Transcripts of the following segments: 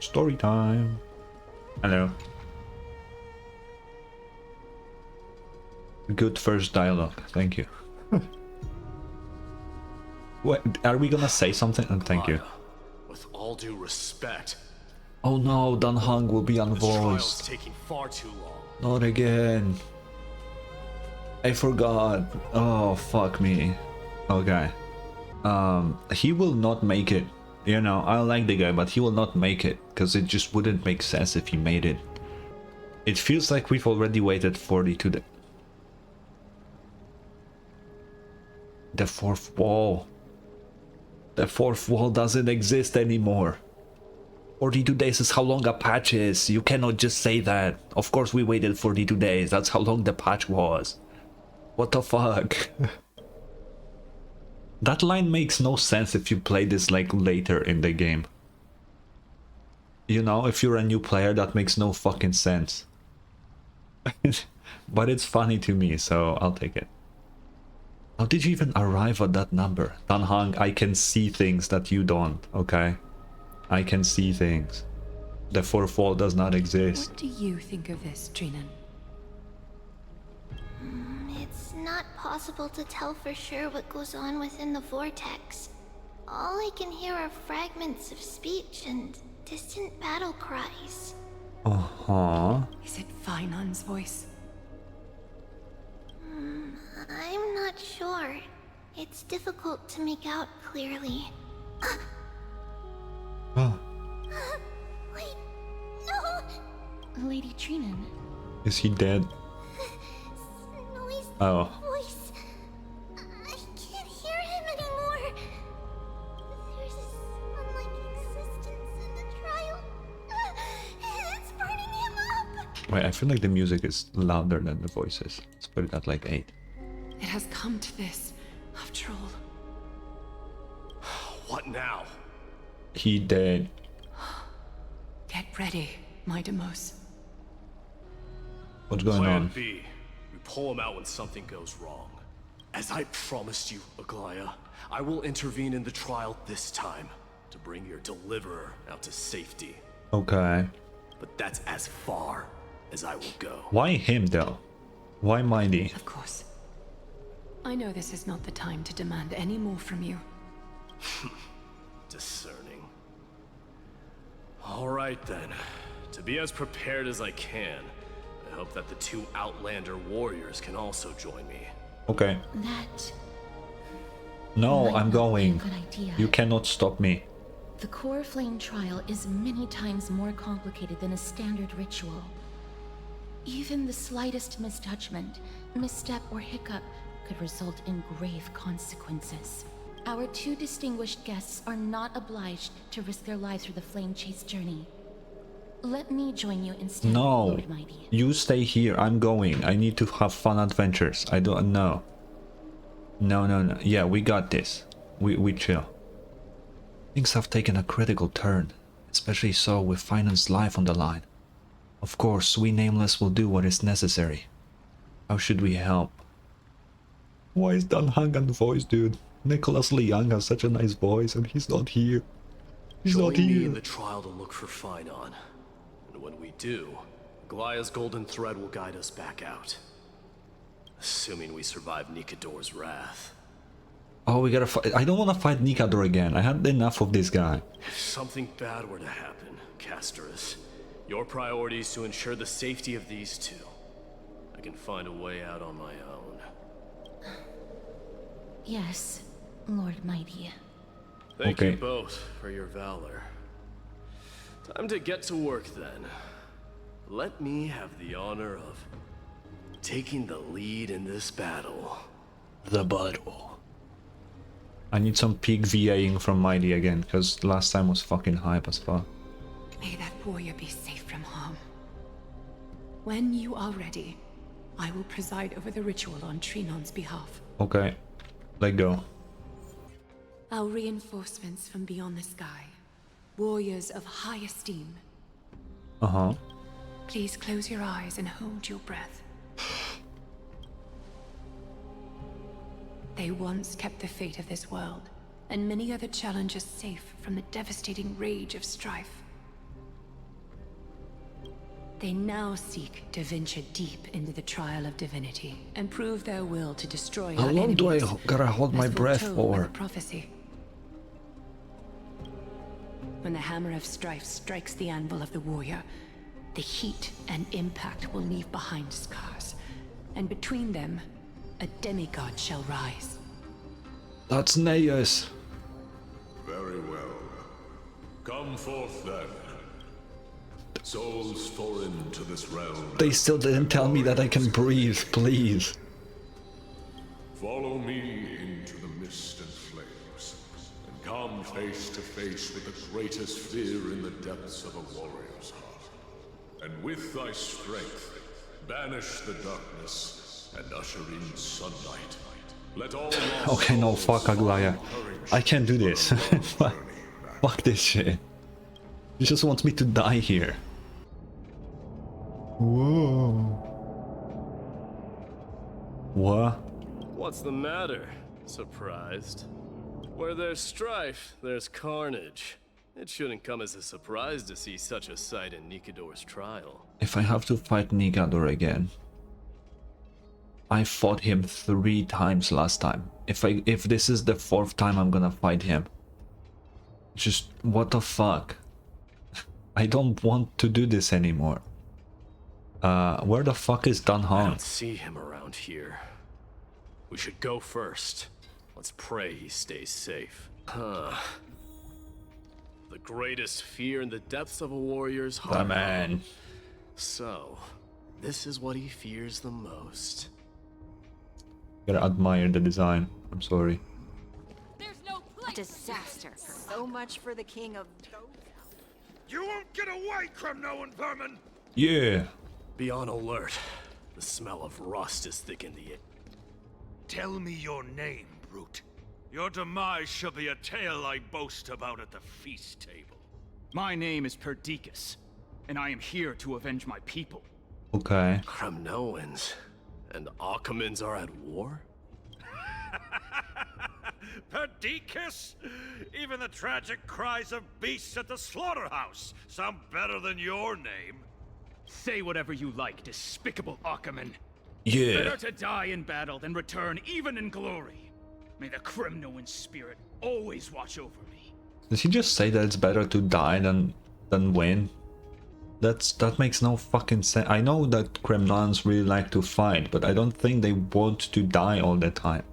Story time. Hello. Good first dialogue. Thank you. What are we gonna say something? Thank you. With all due respect. Oh no, Dan Heng will be This trial's unvoiced. taking far too long. Not again. I forgot. Oh fuck me. Okay. He will not make it. You know, I like the guy, but he will not make it because it just wouldn't make sense if he made it. It feels like we've already waited 42 days. The fourth wall. The fourth wall doesn't exist anymore. 42 days is how long a patch is. You cannot just say that. Of course we waited 42 days. That's how long the patch was. What the fuck? That line makes no sense if you play this like later in the game. You know, if you're a new player, that makes no fucking sense. But it's funny to me, so I'll take it. How did you even arrive at that number? Dan Heng, I can see things that you don't, okay? I can see things. The fourth wall does not exist. What do you think of this, Trinan? It's not possible to tell for sure what goes on within the vortex. All I can hear are fragments of speech and distant battle cries. Uh-huh. Is it Finon's voice? I'm not sure. It's difficult to make out clearly. Oh, Wait, no! Lady Trinan. is he dead? Snowy's Oh. voice. I can't hear him anymore. There's a sun-like existence in the trial. It's burning him up. Wait, I feel like the music is louder than the voices. Let's put it at like 8. It has come to this, after all. What now? He dead. Get ready, my Demos. What's going Plan on? B. We pull him out when something goes wrong. As I promised you, Aglaya, I will intervene in the trial this time to bring your deliverer out to safety. Okay. But that's as far as I will go. Why him though? Why Mighty? Of course. I know this is not the time to demand any more from you. Discerning. All right then. To be as prepared as I can, I hope that the two Outlander warriors can also join me. Okay. That No, might I'm not be a going. good idea. You cannot stop me. The core flame trial is many times more complicated than a standard ritual. Even the slightest misjudgment, misstep, or hiccup could result in grave consequences. Our two distinguished guests are not obliged to risk their lives for the flame chase journey. Let me join you instead, No. Lord Mighty. You stay here. I'm going. I need to have fun adventures. I don't know. No. Yeah, we got this. We chill. Things have taken a critical turn, especially so with Finance life on the line. Of course, we Nameless will do what is necessary. How should we help? Why is Dan Heng on the voice, dude? Nicholas Lee Young has such a nice voice and he's not here. He's Join not me here. in the trial to look for Finon. And when we do, Aglaya's golden thread will guide us back out. Assuming we survive Nikador's wrath. Oh, we gotta fight. I don't want to fight Nikador again. I had enough of this guy. If something bad were to happen, Castorus, your priority is to ensure the safety of these two. I can find a way out on my own. Yes, Lord Mighty. Thank Okay. you both for your valor. Time to get to work then. Let me have the honor of taking the lead in this battle. The battle. I need some peak VAing from Mighty again, because last time was fucking hype as fuck. May that warrior be safe from harm. When you are ready, I will preside over the ritual on Trinon's behalf. Okay, let go. Our reinforcements from beyond the sky, warriors of high esteem. Uh-huh. Please close your eyes and hold your breath. They once kept the fate of this world, and many other challenges safe from the devastating rage of strife. They now seek to venture deep into the trial of divinity and prove their will to destroy How our long do I enemies, gotta hold my as breath foretold by for? the prophecy. When the hammer of strife strikes the anvil of the warrior, the heat and impact will leave behind scars, and between them, a demigod shall rise. That's Neus. Very well. Come forth then. Souls foreign to this realm. They still didn't tell me that I can breathe, please. Follow me into the mist and flames, and come face to face with the greatest fear in the depths of a warrior's heart. And with thy strength, banish the darkness and usher in sunlight. Let all Okay, no, fuck Aglaya. I can't do this. Fuck this shit. You just want me to die here. Whoa. What? What's the matter? Surprised? Where there's strife, there's carnage. It shouldn't come as a surprise to see such a sight in Nikador's trial. If I have to fight Nikador again, I fought him 3 times last time. If this is the 4th time I'm gonna fight him, just what the fuck? I don't want to do this anymore. Where the fuck is Dan I Hong? don't see him around here. We should go first. Let's pray he stays safe. Huh. The greatest fear in the depths of a warrior's heart. The man. So, this is what he fears the most. Gotta admire the design. I'm sorry. There's no place. Disaster. So much for the king of... You won't get away, Kremnoan vermin! Yeah. Be on alert. The smell of rust is thick in the air. Tell me your name, brute. Your demise shall be a tale I boast about at the feast table. My name is Perdiccas, and I am here to avenge my people. Okay. Kremnoans and Akamans are at war? Perdiccas? Even the tragic cries of beasts at the slaughterhouse sound better than your name. Say whatever you like, despicable Achaman. Yeah. Better to die in battle than return even in glory. May the Kremnoan spirit always watch over me. Did he just say that it's better to die than win? That makes no fucking sense. I know that Kremlans really like to fight, but I don't think they want to die all the time.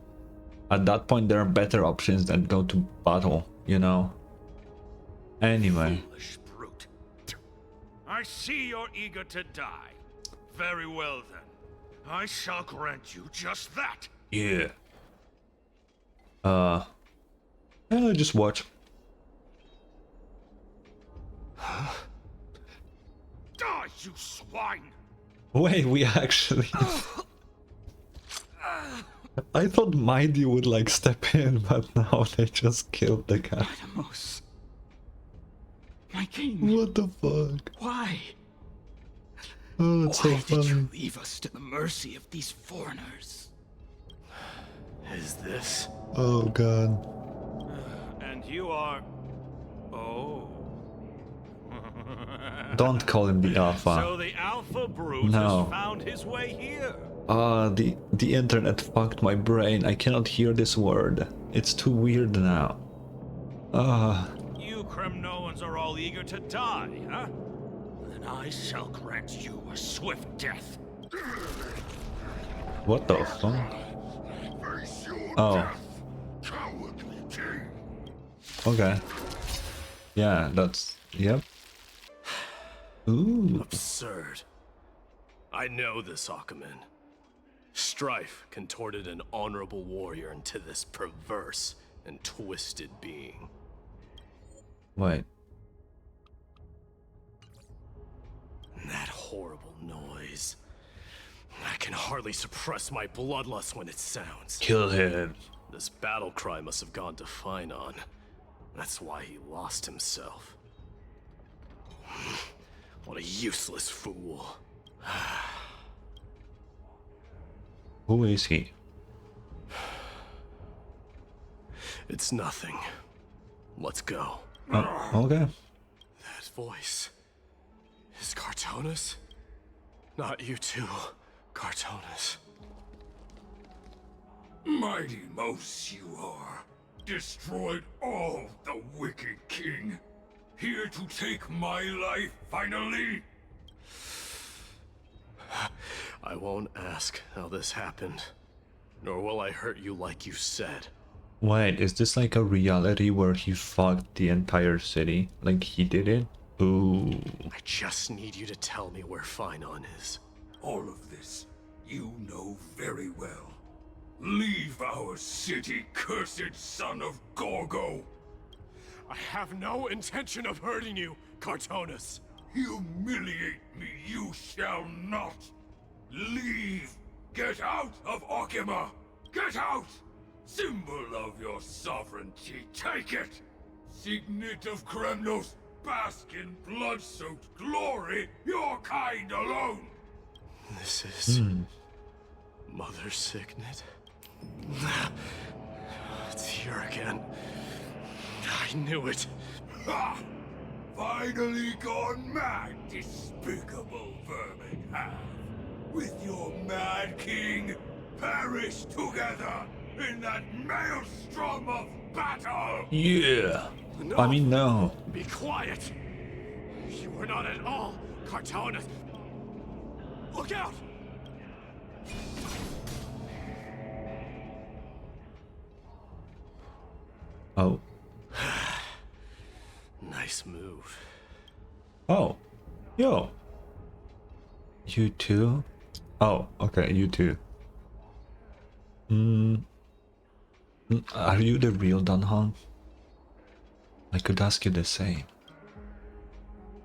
At that point, there are better options than go to battle, you know? Anyway. Foolish brute. I see you're eager to die. Very well then. I shall grant you just that. Yeah. Just watch. Die, you swine! Wait, we actually... I thought Mighty would like step in, but now they just killed the guy. Atamos. My king. What the fuck? Why? Oh, that's so Why did you funny. leave us to the mercy of these foreigners? Is this? Oh god. And you are... Oh. Don't call him the So Alpha. the Alpha Brute No. has found his way here. The internet fucked my brain. I cannot hear this word. It's too weird now. You Kremnoans are all eager to die, huh? Then I shall grant you a swift death. What the fuck? Oh. Okay. Yeah, that's... Yep. Ooh. Absurd. I know this Achaman. Strife contorted an honorable warrior into this perverse and twisted being. Wait. And that horrible noise. I can hardly suppress my bloodlust when it sounds. Kill him. This battle cry must have gone to Finon. That's why he lost himself. What a useless fool. Who is he? It's nothing. Let's go. Oh, okay. That voice. Is Cartonis? Not you too, Cartonus. Mighty mouse you are. Destroyed all the wicked king. Here to take my life finally. I won't ask how this happened, nor will I hurt you like you said. Wait, is this like a reality where he fucked the entire city? Like he did it? Ooh. I just need you to tell me where Finon is. All of this you know very well. Leave our city, cursed son of Gorgo. I have no intention of hurting you, Cartonus. Humiliate me you shall not. Leave. Get out of Okima. Get out. Symbol of your sovereignty, take it. Signet of Kremnos, bask in blood-soaked glory, your kind alone. This is... Mother Signet? It's here again. I knew it. Ha! Finally gone mad, despicable vermin have. With your mad king, perish together in that maelstrom of battle! Yeah. No. I mean, no. Be quiet! You were not at all, Cartonus! Look out! Oh. Nice move. Oh. Yo. You too? Oh, okay, you too. Are you the real Dunhong? I could ask you the same.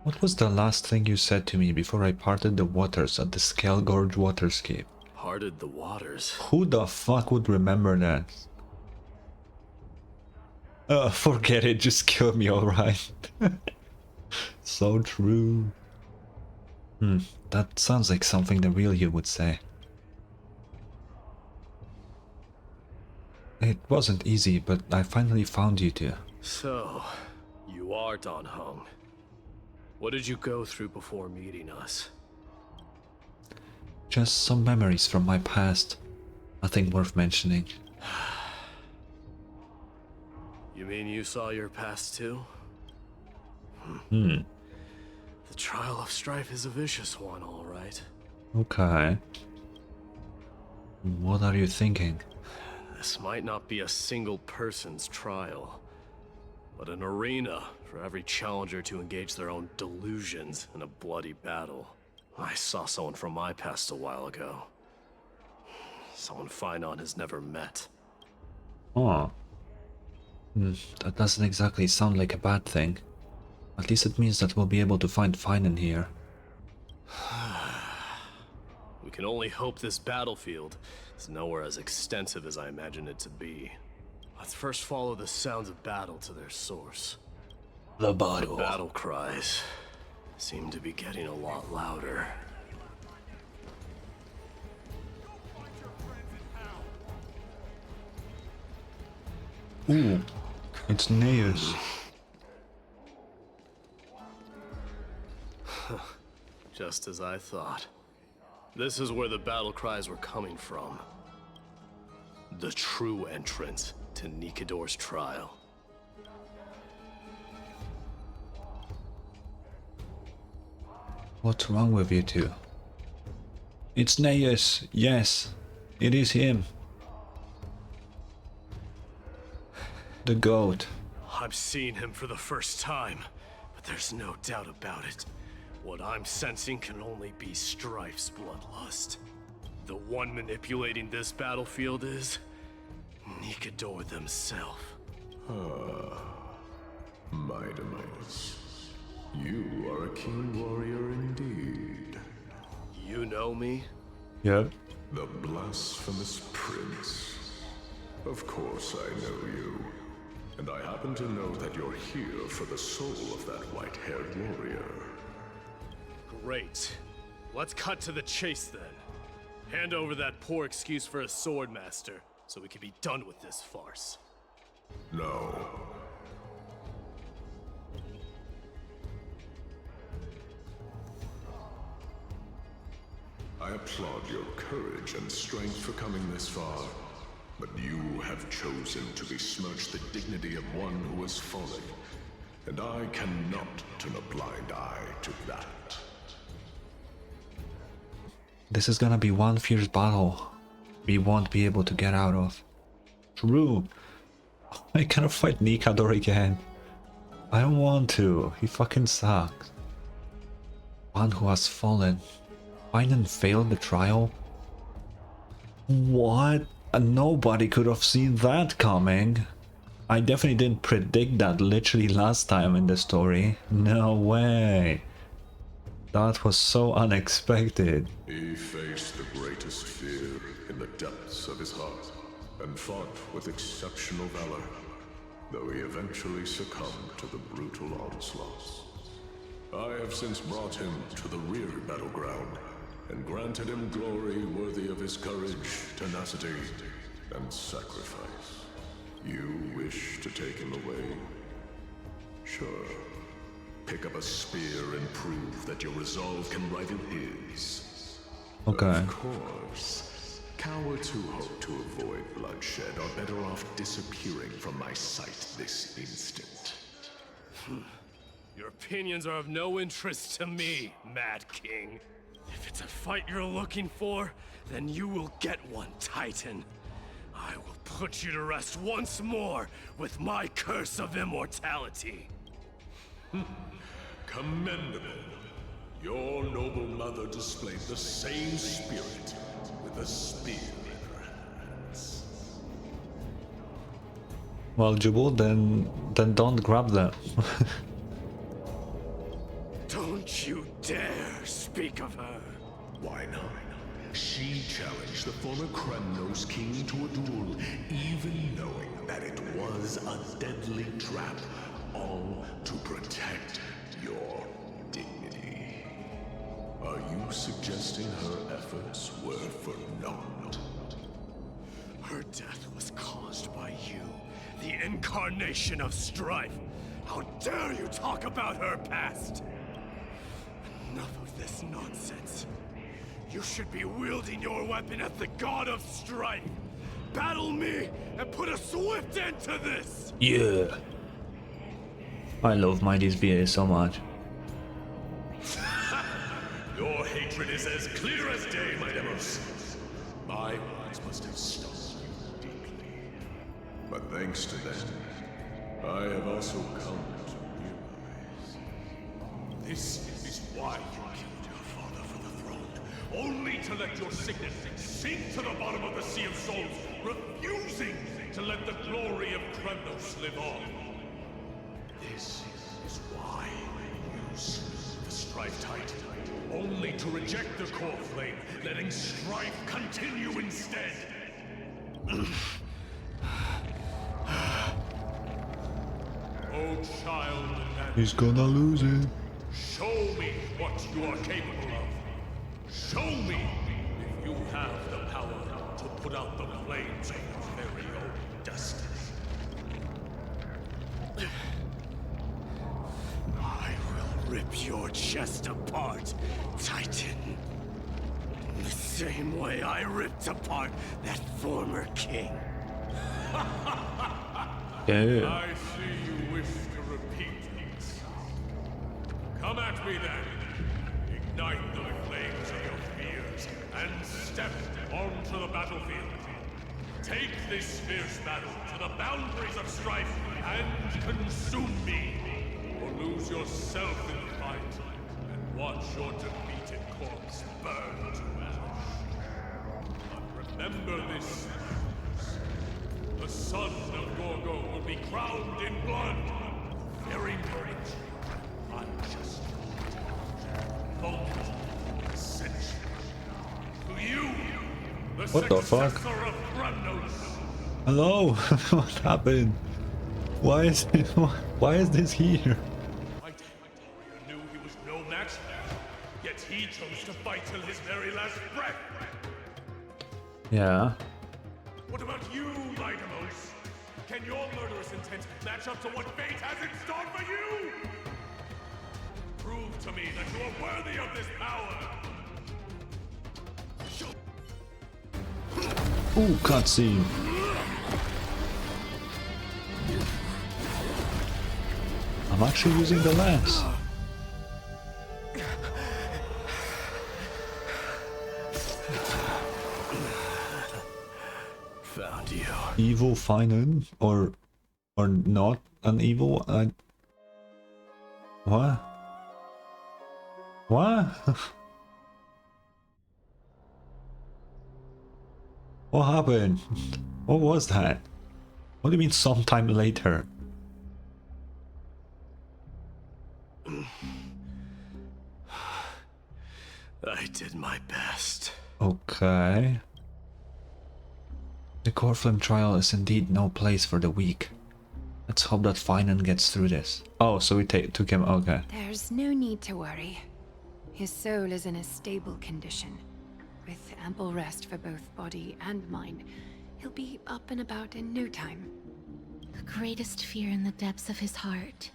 What was the last thing you said to me before I parted the waters at the Scale Gorge waterscape? Parted the waters. Who the fuck would remember that? Forget it, just kill me, alright? So true. That sounds like something the real you would say. It wasn't easy, but I finally found you two. So, you are Don Hong. What did you go through before meeting us? Just some memories from my past. Nothing worth mentioning. You mean you saw your past too? The trial of strife is a vicious one, all right. Okay. What are you thinking? This might not be a single person's trial, but an arena for every challenger to engage their own delusions in a bloody battle. I saw someone from my past a while ago. Someone Finon has never met. Oh. That doesn't exactly sound like a bad thing. At least it means that we'll be able to find Finon here. We can only hope this battlefield is nowhere as extensive as I imagine it to be. Let's first follow the sounds of battle to their source. The The battle. battle cries seem to be getting a lot louder. Ooh, it's Neus. Just as I thought. This is where the battle cries were coming from. The true entrance to Nikador's trial. What's wrong with you two? It's Neus. Yes, it is him. The goat. I'm seeing him for the first time, but there's no doubt about it. What I'm sensing can only be Strife's bloodlust. The one manipulating this battlefield is Nikador themselves. Mightimus, you are a king warrior indeed. You know me? Yep. The blasphemous prince. Of course I know you. And I happen to know that you're here for the soul of that white-haired warrior. Great. Let's cut to the chase then. Hand over that poor excuse for a swordmaster, so we can be done with this farce. No. I applaud your courage and strength for coming this far, but you have chosen to besmirch the dignity of one who has fallen, and I cannot turn a blind eye to that. This is gonna be one fierce battle we won't be able to get out of. True. I cannot fight Nikador again. I don't want to. He fucking sucks. One who has fallen. Find and failed the trial? What? Nobody could have seen that coming. I definitely didn't predict that literally last time in the story. No way. That was so unexpected. He faced the greatest fear in the depths of his heart, and fought with exceptional valor, though he eventually succumbed to the brutal onslaughts. I have since brought him to the rear battleground, and granted him glory worthy of his courage, tenacity, and sacrifice. You wish to take him away? Sure. Pick up a spear and prove that your resolve can rival his. Okay. Of course. Cowards who hope to avoid bloodshed are better off disappearing from my sight this instant. Your opinions are of no interest to me, Mad King. If it's a fight you're looking for, then you will get one, Titan. I will put you to rest once more with my curse of immortality. Commendable. Your noble mother displayed the same spirit with a spear in her hands. Well, Jubal, then don't grab them. Don't you dare speak of her. Why not? She challenged the former Kremnos king to a duel, even knowing that it was a deadly trap, all to protect your dignity. Are you suggesting her efforts were for naught? Her death was caused by you, the incarnation of strife. How dare you talk about her past? Enough of this nonsense. You should be wielding your weapon at the god of strife. Battle me and put a swift end to this! Yeah. I love Mighty's VA so much. Your hatred is as clear as day, my Demos. My words must have stung you deeply. But thanks to them, I have also come to realize this is why you killed your father for the throne, only to let your signet sink to the bottom of the Sea of Souls, refusing to let the glory of Kremnos live on. This is why you use the Strife Titan, only to reject the core flame, letting strife continue instead. Oh, child, He's gonna lose it. show me what you are capable of. Show me if you have the power to put out the flames of your very own destiny. I will rip your chest apart, Titan. The same way I ripped apart that former king. Yeah. I see you wish to repeat this. Come at me then. Ignite the flames of your fears and step onto the battlefield. Take this fierce battle to the boundaries of strife and consume me. Or lose yourself in the fight and watch your defeated corpse burn to ash. But remember this. The son of Gorgo will be crowned in blood. Very courage. Unjust. Moment. Ascension. To you, the What the fuck? successor of Kremnos. Hello. What happened? Why is this here? Mighty warrior knew he was no match, yet he chose to fight till his very last breath. Yeah. What about you, Dynamos? Can your murderous intent match up to what fate has in store for you? Prove to me that you are worthy of this power. Ooh, cutscene. I'm actually using the lens. Found you. Evil final or not an evil? What? What? What happened? What was that? What do you mean sometime later? I did my best. Okay. The Corflem trial is indeed no place for the weak. Let's hope that Finan gets through this. Oh, so we took him, okay. There's no need to worry. His soul is in a stable condition. With ample rest for both body and mind, he'll be up and about in no time. The greatest fear in the depths of his heart.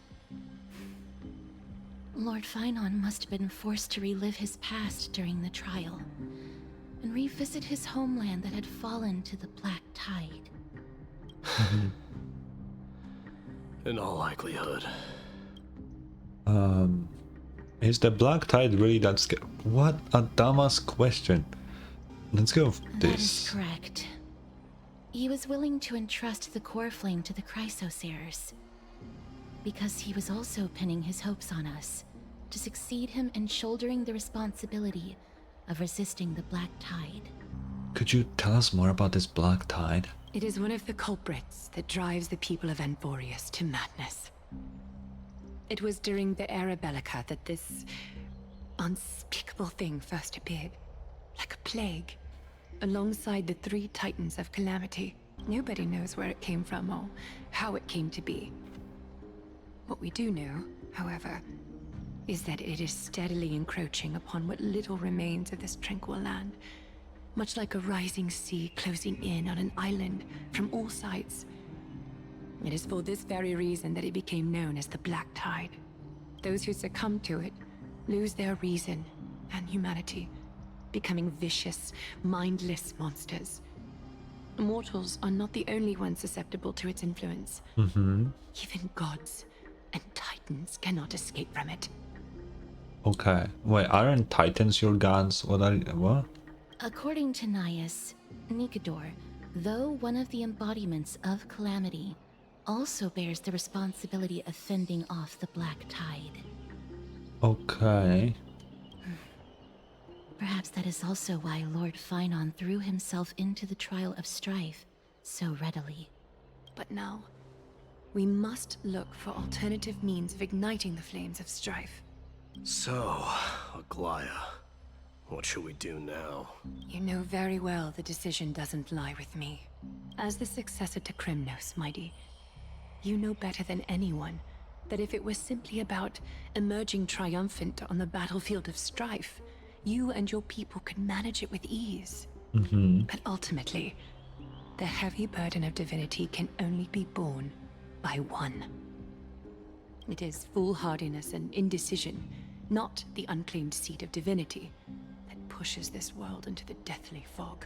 Lord Finon must have been forced to relive his past during the trial, and revisit his homeland that had fallen to the Black Tide. In all likelihood. Is the Black Tide really that scary? What a dumbass question. Let's go with That is this. correct. He was willing to entrust the core flame to the Chrysosayers, because he was also pinning his hopes on us, to succeed him in shouldering the responsibility of resisting the Black Tide. Could you tell us more about this Black Tide? It is one of the culprits that drives the people of Amphoreus to madness. It was during the Era Bellica that this unspeakable thing first appeared, like a plague, alongside the three titans of calamity. Nobody knows where it came from or how it came to be. What we do know, however, is that it is steadily encroaching upon what little remains of this tranquil land, much like a rising sea closing in on an island from all sides. It is for this very reason that it became known as the Black Tide. Those who succumb to it lose their reason and humanity, becoming vicious, mindless monsters. Mortals are not the only ones susceptible to its influence. Even gods and titans cannot escape from it. Okay. Wait, aren't Titans your gods? What? According to Naias, Nikador, though one of the embodiments of calamity, also bears the responsibility of fending off the Black Tide. Okay. Perhaps that is also why Lord Finon threw himself into the trial of strife so readily. But now, we must look for alternative means of igniting the flames of strife. So, Aglaya, what should we do now? You know very well the decision doesn't lie with me. As the successor to Krymnos, Mighty, you know better than anyone that if it was simply about emerging triumphant on the battlefield of strife, you and your people could manage it with ease. But ultimately, the heavy burden of divinity can only be borne by one. It is foolhardiness and indecision, not the unclaimed seat of divinity, that pushes this world into the deathly fog.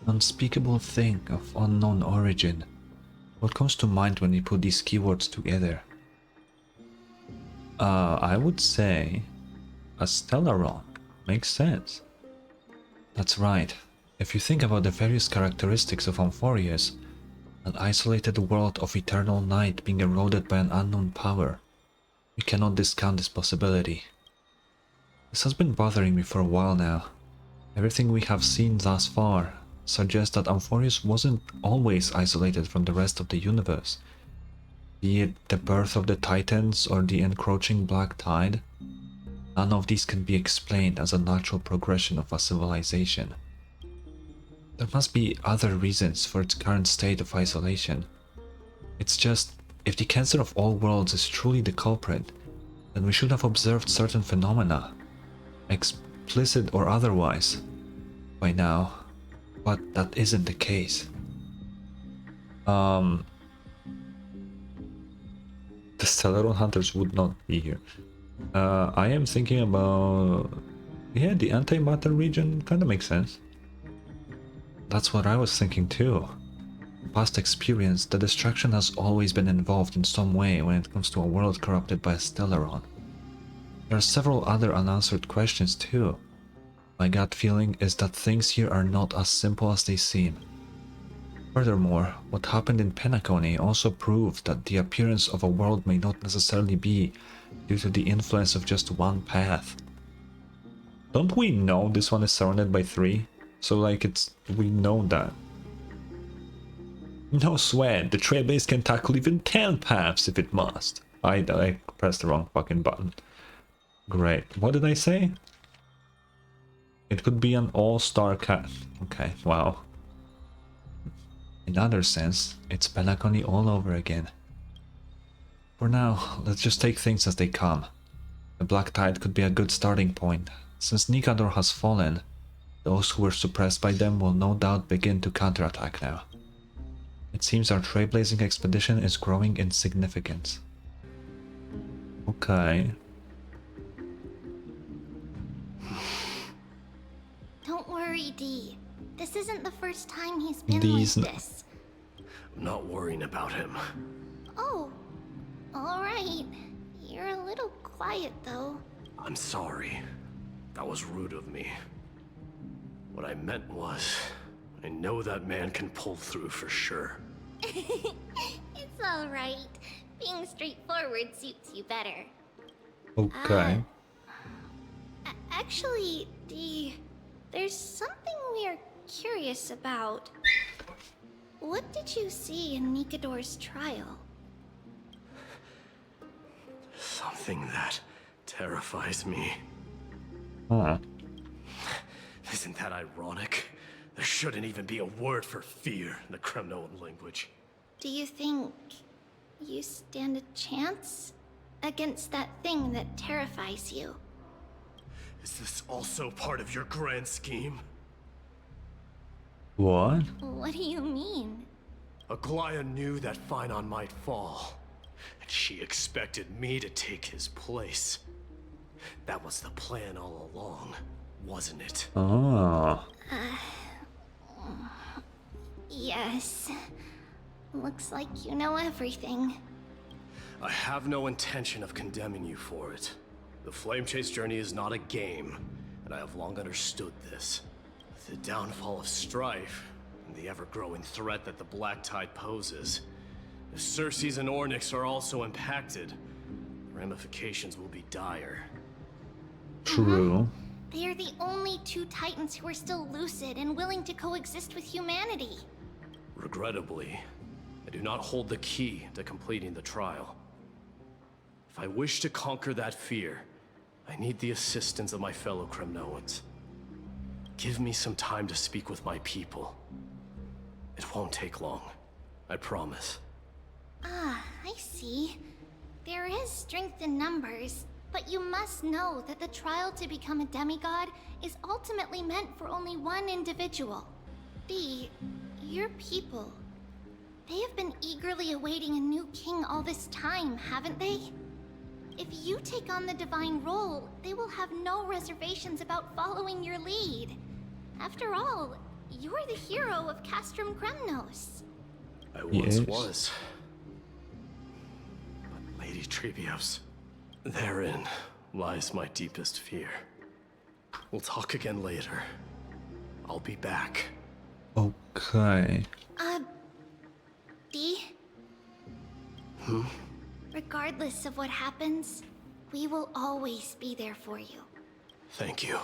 Unspeakable thing of unknown origin. What comes to mind when you put these keywords together? I would say a Stellaron. Makes sense. That's right. If you think about the various characteristics of Amphoreus, an isolated world of eternal night being eroded by an unknown power, we cannot discount this possibility. This has been bothering me for a while now. Everything we have seen thus far suggests that Amphoreus wasn't always isolated from the rest of the universe. Be it the birth of the Titans or the encroaching Black Tide, none of these can be explained as a natural progression of a civilization. There must be other reasons for its current state of isolation. It's just, if the cancer of all worlds is truly the culprit, then we should have observed certain phenomena, explicit or otherwise, by now. But that isn't the case. The Stellaron Hunters would not be here. I am thinking about... Yeah, the antimatter region kind of makes sense. That's what I was thinking too. Past experience, the destruction has always been involved in some way when it comes to a world corrupted by a Stellaron. There are several other unanswered questions too. My gut feeling is that things here are not as simple as they seem. Furthermore, what happened in Penacony also proved that the appearance of a world may not necessarily be due to the influence of just one path. Don't we know this one is surrounded by 3? So like we know that. No sweat, the trailblaze can tackle even 10 paths if it must. I pressed the wrong fucking button. Great. What did I say? It could be an all-star cat. Okay, wow. In other sense, it's Penacony all over again. For now, let's just take things as they come. The Black Tide could be a good starting point. Since Nikador has fallen, those who were suppressed by them will no doubt begin to counterattack now. It seems our trailblazing expedition is growing in significance. Okay. Don't worry, Dee. This isn't the first time he's been These like this. I'm not worrying about him. Oh, alright. You're a little quiet, though. I'm sorry. That was rude of me. What I meant was, I know that man can pull through for sure. It's alright. Being straightforward suits you better. Okay. Actually, Dee, there's something we're curious about. What did you see in Nikador's trial? Something that terrifies me. Huh. Isn't that ironic? There shouldn't even be a word for fear in the Kremnoan language. Do you think you stand a chance against that thing that terrifies you? Is this also part of your grand scheme? What? What do you mean? Aglaya knew that Phynon might fall, and she expected me to take his place. That was the plan all along, wasn't it? Ah. Yes. Looks like you know everything. I have no intention of condemning you for it. The Flame Chase journey is not a game, and I have long understood this. With the downfall of Strife, and the ever-growing threat that the Black Tide poses, if Circes and Ornyx are also impacted, the ramifications will be dire. True. They are the only 2 Titans who are still lucid and willing to coexist with humanity. Regrettably, I do not hold the key to completing the trial. If I wish to conquer that fear, I need the assistance of my fellow Kremnoans. Give me some time to speak with my people. It won't take long, I promise. Ah, I see. There is strength in numbers, but you must know that the trial to become a demigod is ultimately meant for only one individual. Your people. They have been eagerly awaiting a new king all this time, haven't they? If you take on the divine role, they will have no reservations about following your lead. After all, you're the hero of Castrum Kremnos. I once was. But Lady Trebios, therein lies my deepest fear. We'll talk again later. I'll be back. Okay. Dee? Regardless of what happens, we will always be there for you. Thank you.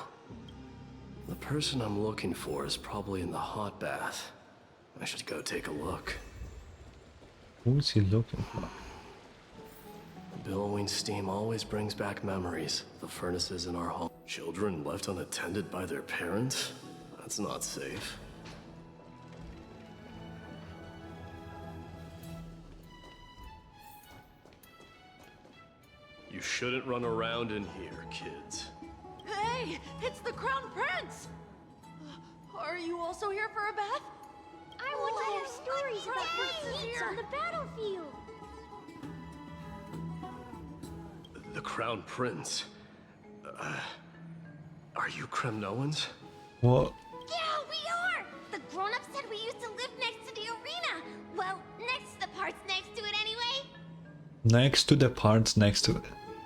The person I'm looking for is probably in the hot bath. I should go take a look. Who is he looking for? Billowing steam always brings back memories. The furnaces in our home. Children left unattended by their parents? That's not safe. You shouldn't run around in here, kids. Hey, it's the Crown Prince! Are you also here for a bath? I want to hear stories about princes on the battlefield. The Crown Prince. Are you Kremnoans? What? Yeah, we are! The grown-ups said we used to live next to the arena. Well, next to the parts next to it anyway. Next to the parts next to it.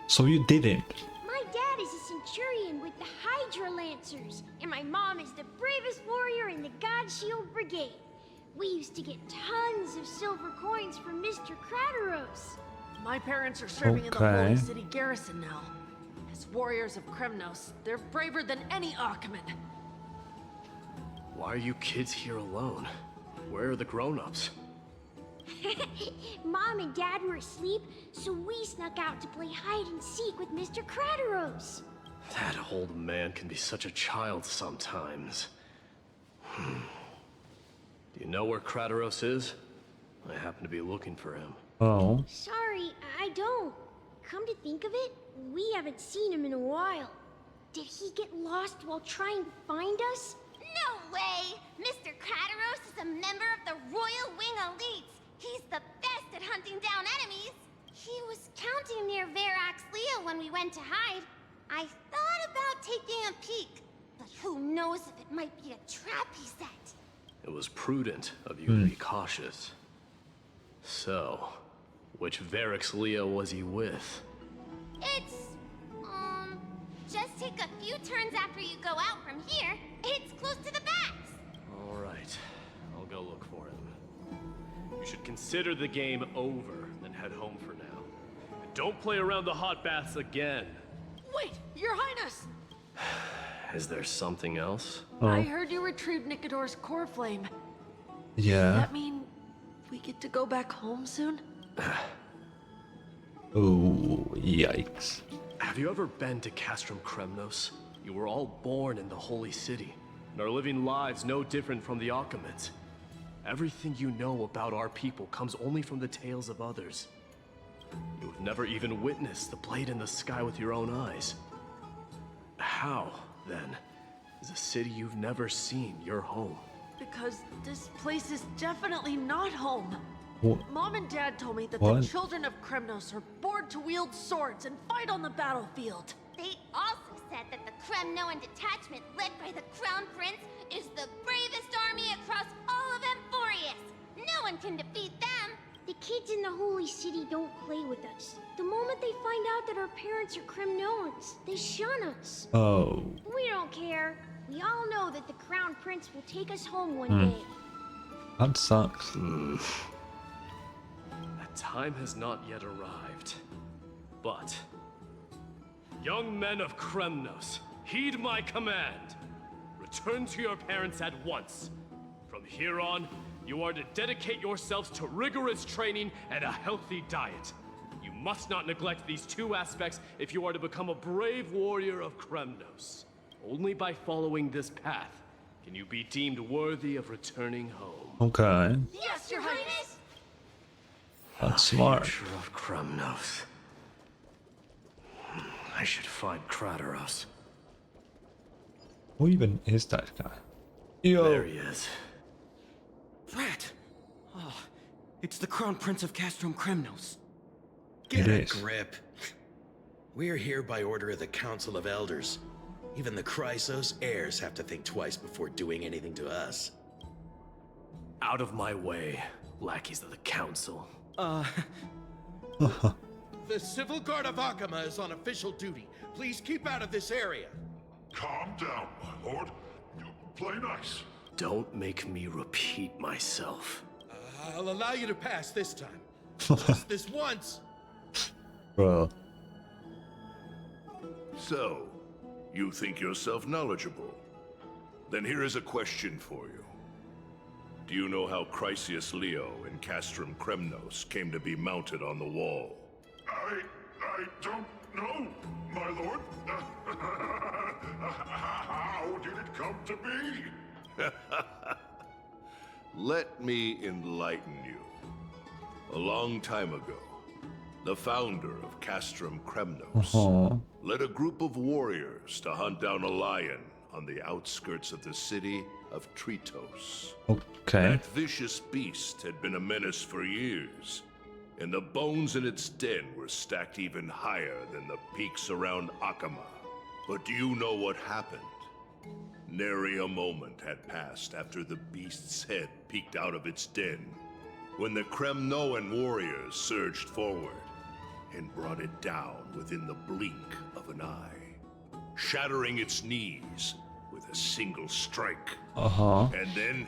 So you didn't. My dad is a centurion with the Hydra Lancers, and my mom is the bravest warrior in the God Shield Brigade. We used to get tons of silver coins from Mr. Crateros. My parents are serving in the Holy City garrison now. As warriors of Kremnos, they're braver than any Achaemen. Why are you kids here alone? Where are the grown-ups? Mom and Dad were asleep, so we snuck out to play hide and seek with Mr. Crateros. That old man can be such a child sometimes. Do you know where Crateros is? I happen to be looking for him. Oh. Sorry, I don't. Come to think of it, we haven't seen him in a while. Did he get lost while trying to find us? No way! Mr. Crateros is a member of the Royal Wing Elites. He's the best at hunting down enemies. He was counting near Verax Leo when we went to hide. I thought about taking a peek, but who knows if it might be a trap he set. It was prudent of you to be cautious. So, which Verax Leo was he with? It's, just take a few turns after you go out from here. It's close to the bats. All right, I'll go look for him. You should consider the game over, then head home for now. And don't play around the hot baths again. Wait, Your Highness! Is there something else? I heard you retrieved Nicodor's core flame. Does Yeah. that mean we get to go back home soon? Oh, yikes. Have you ever been to Castrum Kremnos? You were all born in the Holy City, and are living lives no different from the Achaemens. Everything you know about our people comes only from the tales of others. You've never even witnessed the blade in the sky with your own eyes. How, then, is a city you've never seen your home? Because this place is definitely not home. What? Mom and Dad told me that What? the children of Kremnos are born to wield swords and fight on the battlefield. They also said that the Kremnoan detachment led by the Crown Prince is the bravest army across all of Amphoreus. No one can defeat them. The kids in the Holy City don't play with us. The moment they find out that our parents are Kremnoans, they shun us. Oh. We don't care. We all know that the Crown Prince will take us home one day. That sucks. That time has not yet arrived. But, young men of Kremnos, heed my command. Return to your parents at once. From here on, you are to dedicate yourselves to rigorous training and a healthy diet. You must not neglect these two aspects if you are to become a brave warrior of Kremnos. Only by following this path can you be deemed worthy of returning home. Okay. Yes, Your Highness! That's smart. Future of Kremnos. I should find Crateros. Who even is that guy? Yo. There he is. Brat! Oh, it's the Crown Prince of Castrum Kremnos. It Get a is. grip. We're here by order of the Council of Elders. Even the Chrysos heirs have to think twice before doing anything to us. Out of my way, lackeys of the council. The Civil Guard of Akama is on official duty. Please keep out of this area. Calm down, my lord. Play nice. Don't make me repeat myself. I'll allow you to pass this time. Just this once. Bro. So, you think yourself knowledgeable? Then here is a question for you. Do you know how Chrysius Leo in Castrum Kremnos came to be mounted on the wall? I don't know, my lord. How did it come to be? Let me enlighten you. A long time ago, the founder of Castrum Kremnos led a group of warriors to hunt down a lion on the outskirts of the city of Tritos. Okay. That vicious beast had been a menace for years, and the bones in its den were stacked even higher than the peaks around Akama. But do you know what happened? Nary a moment had passed after the beast's head peeked out of its den, when the Kremnoan warriors surged forward and brought it down within the blink of an eye, shattering its knees with a single strike. And then,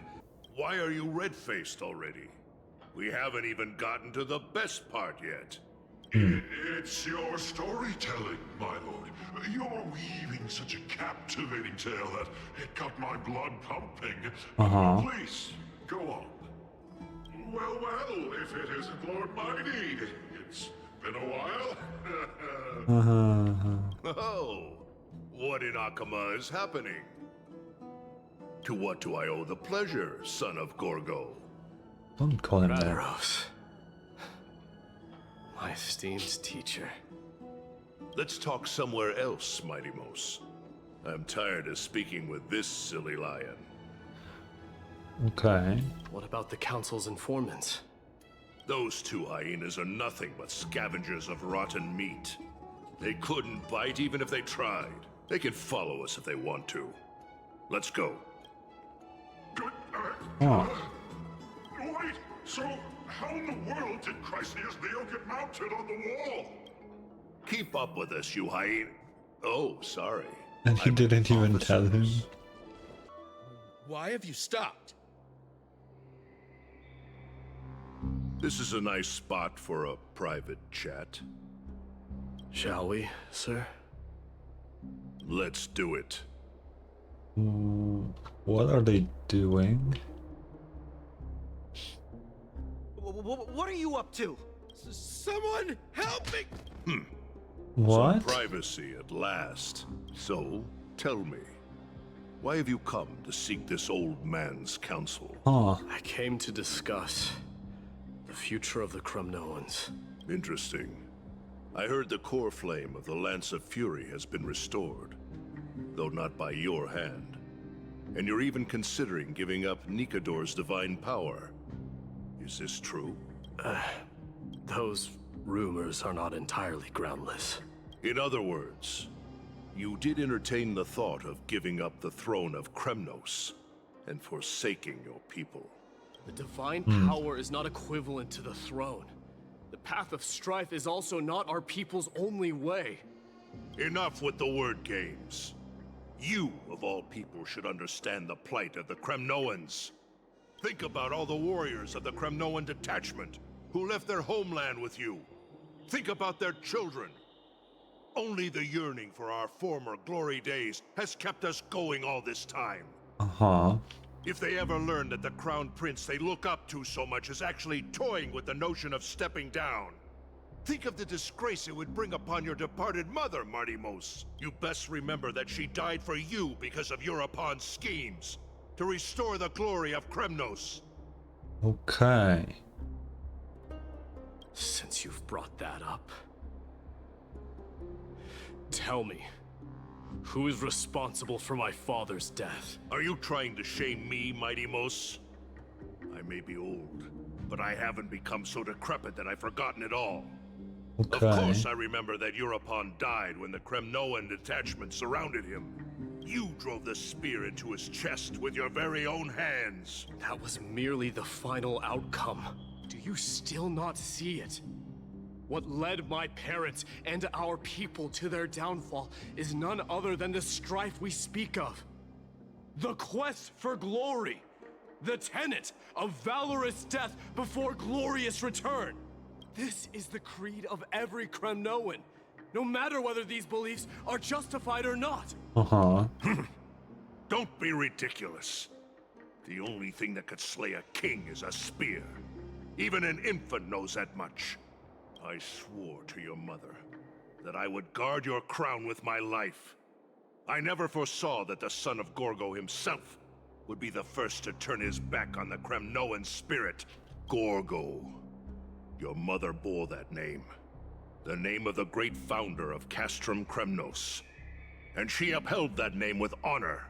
why are you red-faced already? We haven't even gotten to the best part yet. It's your storytelling, my lord. You're weaving such a captivating tale that it got my blood pumping. Please, go on. Well, if it isn't Lord Mighty, it's been a while. Oh, what in Akama is happening? To what do I owe the pleasure, son of Gorgo? Don't call him that. Amphoreus, my esteemed teacher. Let's talk somewhere else, Mighty Mos. I'm tired of speaking with this silly lion. Okay. What about the Council's informants? Those two hyenas are nothing but scavengers of rotten meat. They couldn't bite even if they tried. They can follow us if they want to. Let's go. Wait, so how in the world did Chrysia's Neo get mounted on the wall? Keep up with us, you hyena. Oh, sorry. And he didn't even tell him. Why have you stopped? This is a nice spot for a private chat. Shall we, sir? Let's do it. What are they doing? What are you up to? Someone help me! What? Some privacy at last. So, tell me, why have you come to seek this old man's counsel? I came to discuss the future of the Kremnoans. Interesting. I heard the core flame of the Lance of Fury has been restored, though not by your hand. And you're even considering giving up Nikador's divine power. Is this true? Those rumors are not entirely groundless. In other words, you did entertain the thought of giving up the throne of Kremnos and forsaking your people. The divine power is not equivalent to the throne. The path of strife is also not our people's only way. Enough with the word games. You, of all people, should understand the plight of the Kremnoans. Think about all the warriors of the Kremnoan detachment who left their homeland with you. Think about their children. Only the yearning for our former glory days has kept us going all this time. If they ever learn that the crown prince they look up to so much is actually toying with the notion of stepping down, think of the disgrace it would bring upon your departed mother, Marty Mos. You best remember that she died for you because of Europon's schemes to restore the glory of Kremnos. Okay. Since you've brought that up, tell me, who is responsible for my father's death? Are you trying to shame me, Mighty Mos? I may be old, but I haven't become so decrepit that I've forgotten it all. Okay. Of course I remember that Europon died when the Kremnoan detachment surrounded him. You drove the spear into his chest with your very own hands. That was merely the final outcome. Do you still not see it? What led my parents and our people to their downfall is none other than the strife we speak of. The quest for glory. The tenet of valorous death before glorious return. This is the creed of every Kremnoan, no matter whether these beliefs are justified or not. Don't be ridiculous. The only thing that could slay a king is a spear. Even an infant knows that much. I swore to your mother that I would guard your crown with my life. I never foresaw that the son of Gorgo himself would be the first to turn his back on the Kremnoan spirit. Gorgo. Your mother bore that name. The name of the great founder of Castrum Kremnos. And she upheld that name with honor.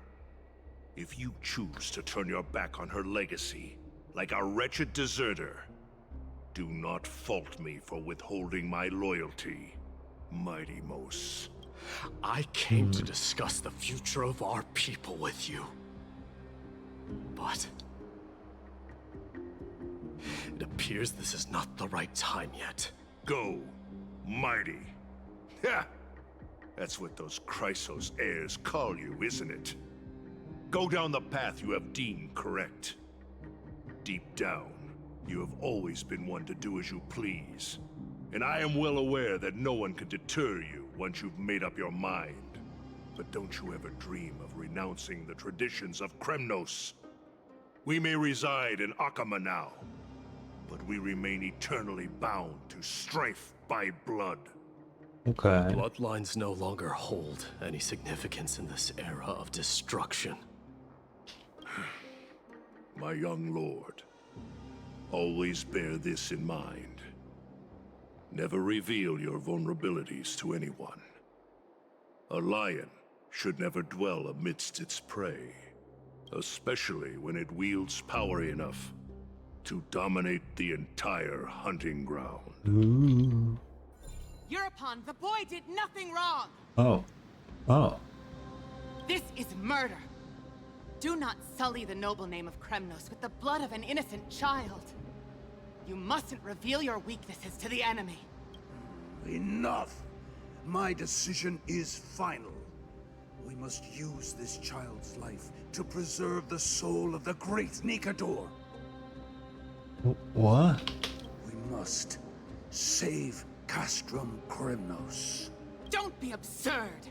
If you choose to turn your back on her legacy, like a wretched deserter, Do not fault me for withholding my loyalty, Mighty Mos. I came to discuss the future of our people with you. But it appears this is not the right time yet. Go, Mighty. Ha! That's what those Chrysos heirs call you, isn't it? Go down the path you have deemed correct. Deep down, you have always been one to do as you please. And I am well aware that no one can deter you once you've made up your mind. But don't you ever dream of renouncing the traditions of Kremnos. We may reside in Akama now, but we remain eternally bound to strife by blood. Okay. Bloodlines no longer hold any significance in this era of destruction. My young lord, always bear this in mind. Never reveal your vulnerabilities to anyone. A lion should never dwell amidst its prey, especially when it wields power enough to dominate the entire hunting ground. Ooh. European, the boy did nothing wrong! Oh. Oh. This is murder! Do not sully the noble name of Kremnos with the blood of an innocent child. You mustn't reveal your weaknesses to the enemy. Enough! My decision is final. We must use this child's life to preserve the soul of the great Nikador. What? We must save Castrum Kremnos. Don't be absurd!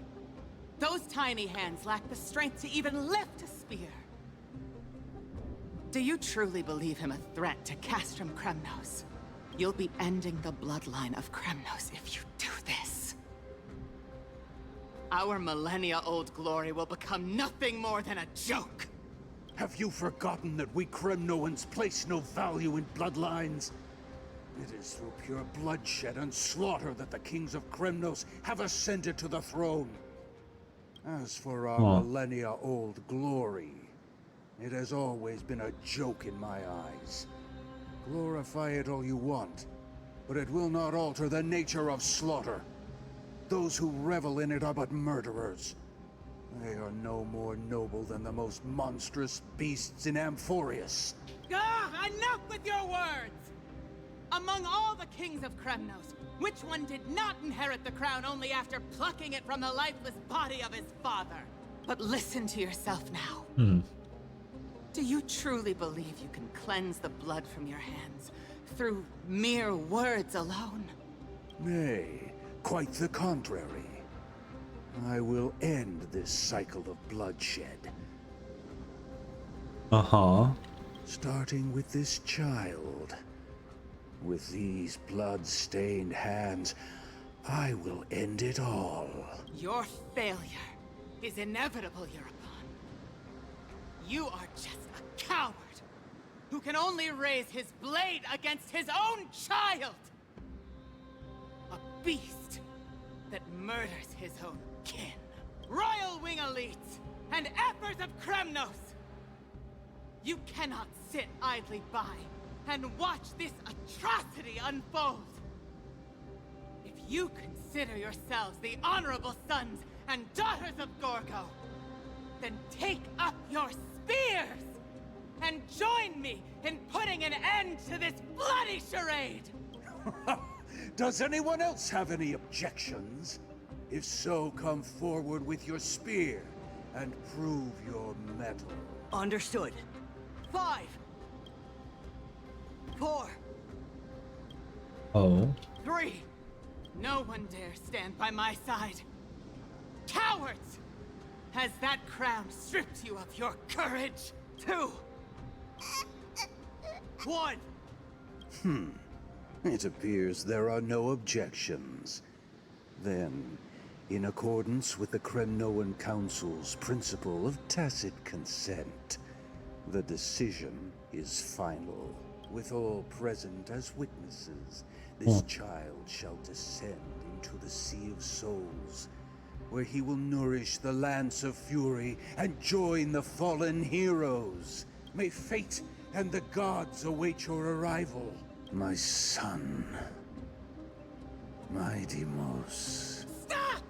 Those tiny hands lack the strength to even lift a spear. Do you truly believe him a threat to Castrum Kremnos? You'll be ending the bloodline of Kremnos if you do this. Our millennia-old glory will become nothing more than a joke. Have you forgotten that we Kremnoans place no value in bloodlines? It is through pure bloodshed and slaughter that the kings of Kremnos have ascended to the throne. As for our millennia-old glory, it has always been a joke in my eyes. Glorify it all you want, but it will not alter the nature of slaughter. Those who revel in it are but murderers. They are no more noble than the most monstrous beasts in Amphoreus. Enough with your words! Among all the kings of Kremnos, which one did not inherit the crown only after plucking it from the lifeless body of his father? But listen to yourself now. Do you truly believe you can cleanse the blood from your hands through mere words alone? Nay, quite the contrary. I will end this cycle of bloodshed. Starting with this child. With these blood-stained hands, I will end it all. Your failure is inevitable, European. You are just a coward who can only raise his blade against his own child! A beast that murders his own kin. Royal Wing elites and Emperors of Kremnos! You cannot sit idly by and watch this atrocity unfold. If you consider yourselves the honorable sons and daughters of Gorgo, then take up your spears and join me in putting an end to this bloody charade! Does anyone else have any objections? If so, come forward with your spear and prove your mettle. Understood. 5, 4, 3. No one dare stand by my side. Cowards! Has that crown stripped you of your courage? 2, 1. It appears there are no objections. Then, in accordance with the Kremnoan Council's principle of tacit consent, the decision is final. With all present as witnesses, this child shall descend into the Sea of Souls, where he will nourish the Lance of Fury and join the fallen heroes. May fate and the gods await your arrival. My son. My Deimos. Stop!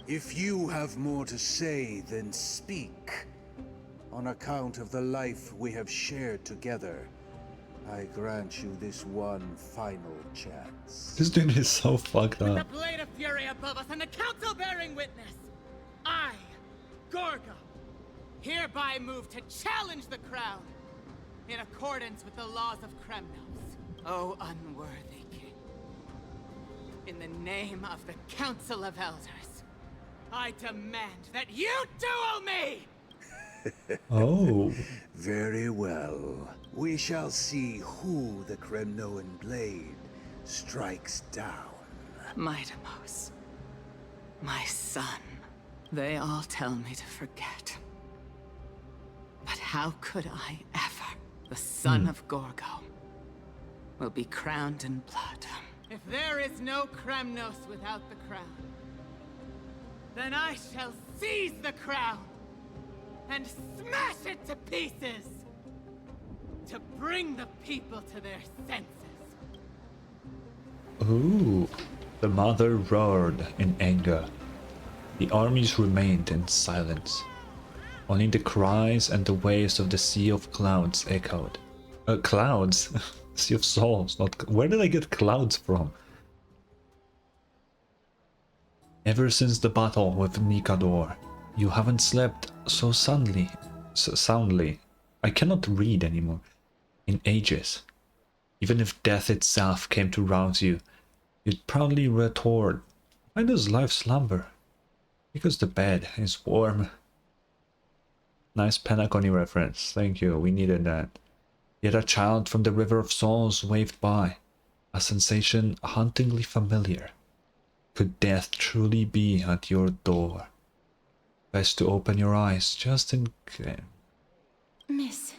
If you have more to say, then speak. On account of the life we have shared together, I grant you this one final chance. This dude is so fucked With the up. blade of fury above us and the council bearing witness, I, Gorgo, hereby move to challenge the crown in accordance with the laws of Kremnos. O unworthy king, in the name of the Council of Elders, I demand that you duel me! Oh. Very well. We shall see who the Kremnoan blade strikes down. My Deimos, my son, they all tell me to forget. But how could I ever, the son of Gorgo, will be crowned in blood? If there is no Kremnos without the crown, then I shall seize the crown and smash it to pieces to bring the people to their senses. Ooh. The mother roared in anger. The armies remained in silence. Only the cries and the waves of the sea of clouds echoed. Clouds? Sea of souls, not... Where did I get clouds from? Ever since the battle with Nikador, you haven't slept so soundly. I cannot read anymore. In ages. Even if death itself came to rouse you, you'd proudly retort, why does life slumber? Because the bed is warm. Nice Penacony reference, thank you, we needed that. Yet a child from the River of Souls waved by, a sensation hauntingly familiar. Could death truly be at your door? Best to open your eyes just in case. Miss,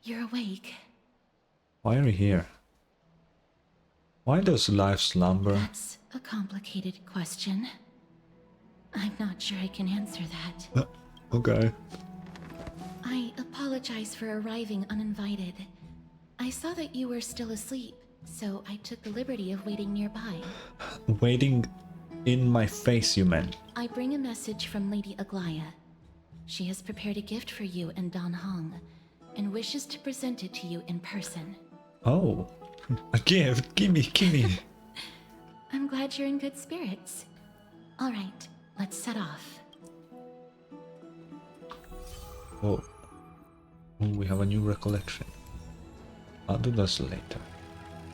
you're awake. Why are you here? Why does life slumber? That's a complicated question. I'm not sure I can answer that. Okay. I apologize for arriving uninvited. I saw that you were still asleep, so I took the liberty of waiting nearby. Waiting in my face, you meant? I bring a message from Lady Aglaya. She has prepared a gift for you and Dan Hong, and wishes to present it to you in person. Oh, a gift? Gimme. I'm glad you're in good spirits. All right, let's set off. Oh, we have a new recollection. I'll do this later.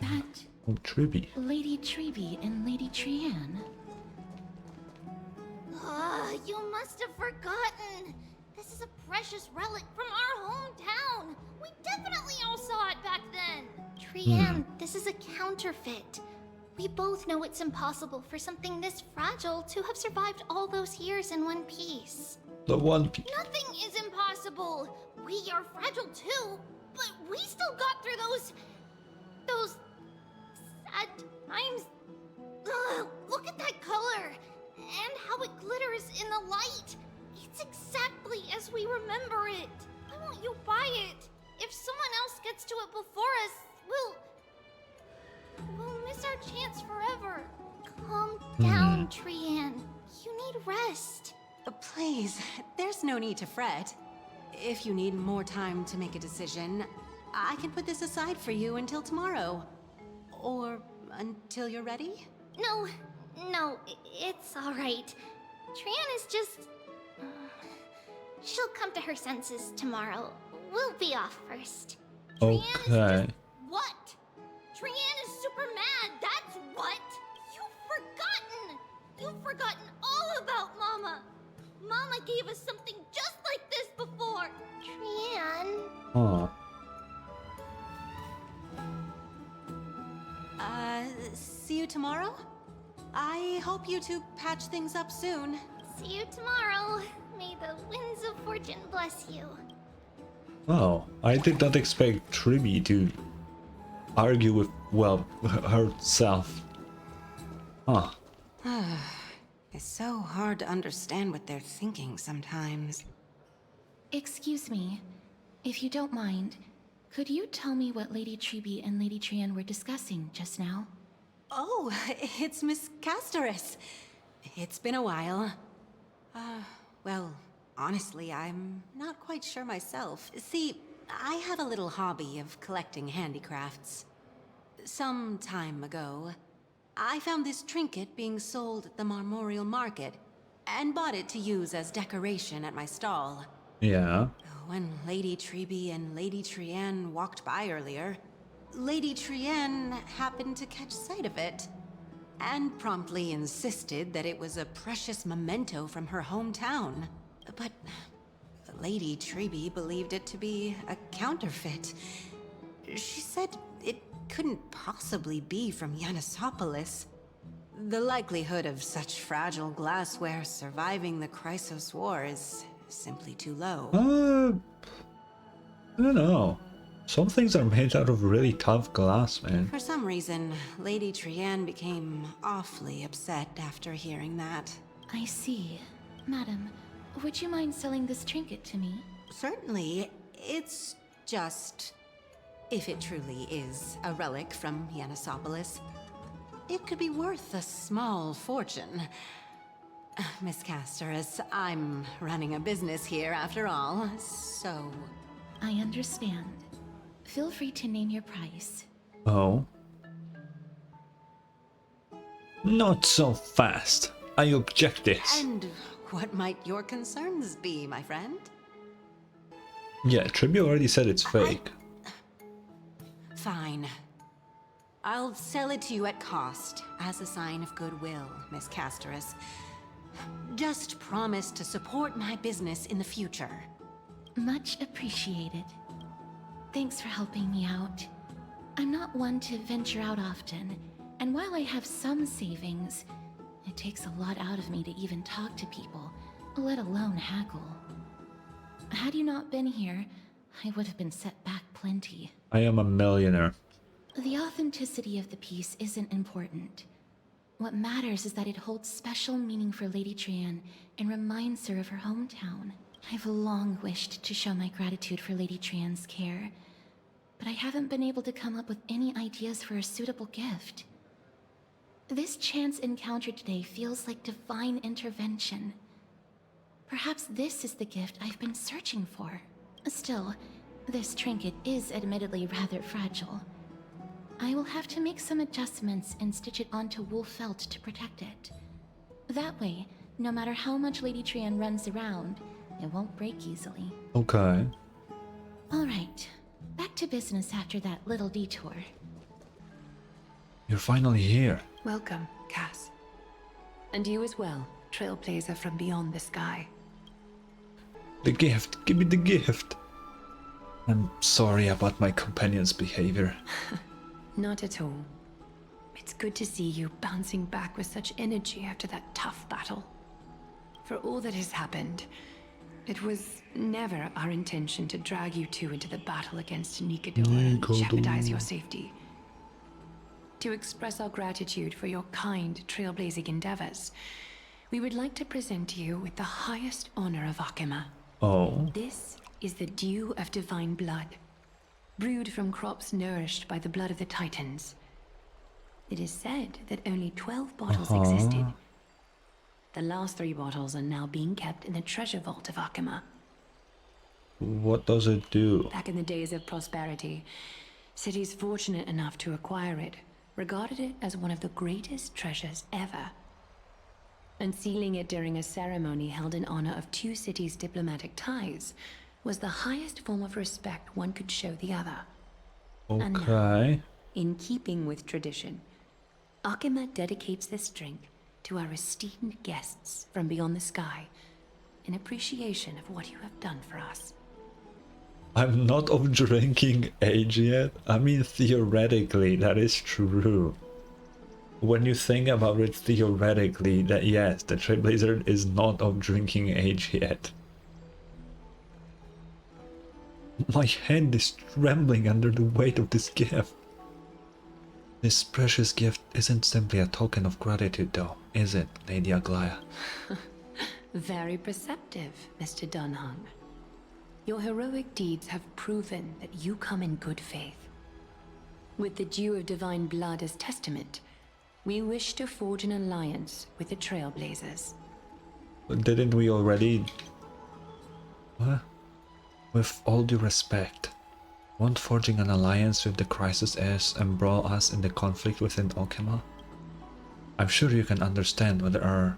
That... Oh, Tribby. Lady Treby and Lady Trianne. You must have forgotten. This is a precious relic from our hometown. We definitely all saw it back then. Trianne, this is a counterfeit. We both know it's impossible for something this fragile to have survived all those years in one piece. The One Piece. Nothing is impossible. We are fragile too, but we still got through those sad times. Ugh, look at that color and how it glitters in the light. It's exactly as we remember it. Why won't you buy it? If someone else gets to it before us, we'll miss our chance forever. Calm down, Trianne. You need rest. Please, there's no need to fret. If you need more time to make a decision, I can put this aside for you until tomorrow. Or until you're ready? No, it's all right. Trianne is just... she'll come to her senses tomorrow. We'll be off first. Okay. What? Trianne is super mad, that's what! You've forgotten all about Mama! Mama gave us something just like this before! Trianne... Oh. See you tomorrow? I hope you two patch things up soon. See you tomorrow. May the winds of fortune bless you. Oh, I did not expect Tribby to argue with, well, herself. Huh. It's so hard to understand what they're thinking sometimes. Excuse me, if you don't mind, Could you tell me what Lady Treby and Lady Trian were discussing just now? Oh, it's Miss Castorus. It's been a while. Well, honestly, I'm not quite sure myself. See, I have a little hobby of collecting handicrafts. Some time ago, I found this trinket being sold at the Marmorial Market, and bought it to use as decoration at my stall. Yeah. When Lady Treby and Lady Trian walked by earlier, Lady Trian happened to catch sight of it, and promptly insisted that it was a precious memento from her hometown. But Lady Treby believed it to be a counterfeit. She said it couldn't possibly be from Yanisopolis. The likelihood of such fragile glassware surviving the Chrysos War is simply too low. I don't know. Some things are made out of really tough glass, man. For some reason, Lady Trian became awfully upset after hearing that. I see. Madam, would you mind selling this trinket to me? Certainly. It's just... if it truly is a relic from Yanisopolis, it could be worth a small fortune. Miss Castorus, I'm running a business here after all, so... I understand. Feel free to name your price. Oh. Not so fast. I object this. And what might your concerns be, my friend? Yeah, Treby already said it's fake. Fine. I'll sell it to you at cost, as a sign of goodwill, Miss Castorus. Just promise to support my business in the future. Much appreciated. Thanks for helping me out. I'm not one to venture out often, and while I have some savings, it takes a lot out of me to even talk to people, let alone haggle. Had you not been here, I would have been set back plenty. I am a millionaire. The authenticity of the piece isn't important. What matters is that it holds special meaning for Lady Trian and reminds her of her hometown. I've long wished to show my gratitude for Lady Trian's care, but I haven't been able to come up with any ideas for a suitable gift. This chance encounter today feels like divine intervention. Perhaps this is the gift I've been searching for. Still, this trinket is admittedly rather fragile. I will have to make some adjustments and stitch it onto wool felt to protect it. That way, no matter how much Lady Trian runs around, it won't break easily. Okay. Alright, back to business after that little detour. You're finally here. Welcome, Cass. And you as well, trailblazer from beyond the sky. The gift. Give me the gift. I'm sorry about my companion's behavior. Not at all. It's good to see you bouncing back with such energy after that tough battle. For all that has happened, it was never our intention to drag you two into the battle against Nikador and jeopardize your safety. To express our gratitude for your kind trailblazing endeavors, we would like to present you with the highest honor of Akima. Oh. This is the dew of divine blood, brewed from crops nourished by the blood of the Titans. It is said that only 12 bottles existed. The last 3 bottles are now being kept in the treasure vault of Akima. What does it do? Back in the days of prosperity, cities fortunate enough to acquire it regarded it as one of the greatest treasures ever. Unsealing it during a ceremony held in honor of 2 cities' diplomatic ties was the highest form of respect one could show the other. Okay. And now, in keeping with tradition, Akima dedicates this drink to our esteemed guests from beyond the sky in appreciation of what you have done for us. I'm not of drinking age yet. I mean, theoretically, that is true. When you think about it theoretically, that yes, the Trailblazer is not of drinking age yet. My hand is trembling under the weight of this gift. This precious gift isn't simply a token of gratitude though, is it, Lady Aglaya? Very perceptive, Mr. Dunhung. Your heroic deeds have proven that you come in good faith. With the dew of divine blood as testament, we wish to forge an alliance with the Trailblazers. Didn't we already? What? With all due respect, won't forging an alliance with the Crisis heirs embroil us in the conflict within Okema? I'm sure you can understand where our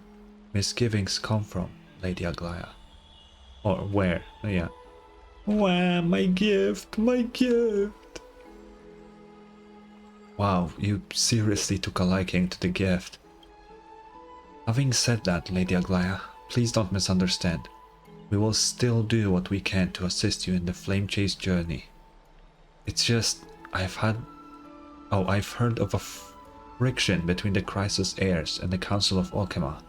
misgivings come from, Lady Aglaya. Or where, yeah. Wow, my gift, my gift! Wow, you seriously took a liking to the gift. Having said that, Lady Aglaya, please don't misunderstand. We will still do what we can to assist you in the Flame Chase journey. It's just, I've heard of a friction between the Crisis heirs and the Council of Okema.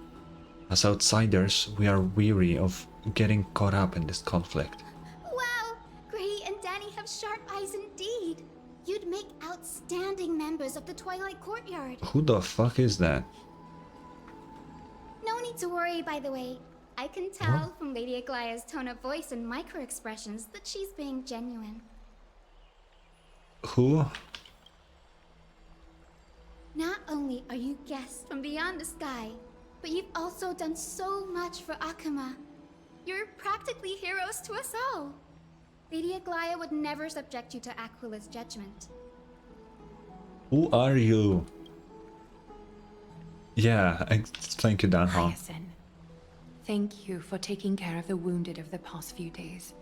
As outsiders, we are weary of getting caught up in this conflict. Wow! Gray and Danny have sharp eyes indeed. You'd make outstanding members of the Twilight Courtyard. Who the fuck is that? No need to worry, by the way. I can tell from Lady Aglaya's tone of voice and micro-expressions that she's being genuine. Who? Not only are you guests from beyond the sky, but you've also done so much for Akuma. You're practically heroes to us all. Lady Aglaya would never subject you to Aquila's judgment. Who are you? Yeah, thank you, Dan. Hyacinth, thank you for taking care of the wounded of the past few days.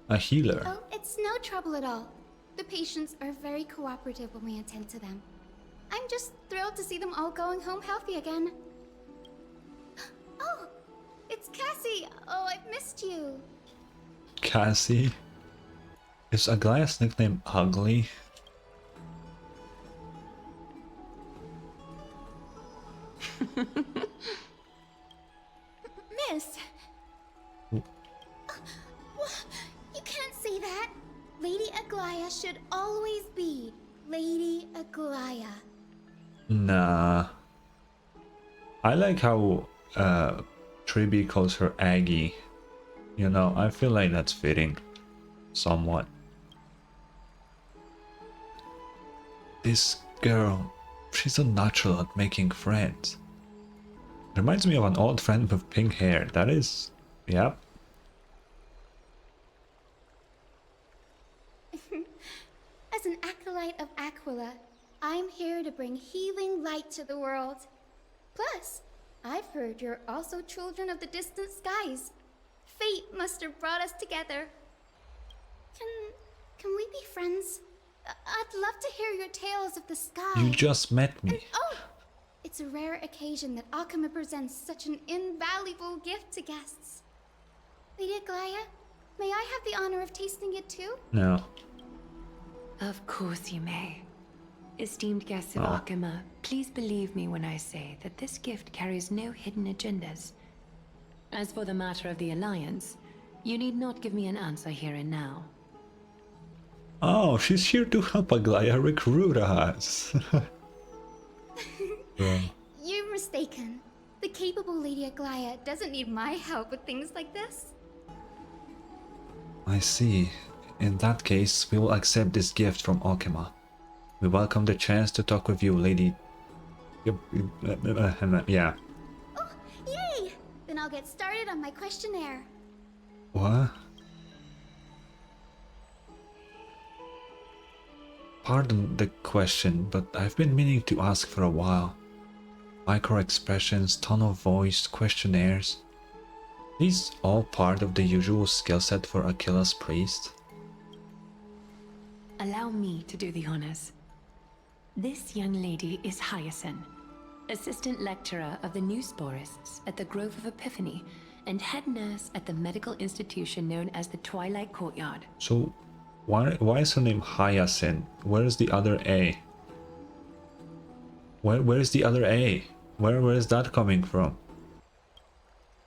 A healer. Oh, it's no trouble at all. The patients are very cooperative when we attend to them. I'm just thrilled to see them all going home healthy again. Oh, it's Cassie. Oh, I've missed you. Cassie? Is Aglaya's nickname Ugly? Miss! You can't say that. Lady Aglaya should always be Lady Aglaya. Nah. I like how Triby calls her Aggie. You know, I feel like that's fitting. Somewhat. This girl, she's a natural at making friends. Reminds me of an old friend with pink hair. That is... yep. As an acolyte of Aquila, I'm here to bring healing light to the world. Plus, I've heard you're also children of the distant skies. Fate must have brought us together. Can we be friends? I'd love to hear your tales of the sky. You just met me. And, oh! It's a rare occasion that Akuma presents such an invaluable gift to guests. Lady Aglaya, may I have the honor of tasting it too? No. Of course you may. Esteemed guests of Akuma, please believe me when I say that this gift carries no hidden agendas. As for the matter of the Alliance, you need not give me an answer here and now. Oh, she's here to help Aglaya recruit us. Yeah. You're mistaken. The capable Lady Aglaya doesn't need my help with things like this. I see. In that case, we will accept this gift from Okema. We welcome the chance to talk with you, Lady... yeah. Oh, yay! Then I'll get started on my questionnaire. What? Pardon the question, but I've been meaning to ask for a while. Micro-expressions, tone of voice, questionnaires. These all part of the usual skill set for Aquila's priest? Allow me to do the honors. This young lady is Hyacinth, assistant lecturer of the Newsporists at the Grove of Epiphany and head nurse at the medical institution known as the Twilight Courtyard. So, why is her name Hyacinth? Where is the other A? Where is the other A? Where is that coming from?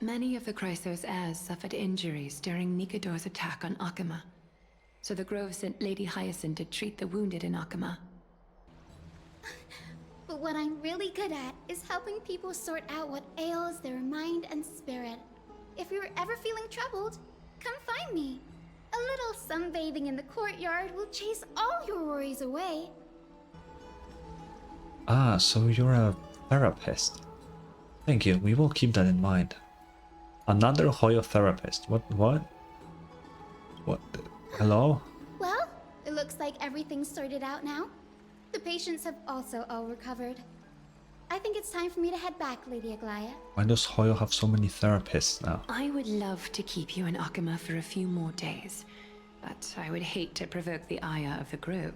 Many of the Chrysos heirs suffered injuries during Nikador's attack on Akuma, so the Grove sent Lady Hyacinth to treat the wounded in Akuma. But what I'm really good at is helping people sort out what ails their mind and spirit. If you're ever feeling troubled, come find me. little sunbathing in the courtyard will chase all your worries away. Ah, so you're a therapist. Thank you, we will keep that in mind. Another Hoyo therapist. What? Hello? Well, it looks like everything's sorted out now. The patients have also all recovered. I think it's time for me to head back, Lady Aglaya. Why does Hoyo have so many therapists now? I would love to keep you in Akama for a few more days, but I would hate to provoke the Aya of the Grove.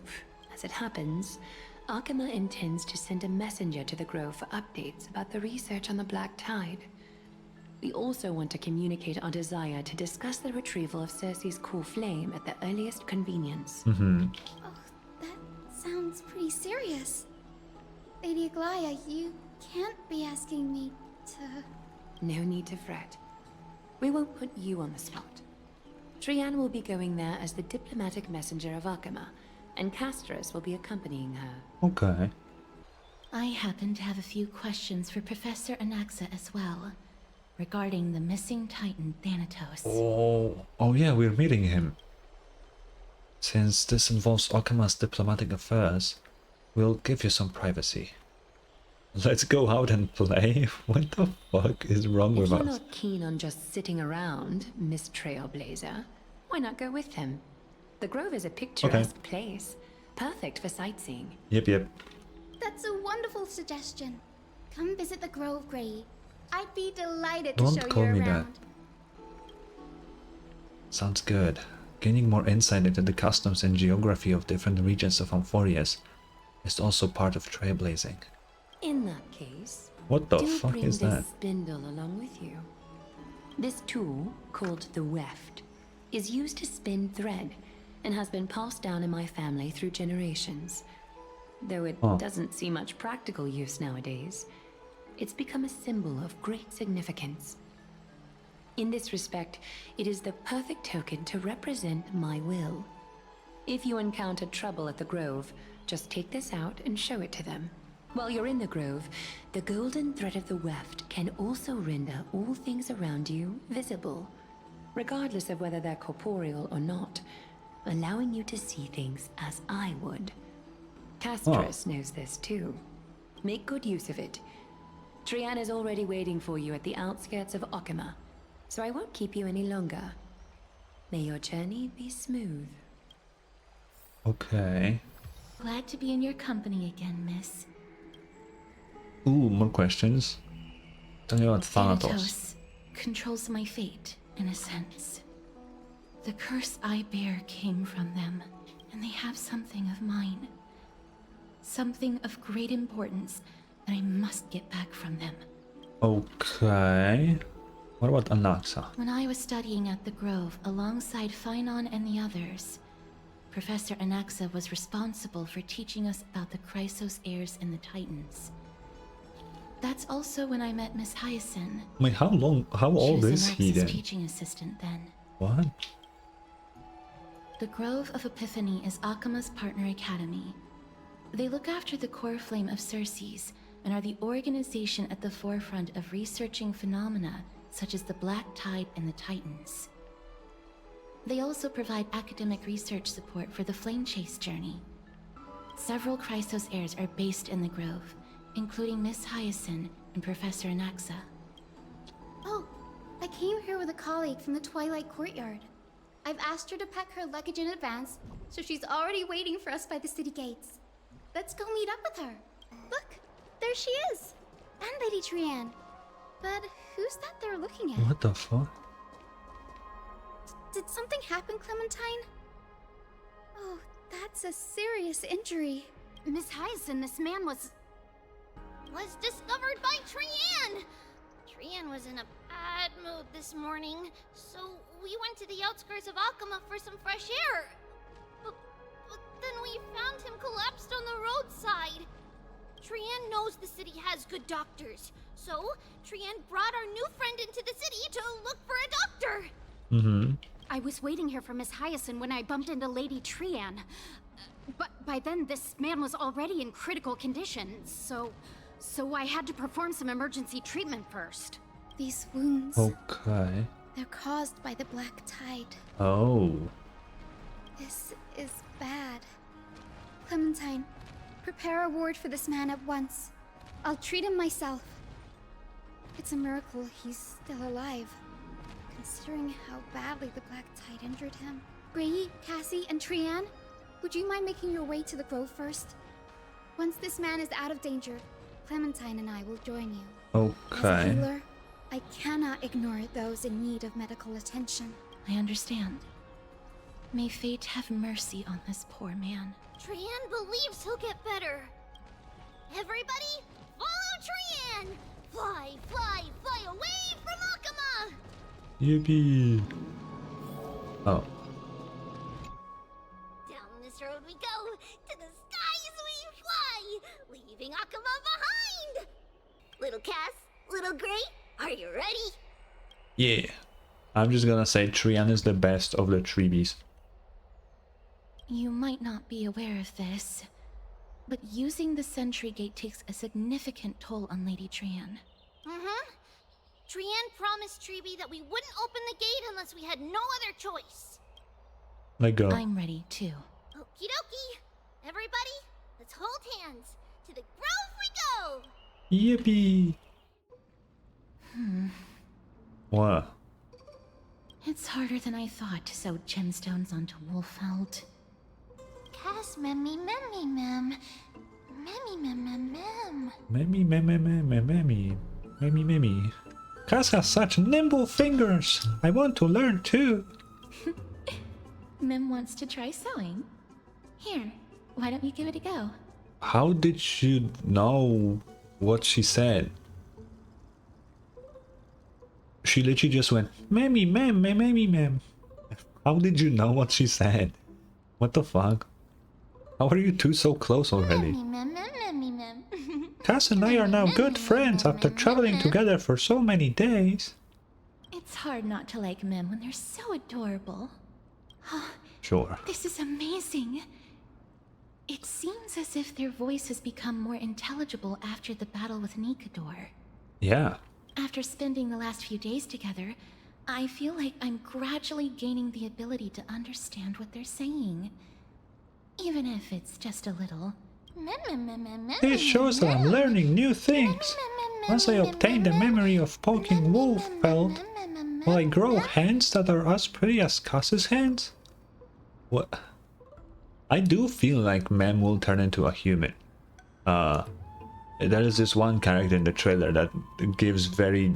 As it happens, Akama intends to send a messenger to the Grove for updates about the research on the Black Tide. We also want to communicate our desire to discuss the retrieval of Circe's core flame at the earliest convenience. Mm-hmm. Oh, that sounds pretty serious. Lady Aglaya, you can't be asking me to... No need to fret. We won't put you on the spot. Trian will be going there as the diplomatic messenger of Akama, and Castris will be accompanying her. Okay. I happen to have a few questions for Professor Anaxa as well, regarding the missing Titan Thanatos. Oh yeah, we're meeting him. Since this involves Akama's diplomatic affairs, we'll give you some privacy. Let's go out and play? What the fuck is wrong with us? If you're not keen on just sitting around, Miss Trailblazer, why not go with him? The Grove is a picturesque place, perfect for sightseeing. Yep. That's a wonderful suggestion. Come visit the Grove, Gray. I'd be delighted to Don't show call you me around. that. Sounds good. Gaining more insight into the customs and geography of different regions of Amphoreus is also part of trailblazing. In that case, What the do fuck bring is this that? spindle along with you. This tool, called the weft, is used to spin thread and has been passed down in my family through generations. Though it doesn't see much practical use nowadays, it's become a symbol of great significance. In this respect, it is the perfect token to represent my will. If you encounter trouble at the Grove, just take this out and show it to them. While you're in the Grove, the golden thread of the weft can also render all things around you visible, regardless of whether they're corporeal or not, allowing you to see things as I would. Castris knows this too. Make good use of it. Trian is already waiting for you at the outskirts of Akama, so I won't keep you any longer. May your journey be smooth. Okay. Glad to be in your company again, miss. Ooh, more questions. Tell me about Thanatos. Thanatos controls my fate, in a sense. The curse I bear came from them, and they have something of mine. Something of great importance that I must get back from them. Okay. What about Anaxa? When I was studying at the Grove alongside Phynon and the others, Professor Anaxa was responsible for teaching us about the Chrysos heirs and the Titans. That's also when I met Miss Hyacinth. Wait, how old is he She was then? Anaxa's teaching assistant then. What? The Grove of Epiphany is Akama's partner academy. They look after the core flame of Circe's and are the organization at the forefront of researching phenomena such as the Black Tide and the Titans. They also provide academic research support for the Flame Chase journey. Several Chrysos heirs are based in the Grove, including Miss Hyacinth and Professor Anaxa. Oh, I came here with a colleague from the Twilight Courtyard. I've asked her to pack her luggage in advance, so she's already waiting for us by the city gates. Let's go meet up with her. Look, there she is. And Lady Trian. But who's that they're looking at? What the fuck? Did something happen, Clementine? Oh, that's a serious injury. Miss Hyacinth, this man was discovered by Trian! Trian was in a bad mood this morning, so we went to the outskirts of Akama for some fresh air. But then we found him collapsed on the roadside. Trian knows the city has good doctors, so Trian brought our new friend into the city to look for a doctor. Mm-hmm. I was waiting here for Miss Hyacinth when I bumped into Lady Trian. But by then, this man was already in critical condition, so I had to perform some emergency treatment first. These wounds, Okay. they're caused by the Black Tide. Oh. This is bad. Clementine, prepare a ward for this man at once. I'll treat him myself. It's a miracle he's still alive, considering how badly the Black Tide injured him. Gray, Cassie, and Trianne, would you mind making your way to the grove first? Once this man is out of danger, Clementine and I will join you. As a Okay. healer, I cannot ignore those in need of medical attention. I understand. May fate have mercy on this poor man. Trianne believes he'll get better. Everybody, follow Trianne! Fly, fly, fly away from Akama! Yippee! Oh. Down this road we go, to the skies we fly, leaving Akama behind! Little Cass, little Gray, are you ready? Yeah. I'm just gonna say Trianne is the best of the Treebies. You might not be aware of this, but using the sentry gate takes a significant toll on Lady Trianne. Trianne promised Treeby that we wouldn't open the gate unless we had no other choice. Let go. I'm ready too. Okie dokie. Everybody, let's hold hands. To the grove we go! Yippee! What? It's harder than I thought to sew gemstones onto Wolfeld. Cass, memmy, memmy, mem. Memmy, mem, mem, mem. Memmy, memmy, memmy, memmy. Memmy, memmy. Cass has such nimble fingers. I want to learn too. Mem wants to try sewing. Here, why don't you give it a go? How did you know what she said? She literally just went, Mammy, mem, mammy, mem. How did you know what she said? What the fuck? How are you two so close already? Cass and I are now good friends after traveling together for so many days. It's hard not to like Mem when they're so adorable. Sure. This is amazing. It seems as if their voice has become more intelligible after the battle with Nikador. Yeah. After spending the last few days together, I feel like I'm gradually gaining the ability to understand what they're saying. Even if it's just a little. This shows that I'm learning new things. Once I obtain the memory of poking Wolfeld, will I grow hands that are as pretty as Cass's hands? What? I do feel like Mem will turn into a human. There is this one character in the trailer that gives very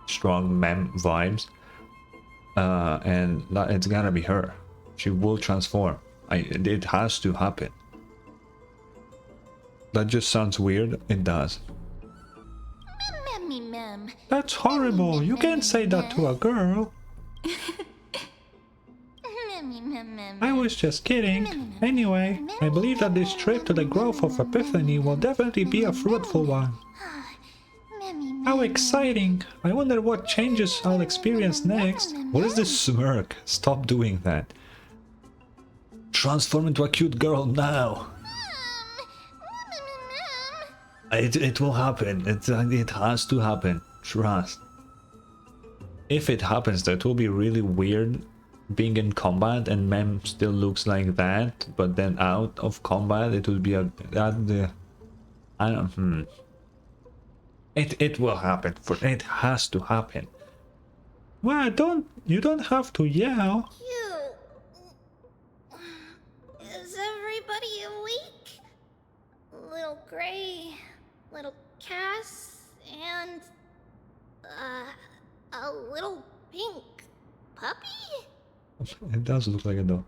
strong Mem vibes. And it's gonna be her. She will transform. It has to happen. That just sounds weird. It does. That's horrible. You can't say that to a girl. I was just kidding. Anyway, I believe that this trip to the Grove of Epiphany will definitely be a fruitful one. How exciting! I wonder what changes I'll experience next. What is this smirk? Stop doing that. Transform into a cute girl now. It will happen. It has to happen. Trust. If it happens, that will be really weird. Being in combat and Mem still looks like that, but then out of combat, it will be a I don't. It will happen. It has to happen. Well, you don't have to yell. Is everybody awake? Little Gray, little Cass, and a little pink puppy? It does look like a dog.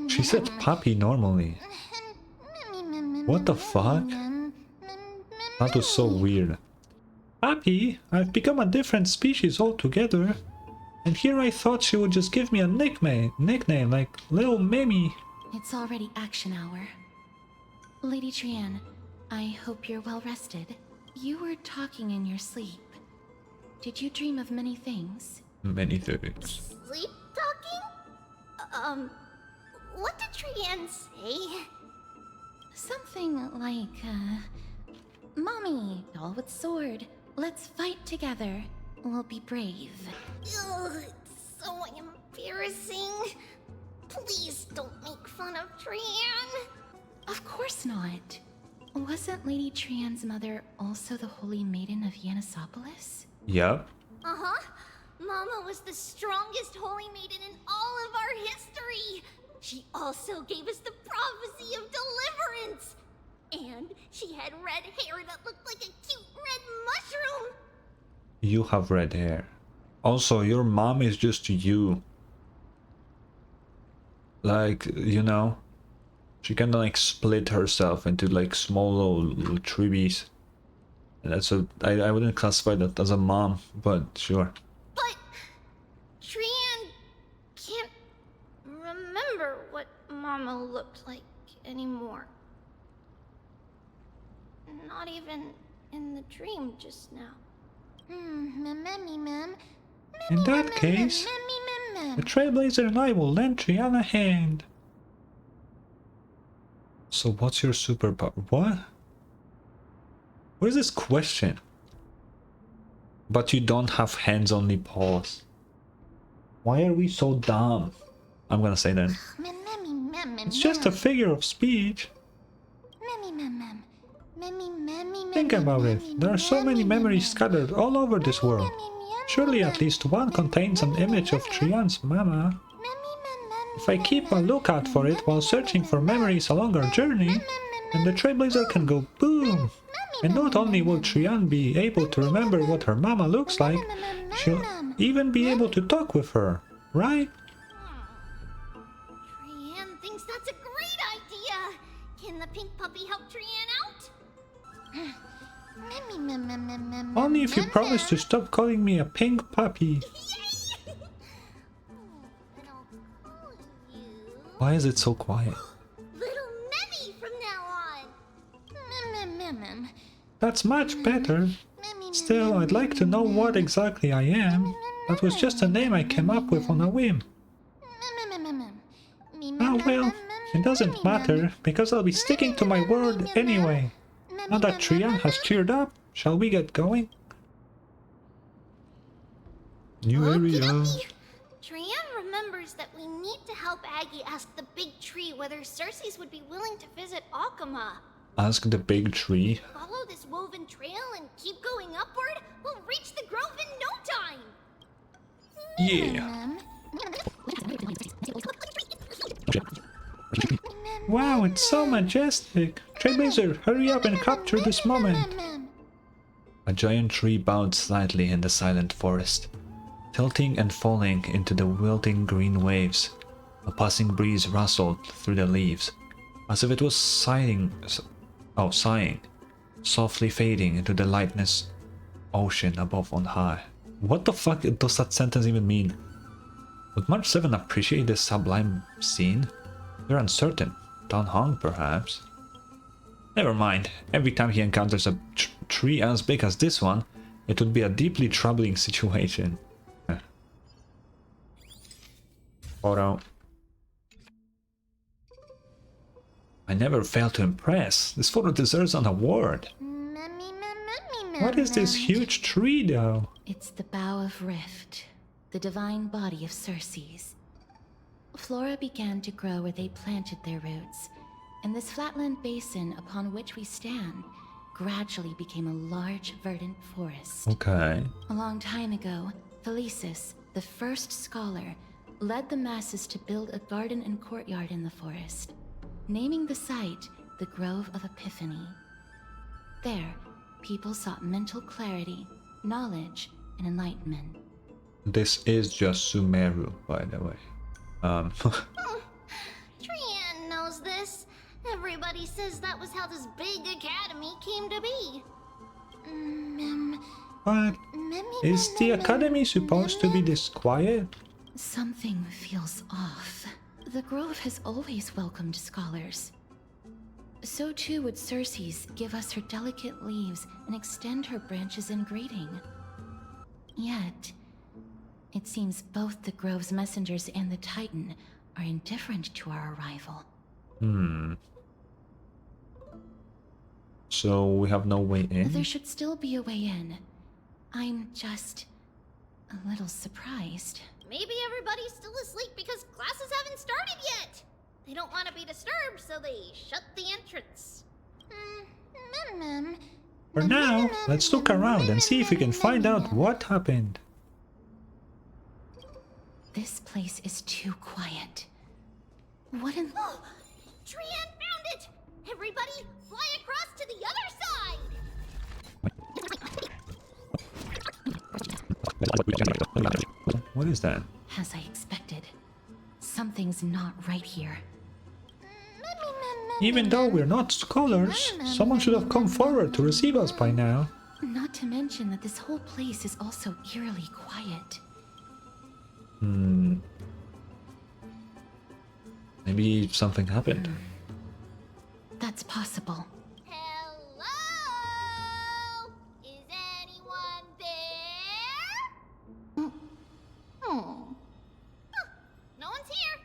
She said puppy normally. What the fuck? That was so weird. Puppy, I've become a different species altogether. And here I thought she would just give me a nickname like Little Mimi. It's already action hour. Lady Trianne, I hope you're well rested. You were talking in your sleep. Did you dream of many things? Many things. Sleep talking? What did Trianne say? Something like, Mommy, doll with sword, let's fight together. We'll be brave. Ugh, so embarrassing. Please don't make fun of Trian. Of course not. Wasn't Lady Trian's mother also the Holy Maiden of Yanisopolis? Yep. Uh-huh. Mama was the strongest holy maiden in all of our history. She also gave us the prophecy of deliverance. And she had red hair that looked like a cute red mushroom. You have red hair. Also, your mom is just you. Like, you know, she can like split herself into like small little tribes. And that's a, I wouldn't classify that as a mom, but sure. But Trian can't remember what Mama looked like anymore. Not even in the dream just now. In that case, the Trailblazer and I will lend Trian a hand. So what's your superpower? What? What is this question? But you don't have hands, only paws. Why are we so dumb? I'm gonna say that. It's just a figure of speech. Think about it. There are so many memories scattered all over this world. Surely at least one contains an image of Trian's mama. If I keep a lookout for it while searching for memories along our journey, then the Trailblazer can go boom! And not only will Trian be able to remember what her mama looks like, she'll even be able to talk with her, right? Trian thinks that's a great idea. Can the pink puppy help Trian out? Only if you promise to stop calling me a pink puppy. Why is it so quiet? Little Memmy from now on. That's much better. Still, I'd like to know what exactly I am. That was just a name I came up with on a whim. Oh well, it doesn't matter, because I'll be sticking to my word anyway. Now that Trian has cheered up, shall we get going? New area. Trian remembers that we need to help Aggie ask the big tree whether Circes would be willing to visit Akama. Ask the big tree. Follow this woven trail and keep going upward, we'll reach the grove in no time! Yeah. Wow, it's so majestic. Trailblazer, hurry up and capture this moment. A giant tree bowed slightly in the silent forest, tilting and falling into the wilting green waves. A passing breeze rustled through the leaves, as if it was sighing, softly fading into the lightness ocean above on high. What the fuck does that sentence even mean? Would March 7 appreciate this sublime scene? They're uncertain. Down hung, perhaps? Never mind. Every time he encounters a tree as big as this one, it would be a deeply troubling situation. Photo. I never fail to impress. This photo deserves an award. What is this huge tree, though? It's the Bough of Rift, the divine body of Circes. Flora began to grow where they planted their roots, and this flatland basin upon which we stand gradually became a large, verdant forest. Okay. A long time ago, Felicis, the first scholar, led the masses to build a garden and courtyard in the forest, naming the site the Grove of Epiphany. There, people sought mental clarity, knowledge, and enlightenment. This is just Sumeru, by the way. Trian knows this. Everybody says that was how this big academy came to be. What? Is the academy supposed to be this quiet? Something feels off. The Grove has always welcomed scholars. So too would Circes give us her delicate leaves and extend her branches in greeting. Yet, it seems both the Grove's messengers and the Titan are indifferent to our arrival. So we have no way in? There should still be a way in. I'm just a little surprised. Maybe everybody's still asleep because classes haven't started yet. They don't want to be disturbed, so they shut the entrance. For now, let's look around and see if we can find out what happened. This place is too quiet. What in... Trian found it! Everybody, fly across to the other side! What is that? As I expected, something's not right here. Even though we're not scholars, someone should have come forward to receive us by now. Not to mention that this whole place is also eerily quiet. Maybe something happened. That's possible. Hello? Is anyone there? No one's here.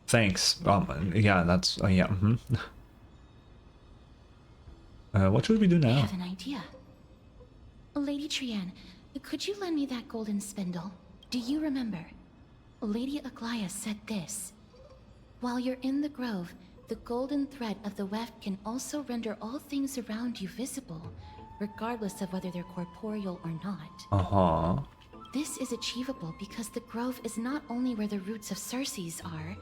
Thanks. Yeah, that's... yeah. What should we do now? I have an idea. Lady Trian, could you lend me that golden spindle? Do you remember? Lady Aglaia said this. While you're in the grove, the golden thread of the weft can also render all things around you visible, regardless of whether they're corporeal or not. This is achievable because the grove is not only where the roots of Circes are,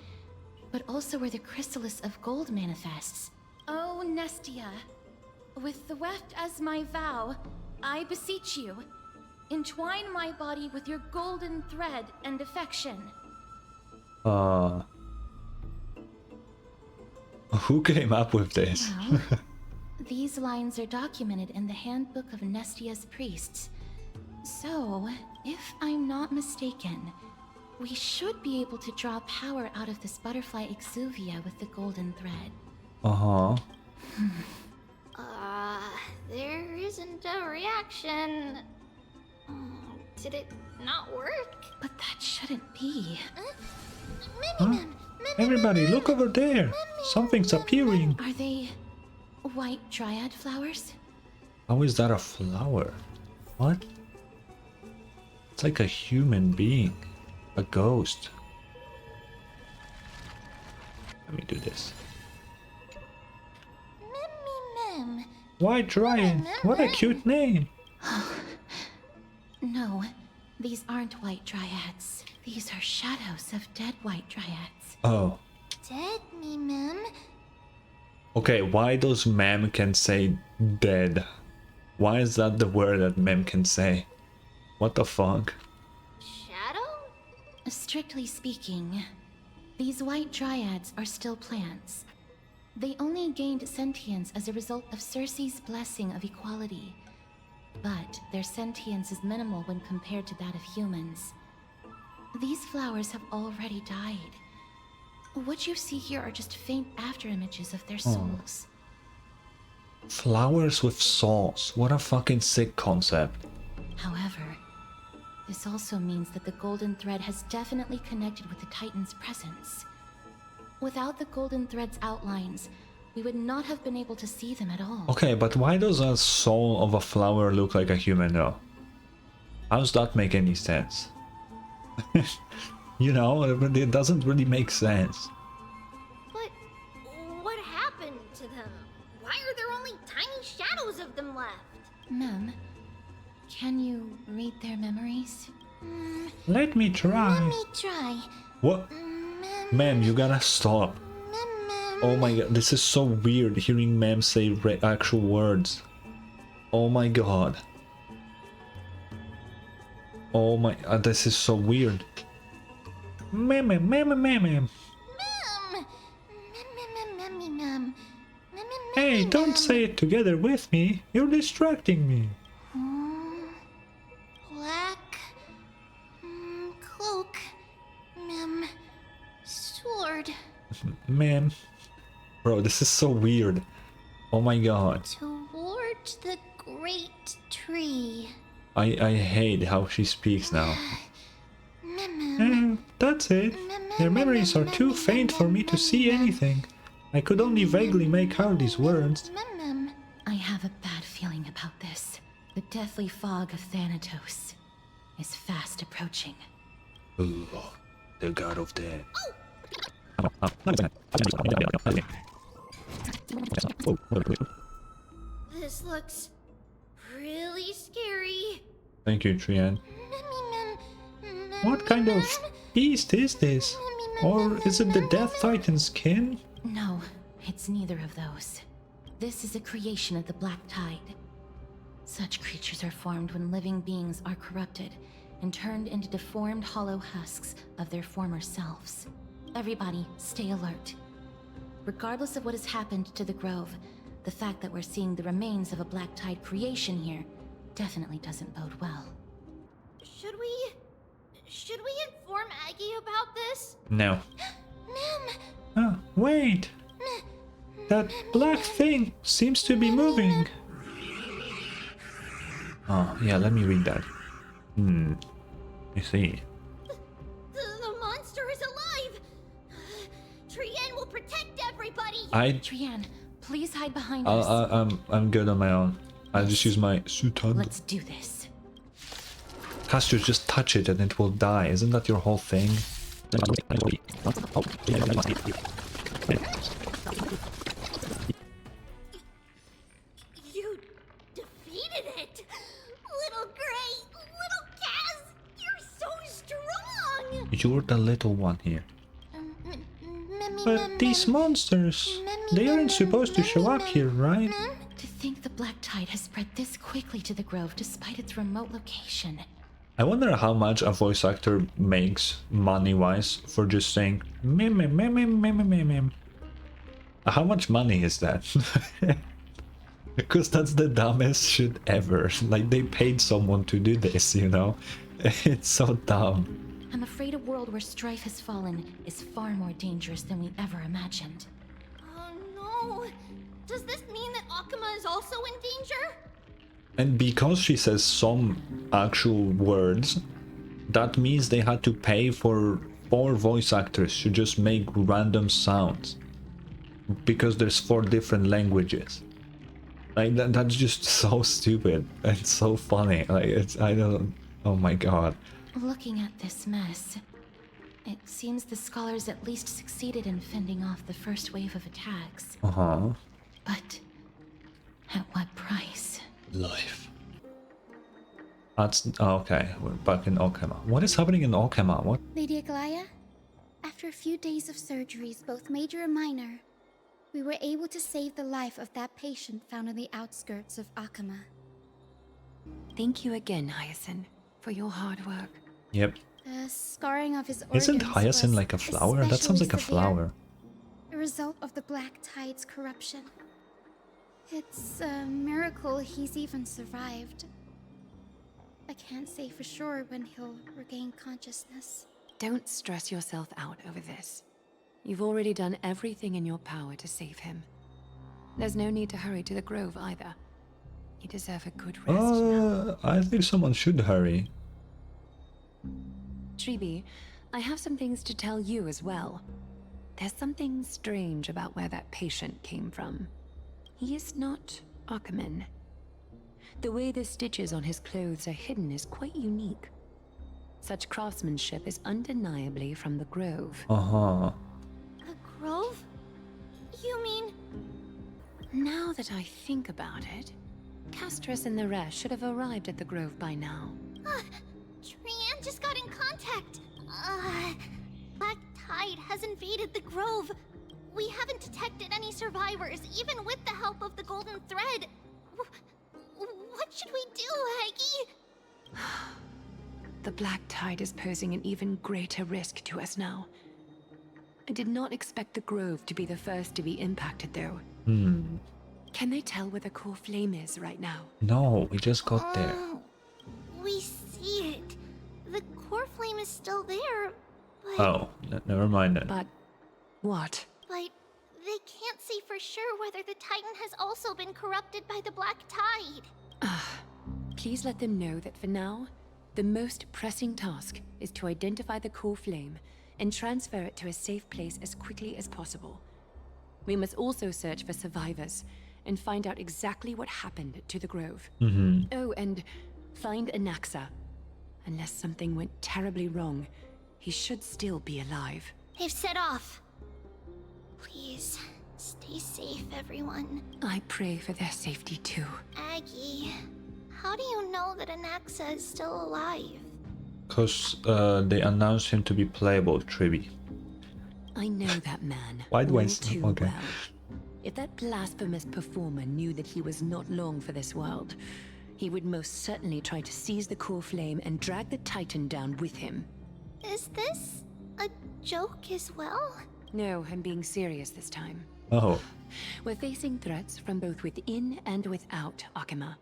but also where the chrysalis of gold manifests. Oh, Nestia, with the weft as my vow, I beseech you, entwine my body with your golden thread and affection. Who came up with this? Well, these lines are documented in the Handbook of Nestia's Priests. So, if I'm not mistaken, we should be able to draw power out of this butterfly exuvia with the golden thread. There isn't a reaction. Did it not work? But that shouldn't be. Everybody, look over there! Something's appearing! Are they white dryad flowers? How is that a flower? What? It's like a human being. A ghost. Let me do this. White Dryad! What a cute name! No, these aren't white dryads. These are shadows of dead white dryads. Oh. Dead me, ma'am. Okay, why does ma'am can say dead? Why is that the word that ma'am can say? What the fuck? Shadow? Strictly speaking, these white dryads are still plants. They only gained sentience as a result of Circe's blessing of equality. But their sentience is minimal when compared to that of humans. These flowers have already died. What you see here are just faint afterimages of their souls. Flowers with souls. What a fucking sick concept. However, this also means that the golden thread has definitely connected with the Titan's presence. Without the golden thread's outlines, we would not have been able to see them at all. Okay, but why does a soul of a flower look like a human though? How does that make any sense? You know, it doesn't really make sense. But what happened to them? Why are there only tiny shadows of them left? Ma'am, can you read their memories? Let me try. Let me try. What? Ma'am, you gotta stop. Oh my god, this is so weird hearing ma'am say actual words. Oh my god. Oh my, this is so weird. Ma'am. Hey, don't say it together with me. You're distracting me. Black cloak, sword. Ma'am. Bro, this is so weird. Oh my god. Towards the great tree. I hate how she speaks now. That's it. Their memories are too faint for me to see anything. I could only vaguely make out these words. I have a bad feeling about this. The deathly fog of Thanatos. is fast approaching. Ooh, the god of death. This looks really scary. Thank you, Trian. What kind of beast is this? Or is it the Death Titan's kin? No, it's neither of those. This is a creation of the Black Tide. Such creatures are formed when living beings are corrupted and turned into deformed hollow husks of their former selves. Everybody, stay alert. Regardless of what has happened to the Grove, the fact that we're seeing the remains of a Black Tide creation here definitely doesn't bode well. Should we inform Aggie about this? No. Ah, wait! That black thing seems to be moving. Oh, yeah, let me read that. You see. The monster is alive! Trian will protect everybody! Trian, please hide behind us. I'm good on my own. I'll just use my sutan. Let's do this. Castor, just touch it and it will die. Isn't that your whole thing? You defeated it! Little Gray! Little Kaz! You're so strong! You're the little one here. But these monsters, they aren't supposed to show up here, right? To think the Black Tide has spread this quickly to the Grove despite its remote location. I wonder how much a voice actor makes money-wise for just saying meme, meme, meme, meme, meme, meme. How much money is that? Because that's the dumbest shit ever. Like, they paid someone to do this, you know? It's so dumb. I'm afraid a world where strife has fallen is far more dangerous than we ever imagined. Oh no! Does this mean that Akuma is also in danger? And because she says some actual words, that means they had to pay for 4 voice actors to just make random sounds. Because there's 4 different languages. Like, that's just so stupid and so funny. Like, I don't... Oh my god. Looking at this mess, it seems the scholars at least succeeded in fending off the first wave of attacks. Uh-huh. But at what price? Life. That's... Oh, okay, we're back in Okama. What is happening in Okama? What? Lady Aglaya, after a few days of surgeries, both major and minor, we were able to save the life of that patient found on the outskirts of Akama. Thank you again, Hyacinth, for your hard work. Yep. The scarring of his organs Isn't hyacinth like a flower? That sounds like a flower. A result of the Black Tide's corruption. It's a miracle he's even survived. I can't say for sure when he'll regain consciousness. Don't stress yourself out over this. You've already done everything in your power to save him. There's no need to hurry to the Grove either. You deserve a good rest now. I think someone should hurry. Tribi, I have some things to tell you as well. There's something strange about where that patient came from. He is not Akaman. The way the stitches on his clothes are hidden is quite unique. Such craftsmanship is undeniably from the Grove. Uh-huh. The Grove? You mean... Now that I think about it, Castrus and the rest should have arrived at the Grove by now. Trian just got in contact. Black Tide has invaded the Grove. We haven't detected any survivors, even with the help of the Golden Thread. What should we do, Aggie? The Black Tide is posing an even greater risk to us now. I did not expect the Grove to be the first to be impacted, though. Can they tell where the core flame is right now? No, we just got there. We see it. The core flame is still there, but... Oh, never mind then. But what? But they can't say for sure whether the Titan has also been corrupted by the Black Tide. Please let them know that for now, the most pressing task is to identify the core flame and transfer it to a safe place as quickly as possible. We must also search for survivors and find out exactly what happened to the Grove. Oh, and find Anaxa. Unless something went terribly wrong, he should still be alive. They've set off. Please, stay safe, everyone. I pray for their safety too. Aggie, how do you know that Anaxa is still alive? Because they announced him to be playable, Tribi. I know that man. Why do I all say too okay? well. If that blasphemous performer knew that he was not long for this world, he would most certainly try to seize the core flame and drag the Titan down with him. Is this a joke as well? No, I'm being serious this time. Oh. We're facing threats from both within and without Akima.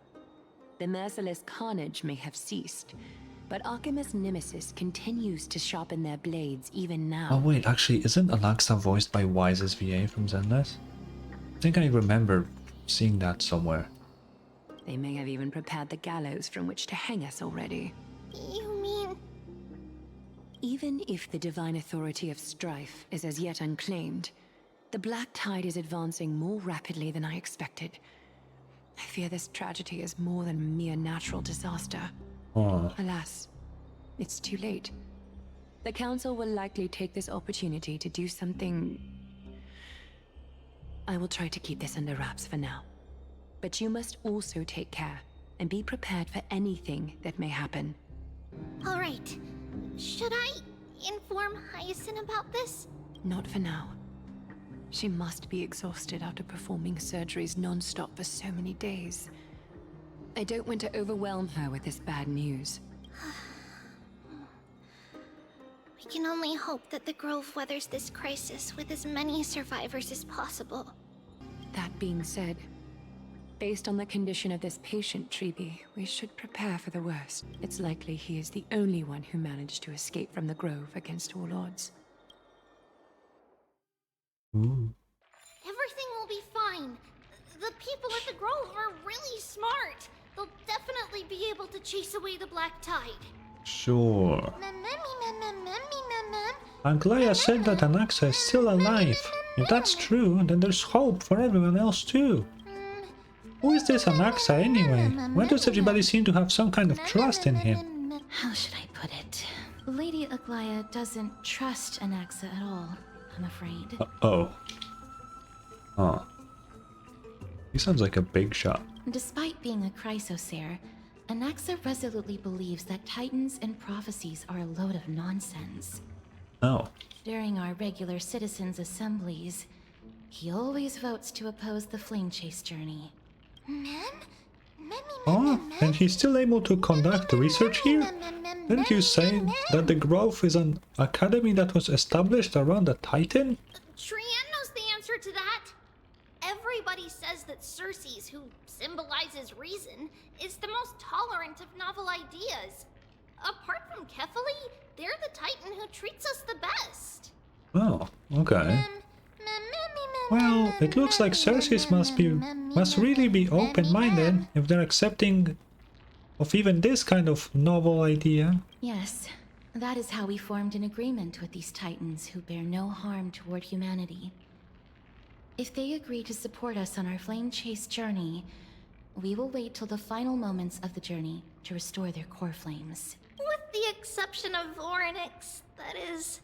The merciless carnage may have ceased, but Akima's nemesis continues to sharpen their blades even now. Oh wait, actually, isn't Anaxa voiced by Wise's VA from Zenless? I think I remember seeing that somewhere. They may have even prepared the gallows from which to hang us already. You mean... Even if the divine authority of strife is as yet unclaimed, the Black Tide is advancing more rapidly than I expected. I fear this tragedy is more than a mere natural disaster. Oh. Alas, it's too late. The Council will likely take this opportunity to do something... I will try to keep this under wraps for now. But you must also take care and be prepared for anything that may happen. All right. Should I inform Hyacinth about this? Not for now. She must be exhausted after performing surgeries non-stop for so many days. I don't want to overwhelm her with this bad news. We can only hope that the Grove weathers this crisis with as many survivors as possible. That being said, based on the condition of this patient, Tribi, we should prepare for the worst. It's likely he is the only one who managed to escape from the Grove against all odds. Everything will be fine. The people at the Grove are really smart. They'll definitely be able to chase away the Black Tide. Sure. Aglaya said that Anaxa is still alive. If that's true, then there's hope for everyone else too. Who is this Anaxa anyway? Why does everybody seem to have some kind of trust in him? How should I put it? Lady Aglaya doesn't trust Anaxa at all, I'm afraid. Oh. Huh. He sounds like a big shot. Despite being a Chrysosaur, Anaxa resolutely believes that Titans and prophecies are a load of nonsense. Oh. During our regular citizens' assemblies, he always votes to oppose the Flame Chase journey. Oh, and he's still able to conduct research here? Didn't you say that the Grove is an academy that was established around a Titan? Trian knows the answer to that. Everybody says that Circes, who symbolizes reason, is the most tolerant of novel ideas. Apart from Kefali, they're the Titan who treats us the best. Oh, okay. Well, it looks like Circes must really be open-minded if they're accepting of even this kind of novel idea. Yes, that is how we formed an agreement with these Titans who bear no harm toward humanity. If they agree to support us on our Flame Chase journey, we will wait till the final moments of the journey to restore their core flames. With the exception of Orynyx, that is.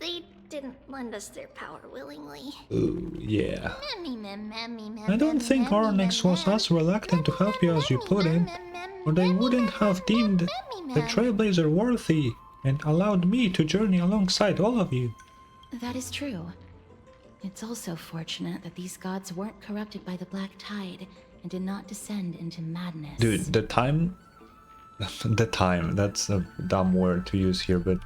They didn't lend us their power willingly. Ooh, yeah. I don't think Orynyx was as reluctant to help you as you put it, or they wouldn't have deemed the Trailblazer worthy and allowed me to journey alongside all of you. That is true. It's also fortunate that these gods weren't corrupted by the Black Tide and did not descend into madness. Dude, the time, that's a dumb word to use here, but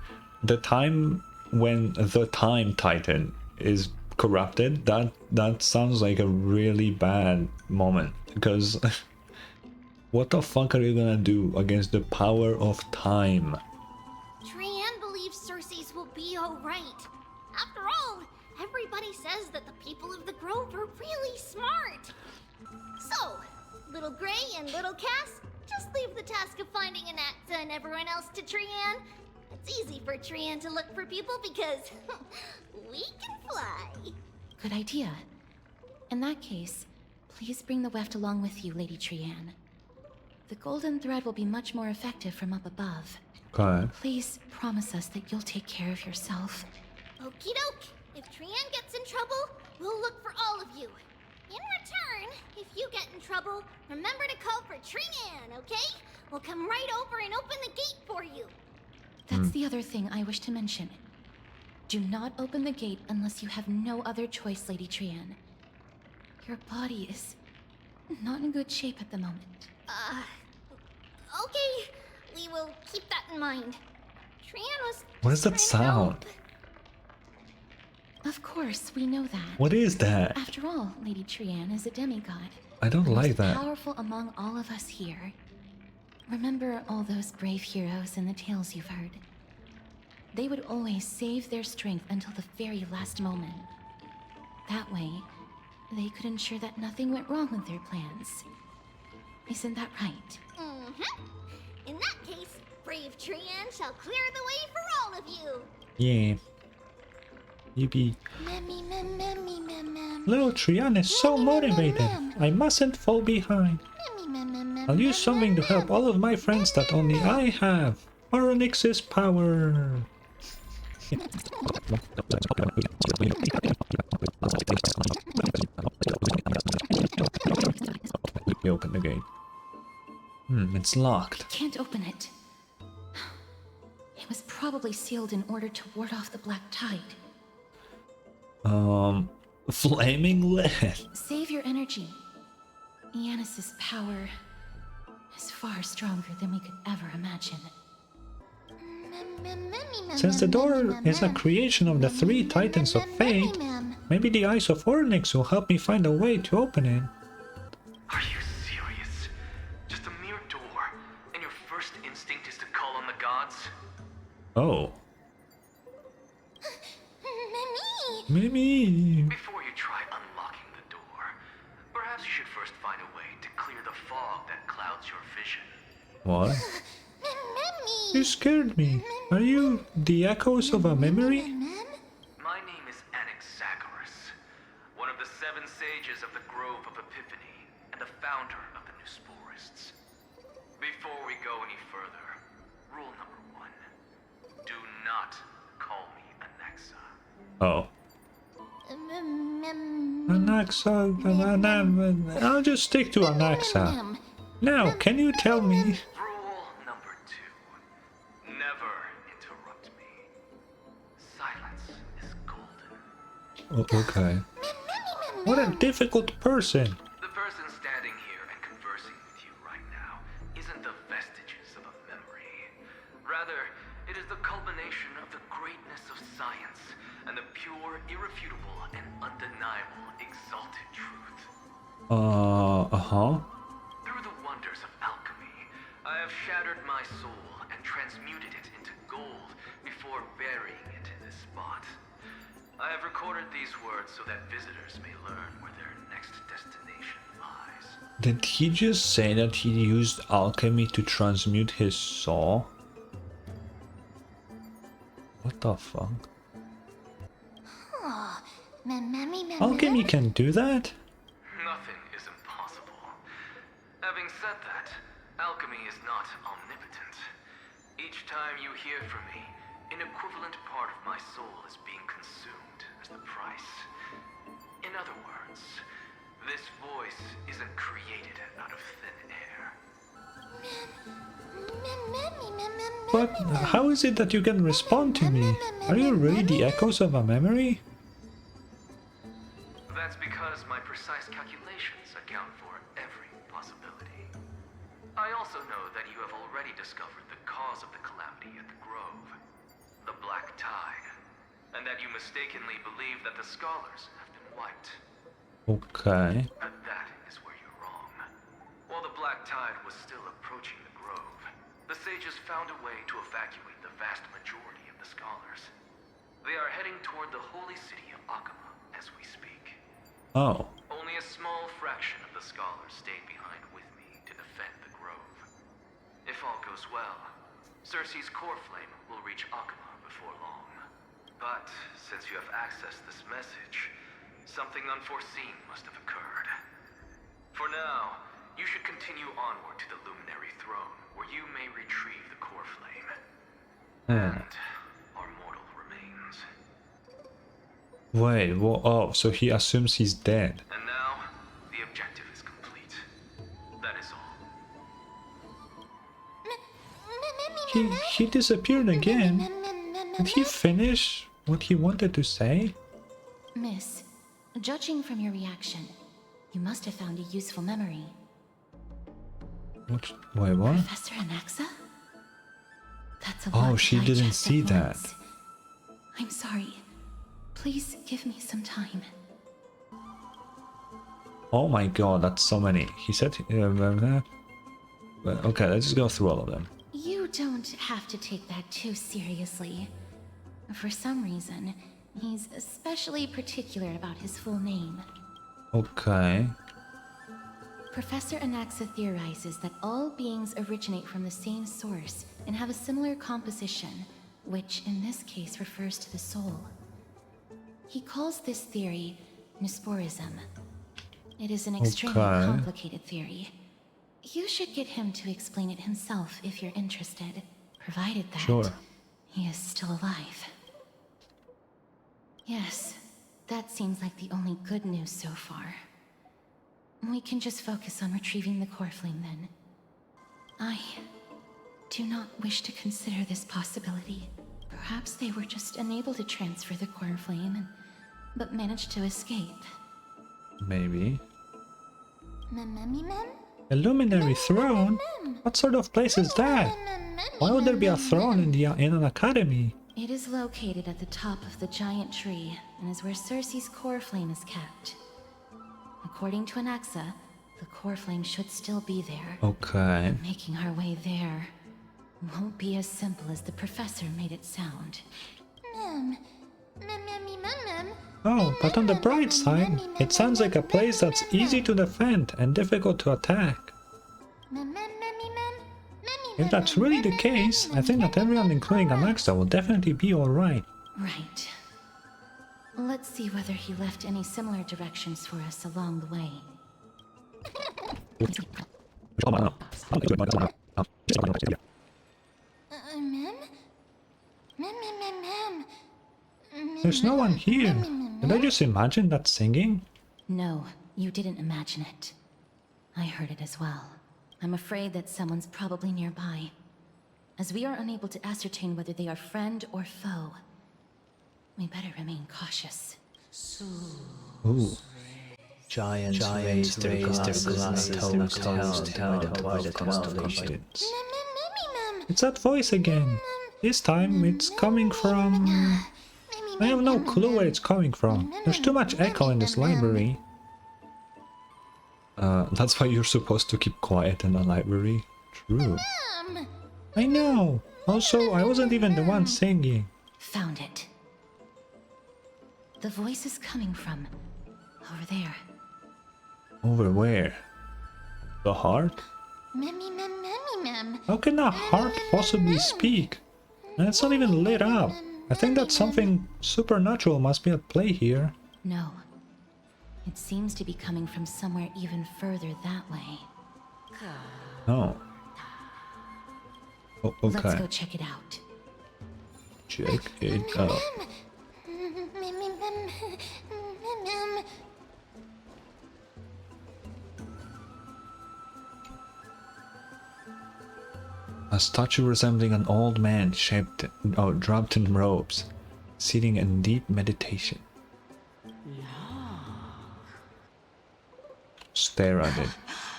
the time when the Time Titan is corrupted, that sounds like a really bad moment, because what the fuck are you gonna do against the power of time? Trian believes Circes will be alright. After all, everybody says that the people of the Grove are really smart. So, Little Gray and Little Cass, just leave the task of finding Anaxa and everyone else to Trian. It's easy for Trian to look for people because we can fly. Good idea. In that case, please bring the Weft along with you, Lady Trian. The golden thread will be much more effective from up above. Okay. Please promise us that you'll take care of yourself. Okie doke. If Trian gets in trouble, we'll look for all of you. In return, if you get in trouble, remember to call for Trian, okay? We'll come right over and open the gate for you. That's the other thing I wish to mention. Do not open the gate unless you have no other choice, Lady Trian. Your body is not in good shape at the moment. Okay. We will keep that in mind. Trian was What is that just trying to help. sound? Of course, we know that. What is that? After all, Lady Trian is a demigod. I don't the like most that. Powerful among all of us here. Remember all those brave heroes in the tales you've heard? They would always save their strength until the very last moment. That way, they could ensure that nothing went wrong with their plans. Isn't that right? Mm-hmm. In that case, brave Trian shall clear the way for all of you. Yeah. Yippee. Little Trian is so motivated. I mustn't fall behind. I'll use something to help all of my friends that only I have. Onyx's power. We open the gate. It's locked. Can't open it. It was probably sealed in order to ward off the black tide. Flaming lead. Save your energy. Yanis's power is far stronger than we could ever imagine. Since the door is a creation of the three titans of fate, maybe the eyes of Onyx will help me find a way to open it. Are you serious? Just a mere door, and your first instinct is to call on the gods? Oh. Mimi. Before you try unlocking the door, perhaps you should first find a way to clear the fog that clouds your vision. What? You scared me. Are you the echoes of a memory? My name is Anaxagoras, one of the 7 sages of the Grove of Epiphany, and the founder of the New Sporists. Before we go any further, rule number 1. Do not call me Anaxa. Oh. Anaxa. I'll just stick to Anaxa. Now, can you tell me? Rule number 2. Never interrupt me. Silence is golden. Oh, okay. What a difficult person. The person standing here and conversing with you right now isn't the vestiges of a memory. Rather, it is the culmination of the greatness of science and the pure, irrefutable, and undeniable exalted truth. Through the wonders of alchemy, I have shattered my soul and transmuted it into gold before burying it in this spot. I have recorded these words so that visitors may learn where their next destination lies. Did he just say that he used alchemy to transmute his soul? What the fuck? Alchemy can do that? Nothing is impossible. Having said that, alchemy is not omnipotent. Each time you hear from me, an equivalent part of my soul is being consumed as the price. In other words, this voice isn't created out of thin air. But how is it that you can respond to me? Are you really the echoes of a memory? That's because my precise calculations account for every possibility. I also know that you have already discovered the cause of the calamity at the Grove, the Black Tide, and that you mistakenly believe that the scholars have been wiped. Okay. But that is where you're wrong. While the Black Tide was still approaching the Grove, the sages found a way to evacuate the vast majority of the scholars. They are heading toward the holy city of Akama as we speak. Oh. Only a small fraction of the scholars stayed behind with me to defend the Grove. If all goes well, Circe's core flame will reach Akama before long. But since you have accessed this message, something unforeseen must have occurred. For now, You should continue onward to the Luminary Throne, where you may retrieve the core flame. And our mortal remains. Wait, oh, so he assumes he's dead. And now, the objective is complete. That is all. He disappeared again. Did he finish what he wanted to say? Miss, judging from your reaction, you must have found a useful memory. Wait, what? Professor Anaxa? That's a lot Oh, to she didn't digest see at that. once. I'm sorry. Please give me some time. Oh my god, that's so many. He said... okay, let's just go through all of them. You don't have to take that too seriously. For some reason, he's especially particular about his full name. Okay. Professor Anaxa theorizes that all beings originate from the same source and have a similar composition, which in this case refers to the soul. He calls this theory Nesporism. It is an extremely complicated theory. You should get him to explain it himself if you're interested, provided that he is still alive. Yes, that seems like the only good news so far. We can just focus on retrieving the core flame then. I do not wish to consider this possibility. Perhaps they were just unable to transfer the core flame, but managed to escape. Maybe. A luminary throne? What sort of place is that? Why would there be a throne in an academy? It is located at the top of the giant tree, and is where Circe's core flame is kept. According to Anaxa, the core flame should still be there. Okay. Making our way there won't be as simple as the professor made it sound. Oh, but on the bright side, it sounds like a place that's easy to defend and difficult to attack. If that's really the case, I think that everyone, including Anaxa, will definitely be alright. Right. Let's see whether he left any similar directions for us along the way. There's no one here. Did I just imagine that singing? No, you didn't imagine it. I heard it as well. I'm afraid that someone's probably nearby. As we are unable to ascertain whether they are friend or foe, we better remain cautious. Ooh. Giants raised their glasses and told the constellations. It's that voice again. This time it's coming from... I have no clue where it's coming from. There's too much echo in this library. That's why you're supposed to keep quiet in a library. True. I know. Also, I wasn't even the one singing. Found it. The voice is coming from over there. Over where? The heart? How can a heart possibly speak? And it's not even lit up. I think that something supernatural must be at play here. No. It seems to be coming from somewhere even further that way. Oh. Oh, okay. Let's go check it out. Check it out. A statue resembling an old man draped in robes, sitting in deep meditation. Stare at it.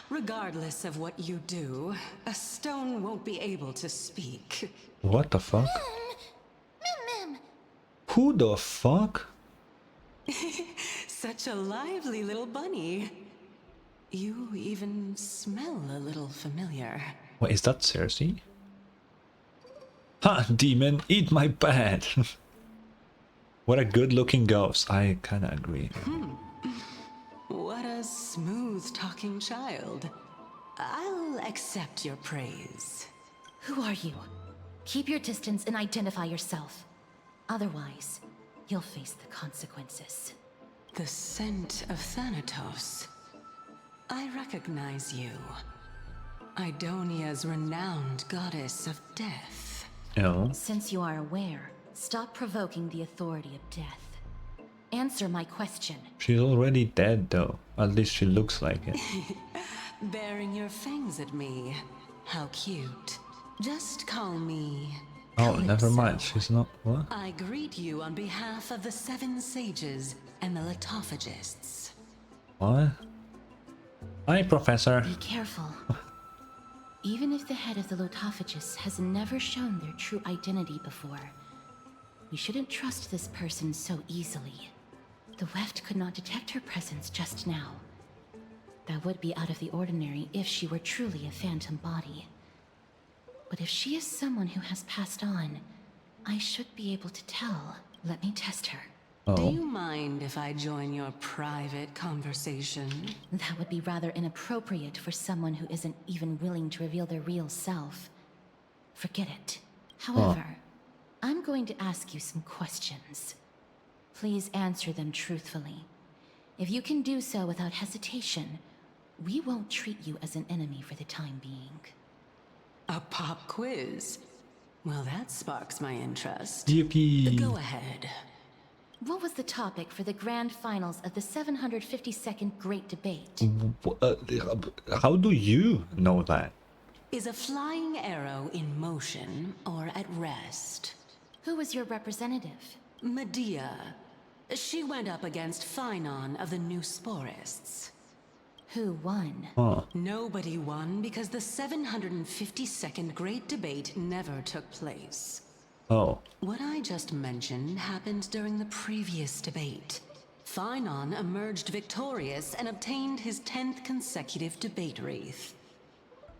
Regardless of what you do, a stone won't be able to speak. What the fuck? Who the fuck? Such a lively little bunny. You even smell a little familiar. What, is that Circe? Ha! Demon, eat my bat! What a good looking ghost. I kinda agree. What a smooth-talking child. I'll accept your praise. Who are you? Keep your distance and identify yourself. Otherwise, you'll face the consequences. The scent of Thanatos. I recognize you. Idonia's renowned goddess of death. Oh. Since you are aware, stop provoking the authority of death. Answer my question. She's already dead though. At least she looks like it. Baring your fangs at me. How cute. Just call me... Oh, never mind. She's not... What? I greet you on behalf of the 7 sages and the litophagists. What? Hi, Professor. Be careful. Even if the head of the litophagists has never shown their true identity before, we shouldn't trust this person so easily. The Weft could not detect her presence just now. That would be out of the ordinary if she were truly a phantom body. But if she is someone who has passed on, I should be able to tell. Let me test her. Oh. Do you mind if I join your private conversation? That would be rather inappropriate for someone who isn't even willing to reveal their real self. Forget it. However, I'm going to ask you some questions. Please answer them truthfully. If you can do so without hesitation, we won't treat you as an enemy for the time being. A pop quiz? Well, that sparks my interest. Yippee! Go ahead. What was the topic for the grand finals of the 752nd Great Debate? How do you know that? Is a flying arrow in motion or at rest? Who was your representative? Medea. She went up against Phynon of the New Sporists. Who won? Nobody won because the 752nd Great Debate never took place. Oh. What I just mentioned happened during the previous debate. Phynon emerged victorious and obtained his 10th consecutive debate wreath.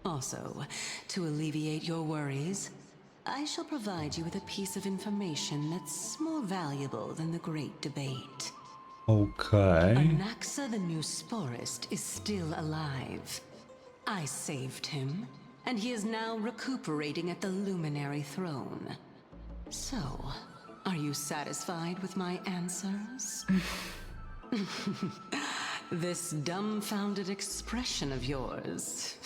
Also, to alleviate your worries, I shall provide you with a piece of information that's more valuable than the Great Debate. Okay. Anaxa the New Sporist is still alive. I saved him, and he is now recuperating at the Luminary Throne. So, are you satisfied with my answers? This dumbfounded expression of yours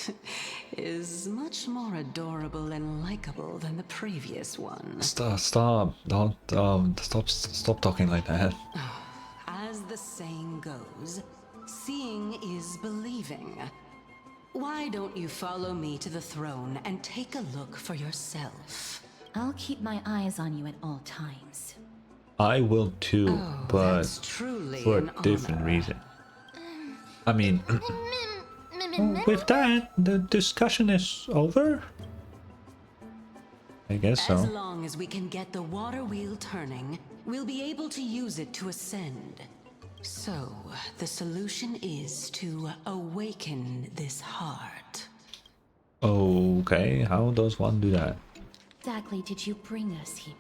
is much more adorable and likable than the previous one. Stop. Don't, stop talking like that. As the saying goes, seeing is believing. Why don't you follow me to the throne and take a look for yourself? I'll keep my eyes on you at all times. I will too, but for a different reason. I mean, with that, the discussion is over? I guess so. As long as we can get the water wheel turning, we'll be able to use it to ascend. So, the solution is to awaken this heart. Okay, how does one do that? Exactly did you bring us here?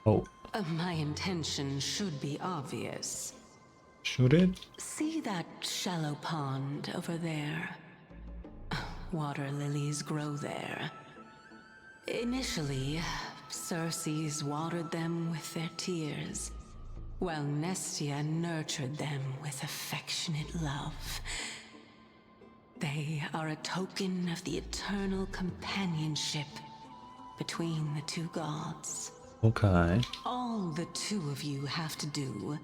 Oh. My intention should be obvious. Should it? See that shallow pond over there? Water lilies grow there. Initially, Circes watered them with their tears, while Nestia nurtured them with affectionate love. They are a token of the eternal companionship between the two gods. Okay. All the two of you have to do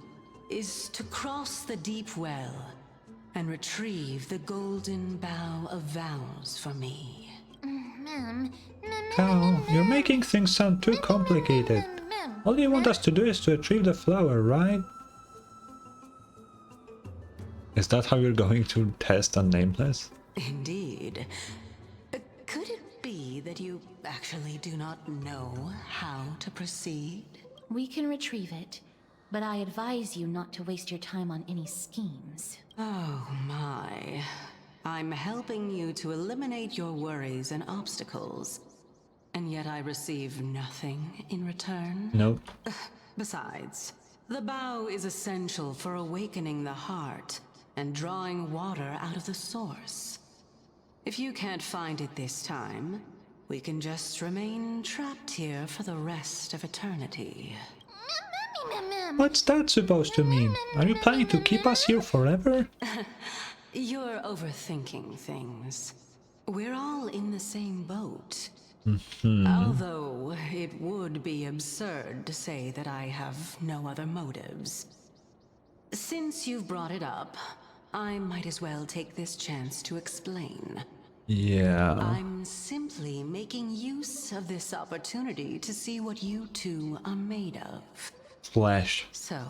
is to cross the deep well and retrieve the golden bough of vows for me. Cal, you're making things sound too complicated. All you want us to do is to retrieve the flower, right? Is that how you're going to test on Nameless? Indeed. Could it be that you actually do not know how to proceed? We can retrieve it, but I advise you not to waste your time on any schemes. Oh my. I'm helping you to eliminate your worries and obstacles, and yet I receive nothing in return? Nope. Besides, the bow is essential for awakening the heart and drawing water out of the source. If you can't find it this time, we can just remain trapped here for the rest of eternity. What's that supposed to mean? Are you planning to keep us here forever? You're overthinking things. We're all in the same boat. Although it would be absurd to say that I have no other motives. Since you've brought it up, I might as well take this chance to explain. Yeah. I'm simply making use of this opportunity to see what you two are made of. Flesh. So,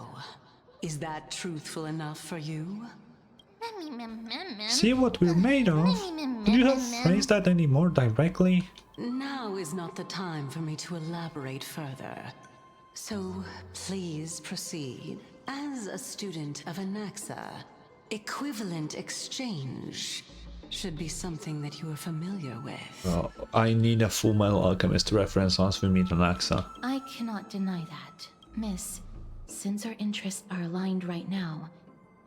is that truthful enough for you? See what we're made of? Could you have phrased that any more directly? Now is not the time for me to elaborate further. So, please proceed. As a student of Anaxa, equivalent exchange should be something that you are familiar with. Oh, I need a Full Metal Alchemist reference once we meet Anaxa. I cannot deny that. Miss, since our interests are aligned right now,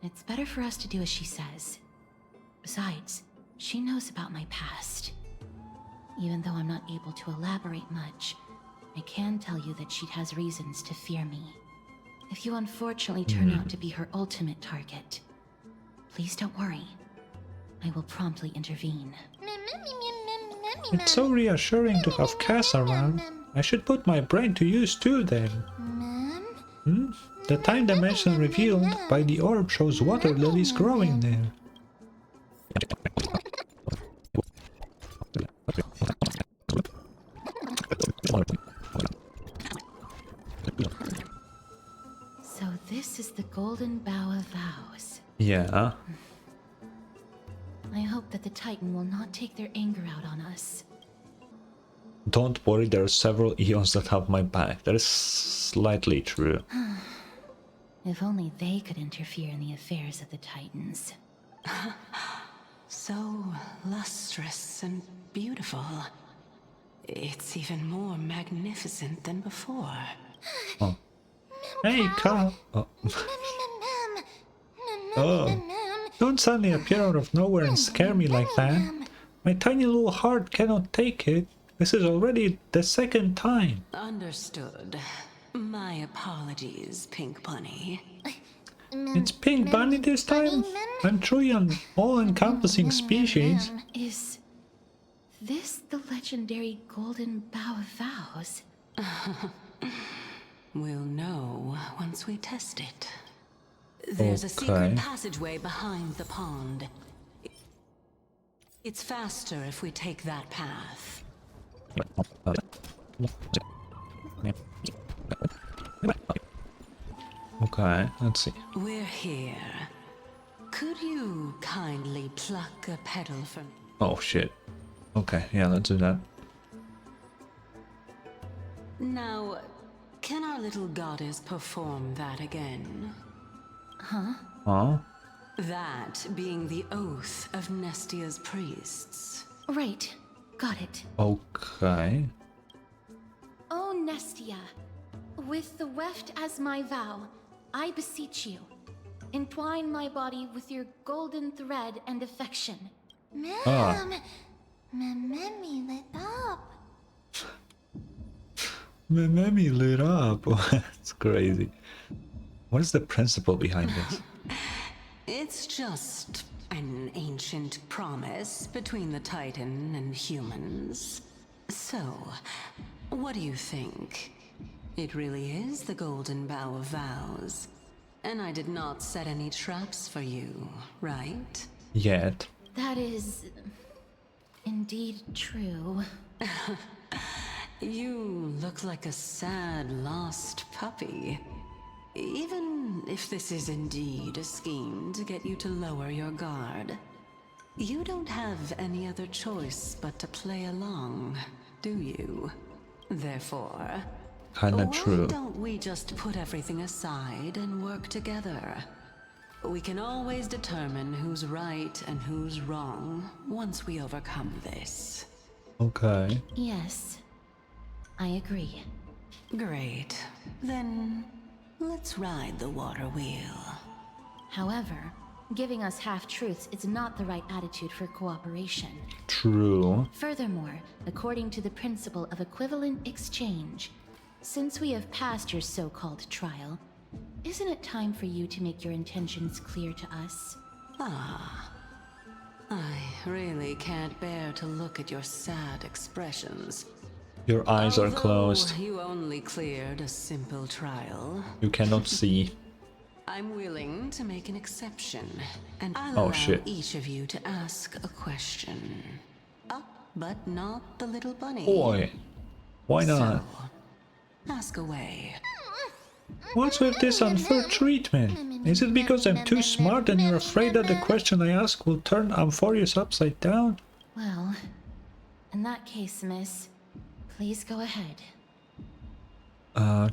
it's better for us to do as she says. Besides, she knows about my past. Even though I'm not able to elaborate much, I can tell you that she has reasons to fear me. If you unfortunately turn out to be her ultimate target, please don't worry. I will promptly intervene. It's so reassuring to have Cass around. I should put my brain to use too then. The time dimension revealed by the orb shows water lilies growing there. So this is the Golden Bough of Vows. Yeah. I hope that the Titan will not take their anger out on us. Don't worry, there are several eons that have my back. That is slightly true. If only they could interfere in the affairs of the Titans. So lustrous and beautiful. It's even more magnificent than before. Oh. Hey, Carl. Oh. Oh. Don't suddenly appear out of nowhere and scare me like that. My tiny little heart cannot take it. This is already the second time. Understood. My apologies, Pink Bunny. It's Pink Bunny this time? I'm truly an all-encompassing species. Is this the legendary Golden Bough of Vows? We'll know once we test it. There's a secret passageway behind the pond. It's faster if we take that path. Okay, let's see. We're here. Could you kindly pluck a petal for me? Oh shit. Okay, yeah, let's do that. Now, can our little goddess perform that again? Huh? Huh? That being the oath of Nestia's priests. Right. Got it. Okay. O Nestia, with the weft as my vow, I beseech you, entwine my body with your golden thread and affection. Ma'am, Mammy lit up. Mammy lit up. That's crazy. What is the principle behind this? It's just an ancient promise between the Titan and humans. So, what do you think? It really is the Golden Bough of Vows. And I did not set any traps for you, right? Yet. That is indeed true. You look like a sad, lost puppy. Even if this is indeed a scheme to get you to lower your guard, you don't have any other choice but to play along, do you? Therefore, Kinda why true. don't we just put everything aside and work together? We can always determine who's right and who's wrong once we overcome this. Okay. Yes, I agree. Great. Then let's ride the water wheel. However, giving us half-truths is not the right attitude for cooperation. True. Furthermore, according to the principle of equivalent exchange, since we have passed your so-called trial, isn't it time for you to make your intentions clear to us? Ah, I really can't bear to look at your sad expressions. Your eyes are Although closed. You only cleared a simple trial. You cannot see. I'm willing to make an exception, and I'll Oh, allow shit. each of you to ask a question. But not the little bunny. Boy, why not? So, ask away. What's with this unfair treatment? Is it because I'm too smart and you're afraid that the question I ask will turn Amphoreus upside down? Well, in that case, miss, please go ahead.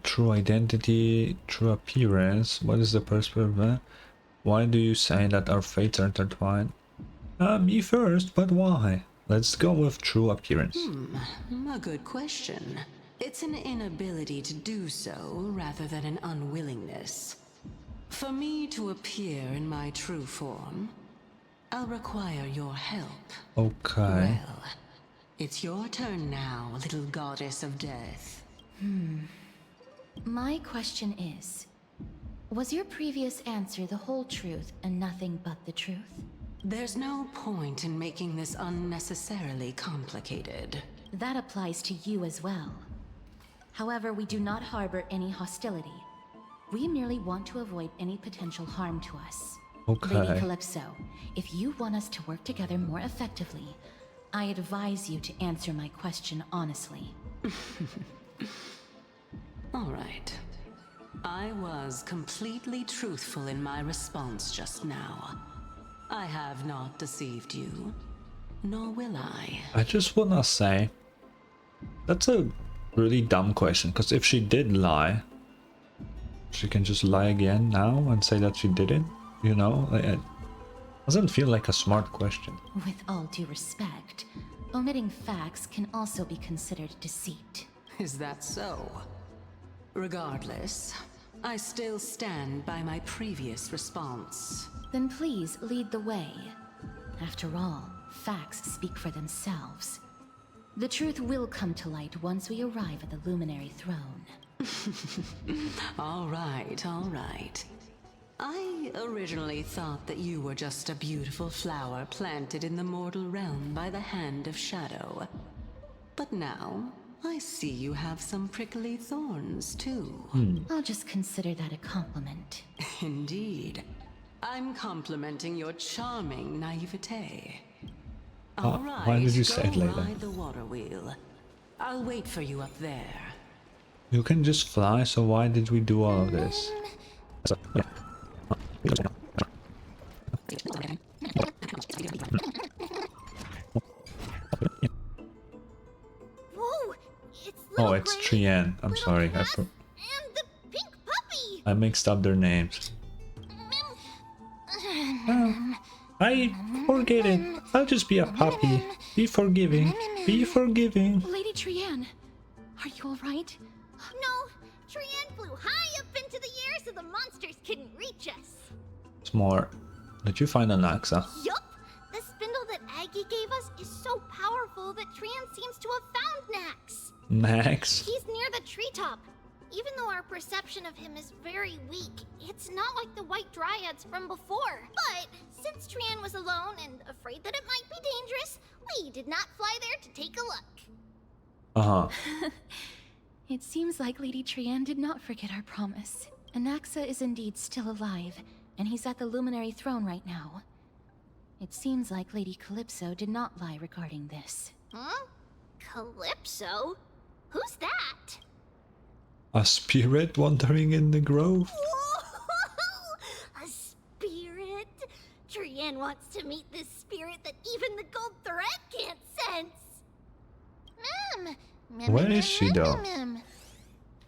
True identity, true appearance. What is the perspective? Why do you say that our fates are intertwined? Me first, but why? Let's go with true appearance. A good question. It's an inability to do so rather than an unwillingness. For me to appear in my true form, I'll require your help. Okay. Well, it's your turn now, little goddess of death. My question is, was your previous answer the whole truth and nothing but the truth? There's no point in making this unnecessarily complicated. That applies to you as well. However, we do not harbor any hostility. We merely want to avoid any potential harm to us. Okay. Lady Calypso, if you want us to work together more effectively, I advise you to answer my question honestly. All right. I was completely truthful in my response just now. I have not deceived you, nor will I. I just wanna say, that's a really dumb question, because if she did lie, she can just lie again now and say that she didn't, you know? It doesn't feel like a smart question. With all due respect, omitting facts can also be considered deceit. Is that so? Regardless, I still stand by my previous response. Then please lead the way. After all, facts speak for themselves. The truth will come to light once we arrive at the Luminary Throne. All right. I originally thought that you were just a beautiful flower planted in the mortal realm by the hand of Shadow. But now, I see you have some prickly thorns, too. I'll just consider that a compliment. Indeed. I'm complimenting your charming naivete. All right, why did you say it go like that? ride the water wheel. I'll wait for you up there. You can just fly, so why did we do all of this? Whoa! It's Oh, it's Trienne. I'm sorry. and the pink puppy! I mixed up their names. I forget it. I'll just be a puppy. Be forgiving. Be forgiving. Lady Trienne, are you alright? No, Trienne flew high up into the air so the monsters couldn't reach us. Smart. Did you find an Axa? Yup! The spindle that Aggie gave us is so powerful that Trienne seems to have found Nax. Max? He's near the treetop. Even though our perception of him is very weak, it's not like the White Dryads from before. But since Trienne was alone and afraid that it might be dangerous, we did not fly there to take a look. Uh-huh. It seems like Lady Trienne did not forget our promise. Anaxa is indeed still alive, and he's at the Luminary Throne right now. It seems like Lady Calypso did not lie regarding this. Huh? Calypso? Who's that? A spirit wandering in the grove? Whoa! A spirit? Trienne wants to meet this spirit that even the gold thread can't sense. Where is she though?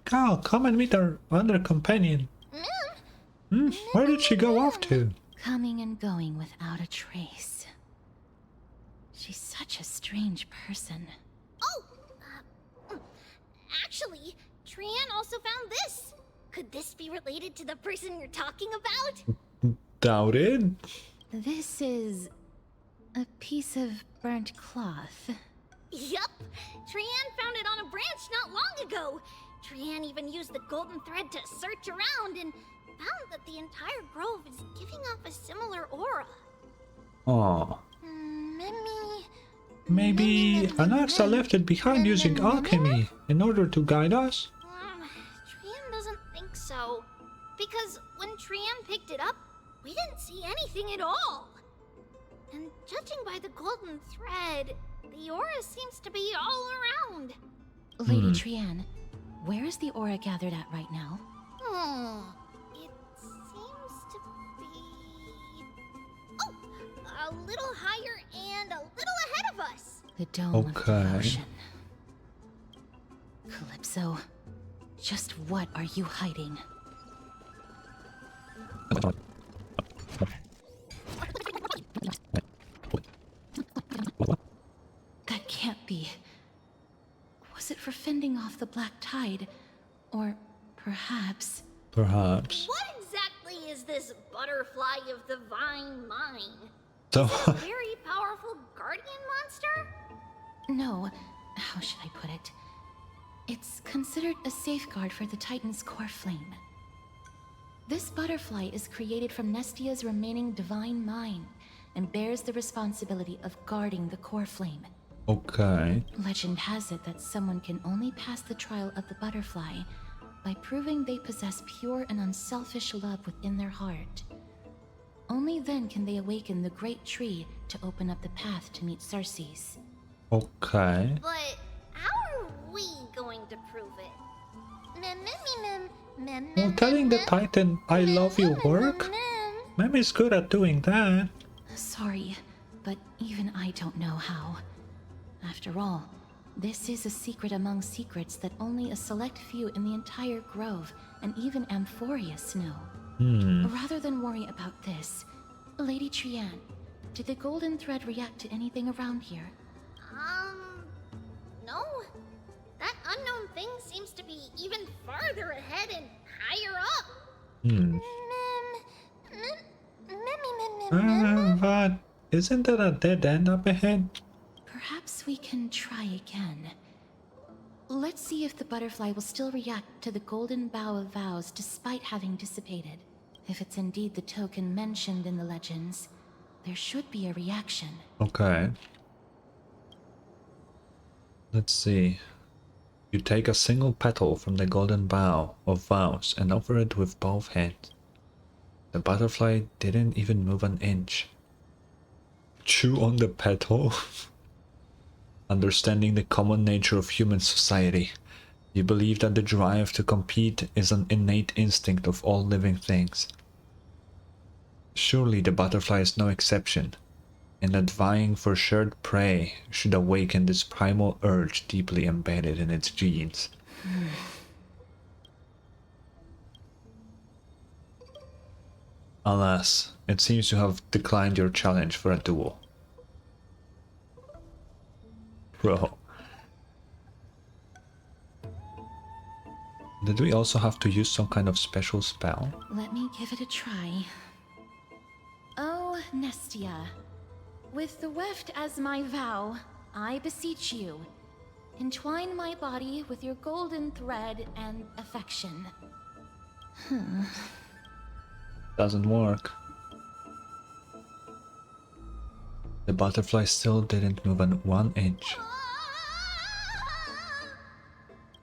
Cal, come and meet our other companion. Where did she go off to? Coming and going without a trace. She's such a strange person. Oh! Actually, Trienne also found this. Could this be related to the person you're talking about? Doubt it. This is a piece of burnt cloth. Yup! Trienne found it on a branch not long ago. Trienne even used the golden thread to search around and found that the entire grove is giving off a similar aura. Oh. Maybe Anaxa left it behind using alchemy in order to guide us? Trian doesn't think so. Because when Trian picked it up, we didn't see anything at all. And judging by the golden thread, the aura seems to be all around. Lady Trian, where is the aura gathered at right now? It seems to be... Oh! A little higher and a little ahead of us! The Dome of Devotion. Calypso, just what are you hiding? That can't be. Was it for fending off the black tide? Or perhaps... Perhaps. What exactly is this butterfly of the vine mine? So Is it a very powerful guardian monster? No, how should I put it? It's considered a safeguard for the Titan's core flame. This butterfly is created from Nestia's remaining divine mind and bears the responsibility of guarding the core flame. Okay. Legend has it that someone can only pass the trial of the butterfly by proving they possess pure and unselfish love within their heart. Only then can they awaken the great tree to open up the path to meet Circes. Okay. But how are we going to prove it? Well, telling the Titan I love you work? Mem is good at doing that. Sorry, but even I don't know how. After all, this is a secret among secrets that only a select few in the entire grove and even Amphoreus know. Rather than worry about this, Lady Trian, did the golden thread react to anything around here? No. That unknown thing seems to be even farther ahead and higher up. But isn't there a dead end up ahead? Perhaps we can try again. Let's see if the butterfly will still react to the golden bough of vows despite having dissipated. If it's indeed the token mentioned in the legends, there should be a reaction. Okay. Let's see. You take a single petal from the golden bough of vows and offer it with both hands. The butterfly didn't even move an inch. Chew on the petal? Understanding the common nature of human society, you believe that the drive to compete is an innate instinct of all living things. Surely the butterfly is no exception, and that vying for shared prey should awaken this primal urge deeply embedded in its genes. Alas, it seems you have declined your challenge for a duel. Bro. Did we also have to use some kind of special spell? Let me give it a try. Oh, Nestia. With the weft as my vow, I beseech you, entwine my body with your golden thread and affection. Doesn't work. The butterfly still didn't move an 1 inch.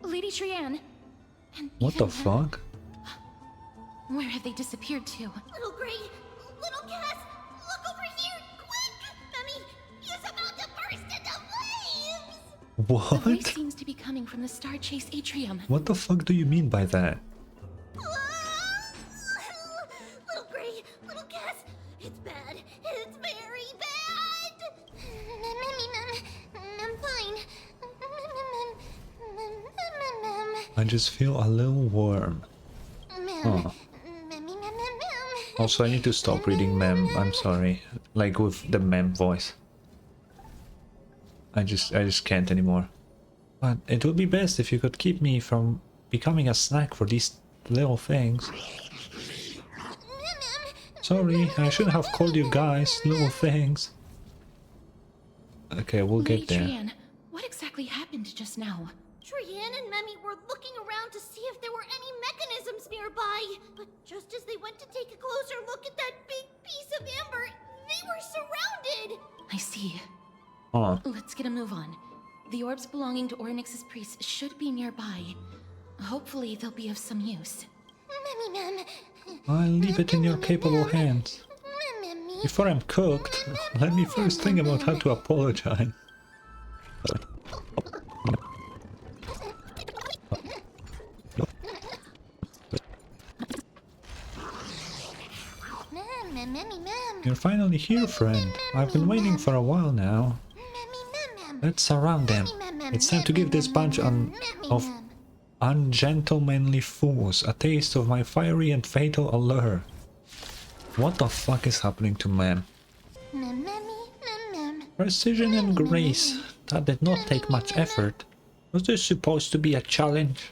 Lady Trian! And What the fuck? where have they disappeared to? Little Gray, little Cass, look over here, quick! Mummy, he's about to burst into flames! The voice What? seems to be coming from the Star Chase atrium. What the fuck do you mean by that? Little Gray, little Cass, it's bad. It's very bad. I'm fine. I just feel a little warm. Huh. Also, I need to stop reading mem. I'm sorry. Like with the mem voice. I just can't anymore. But it would be best if you could keep me from becoming a snack for these little things. Sorry, I shouldn't have called you guys little things. Okay, we'll get there. Trian, what exactly happened just now? Trian and Memi were looking around to see if there were any mechanisms nearby. But just as they went to take a closer look at that big piece of amber, they were surrounded! I see. Oh. Let's get a move on. The orbs belonging to Ornyx's priests should be nearby. Hopefully they'll be of some use. I'll leave it in your capable hands. Before I'm cooked, let me first think about how to apologize. You're finally here, friend. I've been waiting for a while now. Let's surround them. It's time to give this bunch of ungentlemanly fools a taste of my fiery and fatal allure. What the fuck is happening to Mem? Precision and grace. That did not take much effort. Was this supposed to be a challenge?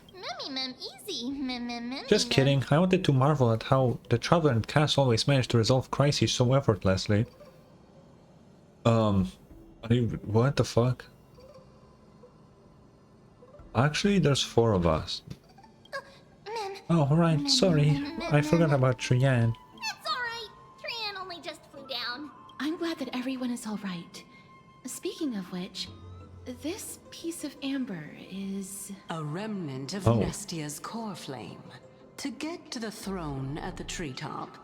Just kidding. I wanted to marvel at how the Traveler and Cass always manage to resolve crises so effortlessly. What the fuck? Actually, there's 4 of us. Oh, right. Sorry. I forgot about Trian. It's alright. Trian only just flew down. I'm glad that everyone is alright. Speaking of which, this piece of amber is... a remnant of Nestia's core flame. To get to the throne at the treetop,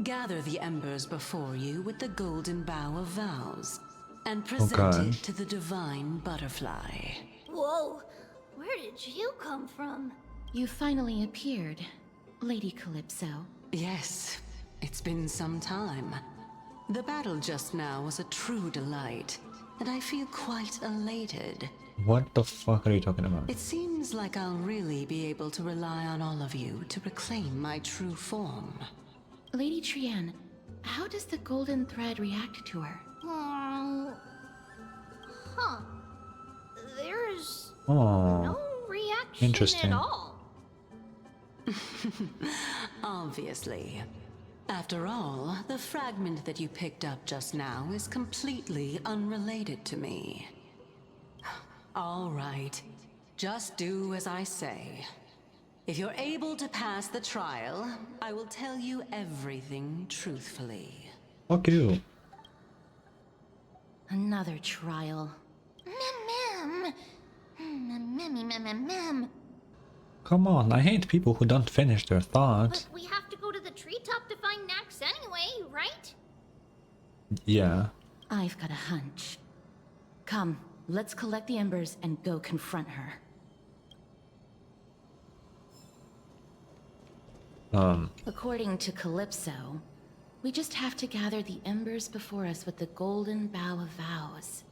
gather the embers before you with the golden bough of vows, and present it to the divine butterfly. Whoa, where did you come from? You finally appeared, Lady Calypso. Yes, it's been some time. The battle just now was a true delight, and I feel quite elated. What the fuck are you talking about? It seems like I'll really be able to rely on all of you to reclaim my true form. Lady Trian, how does the golden thread react to her? Huh. There's Oh, no reaction interesting. at all. Obviously. After all, the fragment that you picked up just now is completely unrelated to me. All right. Just do as I say. If you're able to pass the trial, I will tell you everything truthfully. Fuck you. Another trial. Come on, I hate people who don't finish their thoughts. But we have to go to the treetop to find Nax anyway, right? Yeah. I've got a hunch. Come, let's collect the embers and go confront her. According to Calypso, we just have to gather the embers before us with the golden bough of vows.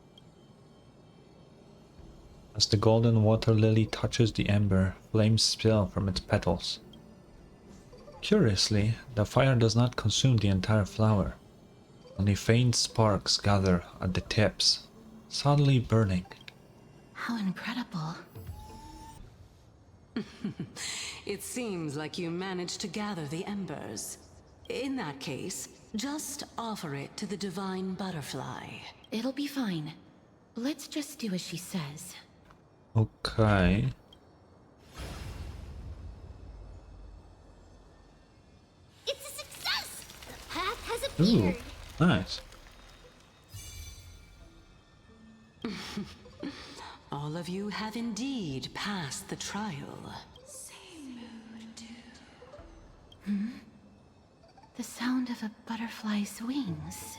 As the golden water lily touches the ember, flames spill from its petals. Curiously, the fire does not consume the entire flower. Only faint sparks gather at the tips, subtly burning. How incredible. It seems like you managed to gather the embers. In that case, just offer it to the divine butterfly. It'll be fine. Let's just do as she says. Okay. It's a success! The path has Ooh, appeared. nice. All of you have indeed passed the trial. The sound of a butterfly's wings.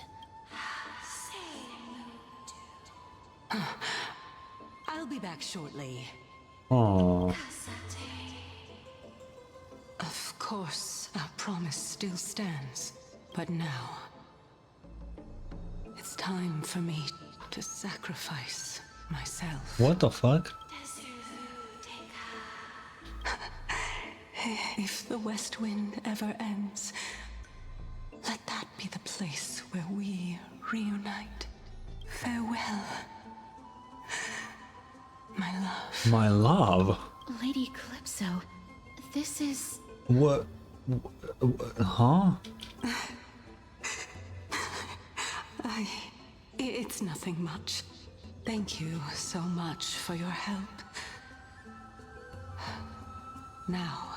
I'll be back shortly. Aww. Of course, our promise still stands. But now, it's time for me to sacrifice myself. What the fuck? If the West Wind ever ends, let that be the place where we reunite. Farewell, my love. My love? Lady Calypso, this is... What? Huh? It's nothing much. Thank you so much for your help. Now,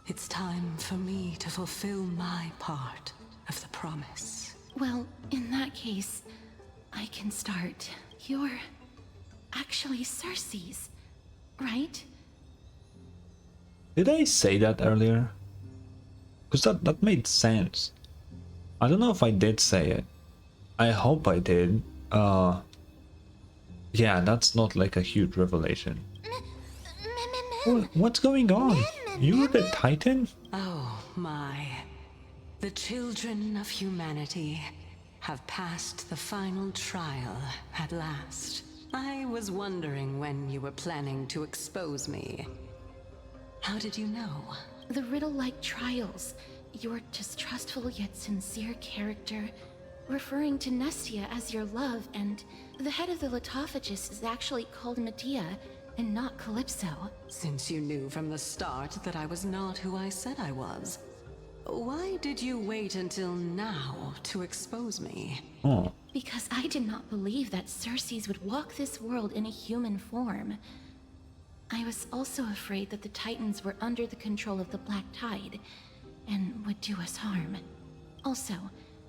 it's time for me to fulfill my part of the promise. Well, in that case, I can start. You're actually Cersei's, right? Did I say that earlier? Because that made sense. I don't know if I did say it. I hope I did. Yeah, that's not like a huge revelation. What's going on? You're the Titan? Oh my. The children of humanity have passed the final trial at last. I was wondering when you were planning to expose me. How did you know? The riddle-like trials. Your distrustful yet sincere character, referring to Nestia as your love, and the head of the Litophagus is actually called Medea and not Calypso. Since you knew from the start that I was not who I said I was, why did you wait until now to expose me? Oh. Because I did not believe that Cersei's would walk this world in a human form. I was also afraid that the Titans were under the control of the Black Tide and would do us harm. Also,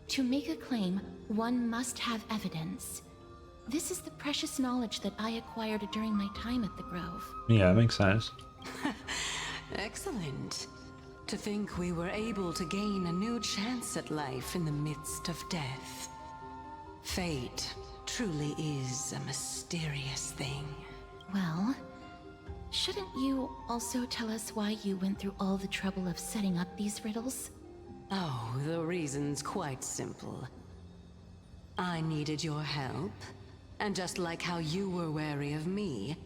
to make a claim, one must have evidence. This is the precious knowledge that I acquired during my time at the Grove. Yeah, makes sense. Excellent. To think we were able to gain a new chance at life in the midst of death. Fate truly is a mysterious thing. Well, shouldn't you also tell us why you went through all the trouble of setting up these riddles? Oh, the reason's quite simple. I needed your help, and just like how you were wary of me,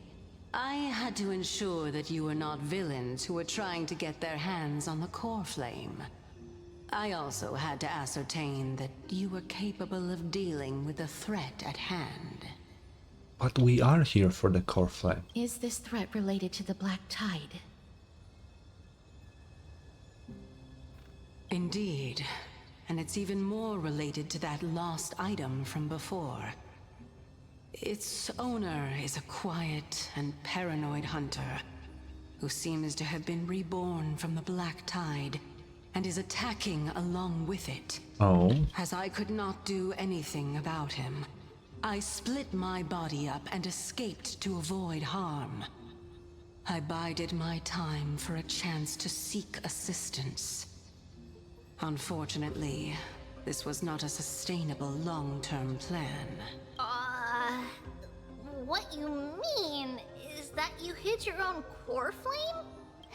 I had to ensure that you were not villains who were trying to get their hands on the core flame. I also had to ascertain that you were capable of dealing with the threat at hand. But we are here for the core flame. Is this threat related to the Black Tide? Indeed, and it's even more related to that lost item from before. Its owner is a quiet and paranoid hunter who seems to have been reborn from the Black Tide and is attacking along with it. Oh. As I could not do anything about him, I split my body up and escaped to avoid harm. I bided my time for a chance to seek assistance. Unfortunately, this was not a sustainable long-term plan. What you mean is that you hid your own core flame?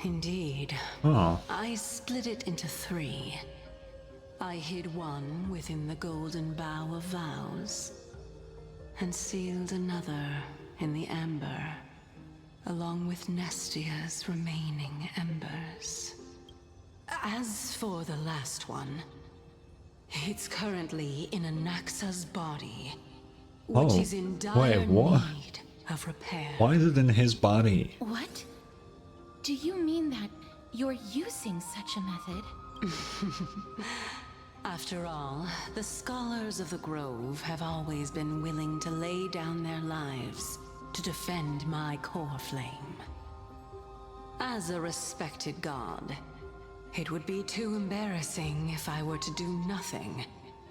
Indeed. Oh. I split it into 3. I hid one within the Golden Bough of Vows, and sealed another in the Amber, along with Nestia's remaining embers. As for the last one, it's currently in Anaxa's body, which is in dire need of repair. Why is it in his body? What? Do you mean that you're using such a method? After all, the scholars of the Grove have always been willing to lay down their lives to defend my core flame. As a respected god, it would be too embarrassing if I were to do nothing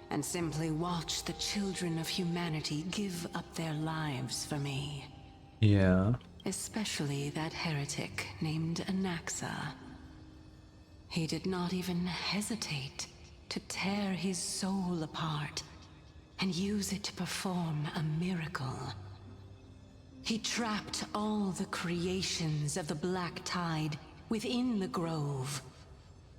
and simply watch the children of humanity give up their lives for me. Yeah. Especially that heretic named Anaxa. He did not even hesitate to tear his soul apart and use it to perform a miracle. He trapped all the creations of the Black Tide within the Grove,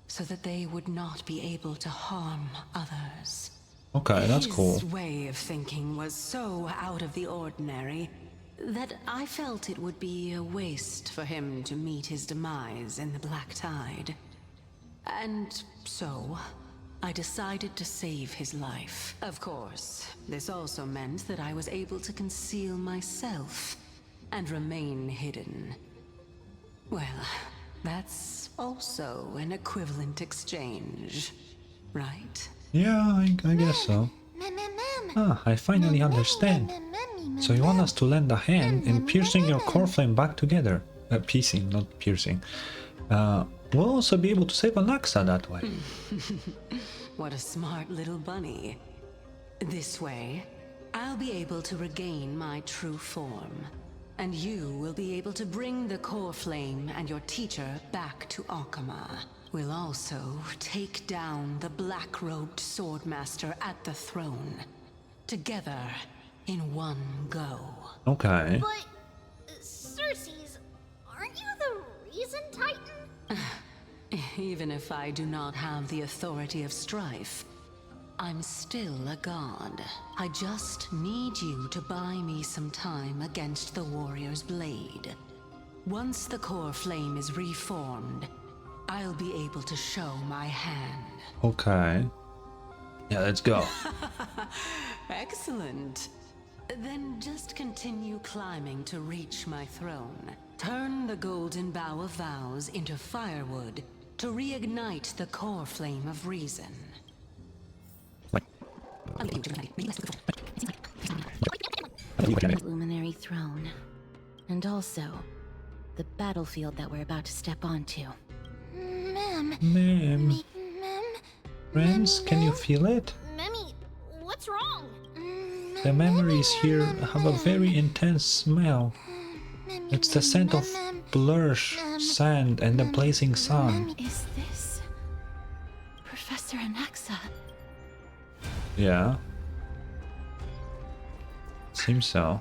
so that they would not be able to harm others. Okay, that's cool. His way of thinking was so out of the ordinary that I felt it would be a waste for him to meet his demise in the Black Tide. And so, I decided to save his life. Of course, this also meant that I was able to conceal myself and remain hidden. Well, that's also an equivalent exchange, right? Yeah, I guess so. Ah, I finally understand. So you want us to lend a hand in piercing your core flame back together. Piecing, not piercing. We'll also be able to save Anaxa that way. What a smart little bunny. This way, I'll be able to regain my true form. And you will be able to bring the core flame and your teacher back to Akama. We'll also take down the black-robed swordmaster at the throne. Together, in one go. Okay. But, Cersei's, aren't you the reason, Titan? Even if I do not have the authority of strife, I'm still a god. I just need you to buy me some time against the warrior's blade. Once the core flame is reformed, I'll be able to show my hand. Okay. Yeah, let's go. Excellent. Then just continue climbing to reach my throne. Turn the golden bough of vows into firewood to reignite the core flame of reason. Luminary throne. And also, the battlefield that we're about to step onto. Ma'am. Friends, can you feel it? Memmy, what's wrong? The memories here have a very intense smell. It's the scent of blush, sand, and the blazing sun. Is this Professor Anaxa? Yeah. Seems so.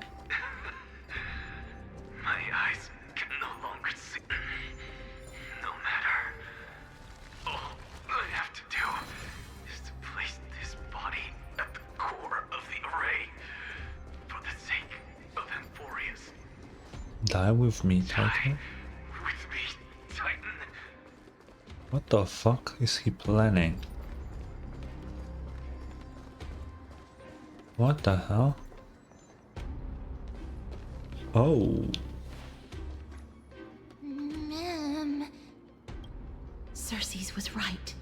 My eyes can no longer see. No matter. All I have to do is to place this body at the core of the array for the sake of Amphoreus. Die with me, Titan. With me, Titan. What the fuck is he planning? What the hell? Oh. Cersei's was right.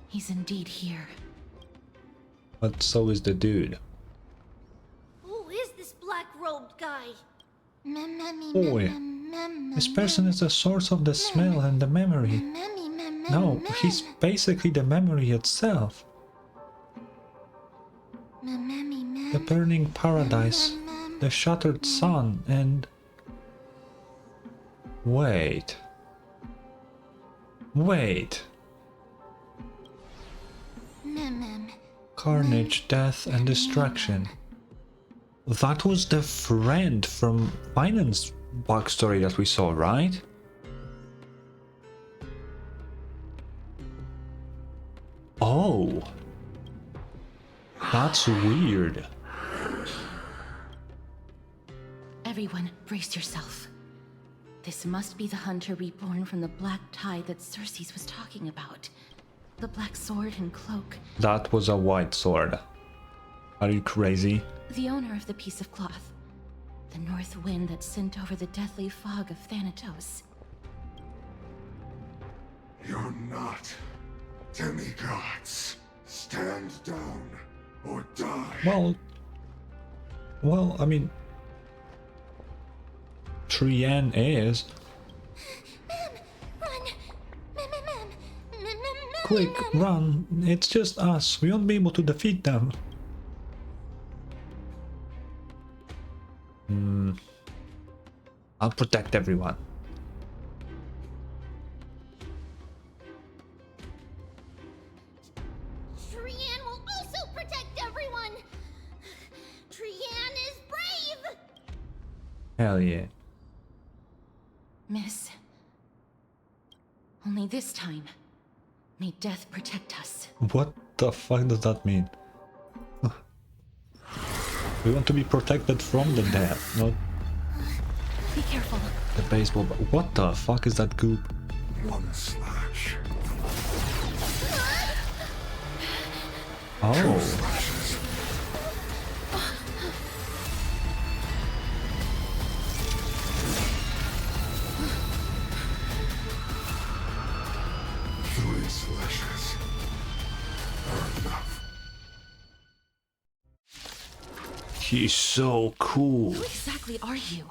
He's indeed here. But so is the dude. Who is this black-robed guy? Boy, this person is the source of the smell and the memory. No, he's basically the memory itself. The burning paradise, the shattered sun, and... Wait. Carnage, death, and destruction. That was the friend from Finance backstory that we saw, right? Oh. That's weird. Everyone, brace yourself. This must be the hunter reborn from the black tide that Cersei's was talking about. The black sword and cloak. That was a white sword. Are you crazy? The owner of the piece of cloth. The north wind that sent over the deathly fog of Thanatos. You're not demigods. Stand down or die. Well, I mean... Trienne is... Quick, run! It's just us. We won't be able to defeat them. I'll protect everyone. Trienne will also protect everyone. Trienne is brave. Hell yeah. Miss. Only this time, may death protect us. What the fuck does that mean? We want to be protected from the death, not Be careful. the baseball bat. What the fuck is that goop? One slash. Oh. Two slashes. Three slashes are enough. He's so cool. Who exactly are you?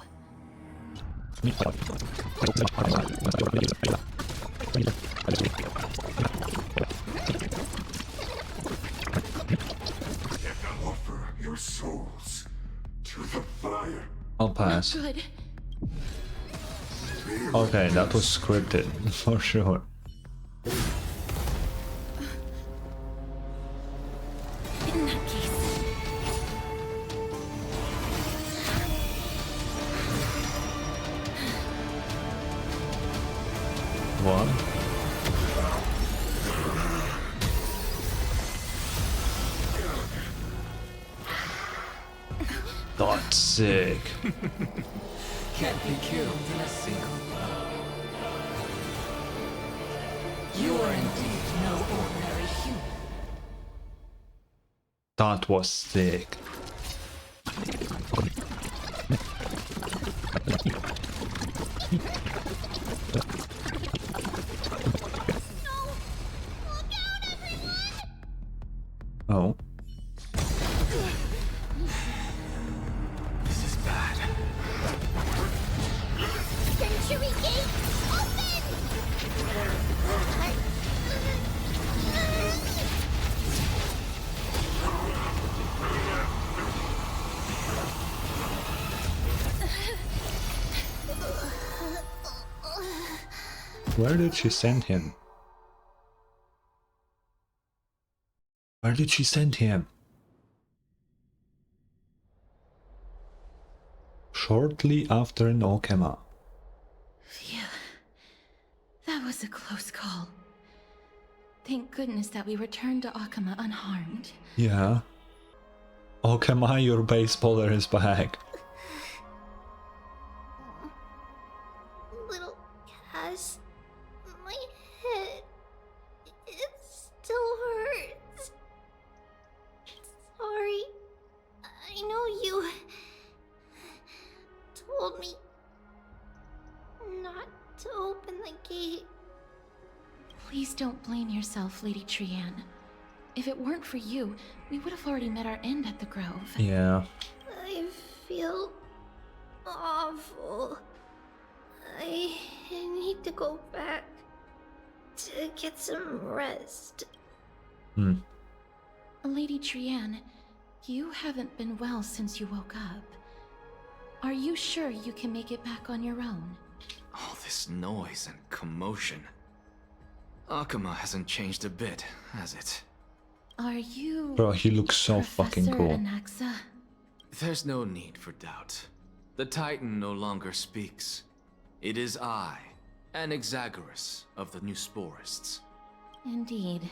I'll pass. Not good. Okay, that was scripted, for sure. In that case. What? That's sick. Can't be killed in a single blow. You are indeed no ordinary human. That was sick. Oh. This is bad. Century Gate, open! Where did she send him? Where did she send him? Shortly after Nokema. Phew. That was a close call. Thank goodness that we returned to Akama unharmed. Yeah. Okema, your baseballer is back. Little Cass, my head, it still hurts. Sorry, I know you told me not to open the gate. Please don't blame yourself, Lady Trianne. If it weren't for you, we would have already met our end at the Grove. Yeah. I feel awful. I need to go back to get some rest. Lady Trianne, you haven't been well since you woke up. Are you sure you can make it back on your own? All this noise and commotion. Akama hasn't changed a bit, has it? Are you... Bro, he looks so fucking cool. Anaxa? There's no need for doubt. The Titan no longer speaks. It is I, Anaxagoras of the New Sporists. Indeed.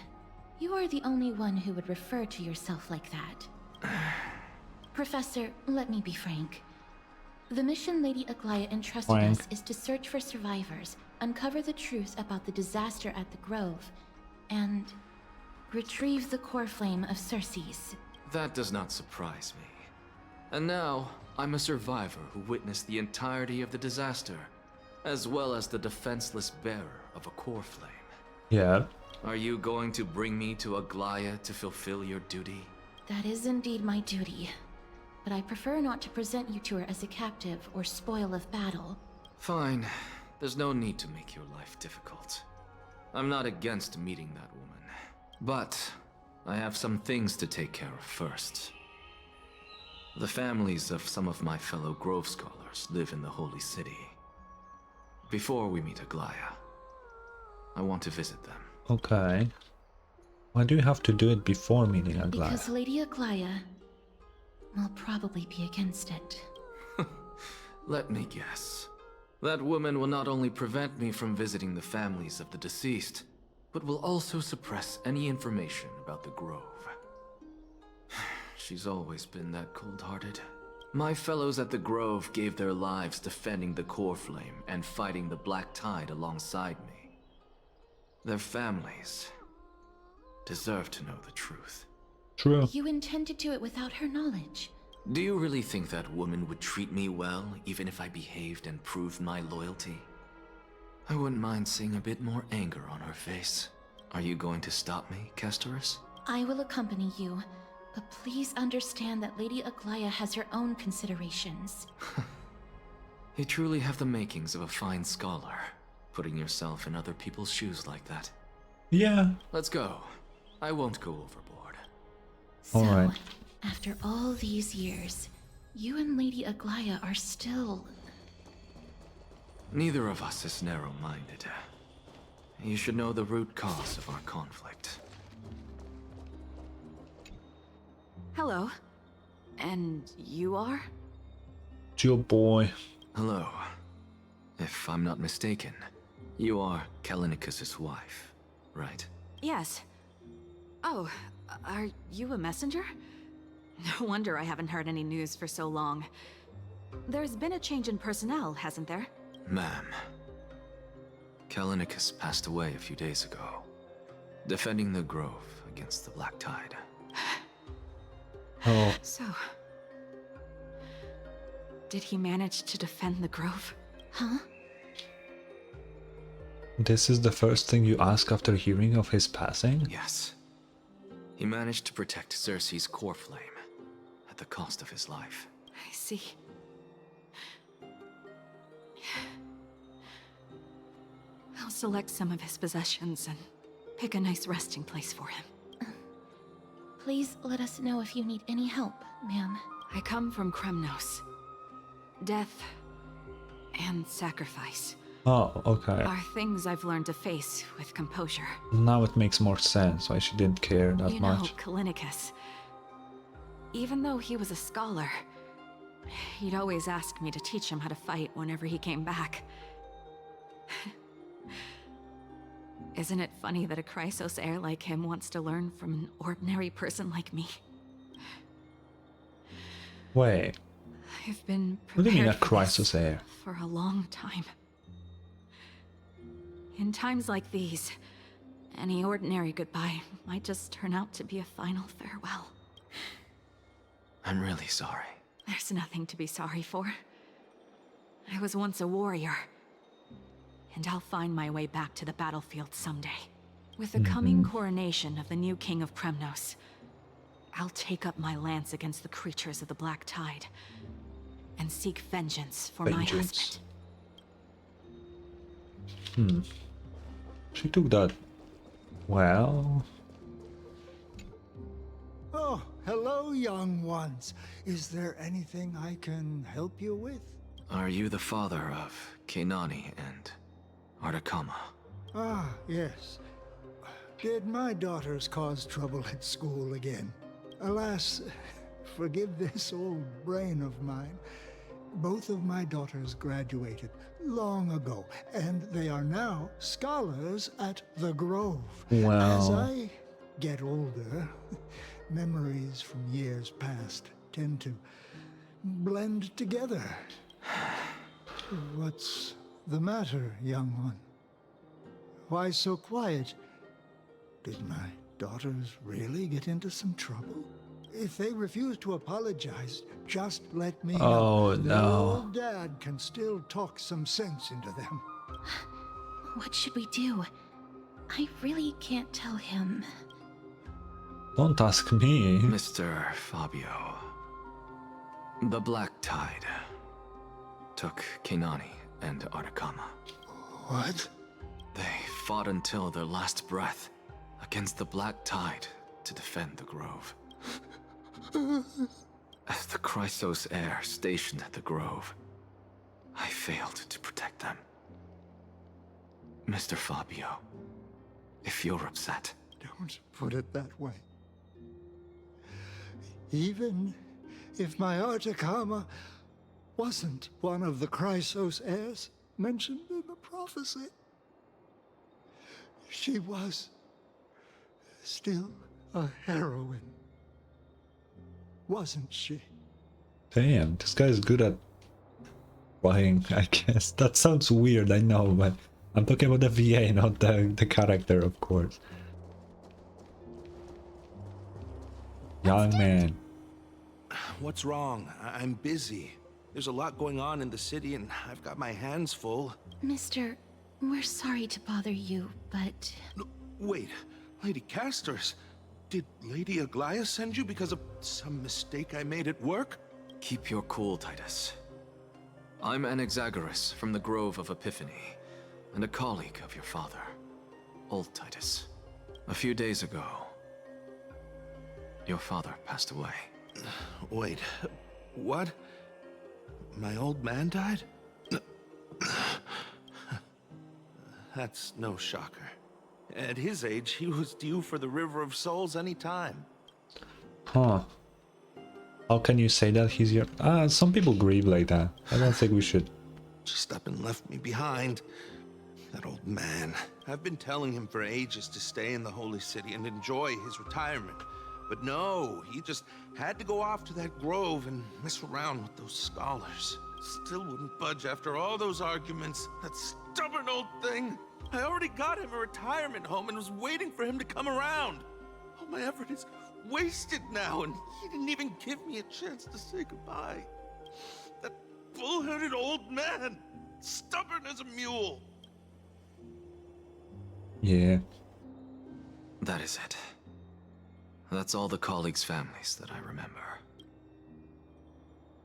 You are the only one who would refer to yourself like that. Professor, let me be frank. The mission Lady Aglaya entrusted us is to search for survivors, uncover the truth about the disaster at the Grove, and retrieve the core flame of Circes. That does not surprise me. And now, I'm a survivor who witnessed the entirety of the disaster, as well as the defenseless bearer of a core flame. Yeah. Are you going to bring me to Aglaya to fulfill your duty? That is indeed my duty. But I prefer not to present you to her as a captive or spoil of battle. Fine. There's no need to make your life difficult. I'm not against meeting that woman. But I have some things to take care of first. The families of some of my fellow Grove Scholars live in the Holy City. Before we meet Aglaya, I want to visit them. Okay. Why do you have to do it before meeting Aglaya? Because Lady Aglaya will probably be against it. Let me guess. That woman will not only prevent me from visiting the families of the deceased, but will also suppress any information about the Grove. She's always been that cold-hearted. My fellows at the Grove gave their lives defending the core flame and fighting the Black Tide alongside me. Their families deserve to know the truth. True. You intend to do it without her knowledge. Do you really think that woman would treat me well, even if I behaved and proved my loyalty? I wouldn't mind seeing a bit more anger on her face. Are you going to stop me, Castorus? I will accompany you, but please understand that Lady Aglaya has her own considerations. You truly have the makings of a fine scholar, putting yourself in other people's shoes like that. Yeah. Let's go. I won't go overboard. So, after all these years, you and Lady Aglaya are still... Neither of us is narrow-minded. You should know the root cause of our conflict. Hello. And you are? Joe boy. Hello. If I'm not mistaken, you are Callinicus's wife, right? Yes. Oh, are you a messenger? No wonder I haven't heard any news for so long. There's been a change in personnel, hasn't there? Ma'am, Callinicus passed away a few days ago, defending the Grove against the Black Tide. Oh. So... did he manage to defend the Grove? Huh? This is the first thing you ask after hearing of his passing? Yes. He managed to protect Cersei's core flame at the cost of his life. I see. I'll select some of his possessions and pick a nice resting place for him. Please let us know if you need any help, ma'am. I come from Kremnos. Death and sacrifice Oh, okay. are things I've learned to face with composure. Now it makes more sense why she didn't care that You know, much. Callinicus, even though he was a scholar, he'd always ask me to teach him how to fight whenever he came back. Isn't it funny that a Chrysos heir like him wants to learn from an ordinary person like me? Wait, I've been what do you mean a prepared for this Chrysos heir? for a long time. In times like these, any ordinary goodbye might just turn out to be a final farewell. I'm really sorry. There's nothing to be sorry for. I was once a warrior, and I'll find my way back to the battlefield someday. With the coming coronation of the new king of Kremnos, I'll take up my lance against the creatures of the Black Tide and seek vengeance for my husband. She took that well. Oh, hello, young ones. Is there anything I can help you with? Are you the father of Kenani and Artakama? Ah, yes. Did my daughters cause trouble at school again? Alas, forgive this old brain of mine. Both of my daughters graduated long ago, and they are now scholars at the Grove. Wow. As I get older, memories from years past tend to blend together. What's the matter, young one? Why so quiet? Did my daughters really get into some trouble? If they refuse to apologize, just let me know. Oh, Their no. old dad can still talk some sense into them. What should we do? I really can't tell him. Don't ask me. Mr. Fabio. The Black Tide took Kenani and Artakama. What? They fought until their last breath against the Black Tide to defend the Grove. As the Chrysos heir stationed at the Grove, I failed to protect them. Mr. Fabio, if you're upset... Don't put it that way. Even if my Artakama wasn't one of the Chrysos heirs mentioned in the prophecy, she was still a heroine. Wasn't she? Damn, this guy's good at lying, I guess. That sounds weird, I know, but I'm talking about the VA, not the character, of course. Young man. What's wrong? I'm busy. There's a lot going on in the city and I've got my hands full. Mister, we're sorry to bother you, but... No, wait, Lady Castors, did Lady Aglaya send you because of some mistake I made at work? Keep your cool, Titus. I'm Anaxagoras from the Grove of Epiphany, and a colleague of your father, old Titus. A few days ago, your father passed away. Wait, what? My old man died? That's no shocker. At his age, he was due for the River of Souls any time. Huh. How can you say that he's your... some people grieve like that. I don't think we should. Just up and left me behind. That old man. I've been telling him for ages to stay in the Holy City and enjoy his retirement. But no, he just had to go off to that grove and mess around with those scholars. Still wouldn't budge after all those arguments. That stubborn old thing. I already got him a retirement home and was waiting for him to come around. All my effort is wasted now, and he didn't even give me a chance to say goodbye. That bull-headed old man, stubborn as a mule. Yeah. That is it. That's all the colleagues' families that I remember.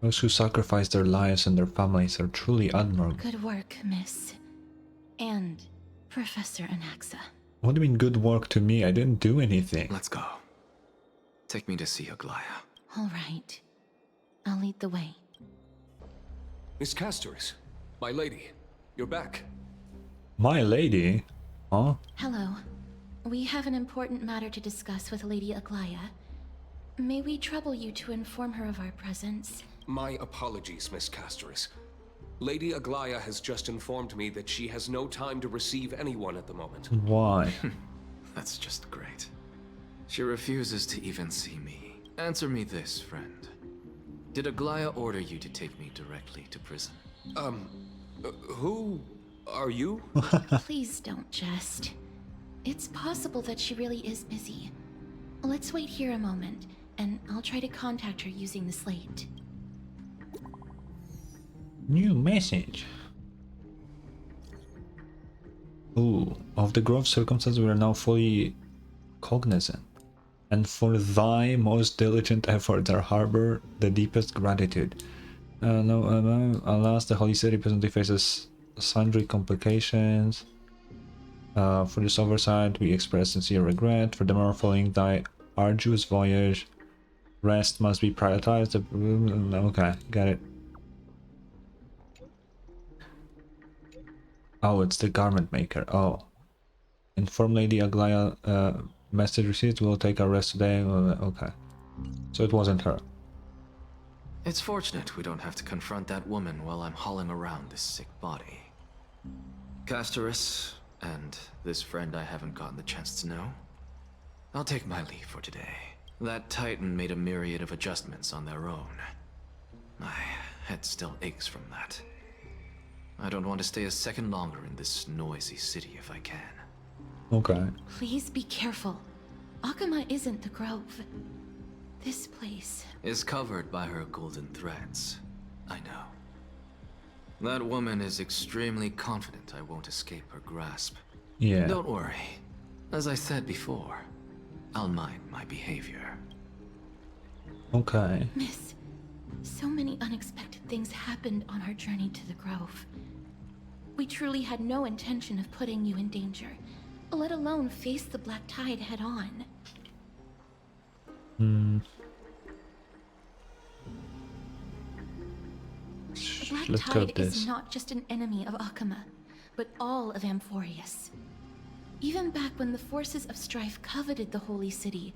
Those who sacrifice their lives and their families are truly admirable. Good work, Miss. And Professor Anaxa. What do you mean good work to me? I didn't do anything. Let's go. Take me to see Aglaya. All right. I'll lead the way. Miss Castoris, my lady, you're back. My lady? Huh? Hello. We have an important matter to discuss with Lady Aglaya. May we trouble you to inform her of our presence? My apologies, Miss Castoris. Lady Aglaya has just informed me that she has no time to receive anyone at the moment. Why? That's just great. She refuses to even see me. Answer me this, friend. Did Aglaya order you to take me directly to prison? Who are you? Please don't jest. It's possible that she really is busy. Let's wait here a moment, and I'll try to contact her using the slate. New message. Ooh, of the grove circumstances we are now fully cognizant, and for thy most diligent efforts are harbor the deepest gratitude. Alas, the Holy City presently faces sundry complications. For this oversight, we express sincere regret. Furthermore, following thy arduous voyage, rest must be prioritized. Okay, got it. Oh, it's the garment maker. Oh. Inform Lady Aglaya, message received, we'll take our rest today. Okay. So it wasn't her. It's fortunate we don't have to confront that woman while I'm hauling around this sick body. Castoris, and this friend I haven't gotten the chance to know, I'll take my leave for today. That Titan made a myriad of adjustments on their own. My head still aches from that. I don't want to stay a second longer in this noisy city if I can. Okay. Please be careful. Akama isn't the grove. This place is covered by her golden threads. I know. That woman is extremely confident I won't escape her grasp. Yeah. Don't worry. As I said before, I'll mind my behavior. Okay. Miss, so many unexpected things happened on our journey to the grove. We truly had no intention of putting you in danger, let alone face the Black Tide head on. Hmm. The Black Let's Tide go is this. not just an enemy of Akama, but all of Amphoreus. Even back when the forces of strife coveted the Holy City,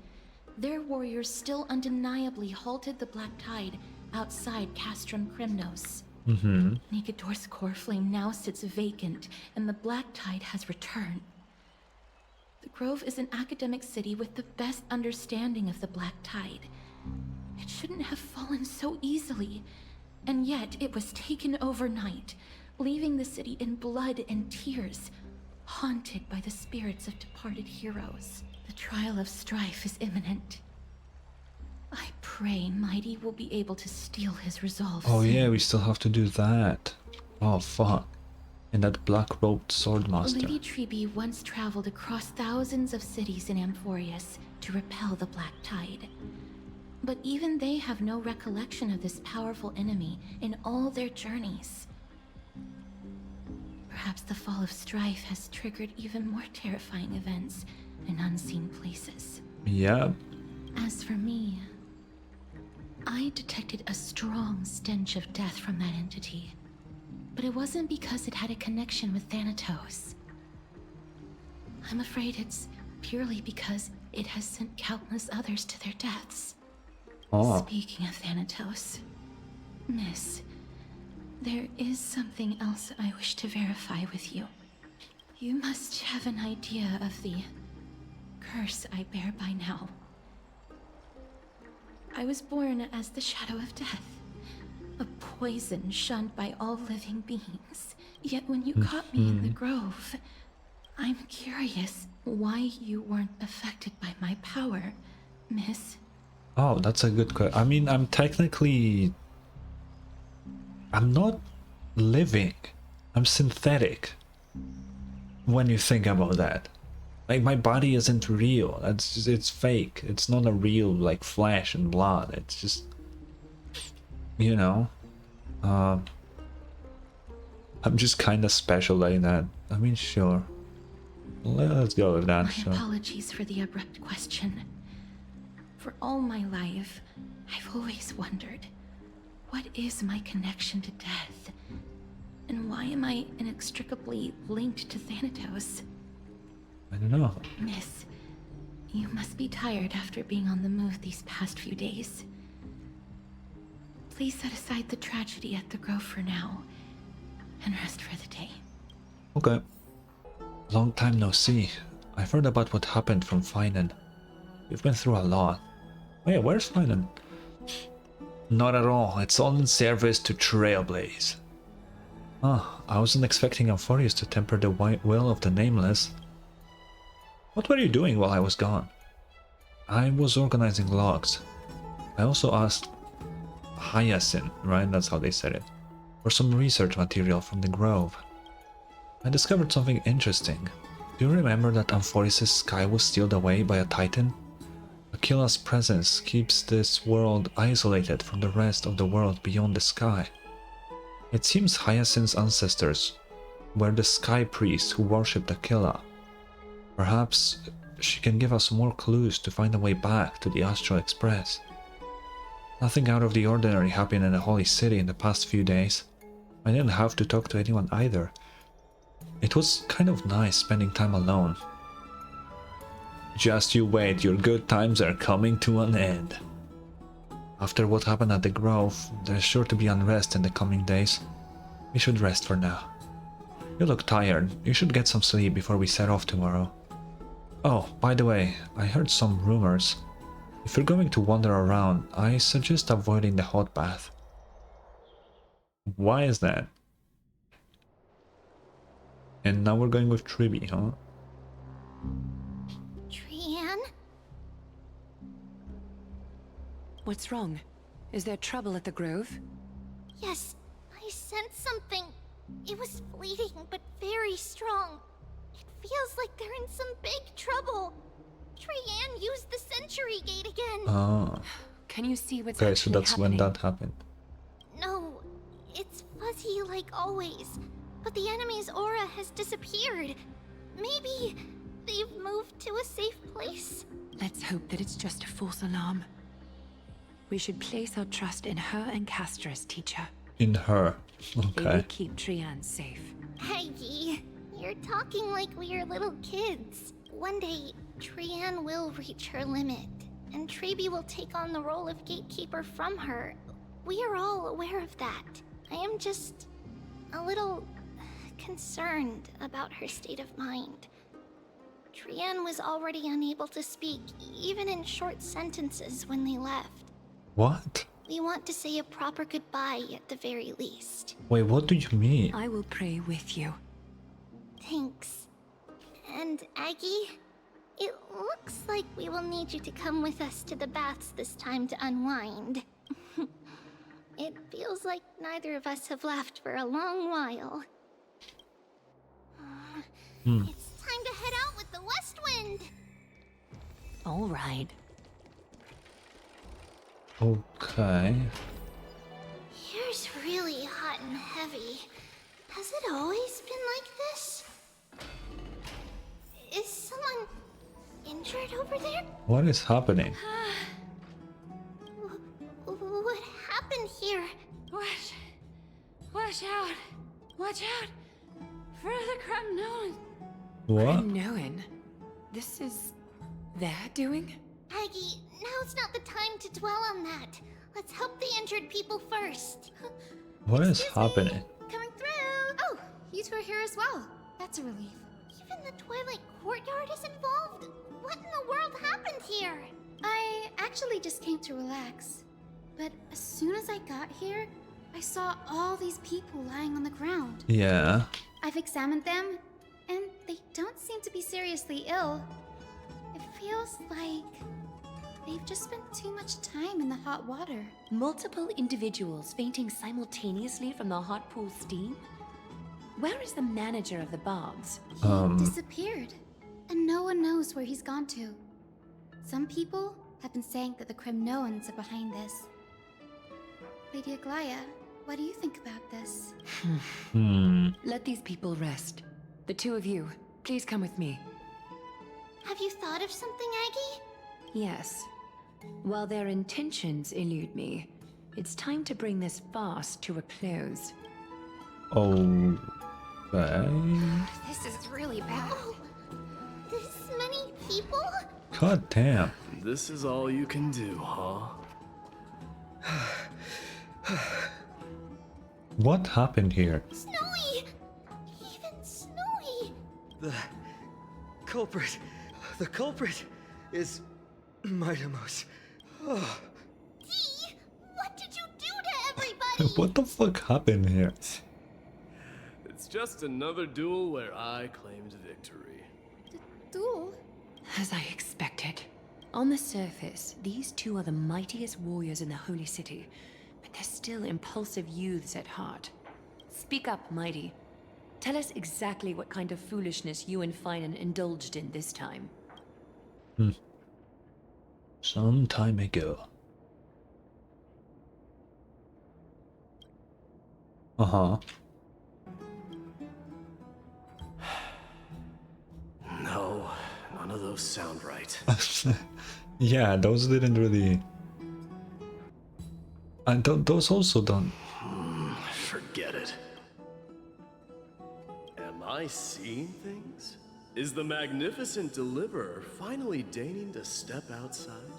their warriors still undeniably halted the Black Tide outside Castrum Krymnos. Nigador's core flame now sits vacant, and the Black Tide has returned. The Grove is an academic city with the best understanding of the Black Tide. It shouldn't have fallen so easily, and yet it was taken overnight, leaving the city in blood and tears, haunted by the spirits of departed heroes. The trial of strife is imminent. I pray Mighty will be able to steal his resolve. Oh yeah, we still have to do that. Oh fuck. And that black-robed swordmaster. Lady Treeby once traveled across thousands of cities in Amphoreus to repel the Black Tide. But even they have no recollection of this powerful enemy in all their journeys. Perhaps the fall of strife has triggered even more terrifying events in unseen places. Yeah. As for me, I detected a strong stench of death from that entity. But it wasn't because it had a connection with Thanatos. I'm afraid it's purely because it has sent countless others to their deaths. Oh. Speaking of Thanatos, Miss, there is something else I wish to verify with you. You must have an idea of the curse I bear by now. I was born as the shadow of death, a poison shunned by all living beings. Yet when you caught me in the grove, I'm curious why you weren't affected by my power, Miss. Oh, that's a good question. I mean, I'm not living. I'm synthetic. When you think about that. Like, my body isn't real. It's fake. It's not a real, like, flesh and blood. It's just, you know, I'm just kind of special like that. I mean, sure. Let's go with that. My apologies for the abrupt question. For all my life, I've always wondered, what is my connection to death? And why am I inextricably linked to Thanatos? I don't know. Miss, you must be tired after being on the move these past few days. Please set aside the tragedy at the Grove for now, and rest for the day. Okay. Long time no see. I've heard about what happened from Finan. We've been through a lot. Wait, where's Finan? Not at all. It's all in service to Trailblaze. Ah, I wasn't expecting Amphoreus to temper the will of the Nameless. What were you doing while I was gone? I was organizing logs. I also asked Hyacinth, right? That's how they said it. For some research material from the Grove. I discovered something interesting. Do you remember that Amphoreus' sky was sealed away by a titan? Akila's presence keeps this world isolated from the rest of the world beyond the sky. It seems Hyacinth's ancestors were the sky priests who worshipped Akila. Perhaps she can give us more clues to find a way back to the Astral Express. Nothing out of the ordinary happened in the Holy City in the past few days. I didn't have to talk to anyone either. It was kind of nice spending time alone. Just you wait, your good times are coming to an end. After what happened at the Grove, there's sure to be unrest in the coming days. We should rest for now. You look tired. You should get some sleep before we set off tomorrow. Oh, by the way, I heard some rumors. If you're going to wander around, I suggest avoiding the hot bath. Why is that? And now we're going with Tribi, huh? Trian? What's wrong? Is there trouble at the Grove? Yes, I sensed something. It was fleeting, but very strong. It feels like they're in some big trouble. Trian used the Century Gate again. Ah. Can you see what's Okay, so that's happening? when that happened. No, it's fuzzy like always. But the enemy's aura has disappeared. Maybe they've moved to a safe place. Let's hope that it's just a false alarm. We should place our trust in her and Castrus, teacher. In her. They will Okay. keep Trian safe. Peggy, you're talking like we are little kids. One day, Trian will reach her limit, and Trebi will take on the role of gatekeeper from her. We are all aware of that. I am just a little concerned about her state of mind. Trian was already unable to speak, even in short sentences when they left. What? We want to say a proper goodbye at the very least. Wait, what do you mean? I will pray with you. Thanks. And Aggie, it looks like we will need you to come with us to the baths this time to unwind. It feels like neither of us have laughed for a long while. It's time to head out with the West Wind! All right. Okay. Here's really hot and heavy. Has it always been like this? Is someone injured over there? What is happening? The Kremnoan. What? Kremnoan? This is their doing? Aggie, now's not the time to dwell on that. Let's help the injured people first. What is happening? Coming through! Oh, you two are here as well. That's a relief. Even the Twilight Courtyard is involved? What in the world happened here? I actually just came to relax. But as soon as I got here, I saw all these people lying on the ground. Yeah. I've examined them, and they don't seem to be seriously ill. It feels like they've just spent too much time in the hot water. Multiple individuals fainting simultaneously from the hot pool steam? Where is the manager of the Bobs? He disappeared, and no one knows where he's gone to. Some people have been saying that the Kremnoans are behind this. Lady Aglaya, what do you think about this? Let these people rest. The two of you, please come with me. Have you thought of something, Aggie? Yes. While their intentions elude me, it's time to bring this farce to a close. Okay. This is really bad. Oh, this many people? God damn. This is all you can do, huh? What happened here? Snowy! Even Snowy! The culprit is Mightimos. Oh. Dee, what did you do to everybody? What the fuck happened here? It's just another duel where I claimed victory. Duel? As I expected. On the surface, these two are the mightiest warriors in the Holy City, but they're still impulsive youths at heart. Speak up, Mighty. Tell us exactly what kind of foolishness you and Finan indulged in this time. Some time ago. Uh-huh. No, none of those sound right. Yeah, those didn't really... And those also don't... Forget it. Am I seeing things? Is the magnificent deliverer finally deigning to step outside?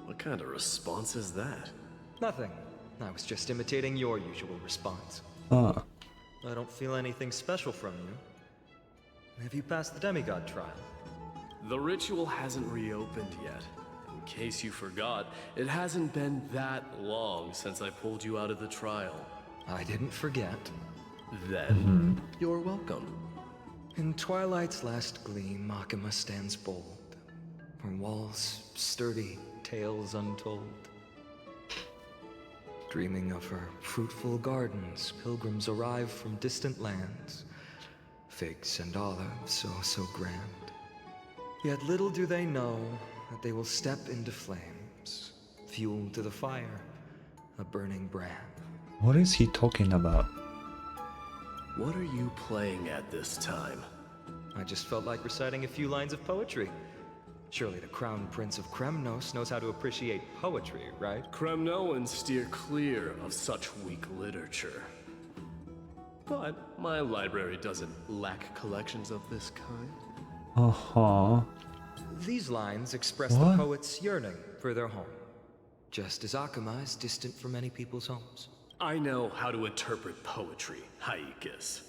What kind of response is that? Nothing. I was just imitating your usual response. Ah. I don't feel anything special from you. Have you passed the demigod trial? The ritual hasn't reopened yet. In case you forgot, it hasn't been that long since I pulled you out of the trial. I didn't forget. Then, you're welcome. In Twilight's last gleam, Makima stands bold. Her walls sturdy, tales untold. Dreaming of her fruitful gardens, pilgrims arrive from distant lands. Figs and olives, so grand. Yet little do they know that they will step into flames, fuel to the fire, a burning brand. What is he talking about? What are you playing at this time? I just felt like reciting a few lines of poetry. Surely the Crown Prince of Kremnos knows how to appreciate poetry, right? Kremnoans steer clear of such weak literature. But my library doesn't lack collections of this kind. Uh-huh. These lines express What? the poet's yearning for their home, just as Akama is distant from many people's homes. I know how to interpret poetry, Haikis.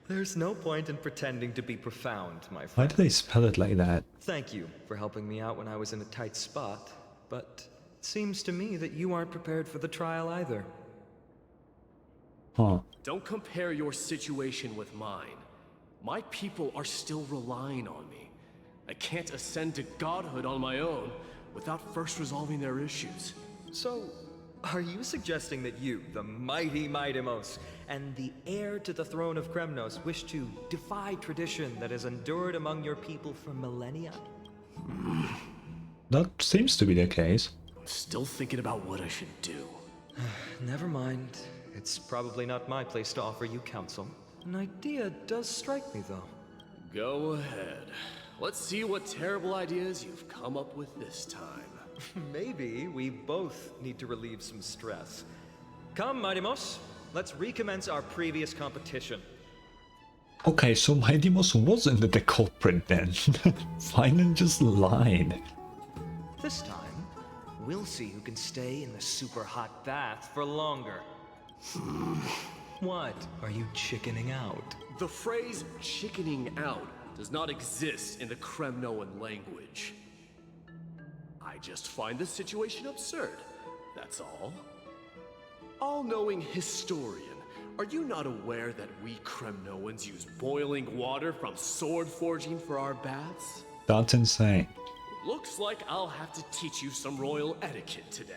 There's no point in pretending to be profound, my Why friend. do they spell it like that? Thank you for helping me out when I was in a tight spot, but it seems to me that you aren't prepared for the trial either. Huh. Don't compare your situation with mine. My people are still relying on me. I can't ascend to godhood on my own without first resolving their issues. So, are you suggesting that you, the mighty Mightimos, and the heir to the throne of Kremnos, wish to defy tradition that has endured among your people for millennia? That seems to be the case. I'm still thinking about what I should do. Never mind. It's probably not my place to offer you counsel. An idea does strike me, though. Go ahead. Let's see what terrible ideas you've come up with this time. Maybe we both need to relieve some stress. Come, Mighty-Mos. Let's recommence our previous competition. Okay, so Mighty-Mos wasn't the culprit then. Finally just lied. This time, we'll see who can stay in the super hot bath for longer. What? Are you chickening out? The phrase chickening out does not exist in the Kremnoan language. I just find this situation absurd, that's all. All-knowing historian, are you not aware that we Kremnoans use boiling water from sword forging for our baths? That's insane. Looks like I'll have to teach you some royal etiquette today.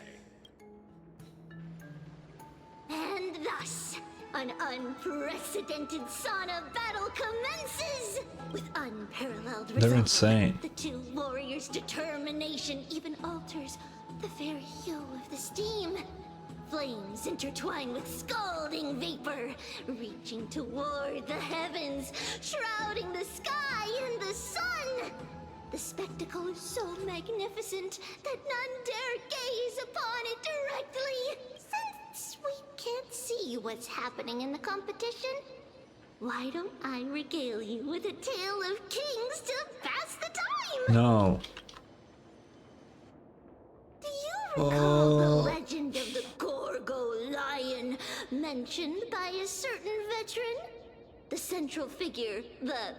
And thus, an unprecedented sauna battle commences! With unparalleled They're resolve, insane. the two warriors' determination even alters the very hue of the steam. Flames intertwine with scalding vapor, reaching toward the heavens, shrouding the sky in the sun. The spectacle is so magnificent that none dare gaze upon it directly. Since we can't see what's happening in the competition, why don't I regale you with a tale of kings to pass the time? No. Do you recall the legend of the Gorgo lion mentioned by a certain veteran? The central figure, the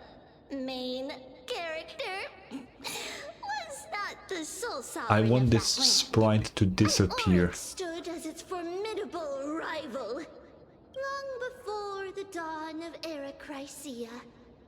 main character, was not the sole sovereign I want of this that land. sprite to disappear. Stood as its formidable rival. Long before the dawn of Era Chrysia,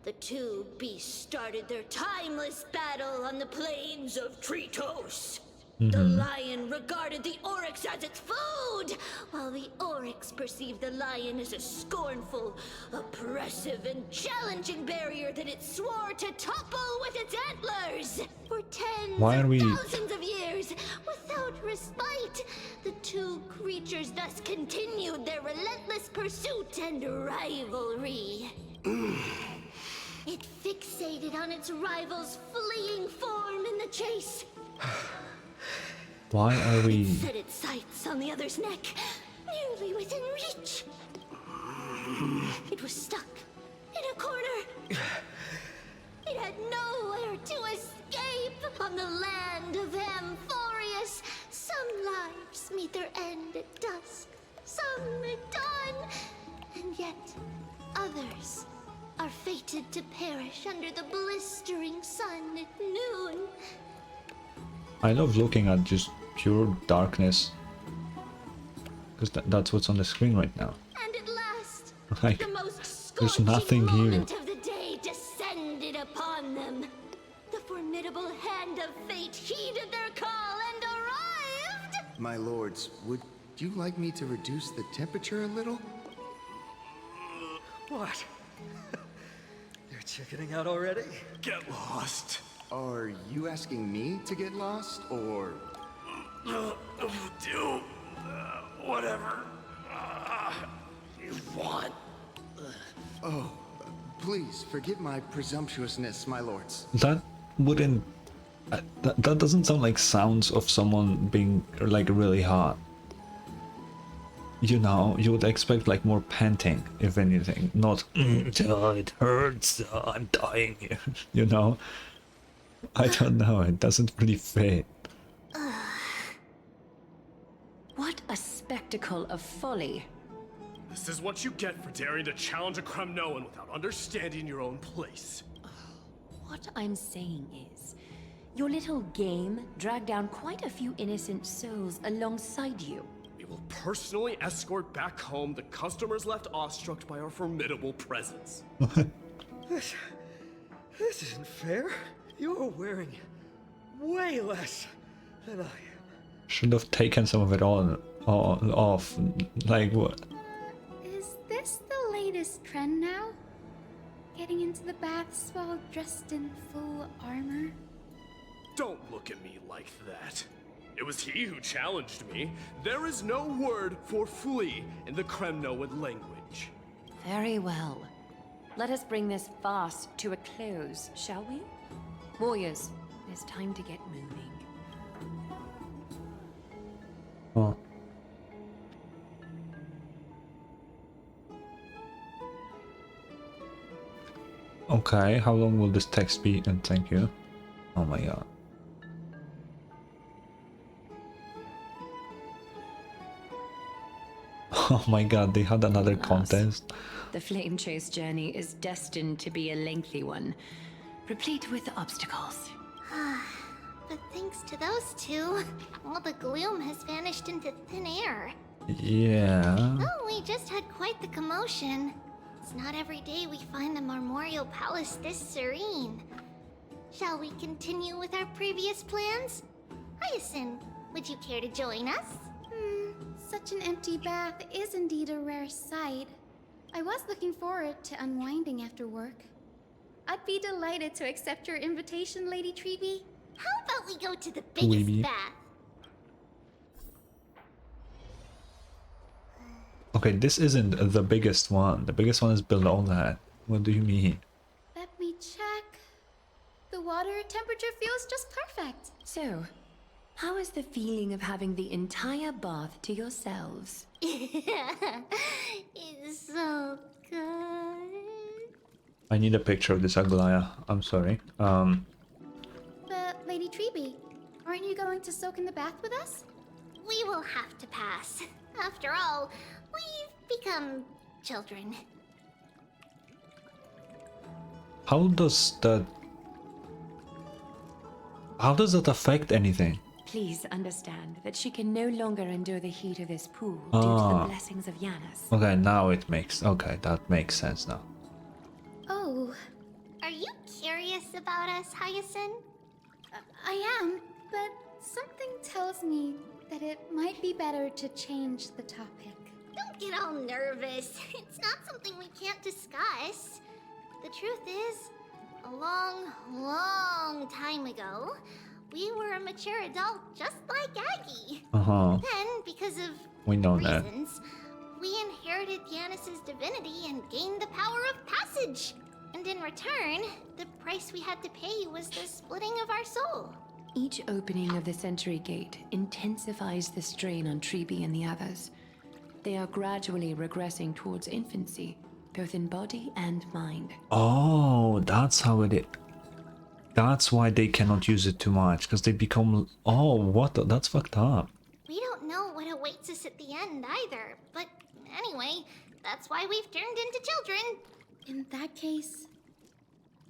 the two beasts started their timeless battle on the plains of Tritos. The lion regarded the oryx as its food, while the oryx perceived the lion as a scornful, oppressive, and challenging barrier that it swore to topple with its antlers. For thousands of years, without respite, the two creatures thus continued their relentless pursuit and rivalry. It fixated on its rival's fleeing form in the chase. Why are we... It set its sights on the other's neck, nearly within reach. It was stuck in a corner. It had nowhere to escape. On the land of Amphoreus, some lives meet their end at dusk, some at dawn, and yet others are fated to perish under the blistering sun at noon. I love looking at just pure darkness. Because that's what's on the screen right now. And at last, Like, the most there's nothing here. moment of the day descended upon them. The formidable hand of fate heeded their call and arrived! My lords, would you like me to reduce the temperature a little? What? They're chickening out already? Get lost. Are you asking me to get lost, or... Do whatever you want. Oh, please forgive my presumptuousness, my lords. That wouldn't... that doesn't sound like sounds of someone being, like, really hot. You know, you would expect, like, more panting, if anything. Not, it hurts, I'm dying here. You know? I don't know, it doesn't really fit. What a spectacle of folly. This is what you get for daring to challenge a Kremnoan without understanding your own place. What I'm saying is, your little game dragged down quite a few innocent souls alongside you. We will personally escort back home the customers left awestruck by our formidable presence. This isn't fair. You're wearing way less than I am. Should have taken some of it all off. Like what? Is this the latest trend now? Getting into the baths while dressed in full armor? Don't look at me like that. It was he who challenged me. There is no word for flee in the Kremnoan language. Very well. Let us bring this farce to a close, shall we? Warriors, it's time to get moving. Oh. Okay, how long will this text be? And thank you. Oh my god. Oh my god, they had another contest. The flame chase journey is destined to be a lengthy one, replete with obstacles. But thanks to those two, all the gloom has vanished into thin air. Yeah. Oh, we just had quite the commotion. It's not every day we find the Marmorial Palace this serene. Shall we continue with our previous plans? Hyacinth, would you care to join us? Such an empty bath is indeed a rare sight. I was looking forward to unwinding after work. I'd be delighted to accept your invitation, Lady Treeby. How about we go to the biggest Tweeby. bath? Okay, this isn't the biggest one. The biggest one is below that. What do you mean? Let me check. The water temperature feels just perfect. So, how is the feeling of having the entire bath to yourselves? It's so good. I need a picture of this Aglaya. I'm sorry. But, Lady Treeby, aren't you going to soak in the bath with us? We will have to pass. After all, we've become children. How does that affect anything? Please understand that she can no longer endure the heat of this pool due to the blessings of Yanis. Okay, now it makes... Okay, that makes sense now. Oh. Are you curious about us, Hyacinth? I am, but something tells me that it might be better to change the topic. Don't get all nervous. It's not something we can't discuss. The truth is, a long, long time ago, we were a mature adult just like Aggie. Then, because of We know that. reasons, we inherited Yanis's divinity and gained the power of passage. And in return, the price we had to pay was the splitting of our soul. Each opening of the Century Gate intensifies the strain on Treeby and the others. They are gradually regressing towards infancy, both in body and mind. Oh, that's how it is. That's why they cannot use it too much, because they become... Oh, what? That's fucked up. We don't know what awaits us at the end either, but anyway, that's why we've turned into children. In that case,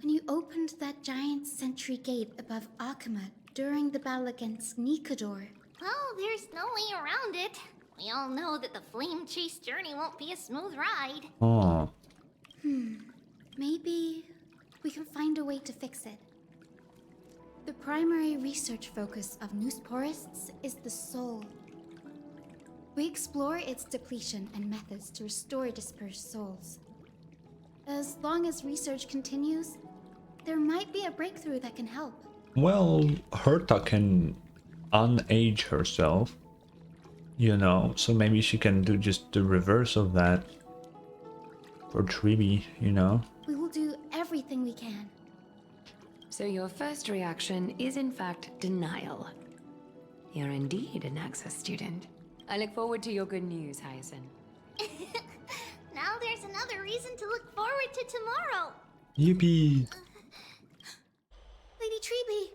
when you opened that giant sentry gate above Akama during the battle against Nikador... Well, there's no way around it. We all know that the flame chase journey won't be a smooth ride. Oh. Maybe we can find a way to fix it. The primary research focus of Noosporists is the soul. We explore its depletion and methods to restore dispersed souls. As long as research continues, there might be a breakthrough that can help. Well, Herta can unage herself, you know, so maybe she can do just the reverse of that for Treeby, you know. We will do everything we can. So your first reaction is in fact denial. You're indeed an Access student. I look forward to your good news, Hyacinth. Now there's another reason to look forward to tomorrow. Yippee! Lady Treeby,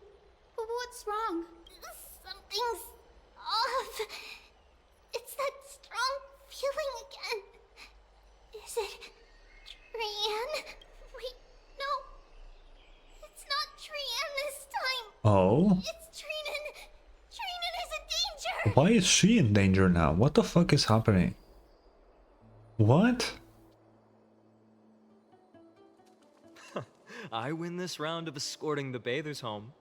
what's wrong? Something's off. It's that strong feeling again. Is it Trian? Wait, no. It's not Trian this time. Oh? It's Trinan. Trinan is in danger. Why is she in danger now? What the fuck is happening? What? I win this round of escorting the bathers home.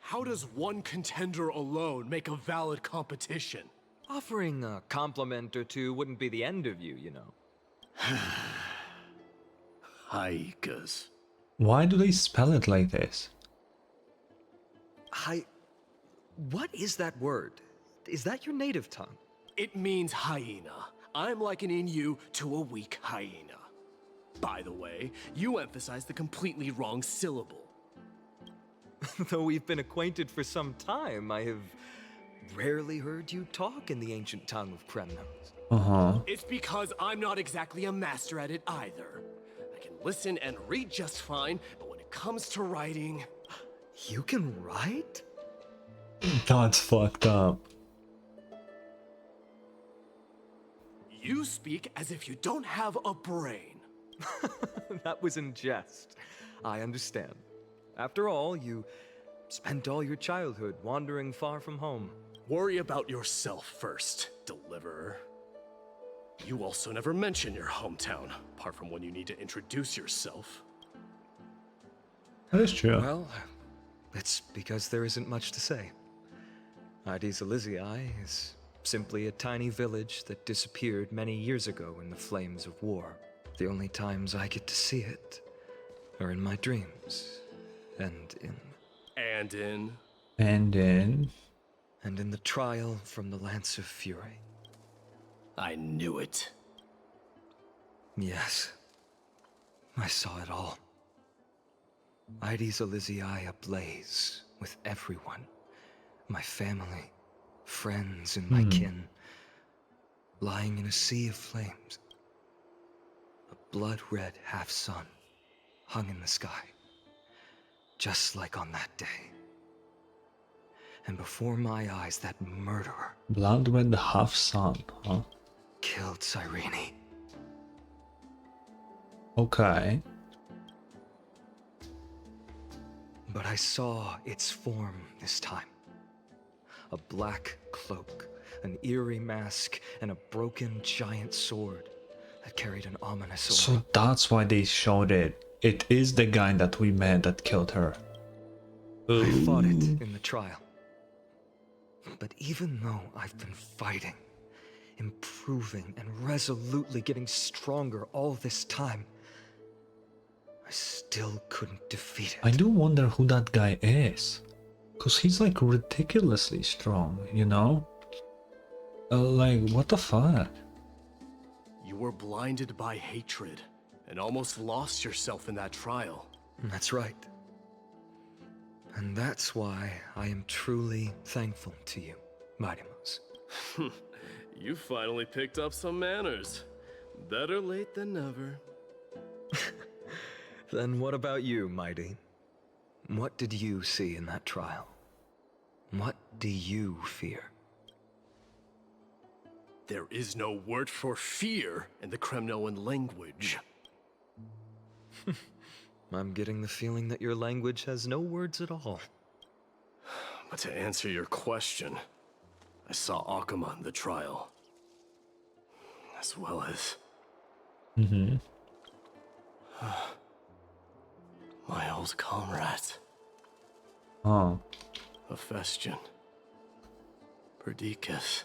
How does one contender alone make a valid competition? Offering a compliment or two wouldn't be the end of you, you know. Haikas. Why do they spell it like this? What is that word? Is that your native tongue? It means hyena. I'm likening you to a weak hyena. By the way, you emphasize the completely wrong syllable. Though we've been acquainted for some time, I have rarely heard you talk in the ancient tongue of Kremnos. Uh-huh. It's because I'm not exactly a master at it either. I can listen and read just fine, but when it comes to writing... You can write? That's fucked up. You speak as if you don't have a brain. That was in jest. I understand. After all, you spent all your childhood wandering far from home. Worry about yourself first, deliverer. You also never mention your hometown, apart from when you need to introduce yourself. That is true. Well, it's because there isn't much to say. Aedes Elysiae is simply a tiny village that disappeared many years ago in the flames of war. The only times I get to see it are in my dreams, and in the trial from the Lance of Fury. I knew it. Yes, I saw it all. Aedes Elysiae ablaze with everyone. My family, friends, and my kin, lying in a sea of flames. A blood-red half-sun hung in the sky, just like on that day. And before my eyes, that murderer... Blood-red half-sun, huh? Killed Cyrene. Okay. But I saw its form this time. A black cloak, an eerie mask, and a broken giant sword that carried an ominous aura. So that's why they showed it. It is the guy that we met that killed her. I fought it in the trial. But even though I've been fighting, improving, and resolutely getting stronger all this time, I still couldn't defeat it. I do wonder who that guy is. Because he's like ridiculously strong, you know? Like, what the fuck? You were blinded by hatred and almost lost yourself in that trial. That's right. And that's why I am truly thankful to you, Mightymouse. You finally picked up some manners. Better late than never. Then what about you, Mighty? What did you see in that trial? What do you fear? There is no word for fear in the Kremnoan language. I'm getting the feeling that your language has no words at all. But to answer your question, I saw Akuma in the trial. As well as... my old comrades. Oh. Hephaestion. Perdiccas.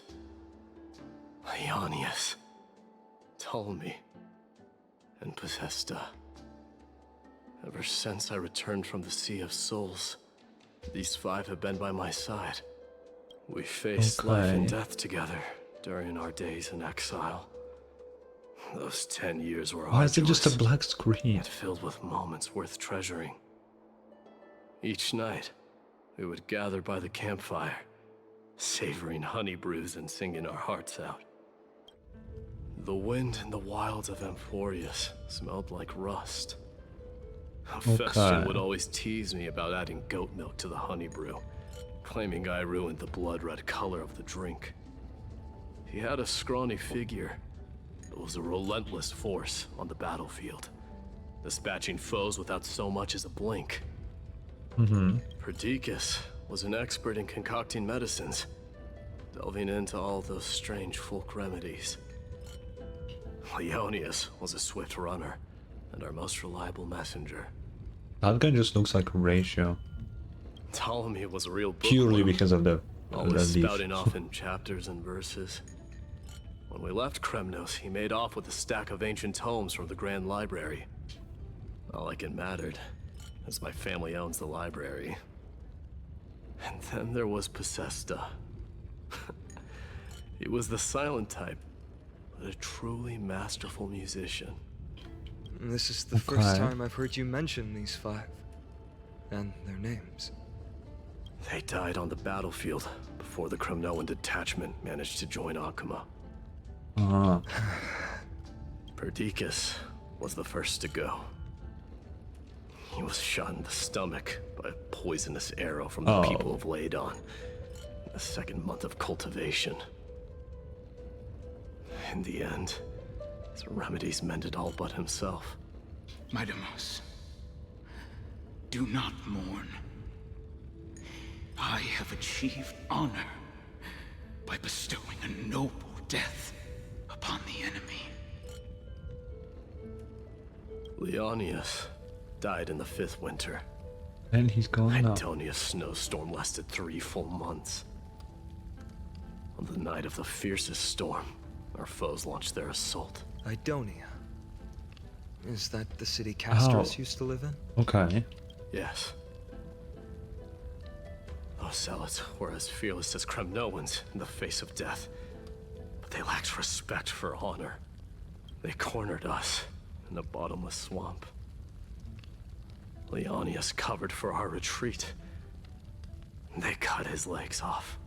Ionius. Ptolemy. And Possesta. Ever since I returned from the Sea of Souls, these five have been by my side. We faced life and death together during our days in exile. Those 10 years were Why is it arduous, just a black screen? yet filled with moments worth treasuring. Each night, we would gather by the campfire, savoring honey brews and singing our hearts out. The wind in the wilds of Amphoreus smelled like rust. Hephaestion would always tease me about adding goat milk to the honey brew, claiming I ruined the blood-red color of the drink. He had a scrawny figure, but was a relentless force on the battlefield, dispatching foes without so much as a blink. Perdiccas was an expert in concocting medicines, delving into all those strange folk remedies. Ionius was a swift runner, and our most reliable messenger. That guy just looks like Ratio. Ptolemy was a real Purely bookworm, because of the always leaf. spouting off in chapters and verses. When we left Kremnos, he made off with a stack of ancient tomes from the Grand Library. Not like it mattered, as my family owns the library. And then there was Possesta. He was the silent type, but a truly masterful musician. This is the first time I've heard you mention these five, and their names. They died on the battlefield before the Kremnoan detachment managed to join Akuma. Uh-huh. Perdiccas was the first to go. He was shot in the stomach by a poisonous arrow from the Oh. people of Laidon. In the second month of cultivation. In the end, his remedies mended all but himself. Midamos, do not mourn. I have achieved honor by bestowing a noble death upon the enemy. Leonius died in the 5th winter. And he's gone now. Antonia's snowstorm lasted 3 full months. On the night of the fiercest storm, our foes launched their assault. Idonia. Is that the city Castorus used to live in? Okay. Yes. Those zealots were as fearless as Kremnoans in the face of death. But they lacked respect for honor. They cornered us in a bottomless swamp. Leonius covered for our retreat. They cut his legs off.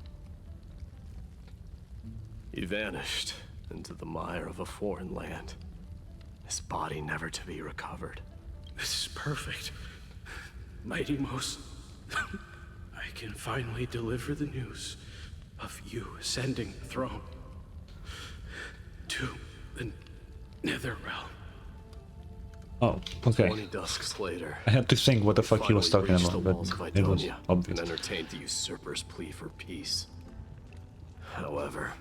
He vanished into the mire of a foreign land. His body never to be recovered. This is perfect. Mighty Most, I can finally deliver the news of you ascending the throne to the Nether Realm. Oh, okay. 20 dusks later, I had to think what the fuck he was finally talking reached about, the but walls of it was Idonia obvious. and entertained the usurper's plea for peace. However,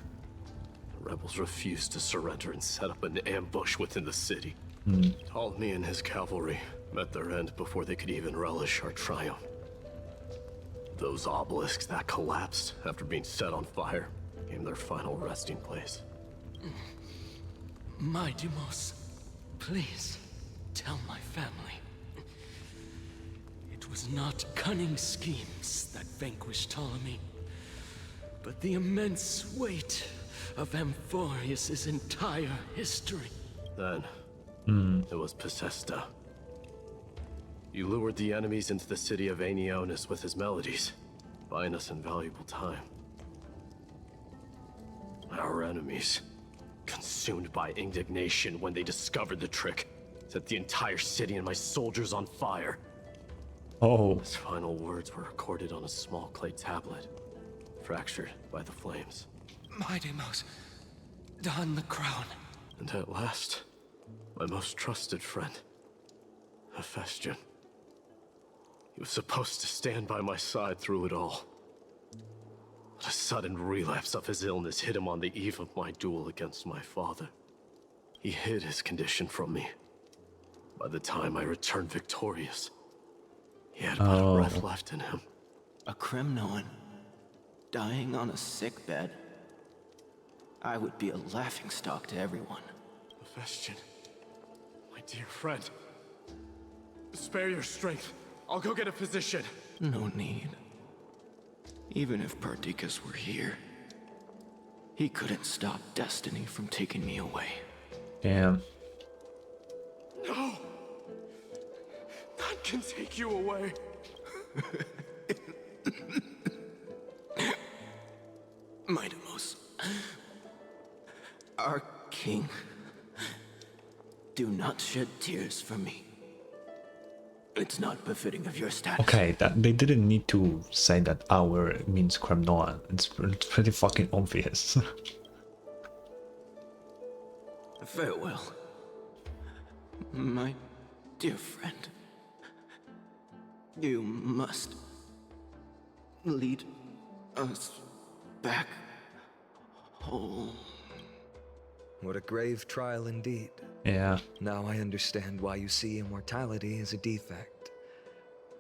the rebels refused to surrender and set up an ambush within the city. Ptolemy and his cavalry met their end before they could even relish our triumph. Those obelisks that collapsed after being set on fire became their final resting place. Mighty Most, please tell my family. It was not cunning schemes that vanquished Ptolemy, but the immense weight of Amphoreus' entire history. Then, it was Pacesta. He lured the enemies into the city of Aenionis with his melodies, buying us invaluable time. Our enemies, consumed by indignation when they discovered the trick, set the entire city and my soldiers on fire. Oh. His final words were recorded on a small clay tablet, fractured by the flames. Mighty Most, don the crown. And at last, my most trusted friend, Hephaestion. He was supposed to stand by my side through it all. But a sudden relapse of his illness hit him on the eve of my duel against my father. He hid his condition from me. By the time I returned victorious, he had about a breath left in him. A Kremnoan dying on a sick bed. I would be a laughingstock to everyone. Hephaestion, my dear friend, spare your strength. I'll go get a physician. No need. Even if Perdiccas were here, he couldn't stop destiny from taking me away. Damn. No! None can take you away. Midamos, our king, do not shed tears for me. It's not befitting of your status. Okay, that they didn't need to say that our means Kremnoan. It's pretty fucking obvious. Farewell, my dear friend. You must lead us back home. What a grave trial indeed. Yeah. Now I understand why you see immortality as a defect,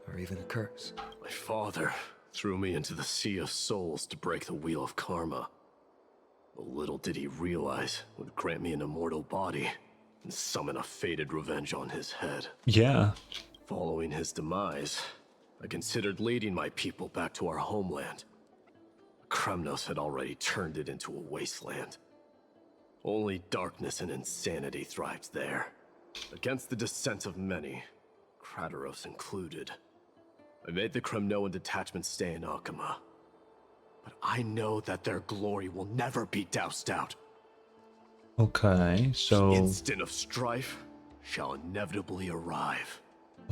or even a curse. My father threw me into the sea of souls to break the wheel of karma. But little did he realize it would grant me an immortal body and summon a fated revenge on his head. Yeah. Following his demise, I considered leading my people back to our homeland. Kremnos had already turned it into a wasteland. Only darkness and insanity thrived there. Against the dissent of many, Krateros included. I made the Kremnoan detachment stay in Akama. But I know that their glory will never be doused out. Okay, so... The instant of strife shall inevitably arrive.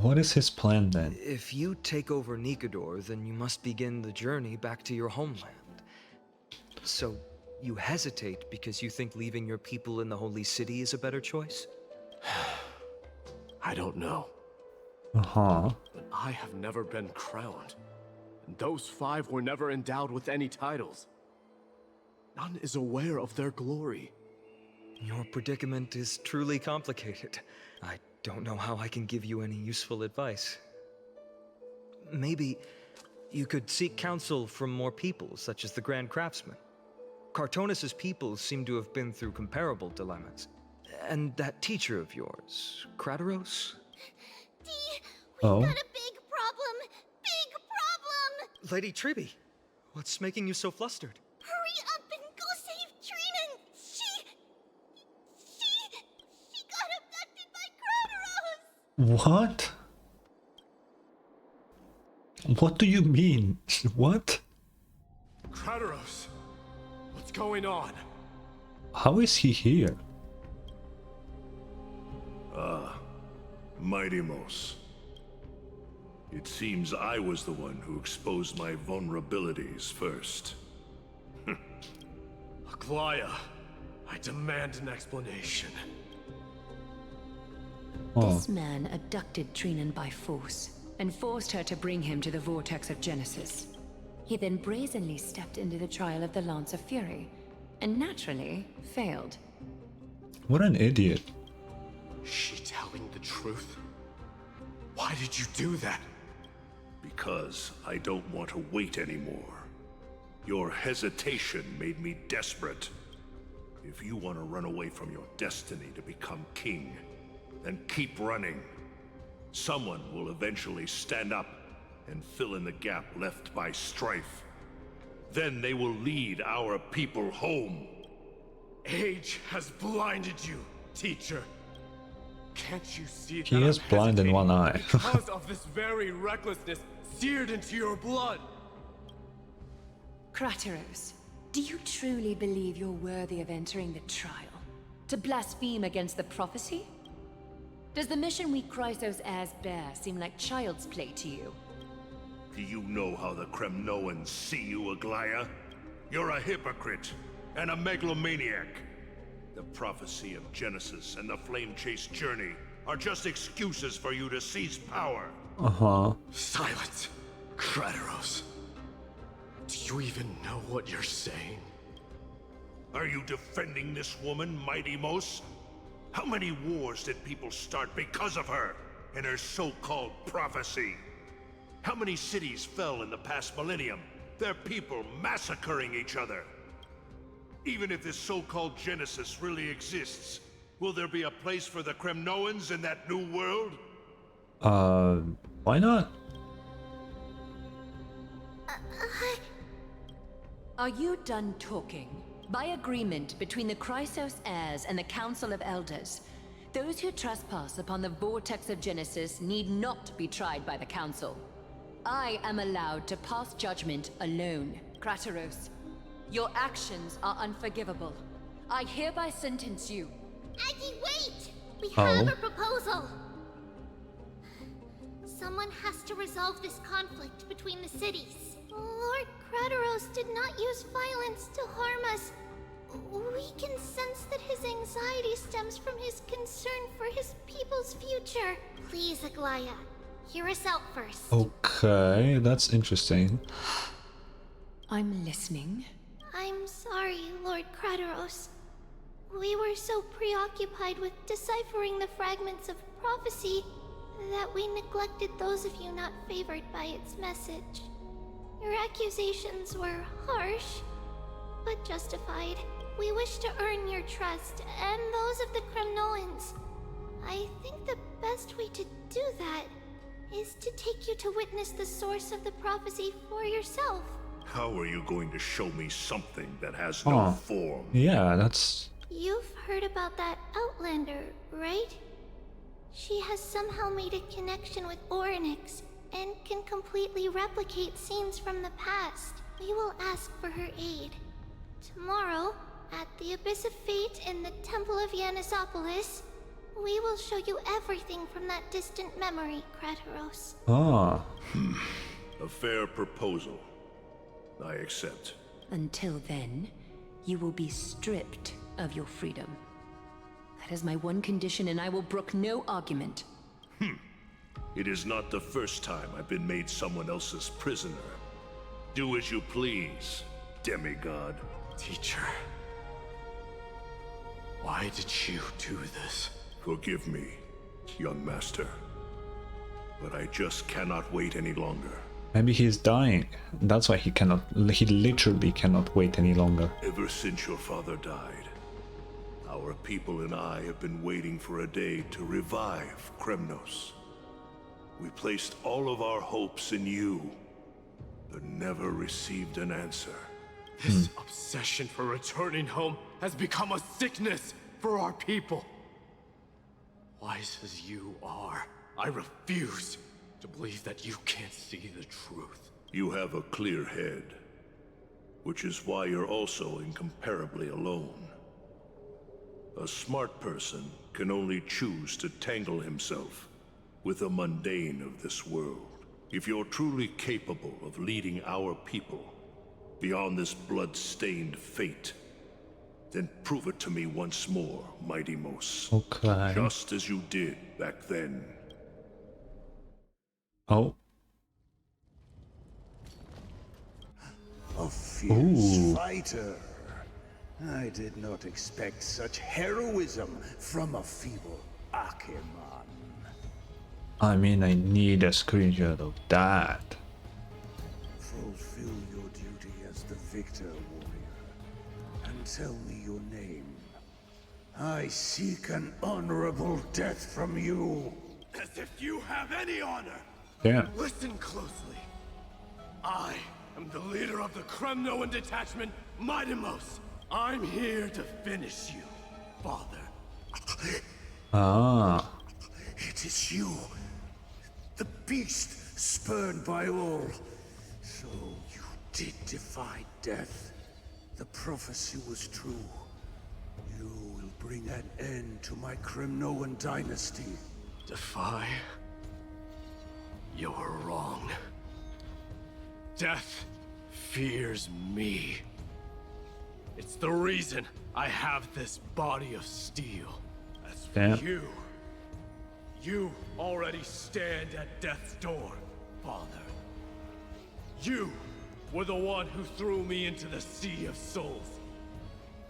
What is his plan then? If you take over Nikador, then you must begin the journey back to your homeland. So, you hesitate because you think leaving your people in the Holy City is a better choice? I don't know. Uh-huh. But I have never been crowned. And those 5 were never endowed with any titles. None is aware of their glory. Your predicament is truly complicated. I don't know how I can give you any useful advice. Maybe you could seek counsel from more people, such as the Grand Craftsman. Cartonis' people seem to have been through comparable dilemmas. And that teacher of yours, Krateros? We've got a big problem! Big problem! Lady Tribby, what's making you so flustered? Hurry up and go save Trina! She got abducted by Krateros! What? What do you mean? What? Krateros! What's going on? How is he here? Mighty-Mos. It seems I was the one who exposed my vulnerabilities first. Aglaya, I demand an explanation. This man abducted Trinan by force and forced her to bring him to the vortex of Genesis. He then brazenly stepped into the trial of the Lance of Fury, and naturally failed. What an idiot. She telling the truth? Why did you do that? Because I don't want to wait anymore. Your hesitation made me desperate. If you want to run away from your destiny to become king, then keep running. Someone will eventually stand up and fill in the gap left by strife. Then they will lead our people home. Age has blinded you, teacher. Can't you see that He is blind in one eye. because of this very recklessness seared into your blood? Krateros, do you truly believe you're worthy of entering the trial? To blaspheme against the prophecy? Does the mission we Chrysos heirs bear seem like child's play to you? Do you know how the Kremnoans see you, Aglaya? You're a hypocrite and a megalomaniac. The prophecy of Genesis and the flame-chase journey are just excuses for you to seize power. Uh-huh. Silence, Krateros. Do you even know what you're saying? Are you defending this woman, Mighty-Mos? How many wars did people start because of her and her so-called prophecy? How many cities fell in the past millennium? Their people massacring each other. Even if this so-called Genesis really exists, will there be a place for the Kremnoans in that new world? Why not? Are you done talking? By agreement between the Chrysos heirs and the Council of Elders, those who trespass upon the vortex of Genesis need not be tried by the Council. I am allowed to pass judgment alone. Krateros, your actions are unforgivable. I hereby sentence you. Aggie, wait! We have a proposal! Someone has to resolve this conflict between the cities. Lord Krateros did not use violence to harm us. We can sense that his anxiety stems from his concern for his people's future. Please, Aglaya, hear us out first. Okay, that's interesting. I'm listening. I'm sorry, Lord Krateros. We were so preoccupied with deciphering the fragments of prophecy that we neglected those of you not favored by its message. Your accusations were harsh, but justified. We wish to earn your trust and those of the Kremnoans. I think the best way to do that is to take you to witness the source of the prophecy for yourself. How are you going to show me something that has no form? Yeah, that's... You've heard about that Outlander, right? She has somehow made a connection with Orynyx and can completely replicate scenes from the past. We will ask for her aid. Tomorrow, at the Abyss of Fate in the Temple of Yanisopolis, We will show you everything from that distant memory, Krateros. Ah. A fair proposal. I accept. Until then, you will be stripped of your freedom. That is my one condition, and I will brook no argument. It is not the first time I've been made someone else's prisoner. Do as you please, demigod. Teacher, why did you do this? Forgive me, young master. But I just cannot wait any longer. Maybe he's dying. That's why he literally cannot wait any longer. Ever since your father died, our people and I have been waiting for a day to revive Kremnos. We placed all of our hopes in you, but never received an answer. This obsession for returning home has become a sickness for our people. Wise as you are, I refuse to believe that you can't see the truth. You have a clear head, which is why you're also incomparably alone. A smart person can only choose to tangle himself with the mundane of this world. If you're truly capable of leading our people beyond this blood-stained fate, then prove it to me once more, Mighty Mos. Okay. Just as you did back then. Oh. A fierce fighter. I did not expect such heroism from a feeble Acheman. I mean, I need a screenshot of that. Fulfill your duty as the victor, warrior, and tell me your name. I seek an honorable death from you. As if you have any honor! Yeah. Listen closely. I am the leader of the Kremnoan detachment, Midimos. I'm here to finish you, father. Ah. It is you, the beast spurned by all. So you did defy death. The prophecy was true. You will bring an end to my Kremnoan dynasty. Defy? You're wrong. Death fears me. It's the reason I have this body of steel. As for you already stand at death's door, father. You were the one who threw me into the Sea of Souls.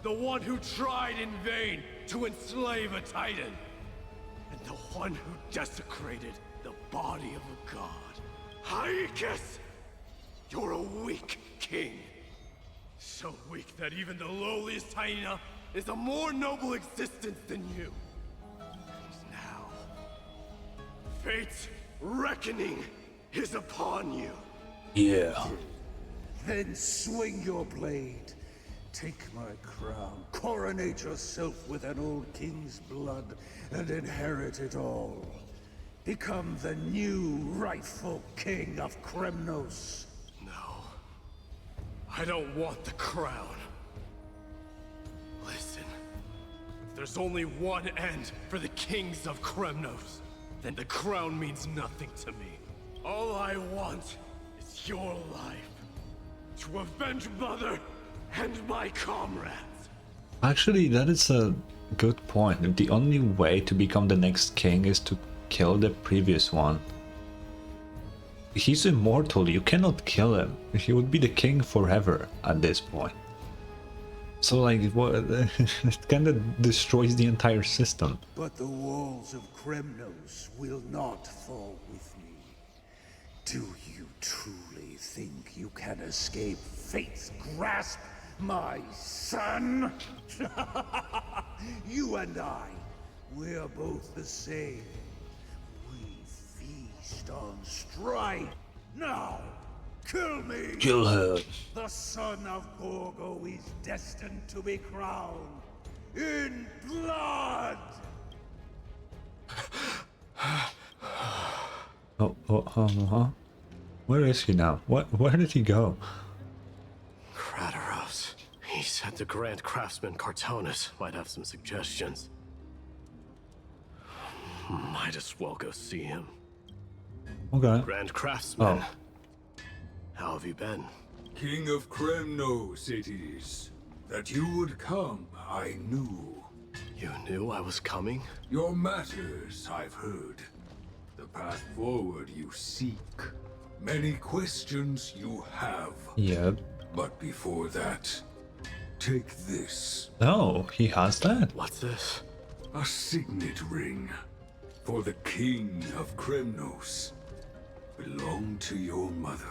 The one who tried in vain to enslave a Titan. And the one who desecrated the body of a god. Hyrule! You're a weak king. So weak that even the lowliest hyena is a more noble existence than you. And now, fate's reckoning is upon you. Yeah. Then swing your blade. Take my crown. Coronate yourself with an old king's blood and inherit it all. Become the new rightful king of Kremnos. No. I don't want the crown. Listen. If there's only one end for the kings of Kremnos, then the crown means nothing to me. All I want is your life. To avenge Mother and my comrades. Actually, that is a good point. The only way to become the next king is to kill the previous one. He's immortal, you cannot kill him. He would be the king forever at this point. So like, it kind of destroys the entire system. But the walls of Kremnos will not fall with me. Do you truly think you can escape fate's grasp, my son? You and I, we're both the same. We feast on strife. Now, kill me! Kill her. The son of Gorgo is destined to be crowned in blood! Where is he now? Where did he go? Krateros. He said the Grand Craftsman Cartonus might have some suggestions. Might as well go see him. Okay. Grand Craftsman. Oh. How have you been? King of Kremnos it is. That you would come, I knew. You knew I was coming? Your matters, I've heard. The path forward you seek. Many questions you have. Yep. But before that, take this. Oh, he has that? What's this? A signet ring. For the King of Kremnos. Belonged to your mother.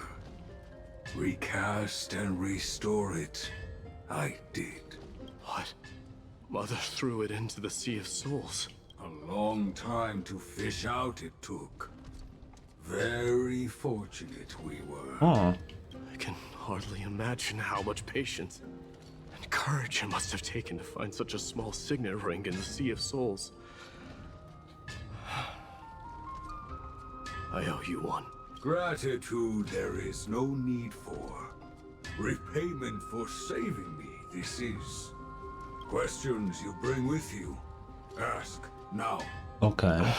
Recast and restore it. I did. What? Mother threw it into the Sea of Souls. A long time to fish out it took. Very fortunate we were. Oh. I can hardly imagine how much patience and courage it must have taken to find such a small signet ring in the Sea of Souls. I owe you one. Gratitude there is no need for. Repayment for saving me, this is. Questions you bring with you. Ask now. Okay.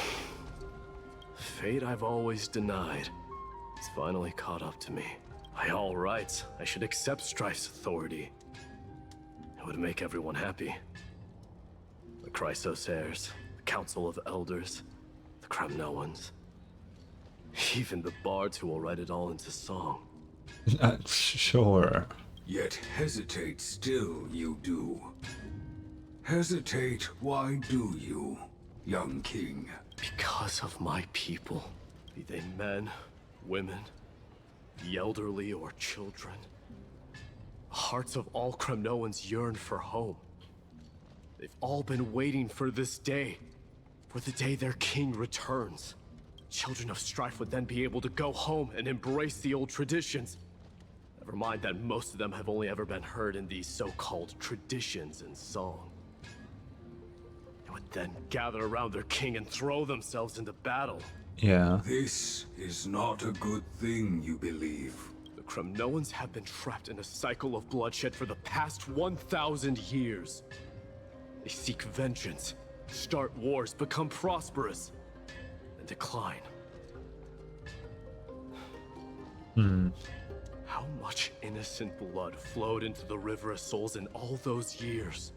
Fate I've always denied. It's finally caught up to me. By all rights, I should accept Strife's authority. It would make everyone happy. The Chrysos heirs, the Council of Elders, the Kremnoans. Even the bards who will write it all into song. Sure. Yet hesitate still you do. Hesitate, why do you, young king? Because of my people. Be they men, women, the elderly or children. The hearts of all Kremnoans yearn for home. They've all been waiting for this day. For the day their king returns. Children of Strife would then be able to go home and embrace the old traditions. Never mind that most of them have only ever been heard in these so-called traditions and song. They would then gather around their king and throw themselves into battle. Yeah. This is not a good thing, you believe. The Kremnoans have been trapped in a cycle of bloodshed for the past 1,000 years. They seek vengeance, start wars, become prosperous, and decline. How much innocent blood flowed into the River of Souls in all those years?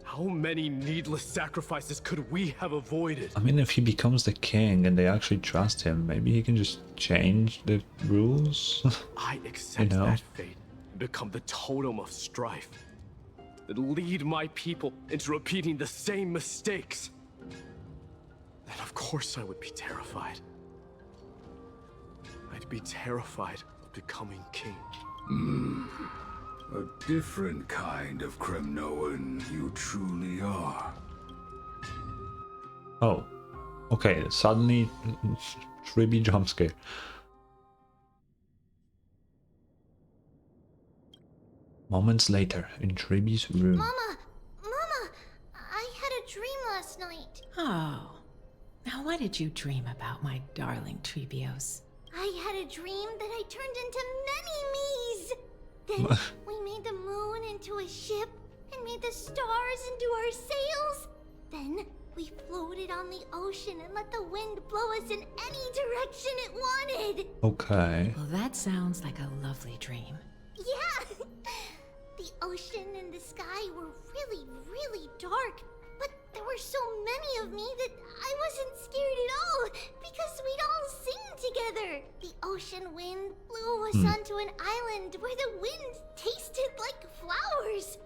How many needless sacrifices could we have avoided? I mean, if he becomes the king and they actually trust him, maybe he can just change the rules. I accept that fate and become the totem of strife that lead my people into repeating the same mistakes. Then of course I would be terrified. I'd be terrified of becoming king. A different kind of Kremnoan you truly are. Oh. Okay, suddenly trippy jump scare. Moments later, in Triby's room. Mama! I had a dream last night. Oh. Now what did you dream about, my darling Trebios? I had a dream that I turned into many me's. Then we made the moon into a ship and made the stars into our sails. Then we floated on the ocean and let the wind blow us in any direction it wanted. Okay. Well, that sounds like a lovely dream. Yeah. The ocean and the sky were really, really dark. But there were so many of me that I wasn't scared at all because we'd all sing together. The ocean wind blew us onto an island where the wind tasted like flowers.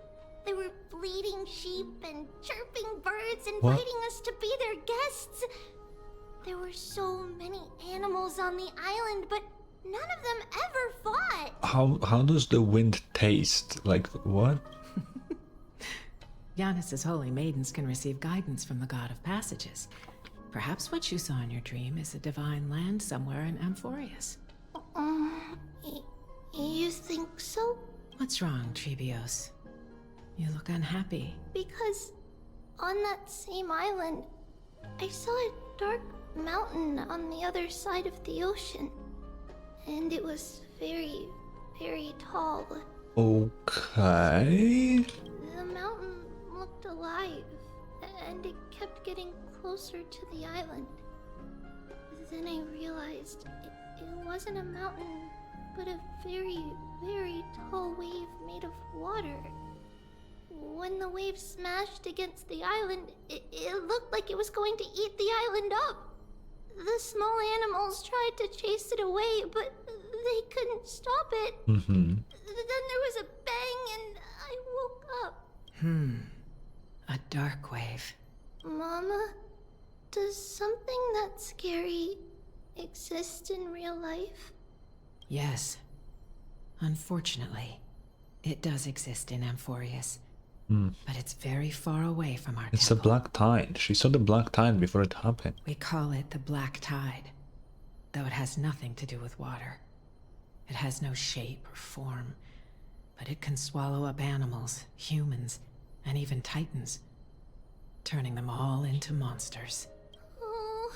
There were bleating sheep and chirping birds inviting us to be their guests. There were so many animals on the island, but none of them ever fought. How does the wind taste? Like what? Giannis's holy maidens can receive guidance from the god of passages. Perhaps what you saw in your dream is a divine land somewhere in Amphoreus. You think so? What's wrong, Trebios? You look unhappy. Because on that same island, I saw a dark mountain on the other side of the ocean. And it was very, very tall. Okay. The mountain looked alive, and it kept getting closer to the island. Then I realized it wasn't a mountain, but a very, very tall wave made of water. When the wave smashed against the island, it looked like it was going to eat the island up. The small animals tried to chase it away, but they couldn't stop it. Then there was a bang and I woke up. A dark wave. Mama, does something that scary exist in real life? Yes. Unfortunately, it does exist in Amphoreus. But it's very far away from our It's temple. a black tide. She saw the black tide before it happened. We call it the Black Tide, though it has nothing to do with water. It has no shape or form, but it can swallow up animals, humans, and even titans, turning them all into monsters. Oh,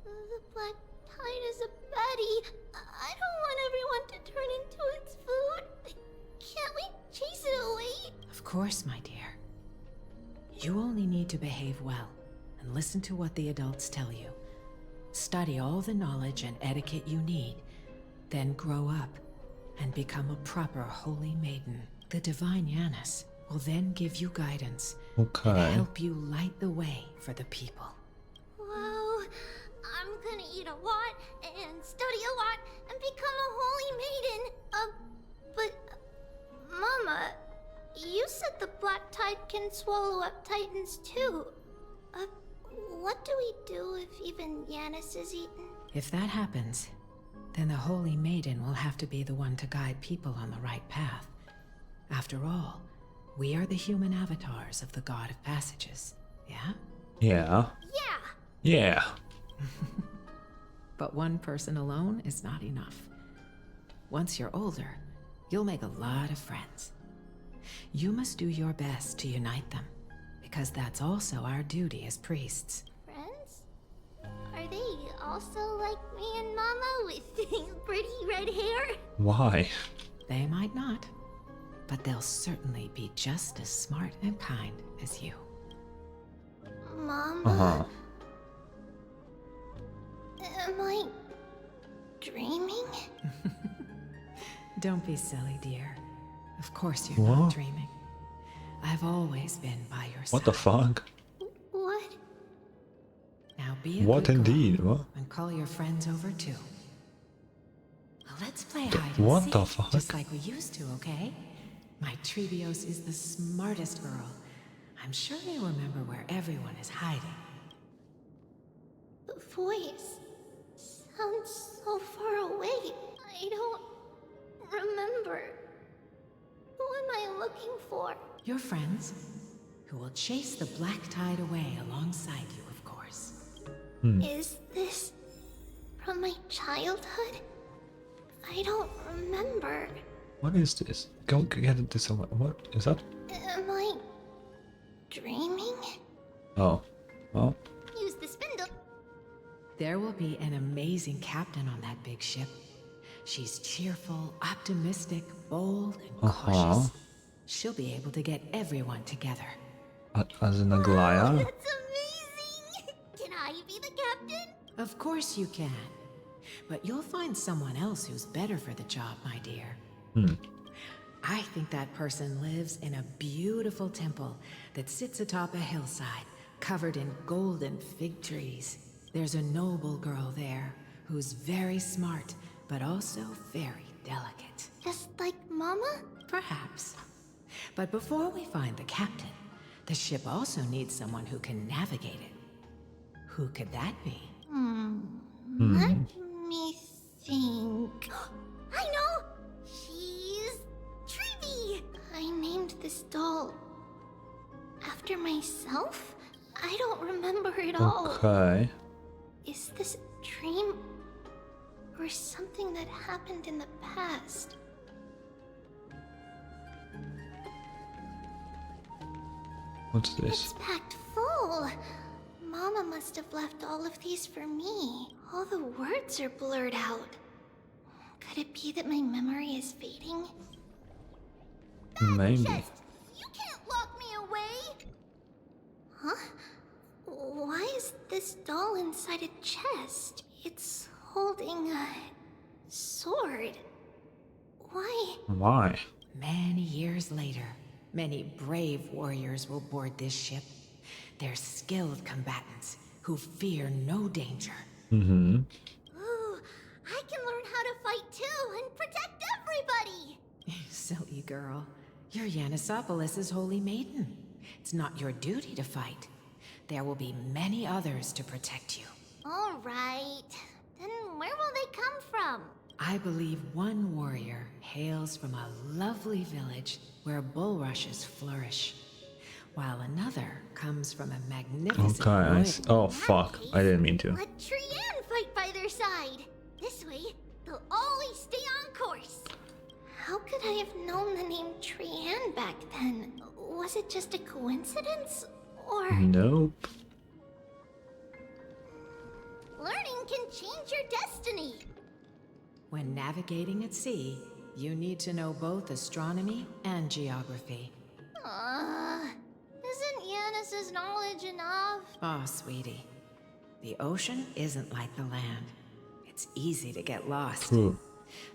the black tide is a baddie. I don't want everyone to turn into its food. Can't we chase it away? Of course, my dear. You only need to behave well and listen to what the adults tell you. Study all the knowledge and etiquette you need, then grow up and become a proper holy maiden. The divine Yanis will then give you guidance Okay. and help you light the way for the people. Wow, I'm gonna eat a lot and study a lot and become a holy maiden. But Mama, you said the black tide can swallow up titans too. What do we do if even Yanis is eaten? If that happens, then the holy maiden will have to be the one to guide people on the right path. After all, we are the human avatars of the God of Passages, yeah? Yeah. Yeah. But one person alone is not enough. Once you're older, you'll make a lot of friends. You must do your best to unite them, because that's also our duty as priests. Friends? Are they also like me and Mama with pretty red hair? Why? They might not, but they'll certainly be just as smart and kind as you. Mama? Am I dreaming? Don't be silly, dear. Of course you're What? not dreaming. I've always been by your side. What the fuck? What? Now be a What good girl indeed? What? and call your friends over too. Well, let's play hide What and the seek, fuck? just like we used to, okay? My Trebios is the smartest girl. I'm sure they remember where everyone is hiding. The voice sounds so far away. I don't remember. Who am I looking for? Your friends, who will chase the black tide away alongside you, of course. Is this from my childhood? I don't remember. What is this? Go get this away. What is that? Am I dreaming? Oh. Oh. Use the spindle. There will be an amazing captain on that big ship. She's cheerful, optimistic, bold, and cautious. She'll be able to get everyone together. As in Aglaya? That's amazing! Can I be the captain? Of course you can. But you'll find someone else who's better for the job, my dear. I think that person lives in a beautiful temple that sits atop a hillside, covered in golden fig trees. There's a noble girl there who's very smart, but also very delicate. Just like Mama? Perhaps. But before we find the captain, the ship also needs someone who can navigate it. Who could that be? Let me think. I know! She's Treeby! I named this doll after myself? I don't remember it all. Okay. Is this a dream? Or something that happened in the past? What's this? It's packed full. Mama must have left all of these for me. All the words are blurred out. Could it be that my memory is fading? Maybe. You can't lock me away! Huh? Why is this doll inside a chest? It's holding a sword. Why? Why? Many years later, many brave warriors will board this ship. They're skilled combatants who fear no danger. Mm-hmm. Ooh, I can learn how to fight too and protect everybody! Silly girl. You're Yanisopoulos' holy maiden. It's not your duty to fight. There will be many others to protect you. Alright. Then where will they come from? I believe one warrior hails from a lovely village where bulrushes flourish, while another comes from a magnificent Okay, oh fuck, I didn't mean to. Let Trian fight by their side. This way, they'll always stay on course. How could I have known the name Trian back then? Was it just a coincidence? Or... Nope. Learning can change your destiny. When navigating at sea, you need to know both astronomy and geography. Isn't Yanis's knowledge enough? Oh, sweetie. The ocean isn't like the land. It's easy to get lost. True.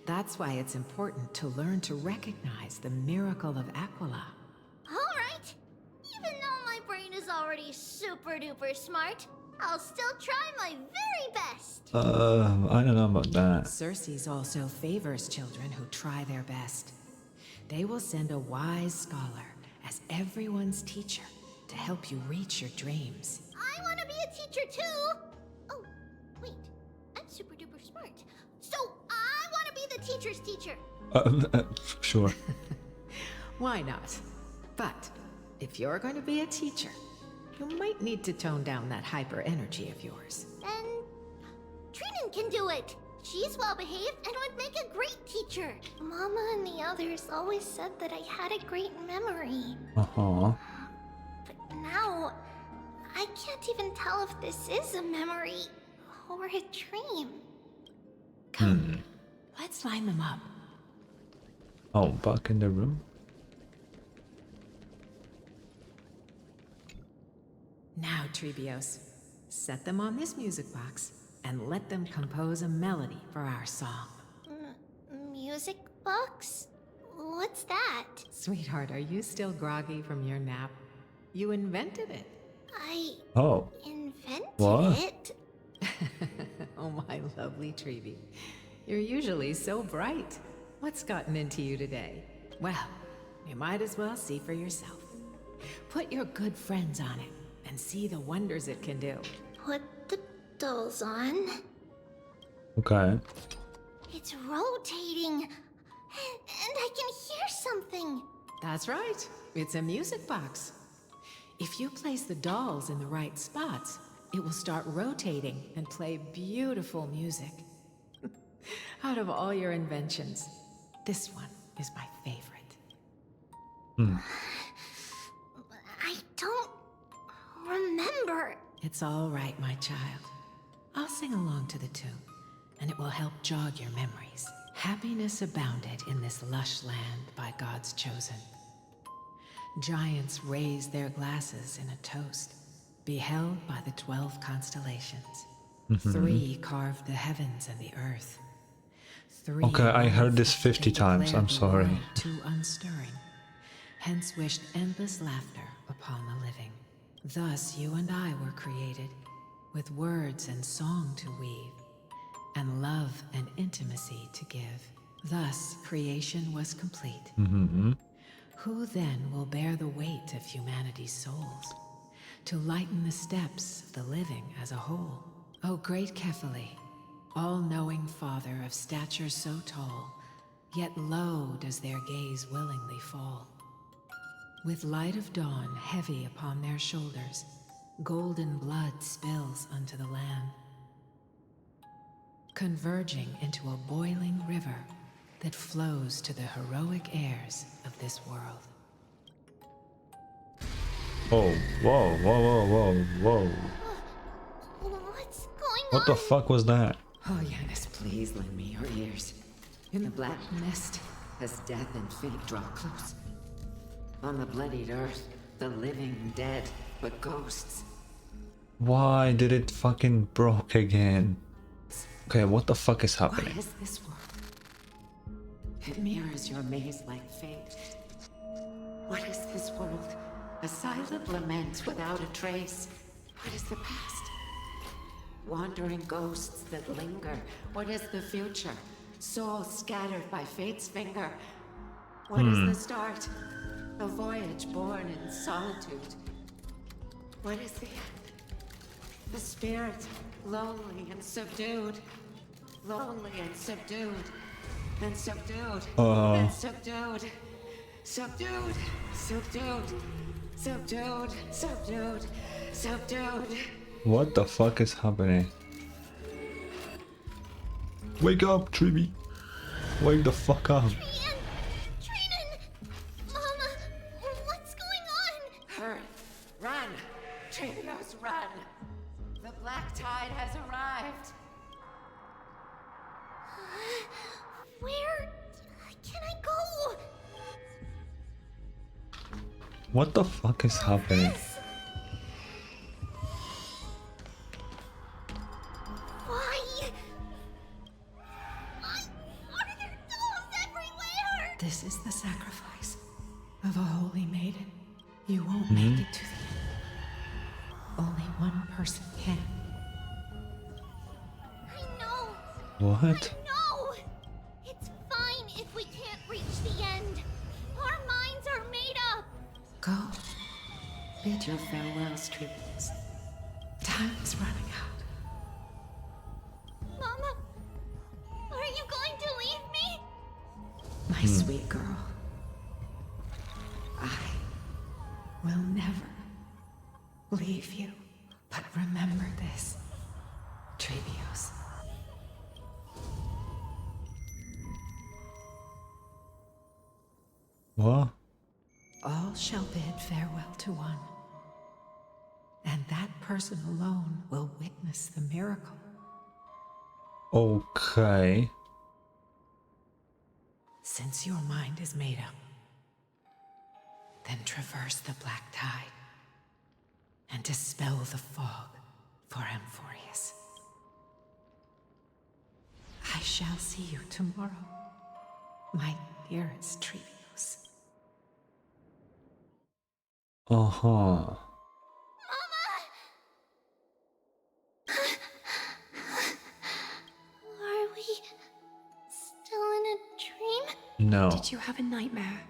That's why it's important to learn to recognize the miracle of Aquila. Alright. Even though my brain is already super duper smart, I'll still try my very best. I don't know about that. Circe also favors children who try their best. They will send a wise scholar as everyone's teacher to help you reach your dreams. I want to be a teacher too. Oh, wait. I'm super duper smart. So I want to be the teacher's teacher. Sure. Why not? But if you're going to be a teacher, you might need to tone down that hyper energy of yours. Then Trinan can do it. She's well behaved and would make a great teacher. Mama and the others always said that I had a great memory. Uh-huh. But now, I can't even tell if this is a memory or a dream. Come, let's line them up. Oh, back in the room? Now, Trebios, set them on this music box and let them compose a melody for our song. Music box? What's that? Sweetheart, are you still groggy from your nap? You invented it. Oh. Invented What? it? Oh, my lovely Trebi. You're usually so bright. What's gotten into you today? Well, you might as well see for yourself. Put your good friends on it and see the wonders it can do. Put the dolls on. Okay. It's rotating. And I can hear something. That's right. It's a music box. If you place the dolls in the right spots, it will start rotating and play beautiful music. Out of all your inventions, this one is my favorite. I don't remember. It's all right, my child. I'll sing along to the tune, and it will help jog your memories. Happiness abounded in this lush land by God's chosen. Giants raised their glasses in a toast, beheld by the 12 constellations. 3 carved the heavens and the earth. 3 Okay, I heard this 50 times, I'm sorry. Too unstirring, hence wished endless laughter upon the living. Thus you and I were created, with words and song to weave, and love and intimacy to give. Thus creation was complete. Who then will bear the weight of humanity's souls, to lighten the steps of the living as a whole? O great Kephale, all-knowing Father of stature so tall, yet low does their gaze willingly fall. With light of dawn heavy upon their shoulders, golden blood spills unto the land, converging into a boiling river that flows to the heroic heirs of this world. Oh, whoa, whoa, whoa, whoa, whoa. What's going on? What the fuck was that? Oh, Yanis, please lend me your ears. In the black mist, as death and fate draw close. On the bloodied earth, the living dead, but ghosts. Why did it fucking broke again? Okay, what the fuck is happening? What is this world? It mirrors your maze-like fate. What is this world? A silent lament without a trace. What is the past? Wandering ghosts that linger. What is the future? Souls scattered by fate's finger. What is the start? A voyage born in solitude. What is the end? The spirit, lonely and subdued. Lonely and subdued. And subdued. And subdued. Subdued. Subdued. Subdued. Subdued. Subdued. What the fuck is happening? Wake up, Triby! Wake the fuck up! Mama, what's going on? Hurry, run! Trivios, run! The black tide has arrived. Where can I go? What the fuck is happening? Why? Why are there dolls everywhere? This is the sacrifice of a holy maiden. You won't make it to the end. Only one person can. I know. What? No! It's fine if we can't reach the end. Our minds are made up. Go. Bid your farewells, Trivios. Time's running out. Mama, are you going to leave me? My sweet girl. I will never leave you. But remember this, Trivios. What? All shall bid farewell to one. And that person alone will witness the miracle. Okay. Since your mind is made up, then traverse the black tide and dispel the fog for Amphoreus. I shall see you tomorrow, my dearest Trivios. Uh-huh. Are we still in a dream? No. Did you have a nightmare?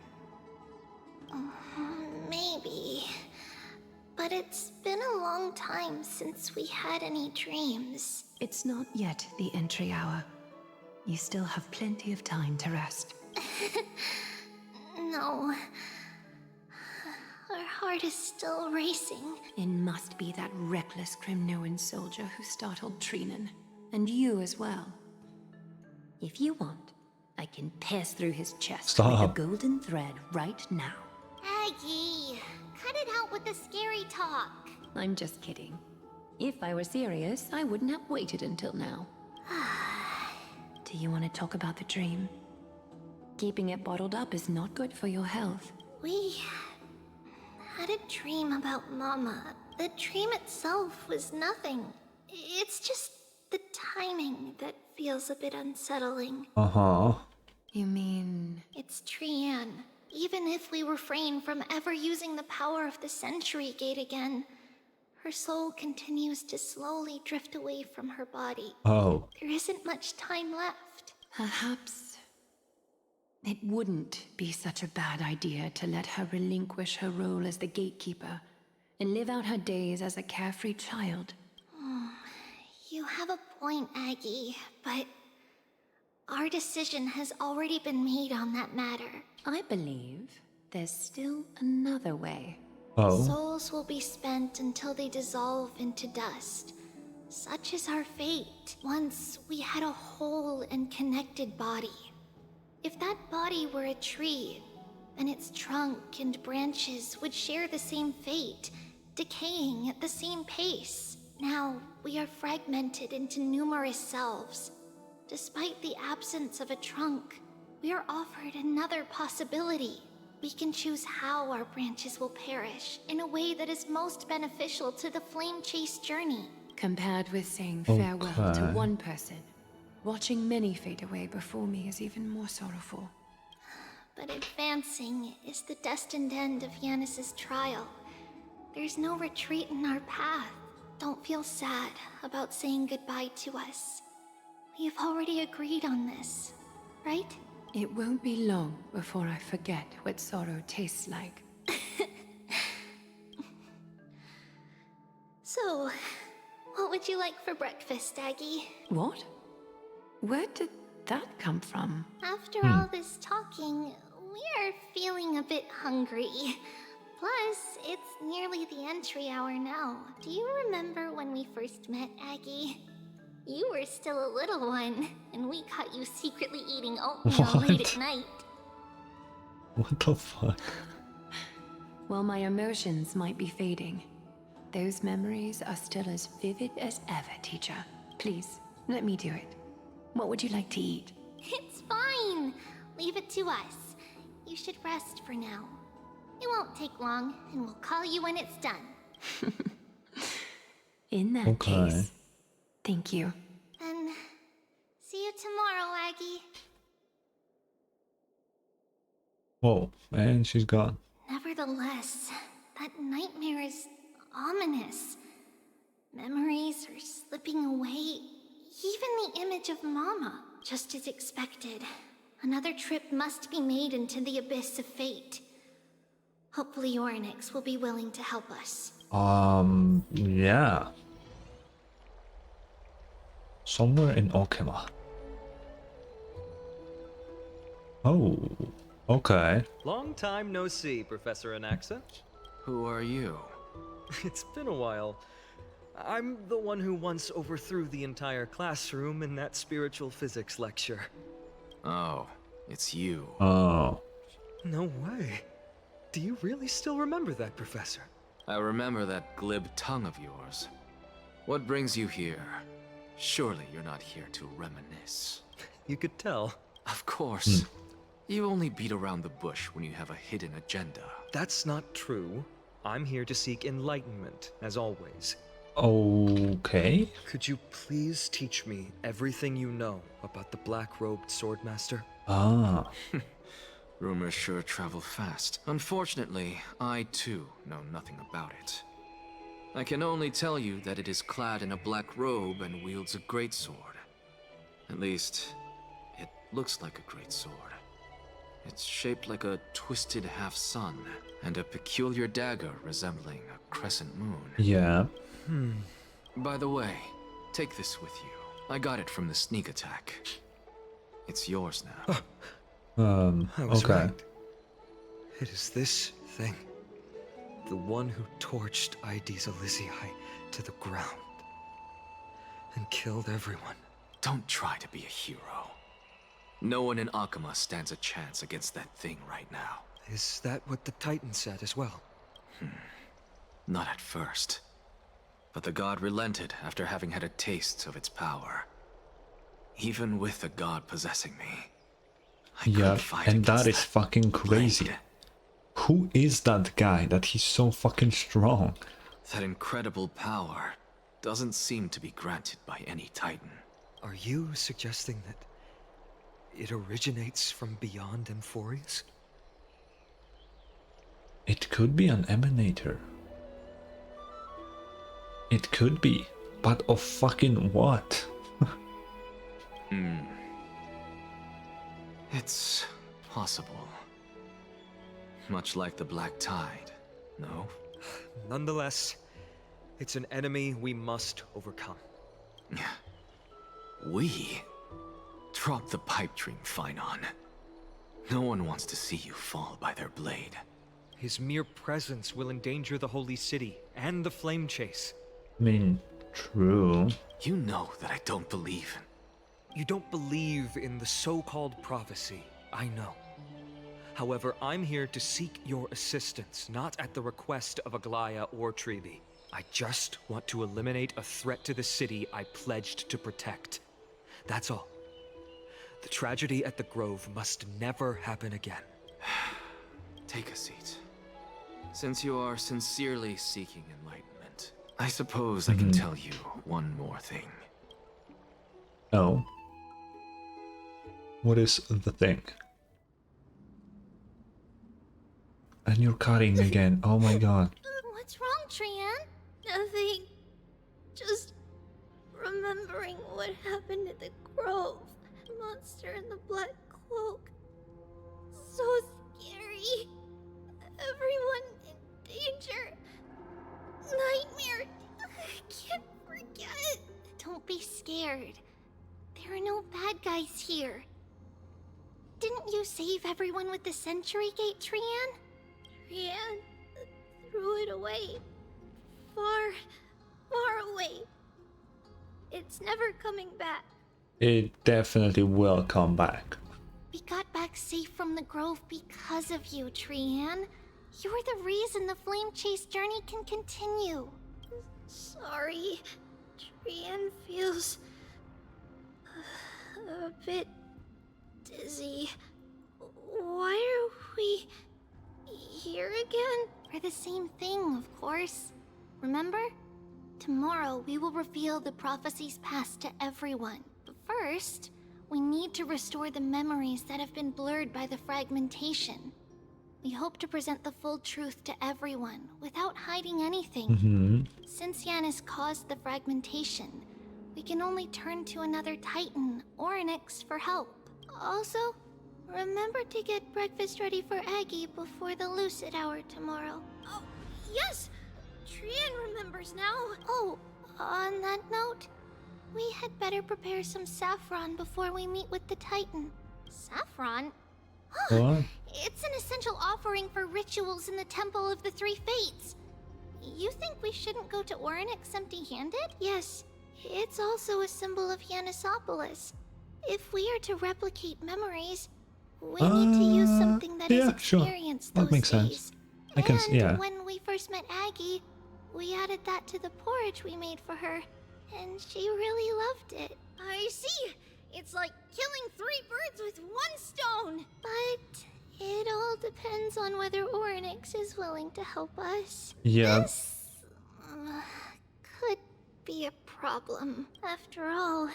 Maybe. But it's been a long time since we had any dreams. It's not yet the entry hour. You still have plenty of time to rest. No. Our heart is still racing. It must be that reckless Kremnoan soldier who startled Trinan. And you as well. If you want, I can pass through his chest with a golden thread right now. Aggie, cut it out with the scary talk. I'm just kidding. If I were serious, I wouldn't have waited until now. Do you want to talk about the dream? Keeping it bottled up is not good for your health. We had a dream about Mama. The dream itself was nothing. It's just the timing that feels a bit unsettling. Uh-huh. You mean... It's Trian. Even if we refrain from ever using the power of the Century Gate again, her soul continues to slowly drift away from her body. Oh. There isn't much time left. Perhaps it wouldn't be such a bad idea to let her relinquish her role as the gatekeeper and live out her days as a carefree child. You have a point, Aggie, but our decision has already been made on that matter. I believe there's still another way. Oh. Souls will be spent until they dissolve into dust. Such is our fate. Once we had a whole and connected body. If that body were a tree, then its trunk and branches would share the same fate, decaying at the same pace. Now, we are fragmented into numerous selves. Despite the absence of a trunk, we are offered another possibility. We can choose how our branches will perish in a way that is most beneficial to the flame chase journey. Compared with saying farewell to Okay. one person, watching many fade away before me is even more sorrowful. But advancing is the destined end of Yanis's trial. There's no retreat in our path. Don't feel sad about saying goodbye to us. We've already agreed on this, right? It won't be long before I forget what sorrow tastes like. So, what would you like for breakfast, Aggie? What? Where did that come from? After all this talking, we're feeling a bit hungry. Plus, it's nearly the entry hour now. Do you remember when we first met, Aggie? You were still a little one, and we caught you secretly eating oatmeal late at night. What the fuck? While my emotions might be fading, those memories are still as vivid as ever, teacher. Please, let me do it. What would you like to eat? It's fine. Leave it to us. You should rest for now. It won't take long, and we'll call you when it's done. In that case, thank you. Then, see you tomorrow, Aggie. Whoa, and she's gone. Nevertheless, that nightmare is ominous. Memories are slipping away. Even the image of Mama. Just as expected, another trip must be made into the abyss of fate. Hopefully Orynyx will be willing to help us. Yeah. Somewhere in Okima. Oh, okay. Long time no see, Professor Anaxa. Who are you? It's been a while. I'm the one who once overthrew the entire classroom in that spiritual physics lecture. Oh, it's you. Oh. No way. Do you really still remember that, Professor? I remember that glib tongue of yours. What brings you here? Surely you're not here to reminisce. You could tell. Of course. You only beat around the bush when you have a hidden agenda. That's not true. I'm here to seek enlightenment, as always. Okay. Could you please teach me everything you know about the black-robed swordmaster? Ah. Rumors sure travel fast. Unfortunately, I too know nothing about it. I can only tell you that it is clad in a black robe and wields a greatsword. At least, it looks like a greatsword. It's shaped like a twisted half-sun, and a peculiar dagger resembling a crescent moon. Yeah. By the way, take this with you. I got it from the sneak attack. It's yours now. I was okay. right. It is this thing. The one who torched Aedes Elysiae to the ground. And killed everyone. Don't try to be a hero. No one in Akama stands a chance against that thing right now. Is that what the Titan said as well? Not at first. But the god relented after having had a taste of its power. Even with the god possessing me, Yeah, and that is fucking crazy. Who is that guy that he's so fucking strong? That incredible power doesn't seem to be granted by any Titan. Are you suggesting that it originates from beyond Amphoreus? It could be an emanator. It could be, but of fucking what? It's possible. Much like the Black Tide, no? Nonetheless, it's an enemy we must overcome. We? Drop the pipe dream, Phynon. No one wants to see you fall by their blade. His mere presence will endanger the Holy City and the Flame Chase. I mean, true. You know that I don't believe. You don't believe in the so-called prophecy, I know. However, I'm here to seek your assistance, not at the request of Aglaya or Tribi. I just want to eliminate a threat to the city I pledged to protect. That's all. The tragedy at the Grove must never happen again. Take a seat. Since you are sincerely seeking enlightenment, I suppose I can tell you one more thing. Oh. What is the thing? And you're cutting again. Oh my god. What's wrong, Trian? Nothing. Just remembering what happened at the Grove. Monster in the black cloak. So scary. Everyone in danger. Nightmare. I can't forget. Don't be scared. There are no bad guys here. Didn't you save everyone with the Century Gate, Trian? Trian threw it away. Far, far away. It's never coming back. It definitely will come back. We got back safe from the Grove because of you, Trian. You're the reason the Flame Chase journey can continue. Sorry. Trian feels a bit dizzy. Why are we here again? For the same thing, of course. Remember? Tomorrow we will reveal the prophecies passed to everyone. But first, we need to restore the memories that have been blurred by the fragmentation. We hope to present the full truth to everyone without hiding anything. Since Yanis caused the fragmentation, we can only turn to another Titan or Onyx for help. Also, remember to get breakfast ready for Aggie before the Lucid Hour tomorrow. Oh, yes! Trian remembers now. Oh, on that note, we had better prepare some saffron before we meet with the Titan. Saffron? What? It's an essential offering for rituals in the Temple of the Three Fates. You think we shouldn't go to Orynyx empty-handed? Yes, it's also a symbol of Yanisopolis. If we are to replicate memories, we need to use something that has experienced those that makes days. sense. I can see, yeah. When we first met Aggie, we added that to the porridge we made for her, and she really loved it. I see. It's like killing 3 birds with 1 stone. But it all depends on whether Orynyx is willing to help us. Yeah. This could be a problem. After all,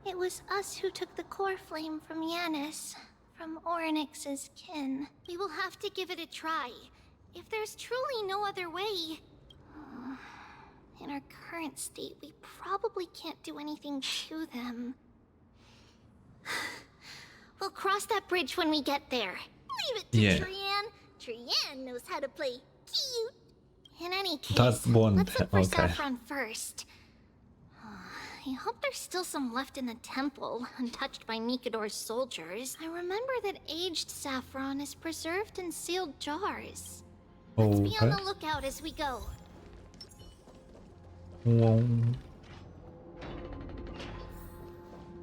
it was us who took the core flame from Yanis, from Orynyx's kin. We will have to give it a try. If there's truly no other way... in our current state, we probably can't do anything to them. We'll cross that bridge when we get there. Leave it to Trian. Trian knows how to play cute. In any case, let's look for saffron first. I hope there's still some left in the temple, untouched by Nikador's soldiers. I remember that aged saffron is preserved in sealed jars. Let's be on the lookout as we go.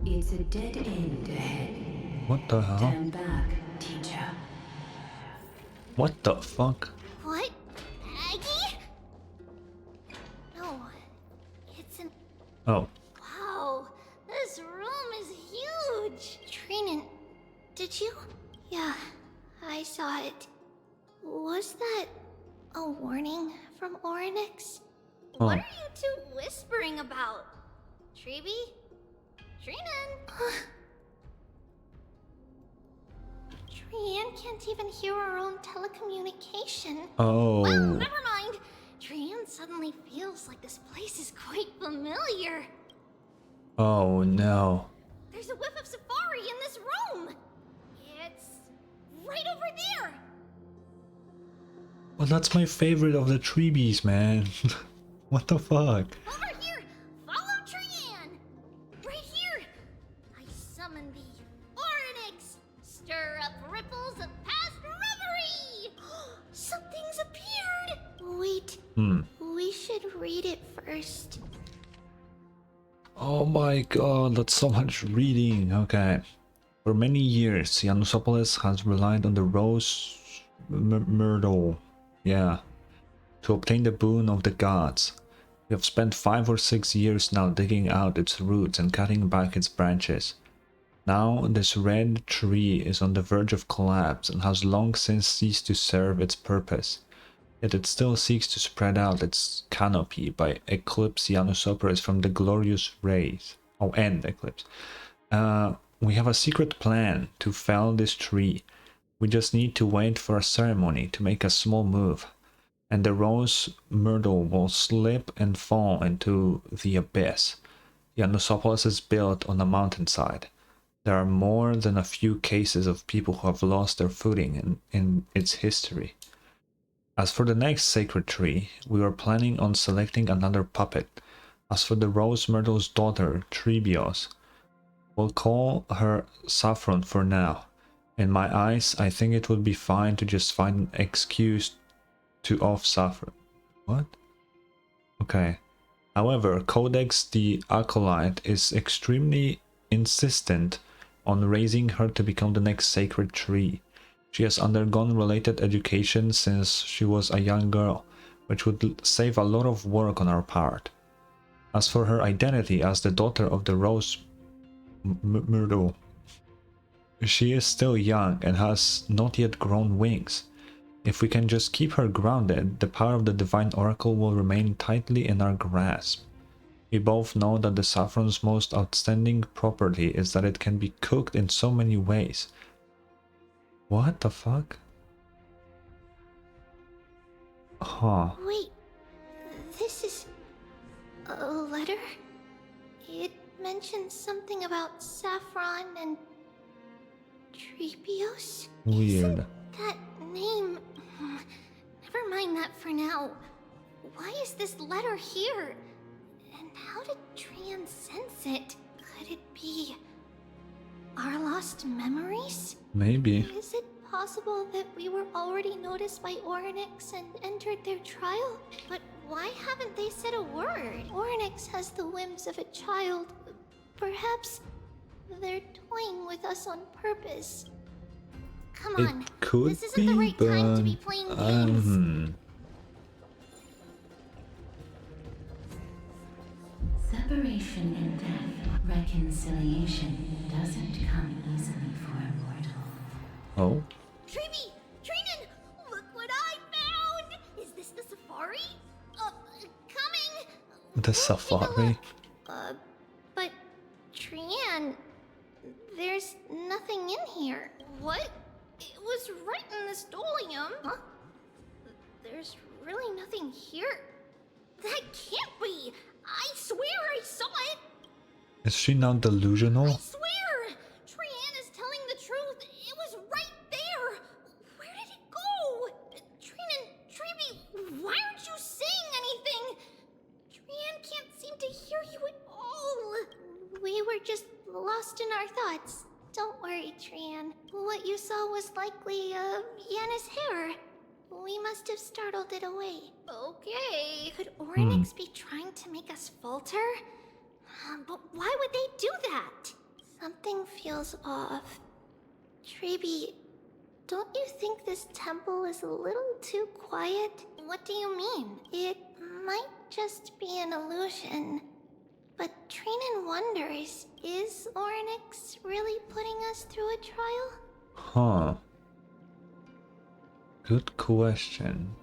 It's a dead end ahead. What the hell? Turn back, teacher. What the fuck? What? Aggie? No. It's an... Oh. Wow. This room is huge. Trinan, did you... Yeah, I saw it. Was that a warning from Orynyx? Oh. What are you two whispering about? Treeby? Trinan? Trian can't even hear our own telecommunication. Oh. Well, never mind. Trian suddenly feels like this place is quite familiar. Oh no. There's a whiff of safari in this room. It's right over there. Well, that's my favorite of the treebies, man. What the fuck? Over here! Follow Trian! Right here! I summon thee, Orynyx! Stir up ripples of past reverie! Something's appeared! Wait. We should read it first. Oh my god, that's so much reading. Okay. For many years, Yanisopolis has relied on the rose myrtle. Yeah. To obtain the boon of the gods. We have spent 5 or 6 years now digging out its roots and cutting back its branches. Now this red tree is on the verge of collapse and has long since ceased to serve its purpose. Yet it still seeks to spread out its canopy by eclipse Janusoporis from the glorious rays. Oh, and eclipse. We have a secret plan to fell this tree. We just need to wait for a ceremony to make a small move, and the rose myrtle will slip and fall into the abyss. Janusopolis is built on a mountainside. There are more than a few cases of people who have lost their footing in its history. As for the next sacred tree, we were planning on selecting another puppet. As for the rose myrtle's daughter, Trebios, we'll call her Saffron for now. In my eyes, I think it would be fine to just find an excuse to off Saffron. What? Okay. However, Codex the Acolyte is extremely insistent on raising her to become the next sacred tree. She has undergone related education since she was a young girl, which would save a lot of work on our part. As for her identity as the daughter of the Rose Myrtle, she is still young and has not yet grown wings. If we can just keep her grounded, the power of the Divine Oracle will remain tightly in our grasp. We both know that the saffron's most outstanding property is that it can be cooked in so many ways. What the fuck? Huh. Wait, this is a letter? It mentions something about saffron and Trebios? Weird. That name... Never mind that for now. Why is this letter here? And how did Trian sense it? Could it be our lost memories? Maybe. Is it possible that we were already noticed by Orynyx and entered their trial? But why haven't they said a word? Orynyx has the whims of a child. Perhaps they're toying with us on purpose. Come on, It could this isn't the right time to be playing games. Separation and death, reconciliation doesn't come easily for a mortal. Oh? Trebi! Trinan! Look what I found! Is this the safari? Coming! The safari? But Trian, there's nothing in here. What? It was right in the stolium. Huh? There's really nothing here. That can't be! I swear I saw it! Is she not delusional? I swear! Trian is telling the truth. It was right there. Where did it go? Trinan, Trebi, why aren't you saying anything? Trian can't seem to hear you at all. We were just lost in our thoughts. Don't worry, Trian. What you saw was likely, Yanna's hair. We must have startled it away. Okay. Could Orynyx be trying to make us falter? But why would they do that? Something feels off. Trebi, don't you think this temple is a little too quiet? What do you mean? It might just be an illusion. But Trinan wonders, is Orynyx really putting us through a trial? Huh. Good question.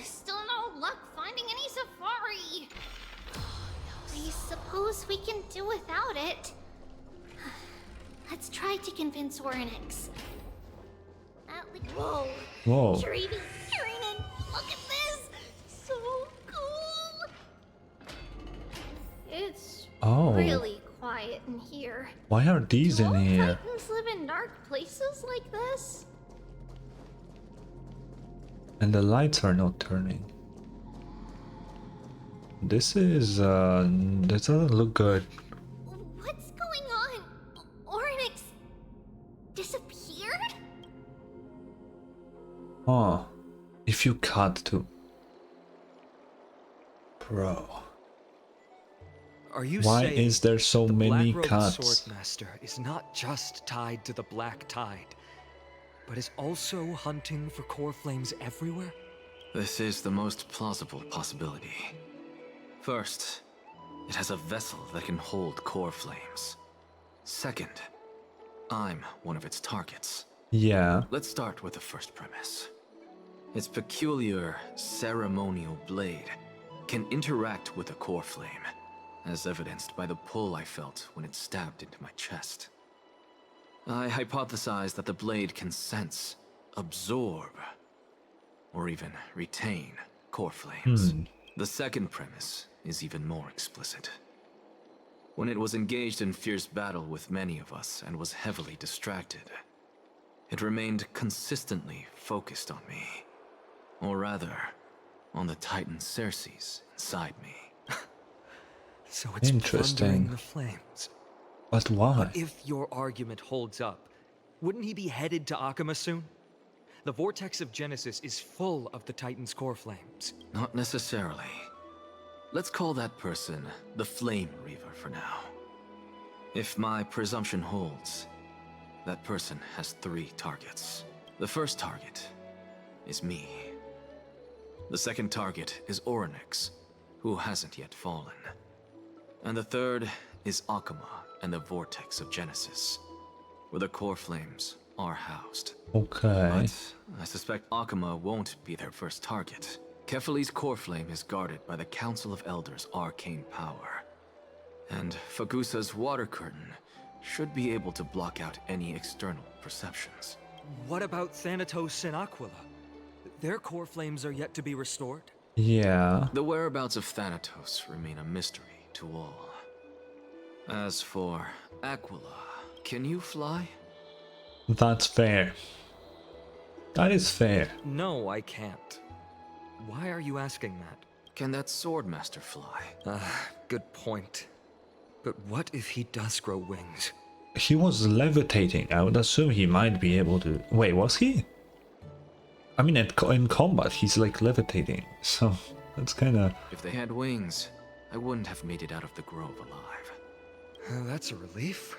Still no luck finding any safari. I suppose we can do without it. Let's try to convince Orynyx. Whoa. Whoa. Trebi, Trinan, look at this! So cool! It's really quiet in here. Why are these in here? Titans live in dark places like this? And the lights are not turning. This is, this doesn't look good. What's going on? Orynyx disappeared? Huh. If you cut to... Bro. Are you Why saying is there so many Black-robed cuts? Swordmaster is not just tied to the Black Tide, but is also hunting for core flames everywhere? This is the most plausible possibility. First, it has a vessel that can hold core flames. Second, I'm one of its targets. Yeah. Let's start with the first premise. Its peculiar ceremonial blade can interact with a core flame, as evidenced by the pull I felt when it stabbed into my chest. I hypothesized that the blade can sense, absorb, or even retain core flames. The second premise is even more explicit. When it was engaged in fierce battle with many of us and was heavily distracted, it remained consistently focused on me. Or rather, on the Titan Cersei's inside me. So it's plundering the flames. But why? But if your argument holds up, wouldn't he be headed to Akama soon? The vortex of Genesis is full of the Titan's core flames. Not necessarily. Let's call that person the Flame Reaver for now. If my presumption holds, that person has 3 targets. The first target is me. The second target is Orynyx, who hasn't yet fallen. And the third is Akama and the Vortex of Genesis, where the core flames are housed. Okay. But I suspect Akama won't be their first target. Kefali's core flame is guarded by the Council of Elders' arcane power. And Fagusa's water curtain should be able to block out any external perceptions. What about Thanatos and Aquila? Their core flames are yet to be restored? Yeah. The whereabouts of Thanatos remain a mystery to all. As for Aquila, can you fly? That's fair. That is fair. No, I can't. Why are you asking that? Can that Swordmaster fly? Good point. But what if he does grow wings? He was levitating. I would assume he might be able to... Wait, was he? I mean, in combat, he's like levitating. So, that's kind of... If they had wings, I wouldn't have made it out of the grove alive. That's a relief.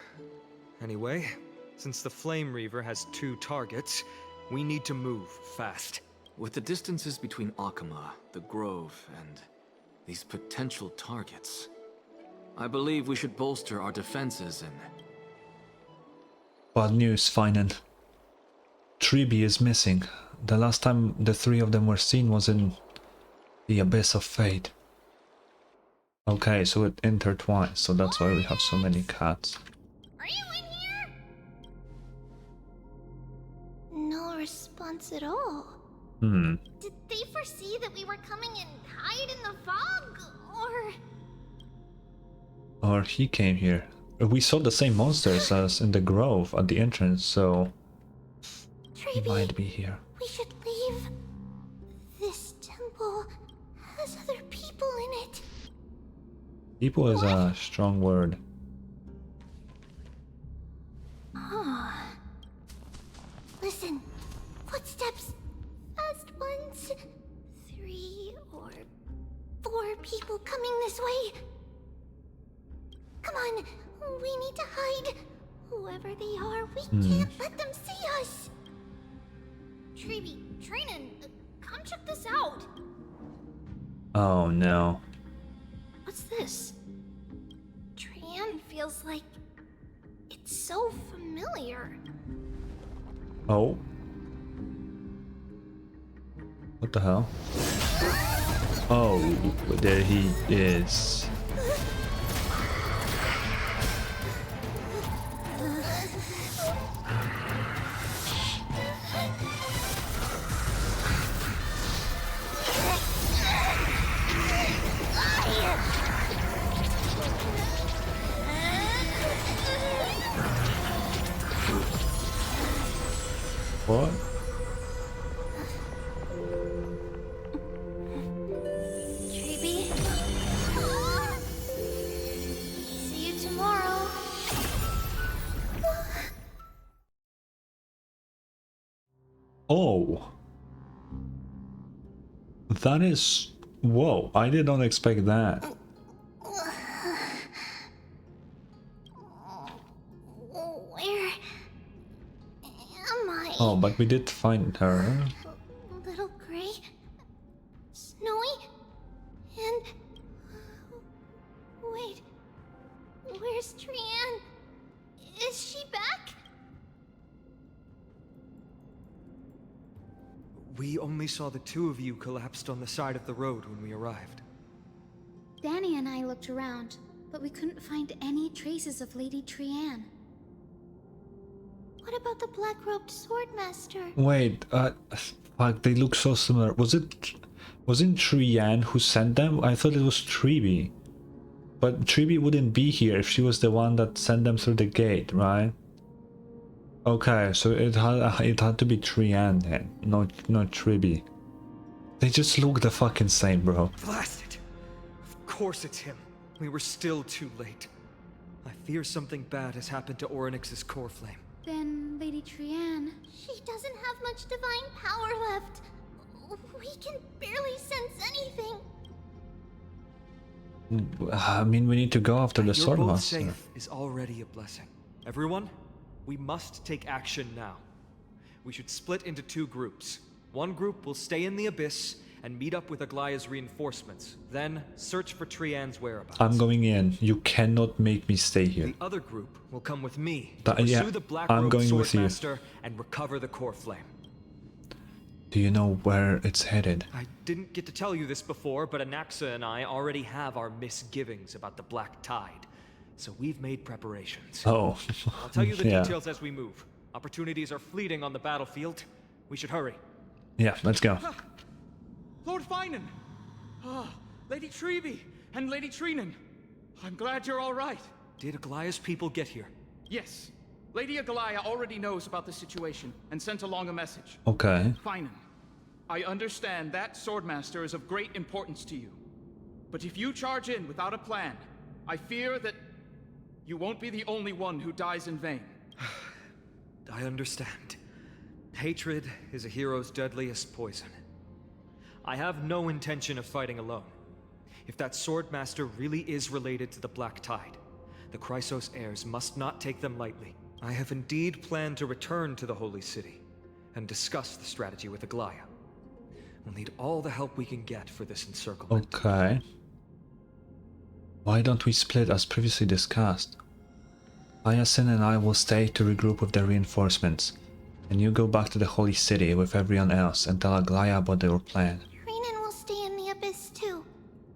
Anyway, since the Flame Reaver has 2 targets, we need to move fast. With the distances between Akama, the grove, and these potential targets, I believe we should bolster our defenses and... Bad news, Finan. Tribi is missing. The last time the 3 of them were seen was in the Abyss of Fate. Okay, so it intertwines, so that's why we have so many cats. Are you in here? No response at all. Did they foresee that we were coming and hide in the fog? Or he came here. We saw the same monsters as in the grove at the entrance, so he might be here. We should leave. This temple has other people in it. People is a strong word. Listen, footsteps. Fast ones. 3 or 4 people coming this way. Come on, we need to hide. Whoever they are, we can't let them see us. Treeby, Trainin, come check this out. Oh no. What's this? Trian feels like it's so familiar. Oh. What the hell? Oh, there he is. What? Treeby? See you tomorrow. Oh. That is... Whoa, I did not expect that. Where am I? Oh, but we did find her. Little gray, snowy, and wait, where's Trian? Is she back? We only saw the two of you collapsed on the side of the road when we arrived. Danny and I looked around, but we couldn't find any traces of Lady Trianne. What about the black-robed swordmaster? Wait, fuck, they look so similar. Wasn't Trianne who sent them? I thought it was Tribi. But Tribi wouldn't be here if she was the one that sent them through the gate, right? Okay, so it had to be Trianne then, not Tribi. They just look the fucking same, bro. Blast it! Of course it's him. We were still too late. I fear something bad has happened to Orynyx's core flame. Then Lady Trianne... She doesn't have much divine power left. We can barely sense anything. I mean, we need to go after the swordmaster. Safe is already a blessing. Everyone, we must take action now. We should split into two groups. One group will stay in the abyss and meet up with Aglaya's reinforcements. Then search for Trianne's whereabouts. I'm going in. You cannot make me stay here. The other group will come with me to pursue the Black I'm Robe going with you. Swordmaster and recover the core flame. Do you know where it's headed? I didn't get to tell you this before, but Anaxa and I already have our misgivings about the Black Tide. So we've made preparations. Oh. I'll tell you the Yeah. details as we move. Opportunities are fleeting on the battlefield. We should hurry. Yeah, let's go. Lord Finan! Lady Tribi and Lady Trinan. I'm glad you're all right. Did Aglaya's people get here? Yes. Lady Aglaya already knows about the situation and sent along a message. Okay. Finan, I understand that Swordmaster is of great importance to you. But if you charge in without a plan, I fear that you won't be the only one who dies in vain. I understand. Hatred is a hero's deadliest poison. I have no intention of fighting alone. If that Swordmaster really is related to the Black Tide, the Chrysos heirs must not take them lightly. I have indeed planned to return to the Holy City and discuss the strategy with Aglaya. We'll need all the help we can get for this encirclement. Okay. Why don't we split as previously discussed? Hyacinth and I will stay to regroup with the reinforcements, and you go back to the Holy City with everyone else and tell Aglaya about their plan. Trinan will stay in the abyss too.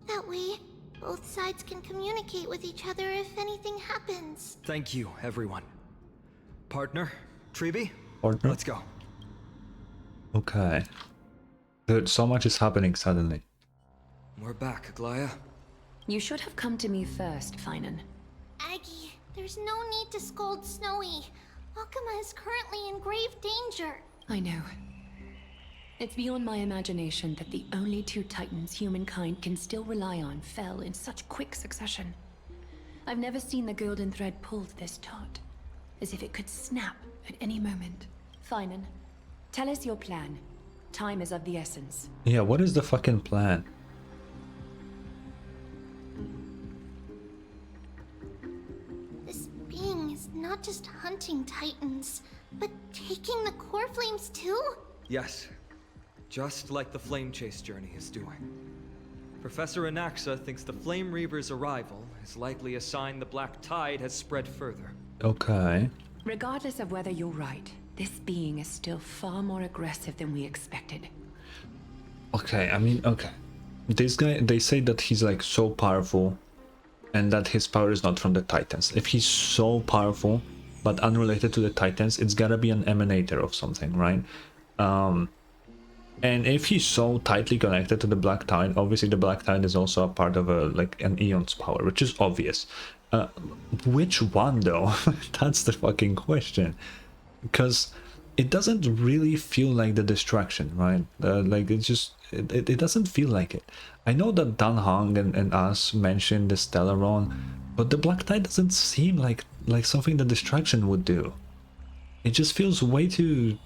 That way, both sides can communicate with each other if anything happens. Thank you, everyone. Partner, Tribi, Partner? let's go. Okay. Dude, so much is happening suddenly. We're back, Aglaya. You should have come to me first, Finan. Aggie, there's no need to scold Snowy. Alchema is currently in grave danger. I know. It's beyond my imagination that the only two titans humankind can still rely on fell in such quick succession. I've never seen the golden thread pulled this taut, as if it could snap at any moment. Finan, tell us your plan. Time is of the essence. Yeah, what is the fucking plan? This being is not just hunting titans, but taking the core flames too? Yes, just like the Flame Chase journey is doing. Professor Anaxa thinks the Flame Reaver's arrival is likely a sign the Black Tide has spread further. Okay. Regardless of whether you're right, this being is still far more aggressive than we expected. Okay, I mean, okay. This guy, they say that he's like so powerful and that his power is not from the Titans. If he's so powerful but unrelated to the Titans, it's gotta be an emanator of something, right? And if he's so tightly connected to the Black Tide, obviously the Black Tide is also a part of an Eon's power, which is obvious. Which one though? That's the fucking question. Because it doesn't really feel like the distraction, right? Like it just it doesn't feel like it. I know that Dan Hong and us mentioned the Stellaron, but the Black Tide doesn't seem like something the distraction would do. It just feels way too,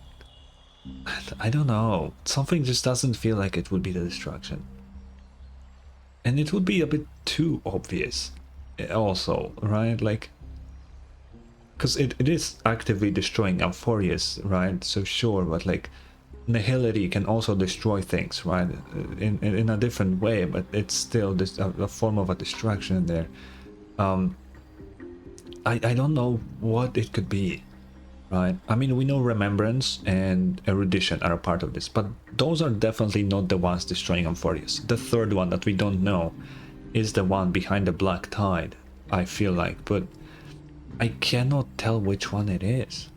I don't know, something just doesn't feel like it would be the distraction. And it would be a bit too obvious also, right? Like, because it is actively destroying Amphoreus, right? So sure, but like Nihility can also destroy things, right? In a different way, but it's still a form of a distraction there. I don't know what it could be, right? I mean, we know remembrance and erudition are a part of this, but those are definitely not the ones destroying Amphoreus. The third one that we don't know is the one behind the black tide, I feel like, but I cannot tell which one it is.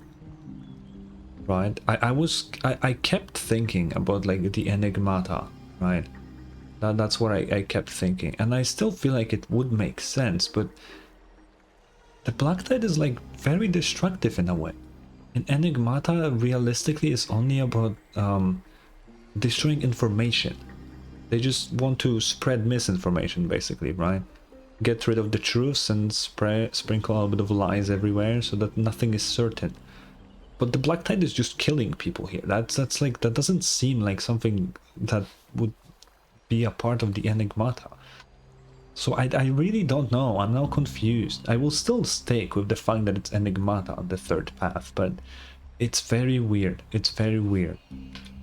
Right? I kept thinking about like the Enigmata, right? That's what I kept thinking, and I still feel like it would make sense, but the black tide is like very destructive in a way. And Enigmata realistically is only about destroying information. They just want to spread misinformation, basically, right? Get rid of the truths and sprinkle a little bit of lies everywhere so that nothing is certain. But the black tide is just killing people here. That's like, that doesn't seem like something that would be a part of the Enigmata. So I really don't know. I'm now confused. I will still stick with the fact that it's Enigmata on the third path, but it's very weird. It's very weird.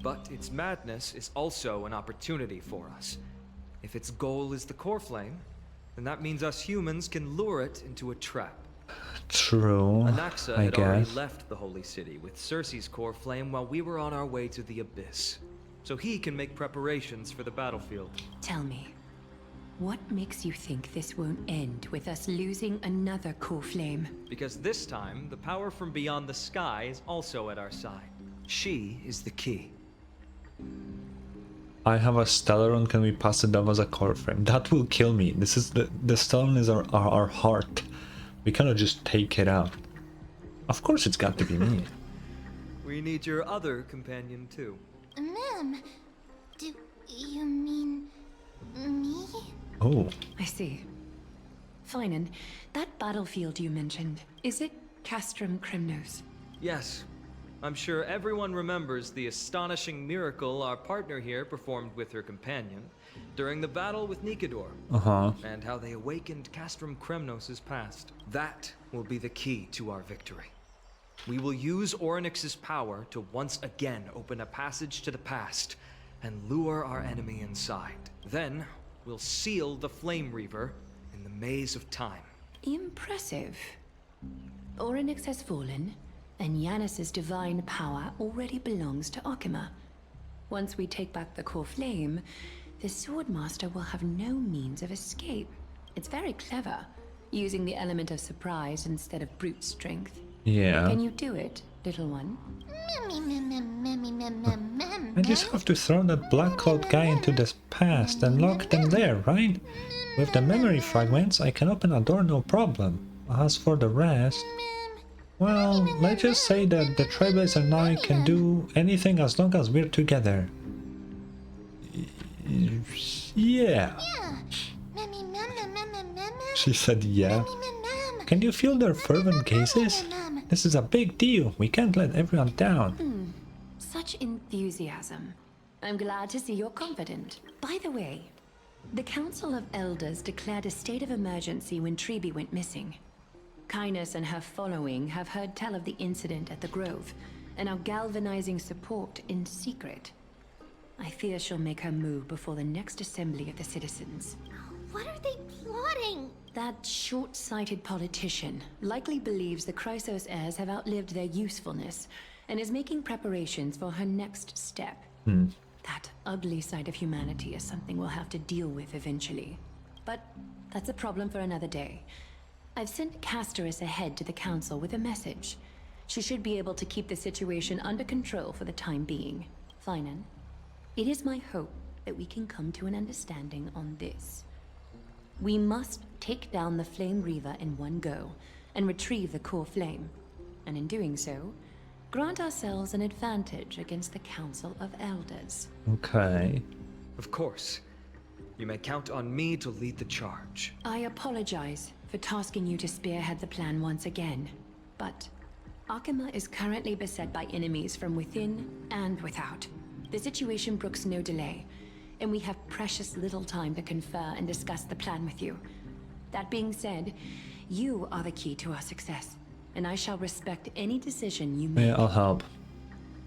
But its madness is also an opportunity for us. If its goal is the core flame, then that means us humans can lure it into a trap. True, Anaxa I had already guess. left the Holy City with Cersei's core flame while we were on our way to the Abyss. So he can make preparations for the battlefield. Tell me, what makes you think this won't end with us losing another core flame? Because this time, the power from beyond the sky is also at our side. She is the key. I have a Stellaron, can we pass it off as a core frame? That will kill me. This is the Stellaron is our heart. We cannot just take it out. Of course it's got to be me. We need your other companion too. Ma'am, do you mean me? Oh. I see. Fine, and that battlefield you mentioned, is it Castrum Kremnos? Yes. I'm sure everyone remembers the astonishing miracle our partner here performed with her companion during the battle with Nikador. And how they awakened Castrum Kremnos' past. That will be the key to our victory. We will use Orynyx's power to once again open a passage to the past and lure our enemy inside. Then, we'll seal the Flame Reaver in the maze of time. Impressive. Orynyx has fallen, and Yanis's divine power already belongs to Okima. Once we take back the core flame, the Swordmaster will have no means of escape. It's very clever, using the element of surprise instead of brute strength. Yeah. Can you do it, little one? I just have to throw that black cloud guy into this past and lock them there, right? With the memory fragments, I can open a door no problem. As for the rest... Well, let's just say that the Trailblazer and I can do anything as long as we're together. Yeah. She said yeah. Can you feel their fervent gazes? This is a big deal. We can't let everyone down. Such enthusiasm. I'm glad to see you're confident. By the way, the Council of Elders declared a state of emergency when Treeby went missing. Kynus and her following have heard tell of the incident at the Grove, and are galvanizing support in secret. I fear she'll make her move before the next assembly of the citizens. What are they plotting? That short-sighted politician likely believes the Chrysos heirs have outlived their usefulness, and is making preparations for her next step. That ugly side of humanity is something we'll have to deal with eventually. But that's a problem for another day. I've sent Castorus ahead to the council with a message. She should be able to keep the situation under control for the time being. Finan, it is my hope that we can come to an understanding on this. We must take down the Flame Reaver in one go, and retrieve the core flame. And in doing so, grant ourselves an advantage against the Council of Elders. Okay. Of course. You may count on me to lead the charge. I apologize for tasking you to spearhead the plan once again, but Okima is currently beset by enemies from within and without. The situation brooks no delay, and we have precious little time to confer and discuss the plan with you. That being said, you are the key to our success, and I shall respect any decision you make. Yeah, I'll help.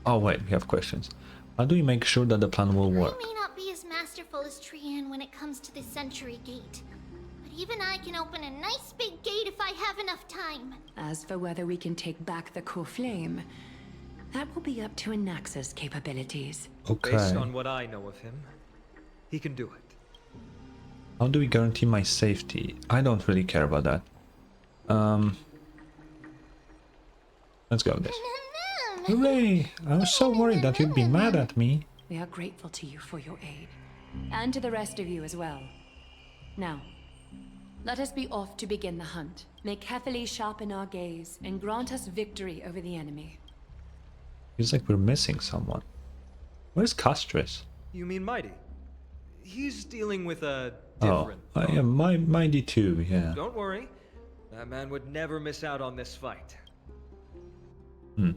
Oh wait, we have questions. How do we make sure that the plan will work? I may not be as masterful as Trian when it comes to the Century Gate, but even I can open a nice big gate if I have enough time. As for whether we can take back the core flame, that will be up to Anaxa's capabilities. Okay. Based on what I know of him, he can do it. How do we guarantee my safety? I don't really care about that. Let's go with this. Hooray! I was so worried that you'd be mad at me. We are grateful to you for your aid, and to the rest of you as well. Now, let us be off to begin the hunt. May carefully sharpen our gaze and grant us victory over the enemy. Feels like we're missing someone. Where's Castris? You mean Mighty? He's dealing with a Oh, different... I am Mighty too, yeah. Don't worry. That man would never miss out on this fight. Hmm.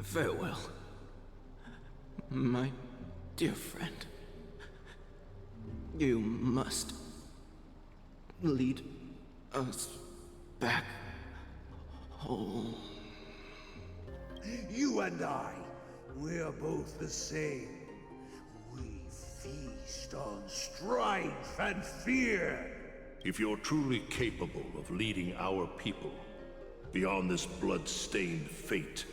Farewell, my dear friend. You must lead us back home. You and I, we're both the same. We feast on strife and fear. If you're truly capable of leading our people beyond this blood-stained fate,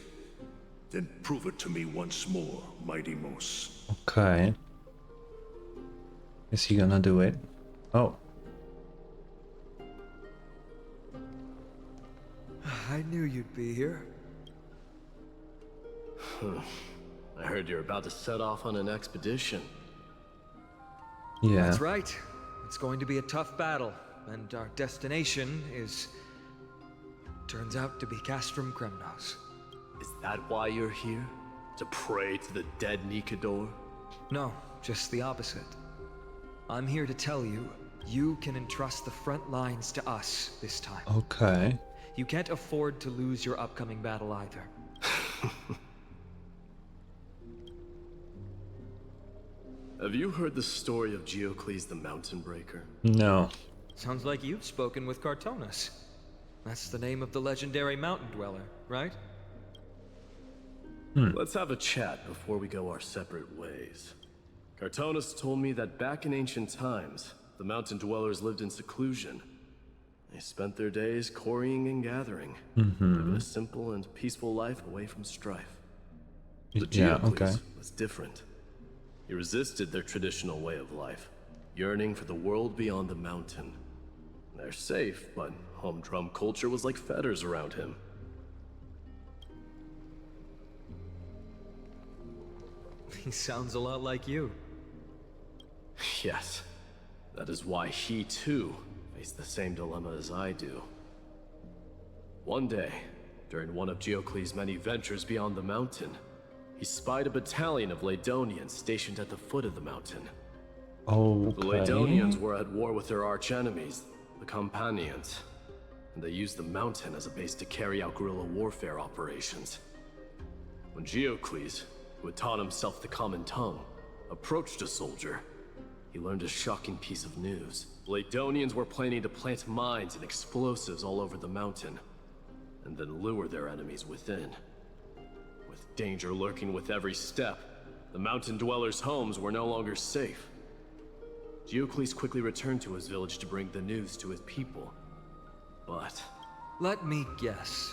then prove it to me once more, Mighty Mos. Okay. Is he gonna do it? Oh. I knew you'd be here. I heard you're about to set off on an expedition. Yeah. That's right. It's going to be a tough battle, and our destination is... turns out to be Castrum Kremnos. Is that why you're here? To pray to the dead Nikador? No, just the opposite. I'm here to tell you, you can entrust the front lines to us this time. Okay. You can't afford to lose your upcoming battle either. Have you heard the story of Geocles the Mountain Breaker? No. Sounds like you've spoken with Cartonus. That's the name of the legendary mountain dweller, right? Let's have a chat before we go our separate ways. Cartonus told me that back in ancient times, the mountain dwellers lived in seclusion. They spent their days quarrying and gathering, living a simple and peaceful life away from strife. But Geocles was different. He resisted their traditional way of life, yearning for the world beyond the mountain. They're safe, but humdrum culture was like fetters around him. He sounds a lot like you. Yes. That is why he, too, faced the same dilemma as I do. One day, during one of Geocles' many ventures beyond the mountain, he spied a battalion of Ladonians stationed at the foot of the mountain. Okay. The Ladonians were at war with their arch-enemies, the Companions, and they used the mountain as a base to carry out guerrilla warfare operations. When Geocles, who had taught himself the common tongue, approached a soldier, he learned a shocking piece of news. Ladonians were planning to plant mines and explosives all over the mountain, and then lure their enemies within. With danger lurking with every step, the mountain dwellers' homes were no longer safe. Geocles quickly returned to his village to bring the news to his people. But... let me guess.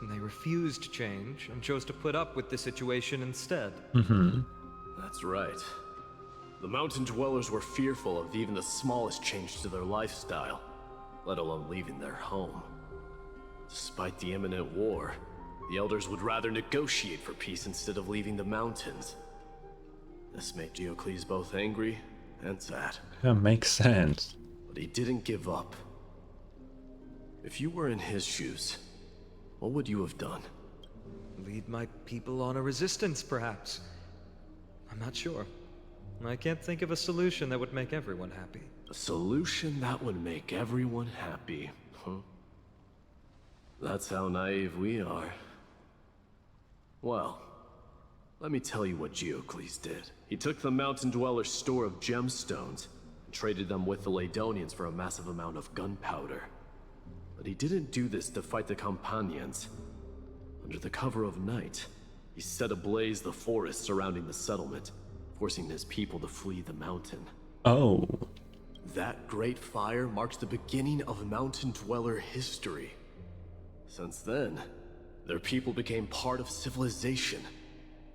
They refused change and chose to put up with the situation instead. That's right. The mountain dwellers were fearful of even the smallest change to their lifestyle, let alone leaving their home. Despite the imminent war, the elders would rather negotiate for peace instead of leaving the mountains. This made Geocles both angry and sad. That makes sense. But he didn't give up. If you were in his shoes, what would you have done? Lead my people on a resistance, perhaps. I'm not sure. I can't think of a solution that would make everyone happy. A solution that would make everyone happy, huh? That's how naive we are. Well, let me tell you what Geocles did. He took the mountain dwellers' store of gemstones and traded them with the Ladonians for a massive amount of gunpowder. But he didn't do this to fight the Companions. Under the cover of night, he set ablaze the forest surrounding the settlement, forcing his people to flee the mountain. Oh. That great fire marks the beginning of mountain dweller history. Since then, their people became part of civilization,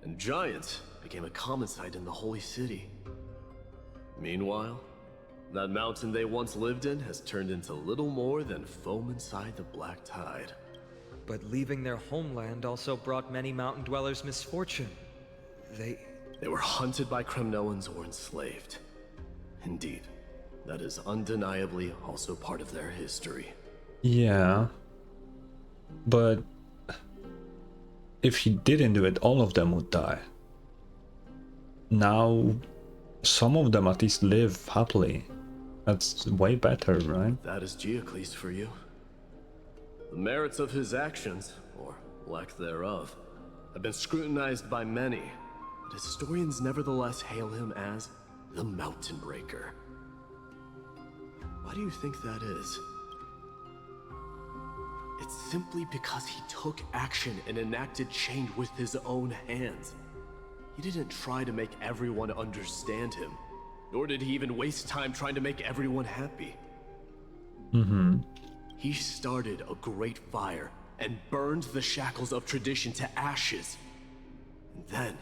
and giants became a common sight in the holy city. Meanwhile, that mountain they once lived in has turned into little more than foam inside the black tide. But leaving their homeland also brought many mountain dwellers misfortune. They were hunted by Kremnoans or enslaved. Indeed, that is undeniably also part of their history. Yeah. But if he didn't do it, all of them would die. Now, some of them at least live happily. That's way better, right? That is Geocles for you. The merits of his actions, or lack thereof, have been scrutinized by many, but historians nevertheless hail him as the Mountain Breaker. Why do you think that is? It's simply because he took action and enacted change with his own hands. He didn't try to make everyone understand him, nor did he even waste time trying to make everyone happy. He started a great fire and burned the shackles of tradition to ashes. And then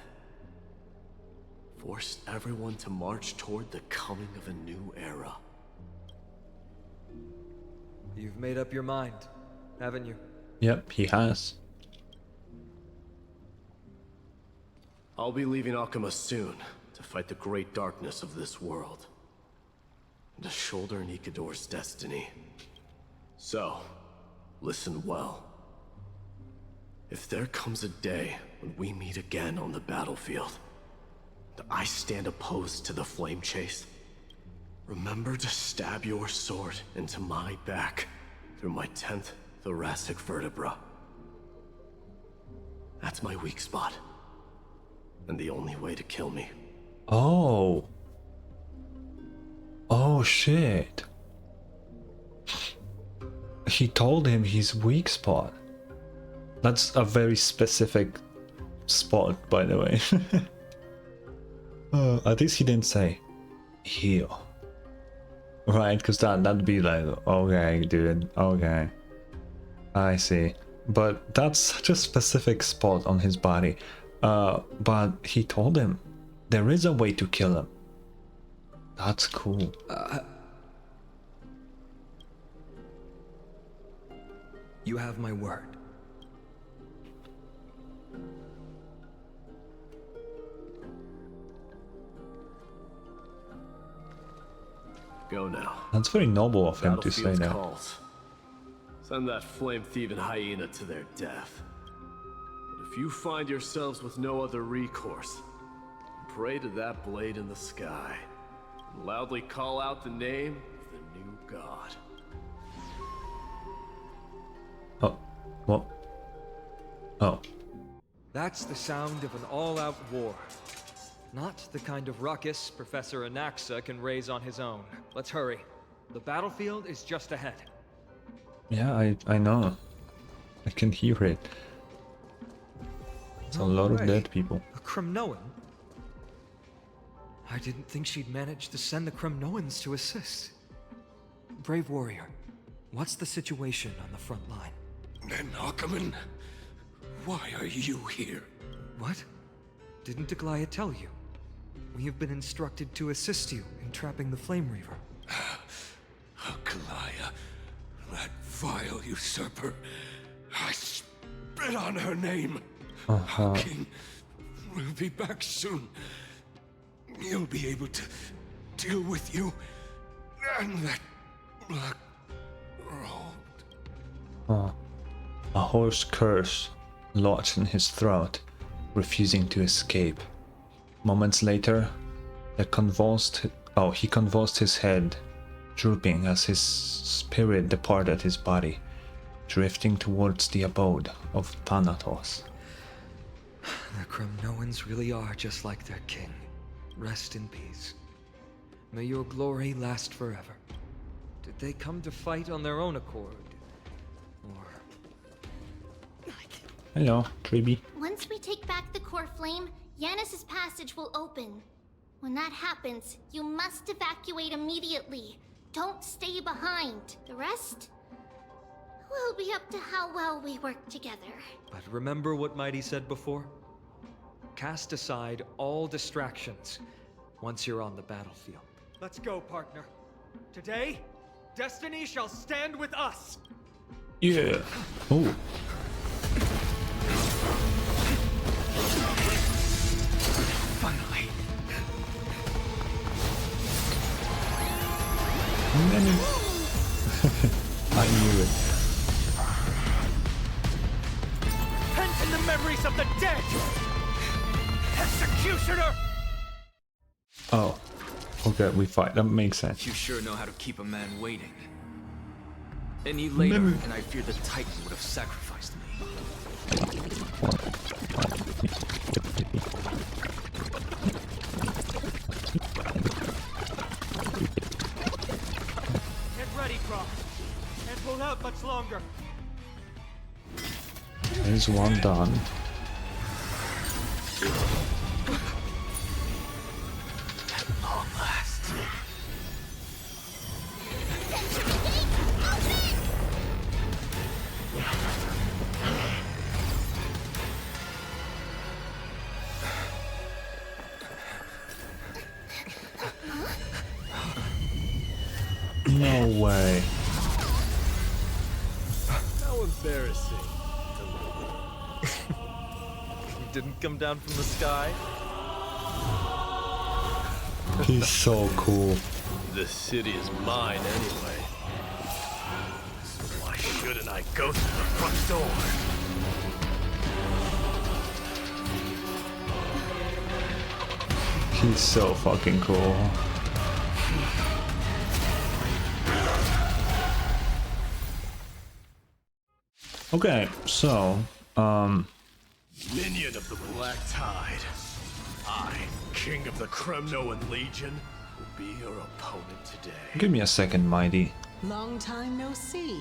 forced everyone to march toward the coming of a new era. You've made up your mind, haven't you? Yep, he has. I'll be leaving Akuma soon to fight the great darkness of this world, and to shoulder Nikador's destiny. So, listen well. If there comes a day when we meet again on the battlefield, and I stand opposed to the flame chase, remember to stab your sword into my back through my 10th thoracic vertebra. That's my weak spot, and the only way to kill me. Oh. Oh shit. He told him his weak spot. That's a very specific spot, by the way. At least he didn't say heal. Right, because that'd be like, okay, dude, okay. I see. But that's such a specific spot on his body. But he told him there is a way to kill him. That's cool. You have my word. Go now. That's very noble of him to say Battlefield's that. calls. Send that flame-thieving hyena to their death. But if you find yourselves with no other recourse, pray to that blade in the sky, and loudly call out the name of the new god. Oh, what? Oh. That's the sound of an all-out war. Not the kind of ruckus Professor Anaxa can raise on his own. Let's hurry. The battlefield is just ahead. Yeah, I know. I can hear it. It's a lot of dead people. A Kremnoan? I didn't think she'd manage to send the Kremnoans to assist. Brave warrior, what's the situation on the front line? Nakaman, why are you here? What? Didn't Aglaya tell you? We have been instructed to assist you in trapping the Flame Reaver. Aglaya, that vile usurper. I spit on her name. King, we'll be back soon. You'll be able to deal with you and that black robe. A hoarse curse lodged in his throat, refusing to escape. Moments later, he convulsed his head, drooping as his spirit departed his body, drifting towards the abode of Thanatos. The Kremnoans really are just like their king. Rest in peace. May your glory last forever. Did they come to fight on their own accord? Or... Hello, Triby. Once we take back the core flame, Yanis's passage will open. When that happens, you must evacuate immediately. Don't stay behind. The rest will be up to how well we work together. But remember what Mighty said before? Cast aside all distractions once you're on the battlefield. Let's go, partner. Today, destiny shall stand with us. Yeah. Oh. Finally. I knew it. Pent in the memories of the dead. Executioner. Oh. Okay, we fight. That makes sense. You sure know how to keep a man waiting. Any later, and I fear the Titan would have sacrificed me. Get ready, Croft. Can't hold out much longer. There's one done. At long last. No way. How embarrassing. He didn't come down from the sky. He's so cool. The city is mine anyway. So why shouldn't I go through the front door? He's so fucking cool. Okay, so, Minion of the Black Tide. I, King of the Kremnoan Legion, will be your opponent today. give me a second, Mighty. Long time no see,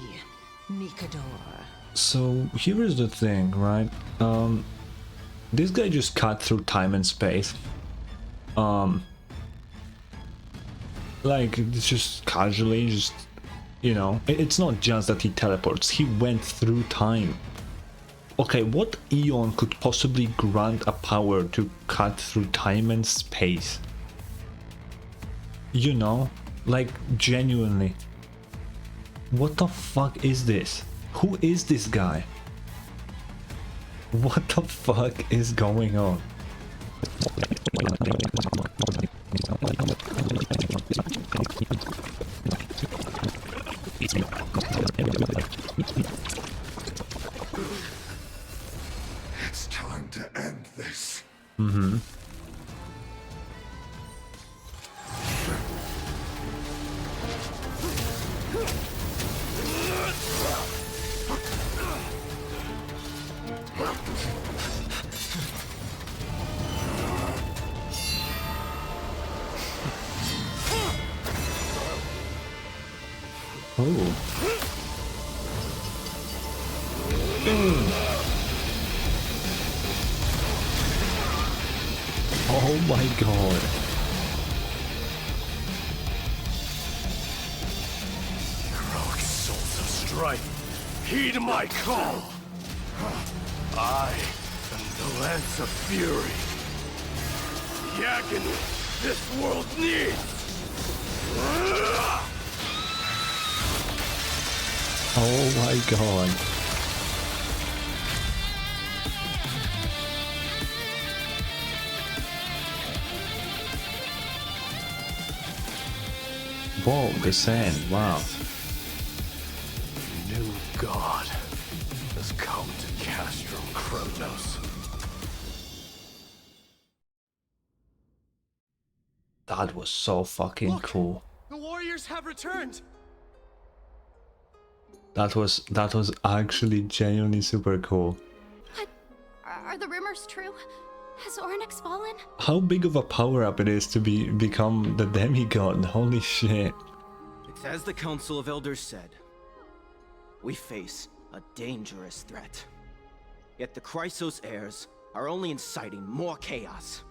Nikador. So, here is the thing, right? This guy just cut through time and space. Like, it's just casually, just, you know, it's not just that he teleports, he went through time. Okay, what Eon could possibly grant a power to cut through time and space? You know, like, genuinely. What the fuck is this? Who is this guy? What the fuck is going on? It's time to end this. Mm-hmm. Oh. Oh my god. Heroic souls of strife, heed my call. I am the Lance of Fury. The agony this world needs. Oh my god. Whoa, the sand, wow. New god has come to Castrum Kronos. That was so fucking cool. The warriors have returned. That was actually genuinely super cool. What? Are the rumors true? Has Ornyx fallen? How big of a power up it is to become the demigod, holy shit. It's as the Council of Elders said. We face a dangerous threat. Yet the Chrysos heirs are only inciting more chaos.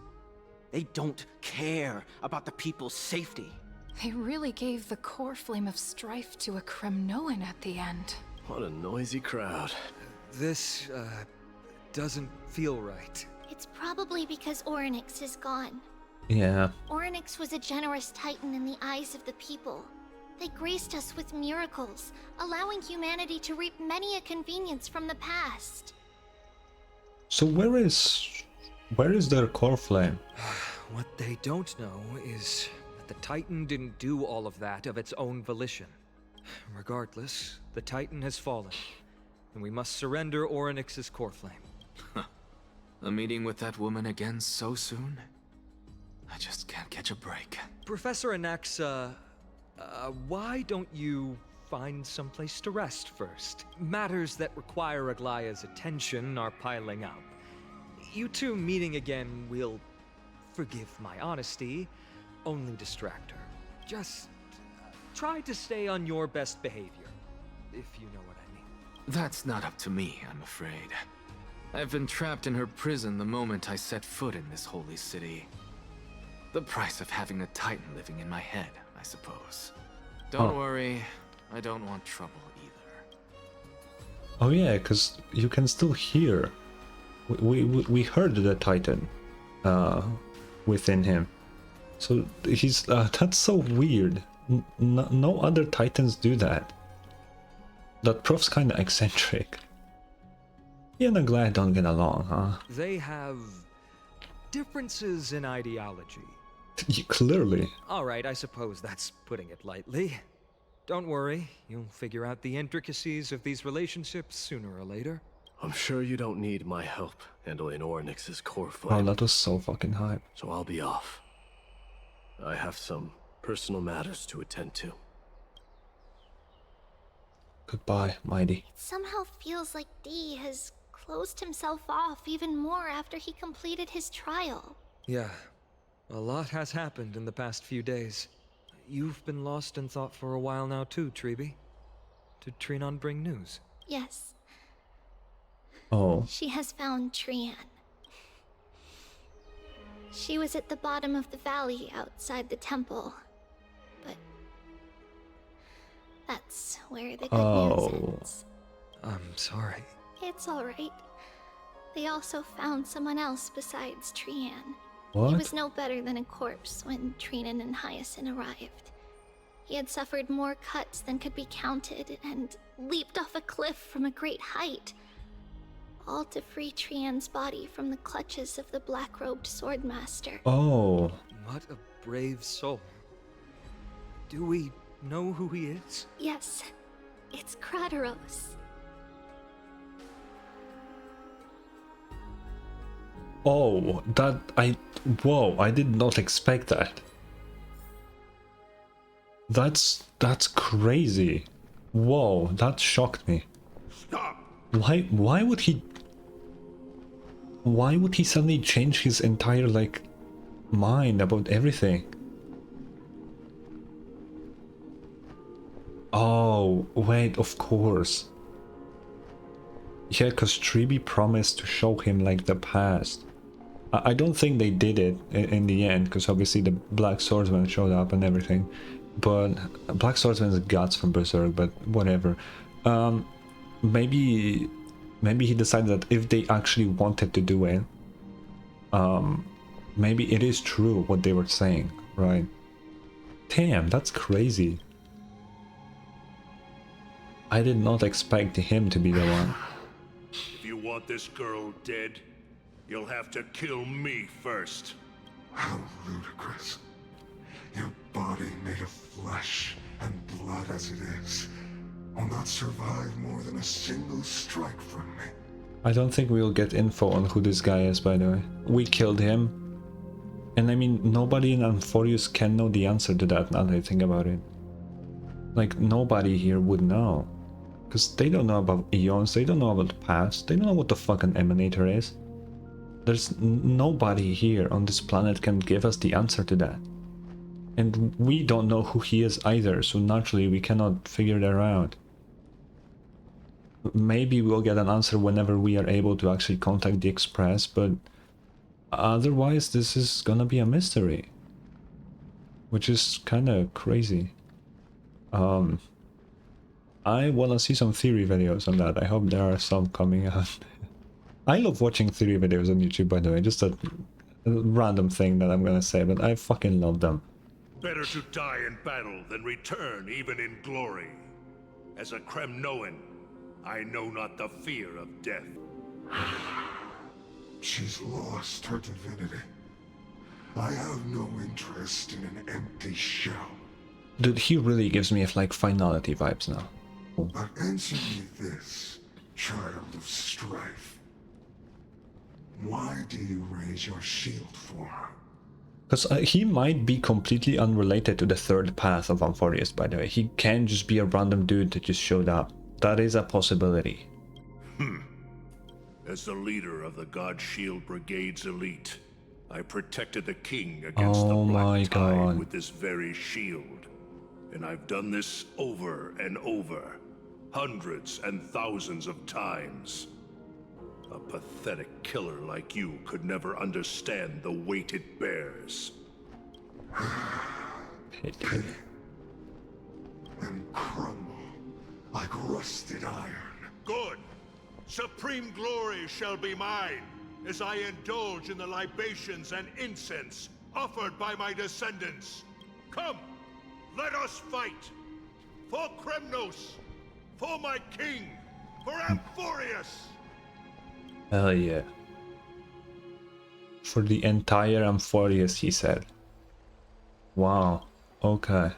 They don't care about the people's safety. They really gave the core flame of strife to a Kremnoan at the end. What a noisy crowd. This, doesn't feel right. It's probably because Orynyx is gone. Yeah. Orynyx was a generous titan in the eyes of the people. They graced us with miracles, allowing humanity to reap many a convenience from the past. So where is their core flame? What they don't know is that the Titan didn't do all of that of its own volition. Regardless, the Titan has fallen, and we must surrender Orynyx's core flame. A meeting with that woman again so soon? I just can't catch a break. Professor Anaxa, why don't you find someplace to rest first? Matters that require Aglaya's attention are piling up. You two meeting again will, forgive my honesty, only distract her. Just try to stay on your best behavior, if you know what I mean. That's not up to me, I'm afraid. I've been trapped in her prison the moment I set foot in this holy city. The price of having a Titan living in my head, I suppose. Don't worry, I don't want trouble either. Oh yeah, because you can still hear. We heard the Titan within him. So he's that's so weird. No other Titans do that. That Prof's kind of eccentric. He and Aglaya don't get along, huh? They have differences in ideology. Clearly. Alright, I suppose that's putting it lightly. Don't worry, you'll figure out the intricacies of these relationships sooner or later. I'm sure you don't need my help handling Orynyx's core flame. Oh, that was so fucking hype. So I'll be off. I have some personal matters to attend to. Goodbye, Mighty. It somehow feels like D has closed himself off even more after he completed his trial. Yeah, a lot has happened in the past few days. You've been lost in thought for a while now too, Treeby. Did Trinon bring news? Yes. Oh. She has found Trian. She was at the bottom of the valley outside the temple. But that's where the good news ends. I'm sorry. It's alright. They also found someone else besides Trian. What? He was no better than a corpse when Trinan and Hyacinth arrived. He had suffered more cuts than could be counted and leaped off a cliff from a great height. All to free Trian's body from the clutches of the black-robed swordmaster. Oh. What a brave soul. Do we know who he is? Yes, it's Krateros. Oh, whoa, I did not expect that. That's crazy. Whoa, that shocked me. Stop! Why would he suddenly change his entire, like, mind about everything? Oh, wait, of course. Yeah, because Treeby promised to show him, like, the past. I don't think they did it in the end, because obviously the Black Swordsman showed up and everything. But Black Swordsman's guts from Berserk, but whatever. Maybe he decided that if they actually wanted to do it, maybe it is true what they were saying, right? Damn, that's crazy. I did not expect him to be the one. If you want this girl dead, you'll have to kill me first. How ludicrous. Your body made of flesh and blood as it is will not survive more than a single strike from me. I don't think we'll get info on who this guy is, by the way. We killed him. And I mean, nobody in Amphoreus can know the answer to that now that I think about it. Like, nobody here would know. Because they don't know about eons, they don't know about the past, they don't know what the fucking emanator is. There's nobody here on this planet can give us the answer to that. And we don't know who he is either, so naturally we cannot figure that out. Maybe we'll get an answer whenever we are able to actually contact the Express, but Otherwise, this is gonna be a mystery, which is kind of crazy. I wanna see some theory videos on that. I hope there are some coming out. I love watching theory videos on YouTube, by the way. Just a random thing that I'm gonna say, but I fucking love them. Better to die in battle than return even in glory. As a Kremnoan, I know not the fear of death. She's lost her divinity. I have no interest in an empty shell. Dude, he really gives me like finality vibes now. But answer me this, child of strife. Why do you raise your shield for her? Because he might be completely unrelated to the third path of Amphoreus, by the way. He can just be a random dude that just showed up. That is a possibility. As the leader of the God Shield Brigade's elite, I protected the king against the Black Tide with this very shield. And I've done this over and over, hundreds and thousands of times. A pathetic killer like you could never understand the weight it bears. And crumble like rusted iron. Good! Supreme glory shall be mine, as I indulge in the libations and incense offered by my descendants. Come, let us fight! For Kremnos! For my king! For Amphoreus! Hell yeah. For the entire Amphoreus, he said. Wow. Okay.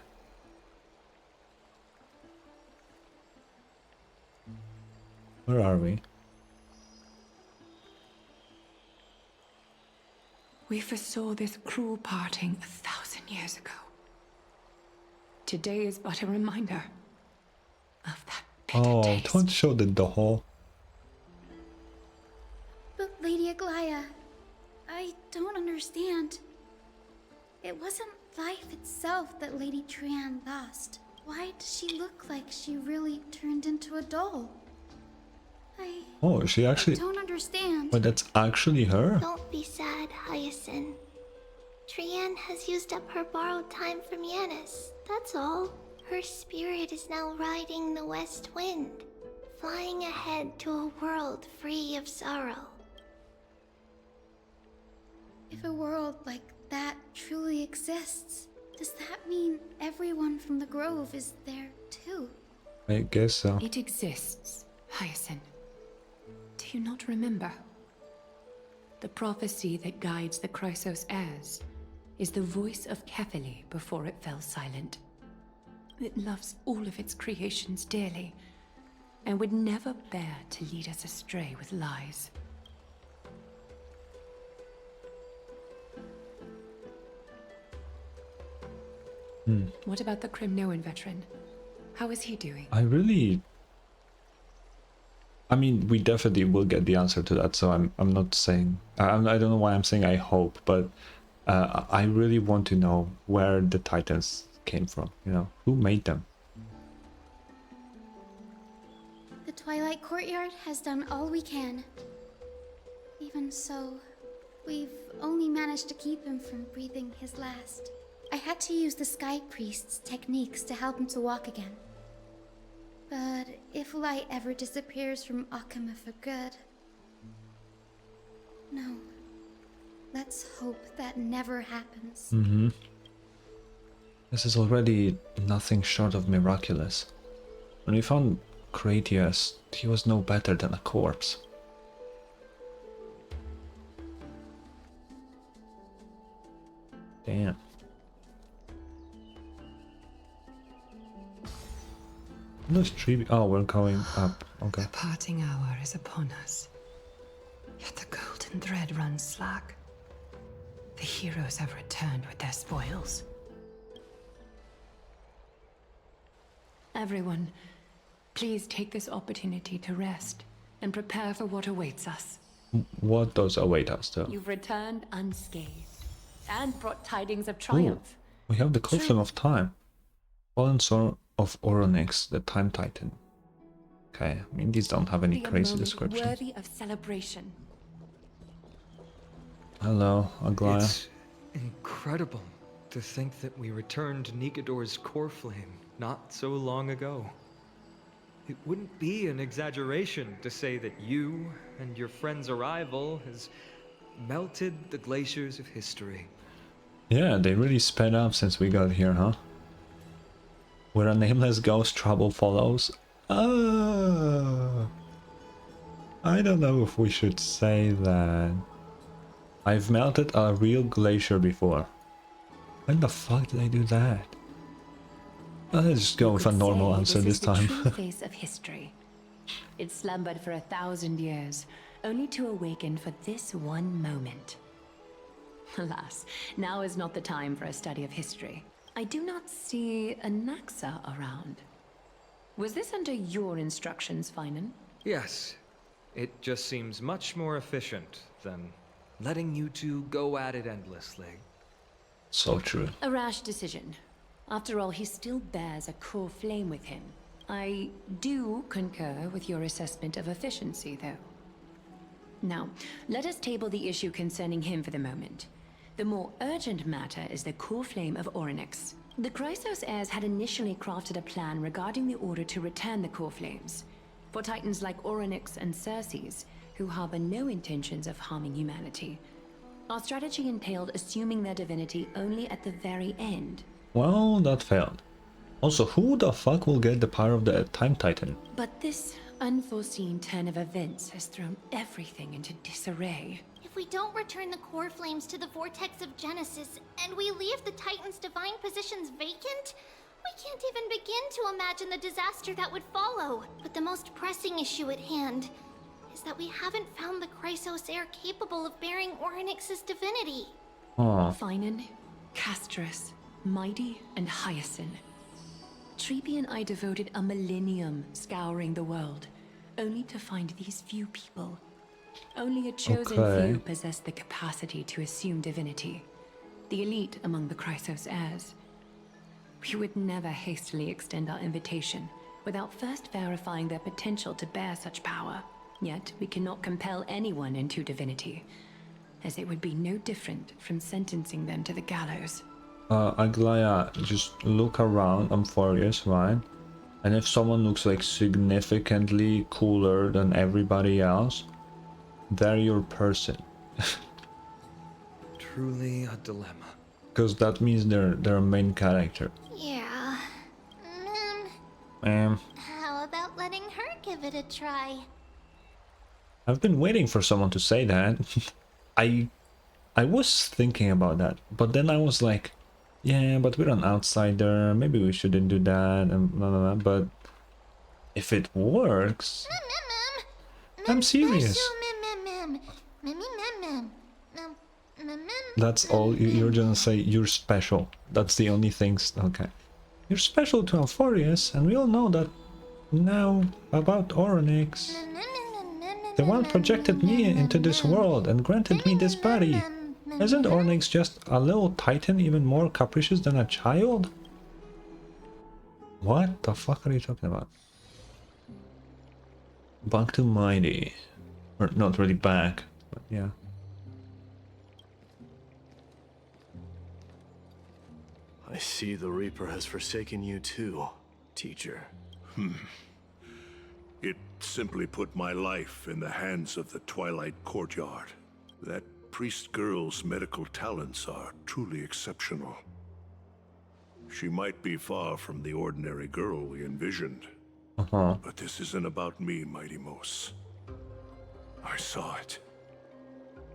Where are we? We foresaw this cruel parting 1,000 years ago. Today is but a reminder of that bitter taste. Don't show the doll. But Lady Aglaya, I don't understand. It wasn't life itself that Lady Trian lost. Why does she look like she really turned into a doll? She actually... I don't understand. But that's actually her? Don't be sad, Hyacinth. Trian has used up her borrowed time from Yanis, that's all. Her spirit is now riding the west wind, flying ahead to a world free of sorrow. If a world like that truly exists, does that mean everyone from the Grove is there too? I guess so. It exists, Hyacinth. Do you not remember? The prophecy that guides the Chrysos heirs is the voice of Kefili before it fell silent. It loves all of its creations dearly, and would never bear to lead us astray with lies. What about the Kremnoan veteran? How is he doing? I mean, we definitely will get the answer to that, so I'm not saying... I don't know why I'm saying I hope, but I really want to know where the Titans came from, you know? Who made them? The Twilight Courtyard has done all we can. Even so, we've only managed to keep him from breathing his last. I had to use the Sky Priest's techniques to help him to walk again. But if light ever disappears from Akama for good... No. Let's hope that never happens. This is already nothing short of miraculous. When we found Cratius, he was no better than a corpse. Damn. Those tree... Oh, we're going up. Okay. The parting hour is upon us. Yet the golden thread runs slack. The heroes have returned with their spoils. Everyone, please take this opportunity to rest and prepare for what awaits us. What does await us, though? You've returned unscathed and brought tidings of triumph. We have the Coffin of Time. Fallen Sword of Oronix, the Time Titan. Okay, I mean, these don't have any crazy descriptions. Worthy of celebration. Hello, Aglaya. It's incredible to think that we returned Nikador's core flame not so long ago. It wouldn't be an exaggeration to say that you and your friend's arrival has melted the glaciers of history. Yeah, they really sped up since we got here, huh? Where a nameless ghost, trouble follows. I don't know if we should say that. I've melted a real glacier before. When the fuck did I do that? Let's just go with a normal answer this time. This is the true face of history. It slumbered for 1,000 years, only to awaken for this one moment. Alas, now is not the time for a study of history. I do not see a Naxa around. Was this under your instructions, Finan? Yes. It just seems much more efficient than letting you two go at it endlessly. So true. A rash decision. After all, he still bears a core flame with him. I do concur with your assessment of efficiency, though. Now, let us table the issue concerning him for the moment. The more urgent matter is the core flame of Orynyx. The Chrysos heirs had initially crafted a plan regarding the order to return the core flames. For titans like Orynyx and Circes, who harbor no intentions of harming humanity, our strategy entailed assuming their divinity only at the very end. Well, that failed. Also, who the fuck will get the power of the Time Titan? But this unforeseen turn of events has thrown everything into disarray. If we don't return the core flames to the vortex of Genesis, and we leave the Titan's divine positions vacant, we can't even begin to imagine the disaster that would follow. But the most pressing issue at hand is that we haven't found the Chrysos heir capable of bearing Orynyx's divinity. Finan, Castrus, Mighty, and Hyacinth. Treepy and I devoted a millennium scouring the world, only to find these few people. Only a chosen few possessed the capacity to assume divinity. The elite among the Chrysos heirs. We would never hastily extend our invitation without first verifying their potential to bear such power. Yet we cannot compel anyone into divinity, as it would be no different from sentencing them to the gallows. Aglaya, just look around Amphoreus, right? And if someone looks like significantly cooler than everybody else, they're your person. Truly a dilemma. Because that means they're a main character. Yeah. How about letting her give it a try? I've been waiting for someone to say that. I was thinking about that, but then I was like, yeah, but we're an outsider, maybe we shouldn't do that, and blah, blah, blah. But if it works, I'm serious. That's all you're gonna say. You're special. That's the only thing. Okay, you're special to Amphoreus, and we all know that now about Orynyx. The one projected me into this world and granted me this body. Isn't Orynyx just a little titan, even more capricious than a child? What the fuck are you talking about? Back to Mighty. Or not really back, but yeah. I see the Reaper has forsaken you too, teacher. It simply put my life in the hands of the Twilight Courtyard. That priest girl's medical talents are truly exceptional. She might be far from the ordinary girl we envisioned. But this isn't about me, Mighty Mos. I saw it.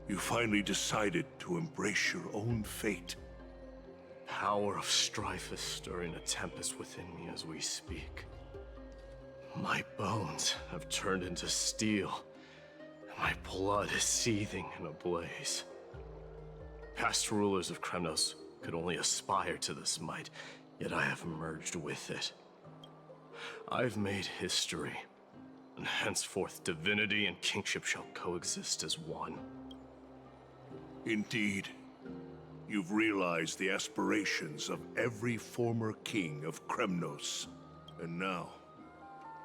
You finally decided to embrace your own fate. Power of strife is stirring a tempest within me as we speak. My bones have turned into steel, and my blood is seething in a blaze. Past rulers of Kremnos could only aspire to this might, yet I have merged with it. I've made history, and henceforth divinity and kingship shall coexist as one. Indeed. You've realized the aspirations of every former king of Kremnos. And now,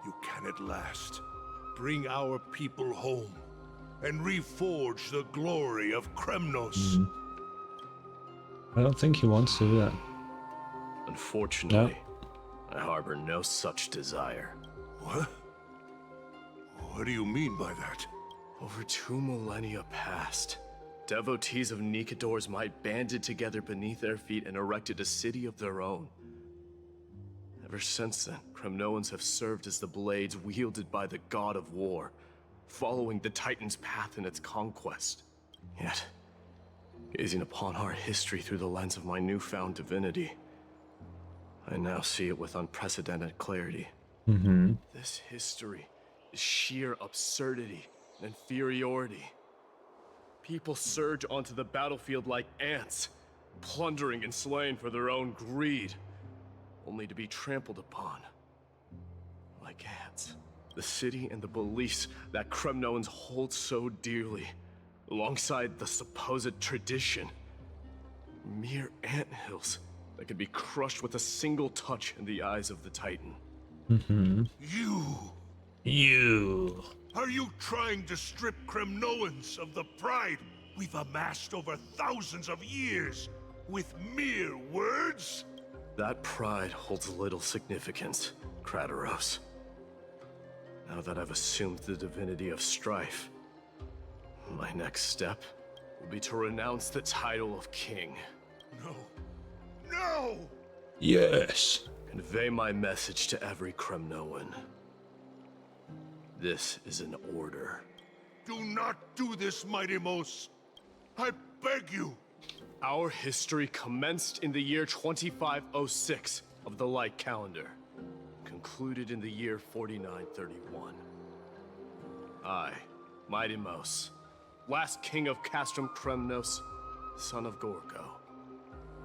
you can at last bring our people home. and reforge the glory of Kremnos. I don't think he wants to do that. Unfortunately, I harbor no such desire. What? What do you mean by that? Over 2 millennia past, devotees of Nikador's might banded together beneath their feet and erected a city of their own. Ever since then, Kremnoans have served as the blades wielded by the god of war, following the Titan's path in its conquest. Yet, gazing upon our history through the lens of my newfound divinity, I now see it with unprecedented clarity. This history is sheer absurdity and inferiority. People surge onto the battlefield like ants, plundering and slaying for their own greed, only to be trampled upon like ants. The city and the beliefs that Kremnoans hold so dearly, alongside the supposed tradition, mere anthills that could be crushed with a single touch in the eyes of the Titan. You! Are you trying to strip Kremnoans of the pride we've amassed over thousands of years with mere words? That pride holds little significance, Kratos. Now that I've assumed the divinity of strife, my next step will be to renounce the title of king. No. No! Yes. Convey my message to every Kremnoan. This is an order. Do not do this, Mighty-Mos. I beg you. Our history commenced in the year 2506 of the Light Calendar, concluded in the year 4931. I, Mighty-Mos, last king of Castrum Kremnos, son of Gorgo,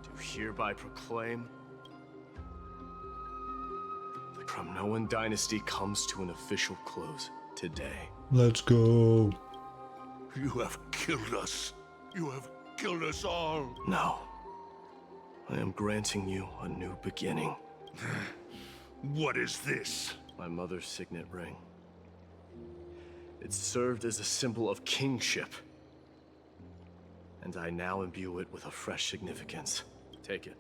do hereby proclaim the Kremnoan dynasty comes to an official close today. Let's go. You have killed us. You have killed us all. No. I am granting you a new beginning. What is this? My mother's signet ring. It served as a symbol of kingship, and I now imbue it with a fresh significance. Take it,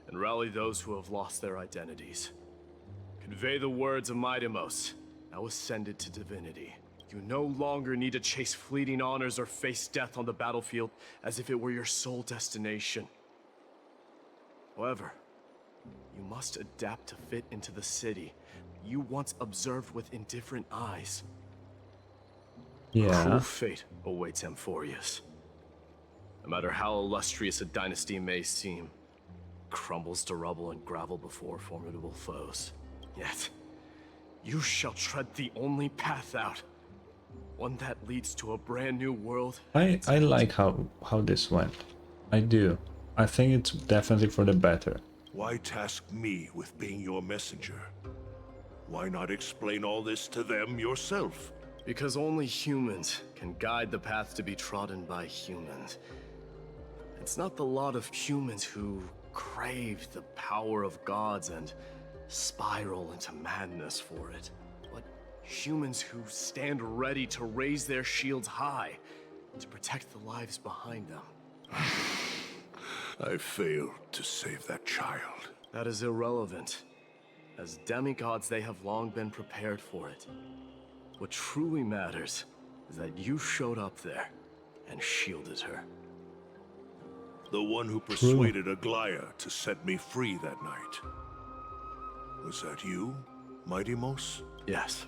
and rally those who have lost their identities. Convey the words of Mighty-Mos, now ascended to divinity. You no longer need to chase fleeting honors or face death on the battlefield as if it were your sole destination. However, you must adapt to fit into the city you once observed with indifferent eyes. Yeah. Cruel fate awaits Amphoreus. No matter how illustrious a dynasty may seem, crumbles to rubble and gravel before formidable foes. Yet, you shall tread the only path out, one that leads to a brand new world. I like how this went. I do. I think it's definitely for the better. Why task me with being your messenger? Why not explain all this to them yourself? Because only humans can guide the path to be trodden by humans. It's not the lot of humans who crave the power of gods and spiral into madness for it, but humans who stand ready to raise their shields high to protect the lives behind them. I failed to save that child. That is irrelevant. As demigods, they have long been prepared for it. What truly matters is that you showed up there and shielded her. The one who persuaded Aglaya to set me free that night. Was that you, Mighty-Mos? Yes.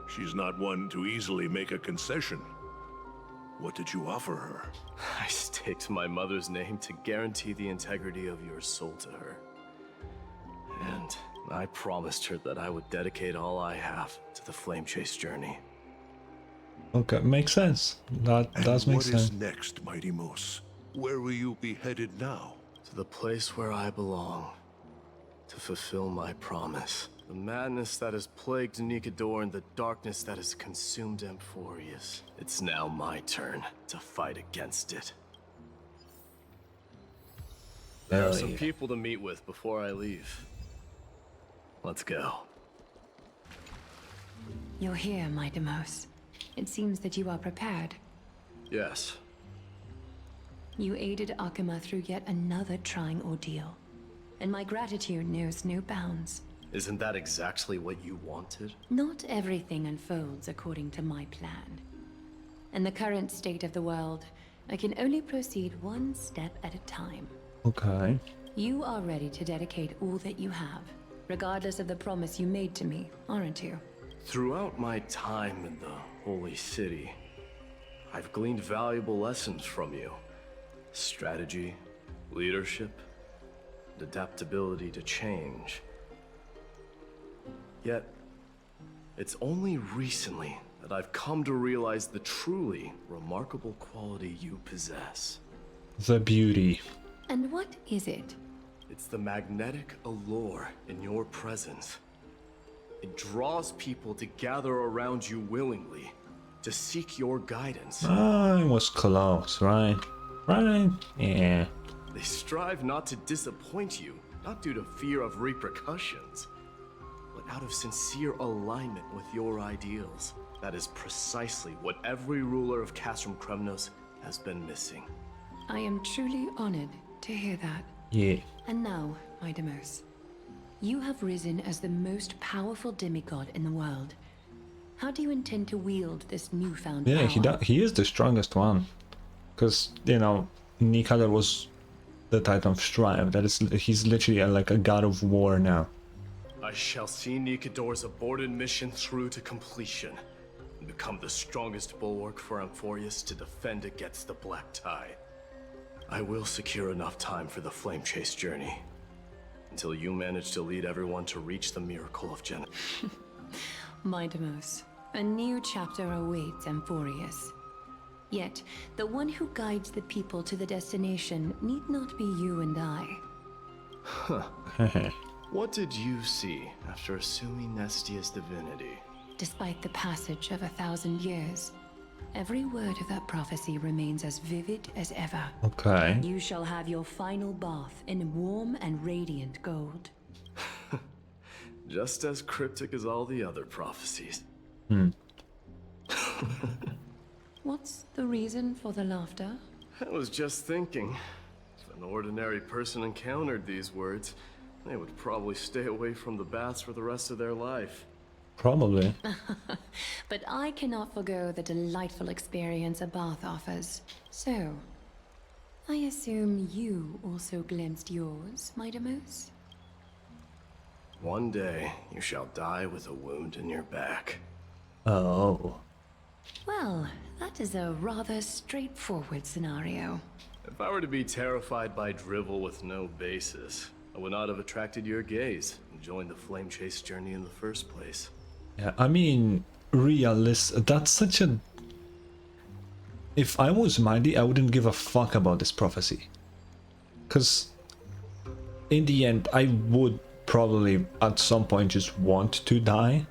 She's not one to easily make a concession. What did you offer her? I staked my mother's name to guarantee the integrity of your soul to her. And I promised her that I would dedicate all I have to the Flame Chase journey. Okay, makes sense. That does make sense. What is next, Mighty-Mos? Where will you be headed now? To the place where I belong. To fulfill my promise. The madness that has plagued Nikador and the darkness that has consumed Amphoreus. It's now my turn to fight against it. There are some people to meet with before I leave. Let's go. You're here, Mighty-Mos. It seems that you are prepared. Yes. You aided Akuma through yet another trying ordeal, and my gratitude knows no bounds. Isn't that exactly what you wanted? Not everything unfolds according to my plan. In the current state of the world, I can only proceed one step at a time. Okay. You are ready to dedicate all that you have, regardless of the promise you made to me, aren't you? Throughout my time in the Holy City, I've gleaned valuable lessons from you. Strategy, leadership, and adaptability to change. Yet, it's only recently that I've come to realize the truly remarkable quality you possess. The beauty. And what is it? It's the magnetic allure in your presence. It draws people to gather around you willingly, to seek your guidance. I was close, right? Right? Yeah. They strive not to disappoint you, not due to fear of repercussions, but out of sincere alignment with your ideals. That is precisely what every ruler of Castrum Kremnos has been missing. I am truly honored to hear that. Yeah. And now, my Deimos, you have risen as the most powerful demigod in the world. How do you intend to wield this newfound Yeah, power? he is the strongest one. Because, you know, Nikador was the Titan of Strife. That is, he's literally like a god of war now. I shall see Nikador's aborted mission through to completion, and become the strongest bulwark for Amphoreus to defend against the Black Tide. I will secure enough time for the Flame Chase journey, until you manage to lead everyone to reach the miracle of Genesis. My Deimos, a new chapter awaits Amphoreus. Yet, the one who guides the people to the destination need not be you and I. Huh. What did you see after assuming Nestia's divinity? Despite the passage of 1,000 years, every word of that prophecy remains as vivid as ever. Okay. You shall have your final bath in warm and radiant gold. Just as cryptic as all the other prophecies. What's the reason for the laughter? I was just thinking, if an ordinary person encountered these words, they would probably stay away from the baths for the rest of their life. Probably. But I cannot forgo the delightful experience a bath offers. So, I assume you also glimpsed yours, my Deimos? One day, you shall die with a wound in your back. Oh. Well, that is a rather straightforward scenario. If I were to be terrified by drivel with no basis, I would not have attracted your gaze and joined the Flame Chase journey in the first place. Yeah, I mean, that's such a... If I was Mighty, I wouldn't give a fuck about this prophecy. Because, in the end, I would probably at some point just want to die.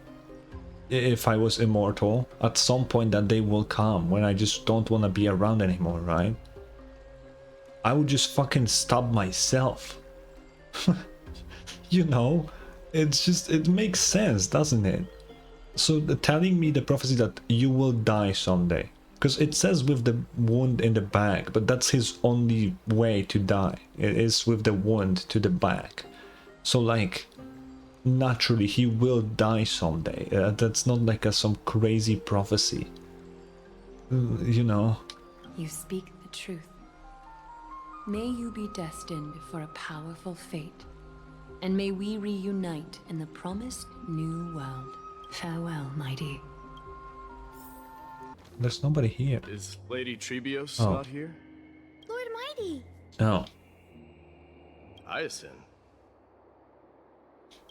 If I was immortal, at some point that day will come when I just don't want to be around anymore, right? I would just fucking stab myself. You know, it's just, it makes sense, doesn't it? So telling me the prophecy that you will die someday, because it says with the wound in the back, but that's his only way to die. It is with the wound to the back. So like, naturally he will die someday. That's not like some crazy prophecy. You know. You speak the truth. May you be destined for a powerful fate, and may we reunite in the promised new world. Farewell, Mighty. There's nobody here. Is Lady Trebios Oh. not here? Lord Mighty! Oh. Hyacinth.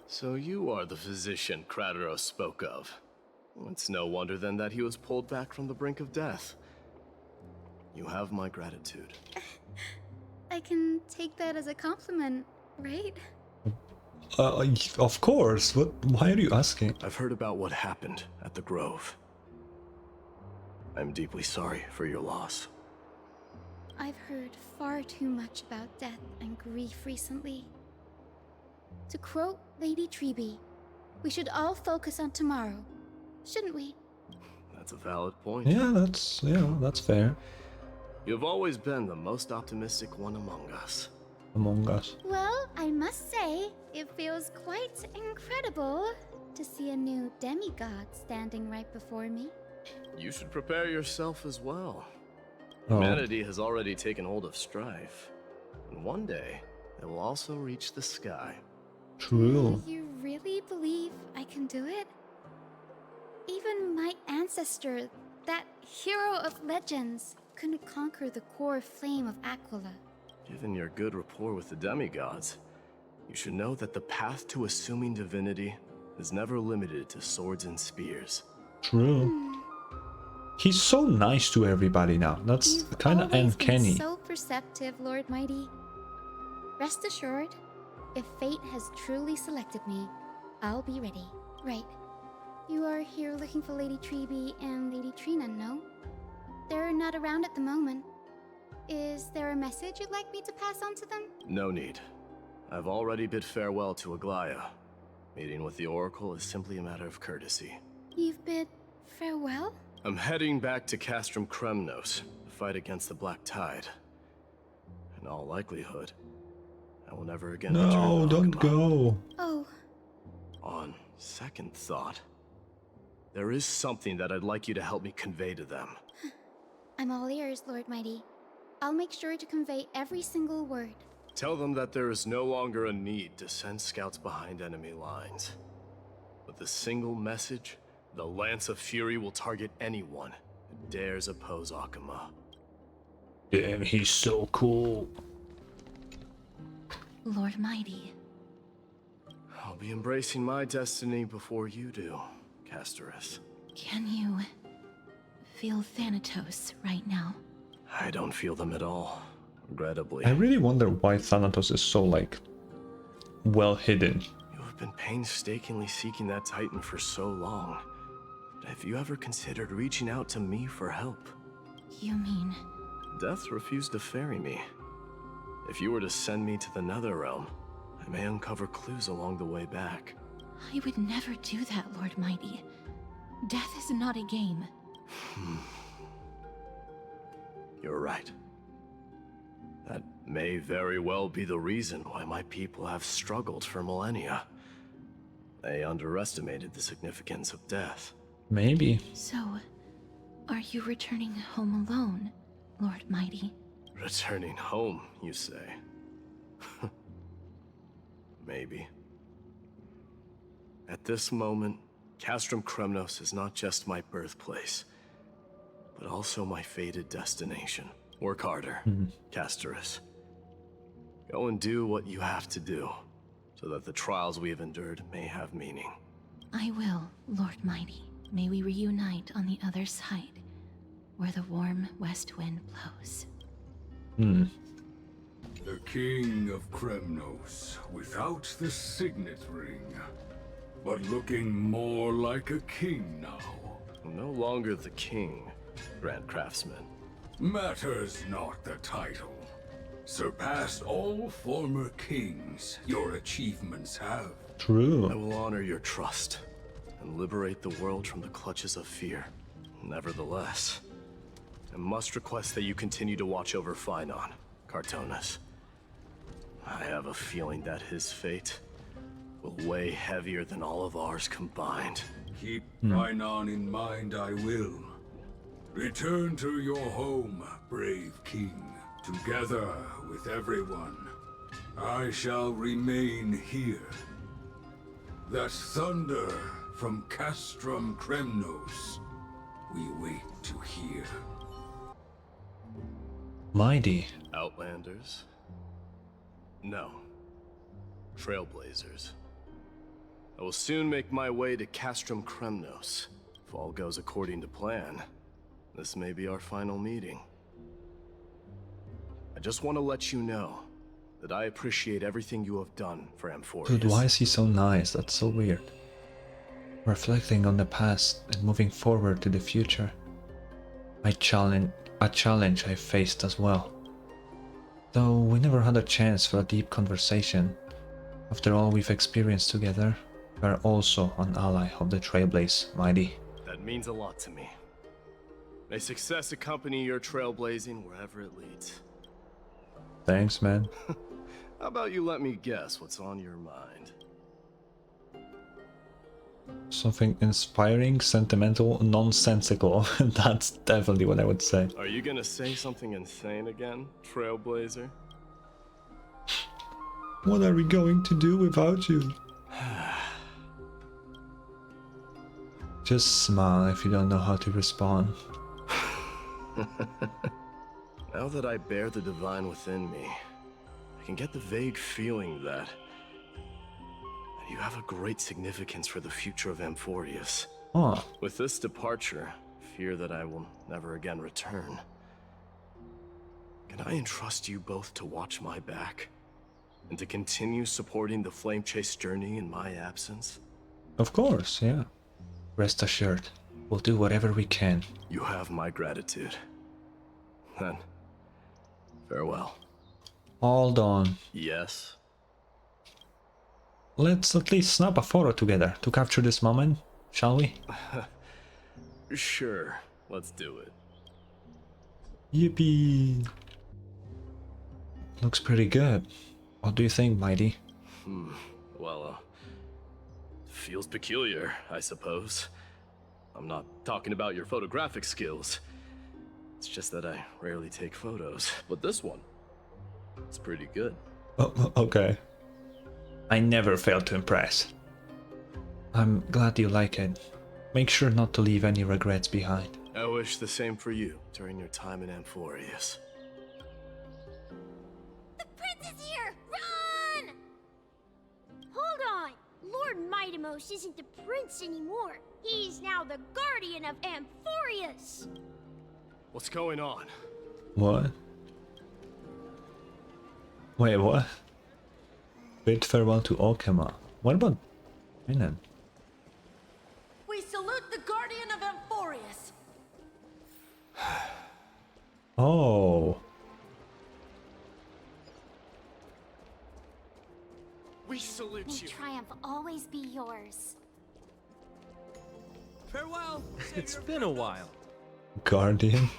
So you are the physician Krateros spoke of. It's no wonder then that he was pulled back from the brink of death. You have my gratitude. I can take that as a compliment, right? Of course. Why are you asking? I've heard about what happened at the Grove. I'm deeply sorry for your loss. I've heard far too much about death and grief recently. To quote Lady Treeby, we should all focus on tomorrow, shouldn't we? That's a valid point. Yeah, that's fair. You've always been the most optimistic one among us. Among us. Well, I must say, it feels quite incredible to see a new demigod standing right before me. You should prepare yourself as well. Oh. Humanity has already taken hold of strife, and one day it will also reach the sky. True. You really believe I can do it? Even my ancestor, that hero of legends, couldn't conquer the core flame of Aquila. Given your good rapport with the demigods, you should know that the path to assuming divinity is never limited to swords and spears. True. He's so nice to everybody now. That's kind of Always uncanny. been so perceptive, Lord Mighty. Rest assured, if fate has truly selected me, I'll be ready. Right. You are here looking for Lady Treeby and Lady Trina, no? They're not around at the moment. Is there a message you'd like me to pass on to them? No need. I've already bid farewell to Aglaya. Meeting with the Oracle is simply a matter of courtesy. You've bid farewell? I'm heading back to Castrum Kremnos to fight against the Black Tide. In all likelihood, I will never again return No, to don't Akama. go. Oh. On second thought, there is something that I'd like you to help me convey to them. I'm all ears, Lord Mighty. I'll make sure to convey every single word. Tell them that there is no longer a need to send scouts behind enemy lines. With a single message, the Lance of Fury will target anyone who dares oppose Akama. Damn, he's so cool. Lord Mighty. I'll be embracing my destiny before you do, Castorus. Can you feel Thanatos right now? I don't feel them at all, regrettably. I really wonder why Thanatos is so, like, well hidden. You have been painstakingly seeking that Titan for so long. But have you ever considered reaching out to me for help? You mean... Death refused to ferry me. If you were to send me to the Netherrealm, I may uncover clues along the way back. I would never do that, Lord Mighty. Death is not a game. You're right. That may very well be the reason why my people have struggled for millennia. They underestimated the significance of death. Maybe. So, are you returning home alone, Lord Mighty? Returning home, you say? Maybe. At this moment, Castrum Kremnos is not just my birthplace, but also my fated destination. Work harder, Castorus. Go and do what you have to do, so that the trials we have endured may have meaning. I will, Lord Mighty. May we reunite on the other side, where the warm west wind blows. The King of Kremnos, without the signet ring, but looking more like a king now. No longer the king, Grand Craftsman. Matters not the title. Surpassed all former kings, your achievements have. True. I will honor your trust and liberate the world from the clutches of fear. Nevertheless, I must request that you continue to watch over Phynon, Cartonis. I have a feeling that his fate will weigh heavier than all of ours combined. Keep Phynon in mind, I will. Return to your home, brave king. Together with everyone, I shall remain here. That thunder from Castrum Kremnos, we wait to hear. Mighty. Outlanders? No. Trailblazers. I will soon make my way to Castrum Kremnos. If all goes according to plan, this may be our final meeting. I just want to let you know that I appreciate everything you have done for Amphoreus. Dude, why is he so nice? That's so weird. Reflecting on the past and moving forward to the future. A challenge I faced as well. Though we never had a chance for a deep conversation. After all we've experienced together, we are also an ally of the Trailblaze, Mighty. That means a lot to me. May success accompany your trailblazing wherever it leads. Thanks, man. How about you let me guess what's on your mind? Something inspiring, sentimental, nonsensical. That's definitely what I would say. Are you gonna say something insane again, Trailblazer? What are we going to do without you? Just smile if you don't know how to respond. Now that I bear the divine within me, I can get the vague feeling that you have a great significance for the future of Amphoreus. Oh. With this departure, fear that I will never again return. Can I entrust you both to watch my back? And to continue supporting the Flame Chase journey in my absence? Of course, yeah. Rest assured, we'll do whatever we can. You have my gratitude. Then, farewell. Hold on. Yes? Let's at least snap a photo together to capture this moment, shall we? Sure, let's do it. Yippee! Looks pretty good. What do you think, Mighty? Well, feels peculiar, I suppose. I'm not talking about your photographic skills. It's just that I rarely take photos. But this one, it's pretty good. Oh, okay. I never fail to impress. I'm glad you like it. Make sure not to leave any regrets behind. I wish the same for you during your time in Amphoreus. The prince is here! Run! Hold on! Lord Mightimos isn't the prince anymore. He's now the guardian of Amphoreus! What's going on? What? Wait, what? Bid farewell to Okema. What about Minan? We salute the guardian of Amphoreus. Oh. We salute May you. triumph always be yours. Farewell. It's been a while. Guardian?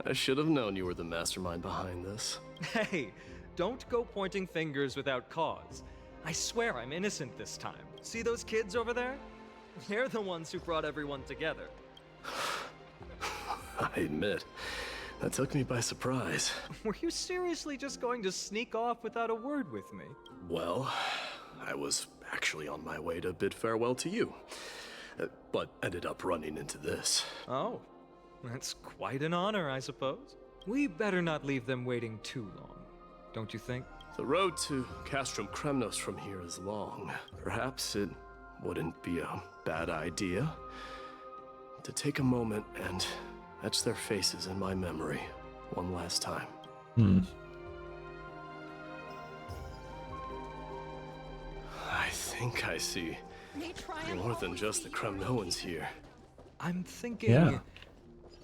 I should have known you were the mastermind behind this. Hey, don't go pointing fingers without cause. I swear I'm innocent this time. See those kids over there? They're the ones who brought everyone together. I admit, that took me by surprise. Were you seriously just going to sneak off without a word with me? Well, I was actually on my way to bid farewell to you, but ended up running into this. Oh, that's quite an honor, I suppose. We better not leave them waiting too long, don't you think? The road to Castrum Kremnos from here is long. Perhaps it wouldn't be a bad idea to take a moment and etch their faces in my memory one last time. I think I see more than just the Kremnoans here. I'm thinking... Yeah.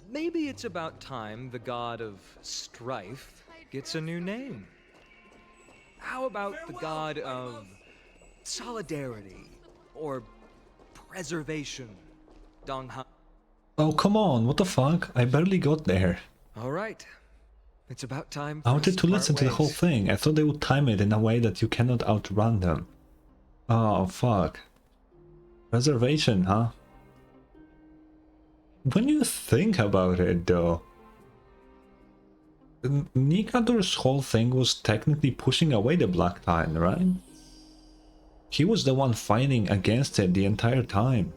Maybe it's about time the god of strife gets a new name. How about the god of solidarity or preservation? Dongha. Oh, come on, what the fuck? I barely got there. All right. It's about time I for wanted us to listen part to the whole ways. thing. I thought they would time it in a way that you cannot outrun them. Oh, fuck. Reservation, huh? When you think about it, though, Nikador's whole thing was technically pushing away the Black Tide, right? He was the one fighting against it the entire time.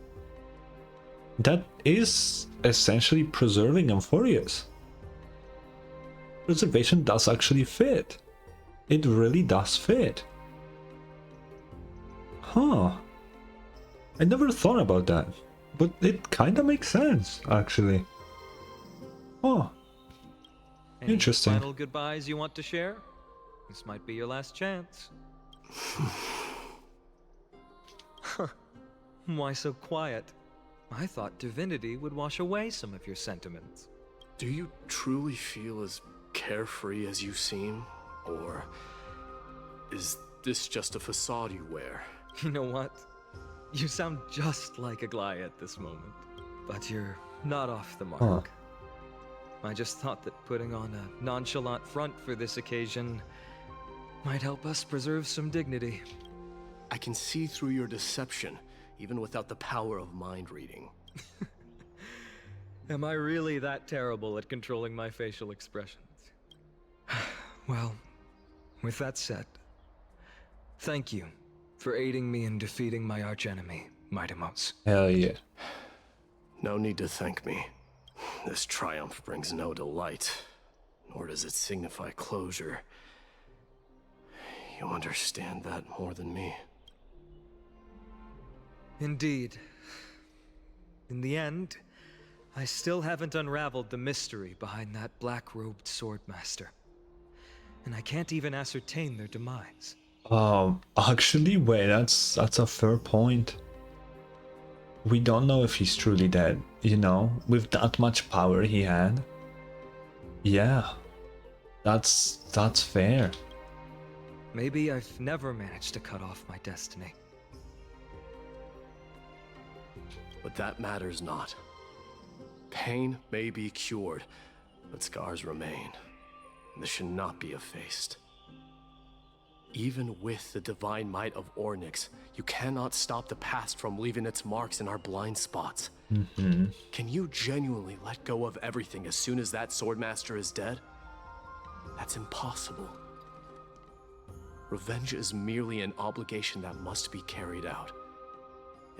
That is essentially preserving Amphoreus. Preservation does actually fit. It really does fit. Huh. I never thought about that. But it kinda makes sense, actually. Oh. Any Interesting. final goodbyes you want to share? This might be your last chance. Why so quiet? I thought divinity would wash away some of your sentiments. Do you truly feel as carefree as you seem? Or is this just a facade you wear? You know what? You sound just like Aglaia at this moment. But you're not off the mark. Huh. I just thought that putting on a nonchalant front for this occasion might help us preserve some dignity. I can see through your deception, even without the power of mind reading. Am I really that terrible at controlling my facial expressions? Well, with that said, thank you for aiding me in defeating my archenemy, Mightimos. Hell yeah. No need to thank me. This triumph brings no delight, nor does it signify closure. You understand that more than me. Indeed. In the end, I still haven't unraveled the mystery behind that black-robed swordmaster. And I can't even ascertain their demise. Actually, wait, that's a fair point. We don't know if he's truly dead, you know, with that much power he had. Yeah, that's fair. Maybe I've never managed to cut off my destiny. But that matters not. Pain may be cured, but scars remain. This should not be effaced. Even with the divine might of Ornyx, you cannot stop the past from leaving its marks in our blind spots. Can you genuinely let go of everything as soon as that swordmaster is dead? That's impossible. Revenge is merely an obligation that must be carried out,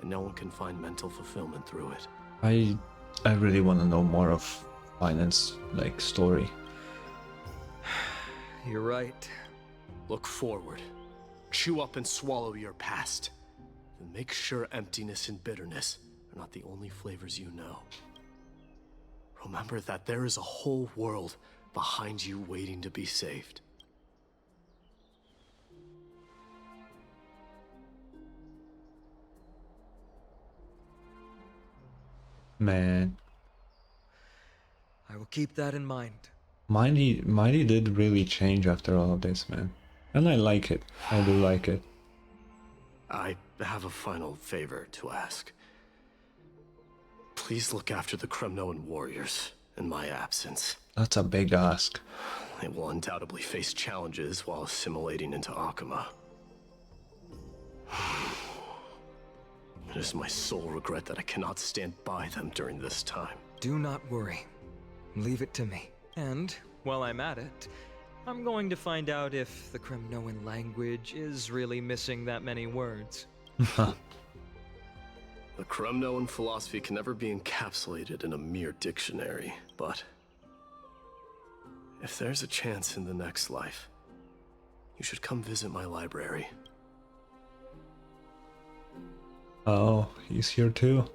and no one can find mental fulfillment through it. I really want to know more of Finance story. You're right. Look forward. Chew up and swallow your past. And make sure emptiness and bitterness are not the only flavors you know. Remember that there is a whole world behind you waiting to be saved. Man. I will keep that in mind. Mighty did really change after all of this, man. And I like it. I do like it. I have a final favor to ask. Please look after the Kremnoan warriors in my absence. That's a big ask. They will undoubtedly face challenges while assimilating into Akama. It is my sole regret that I cannot stand by them during this time. Do not worry. Leave it to me. And, while I'm at it, I'm going to find out if the Kremnoan language is really missing that many words. The Kremnoan philosophy can never be encapsulated in a mere dictionary, but if there's a chance in the next life, you should come visit my library. Oh, he's here too.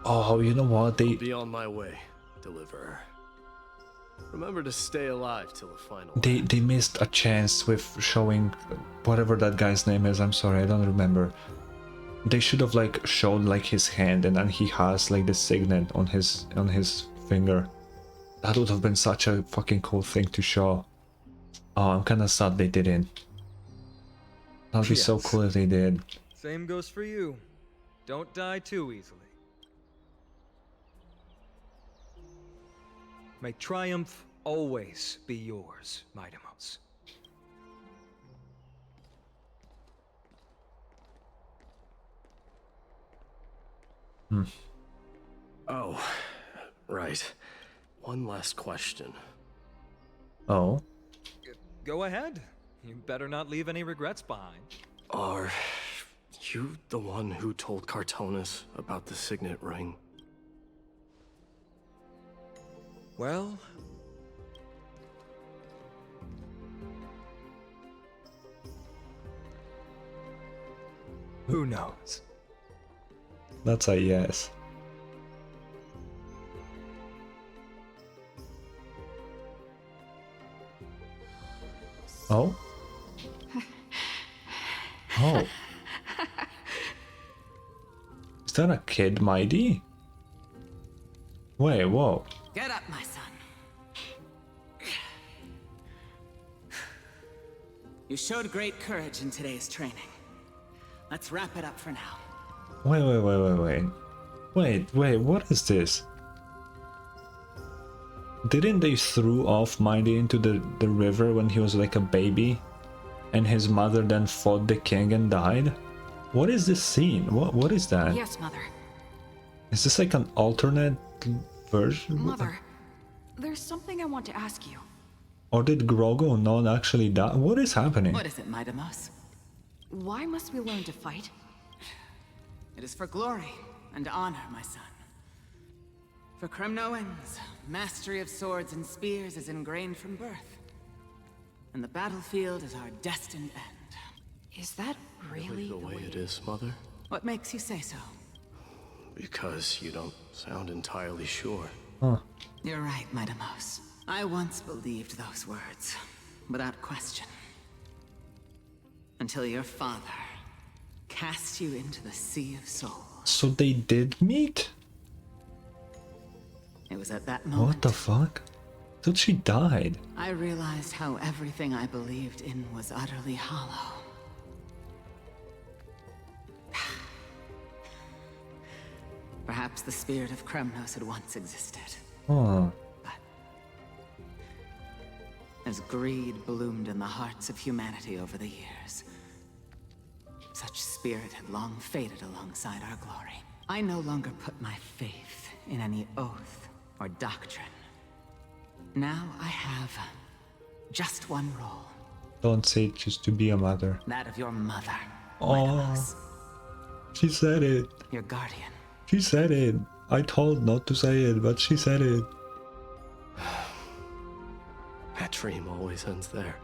Oh, you know what? I'll be on my way, Deliverer. Remember to stay alive till the final. They missed a chance with showing whatever that guy's name is. I'm sorry, I don't remember. They should have showed his hand, and then he has the signet on his finger. That would have been such a fucking cool thing to show. Oh, I'm kind of sad they didn't. That'd be so cool if they did. Same goes for you. Don't die too easily. May triumph always be yours, Mightimos. Oh, right. One last question. Oh? Go ahead. You better not leave any regrets behind. Are you the one who told Cartonis about the signet ring? Well... who knows? That's a yes. Oh? Oh. Is that a kid, Mighty? Wait, whoa. Get up, my son. You showed great courage in today's training. Let's wrap it up for now. Wait, what is this? Didn't they throw off Mighty into the river when he was like a baby? And his mother then fought the king and died? What is this scene? What is that? Yes, Mother. Is this like an alternate version? Mother, there's something I want to ask you. Or did Grogu not actually die? What is happening? What is it, Midamos? Why must we learn to fight? It is for glory and honor, my son. For Kremnoans, mastery of swords and spears is ingrained from birth. And the battlefield is our destined end. Is that really the way it is, Mother? What makes you say so? Because you don't sound entirely sure. Huh. You're right, Midamos. I once believed those words, without question. Until your father cast you into the Sea of Souls. So they did meet? It was at that moment What the fuck? Thought she died. I realized how everything I believed in was utterly hollow. Perhaps the spirit of Kremnos had once existed. Huh. As greed bloomed in the hearts of humanity over the years, such spirit had long faded alongside our glory. I no longer put my faith in any oath or doctrine. Now I have just one role. Don't say it, just to be a mother. That of your mother. Oh, she said it. Your guardian. She said it. I told not to say it, but she said it. That dream always ends there.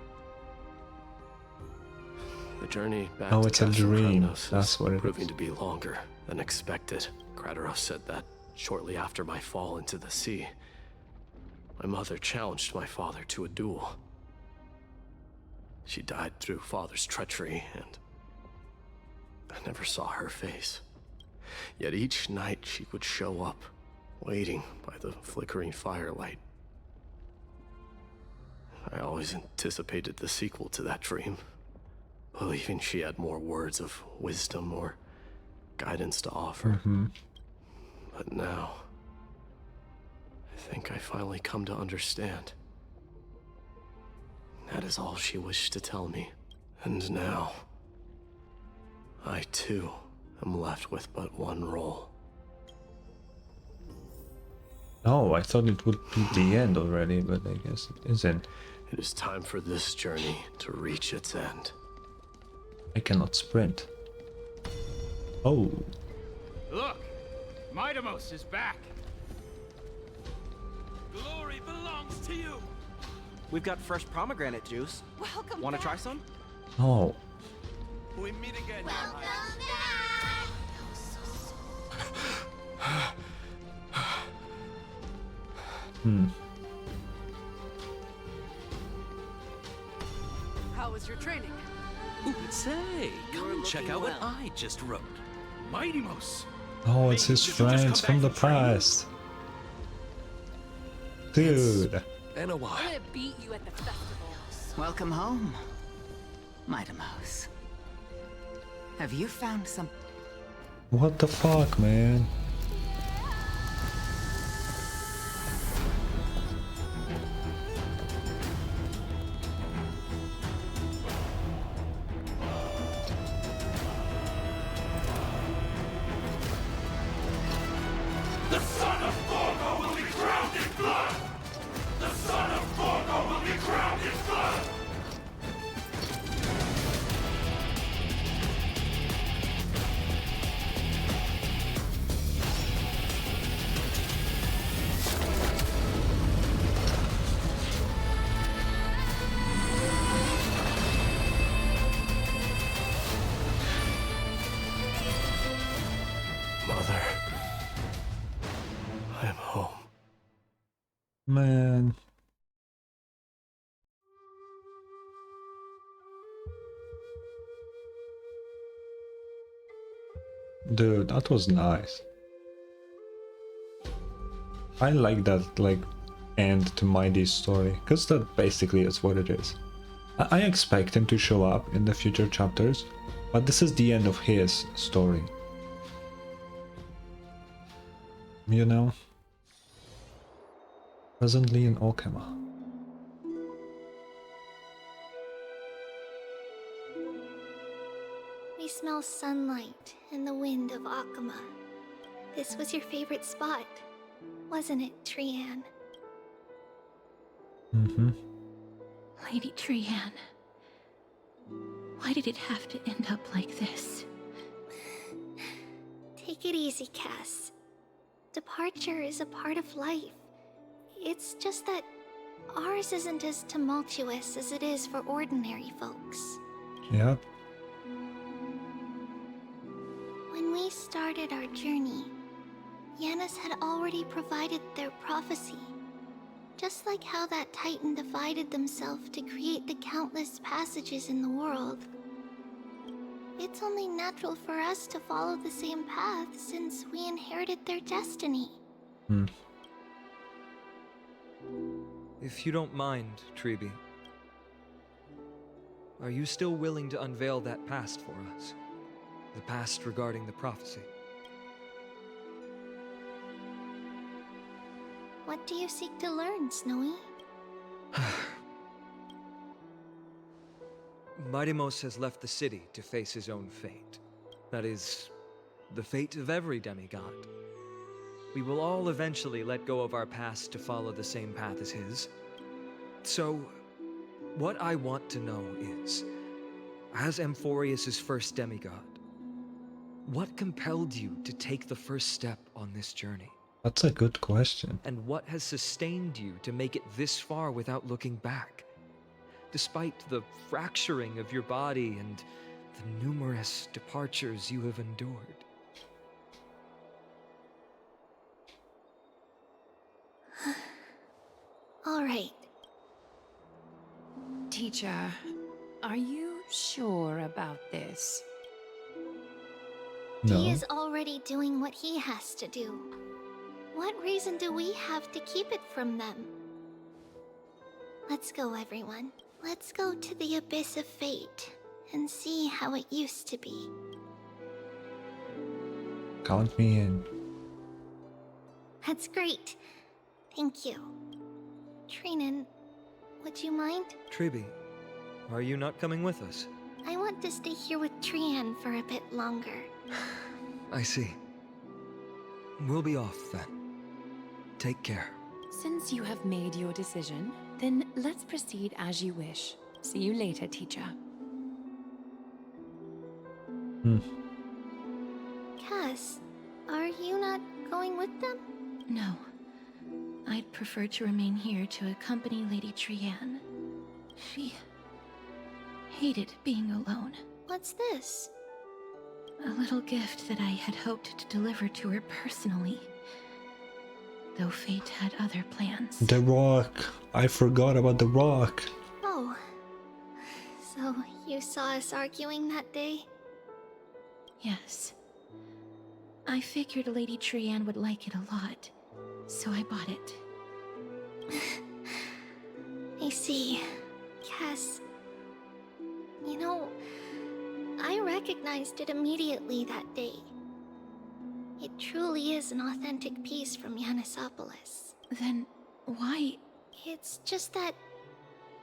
The journey back Oh, to it's a Castle dream. Kremnos That's is what it proving is. to be longer than expected. Kratos said that shortly after my fall into the sea. My mother challenged my father to a duel. She died through father's treachery, and I never saw her face. Yet each night she would show up, waiting by the flickering firelight. I always anticipated the sequel to that dream, believing she had more words of wisdom or guidance to offer. But now, I think I finally come to understand. That is all she wished to tell me. And now, I too am left with but one role. Oh, I thought it would be the end already, but I guess it isn't. It is time for this journey to reach its end. I cannot sprint. Oh. Look! Midamos is back! Glory belongs to you! We've got fresh pomegranate juice. Welcome Want to try some? Oh. We meet again. How was your training? Ooh, say, come check out what I just wrote. Midamos. Oh, it's his friends from the past. Dude. Been a while. I'm gonna beat you at the festival. Welcome home, Midamos. Have you found some... What the fuck, man? The son of Gorgo will be crowned in blood! The son of Gorgo will be crowned in blood! Mother, I am home. Man. Dude, that was nice. I like that, like, end to Mighty's story, because that basically is what it is. I expect him to show up in the future chapters, But this is the end of his story. You know? Presently in Okama. We smell sunlight and the wind of Akama. This was your favorite spot, wasn't it, Trian? Mm-hmm. Lady Trian, why did it have to end up like this? Take it easy, Cass. Departure is a part of life. It's just that ours isn't as tumultuous as it is for ordinary folks. Yeah. When we started our journey, Yanis had already provided their prophecy. Just like how that Titan divided themselves to create the countless passages in the world. It's only natural for us to follow the same path since we inherited their destiny. Hmm. If you don't mind, Tribi, are you still willing to unveil that past for us? The past regarding the prophecy? What do you seek to learn, Snowy? Mightimos has left the city to face his own fate. That is, the fate of every demigod. We will all eventually let go of our past to follow the same path as his. So, what I want to know is, as Amphoreus' first demigod, what compelled you to take the first step on this journey? That's a good question. And what has sustained you to make it this far without looking back? Despite the fracturing of your body and the numerous departures you have endured. All right. Teacher, are you sure about this? No. He is already doing what he has to do. What reason do we have to keep it from them? Let's go, everyone. Let's go to the Abyss of Fate and see how it used to be. Count me in. That's great. Thank you. Trinan, would you mind? Tribi, are you not coming with us? I want to stay here with Trian for a bit longer. I see. We'll be off then. Take care. Since you have made your decision, then let's proceed as you wish. See you later, teacher. Cass, are you not going with them? No. I'd prefer to remain here to accompany Lady Trian. She hated being alone. What's this? A little gift that I had hoped to deliver to her personally. Though fate had other plans. The rock. I forgot about the rock. Oh. So you saw us arguing that day? Yes. I figured Lady Trian would like it a lot, so I bought it. I see. Cass. You know, I recognized it immediately that day. It truly is an authentic piece from Yanisopolis. Then why? It's just that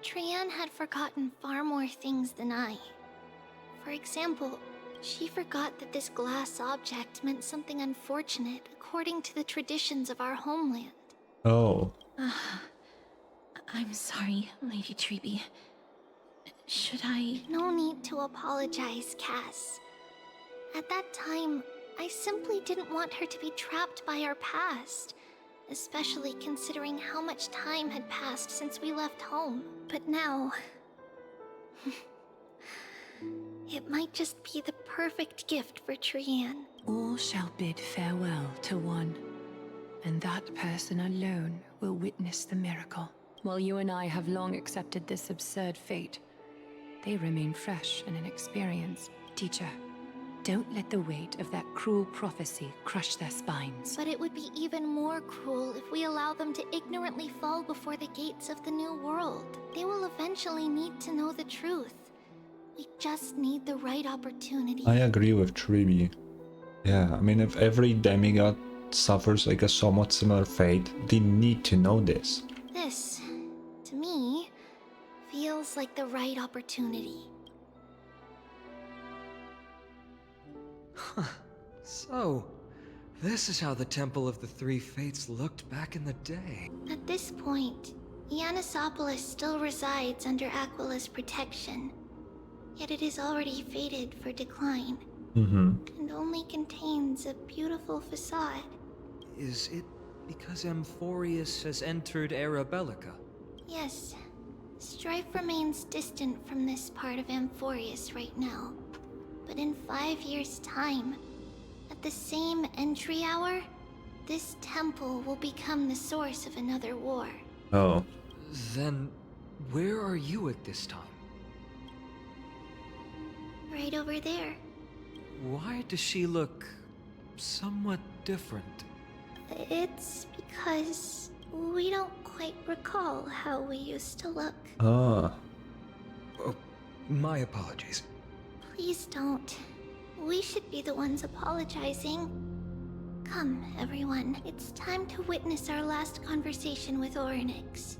Trian had forgotten far more things than I. For example, she forgot that this glass object meant something unfortunate according to the traditions of our homeland. Oh. I'm sorry, Lady Tribi. Should I? No need to apologize, Cass. At that time, I simply didn't want her to be trapped by our past, especially considering how much time had passed since we left home. But now... it might just be the perfect gift for Trian. All shall bid farewell to one, and that person alone will witness the miracle. While you and I have long accepted this absurd fate, they remain fresh and inexperienced. Teacher, don't let the weight of that cruel prophecy crush their spines. But it would be even more cruel if we allow them to ignorantly fall before the gates of the new world. They will eventually need to know the truth. We just need the right opportunity. I agree with Tribi. Yeah, I mean, if every demigod suffers like a somewhat similar fate, they need to know this. This, to me, feels like the right opportunity. So, this is how the Temple of the Three Fates looked back in the day. At this point, Yannisopolis still resides under Aquila's protection, yet it is already fated for decline, and only contains a beautiful facade. Is it because Amphoreus has entered Era Bellica? Yes, strife remains distant from this part of Amphoreus right now, but in 5 years' time, at the same entry hour, this temple will become the source of another war. Oh. Then, where are you at this time? Right over there. Why does she look somewhat different? It's because we don't quite recall how we used to look. Ah. Oh, my apologies. Please don't. We should be the ones apologizing. Come, everyone. It's time to witness our last conversation with Orynyx.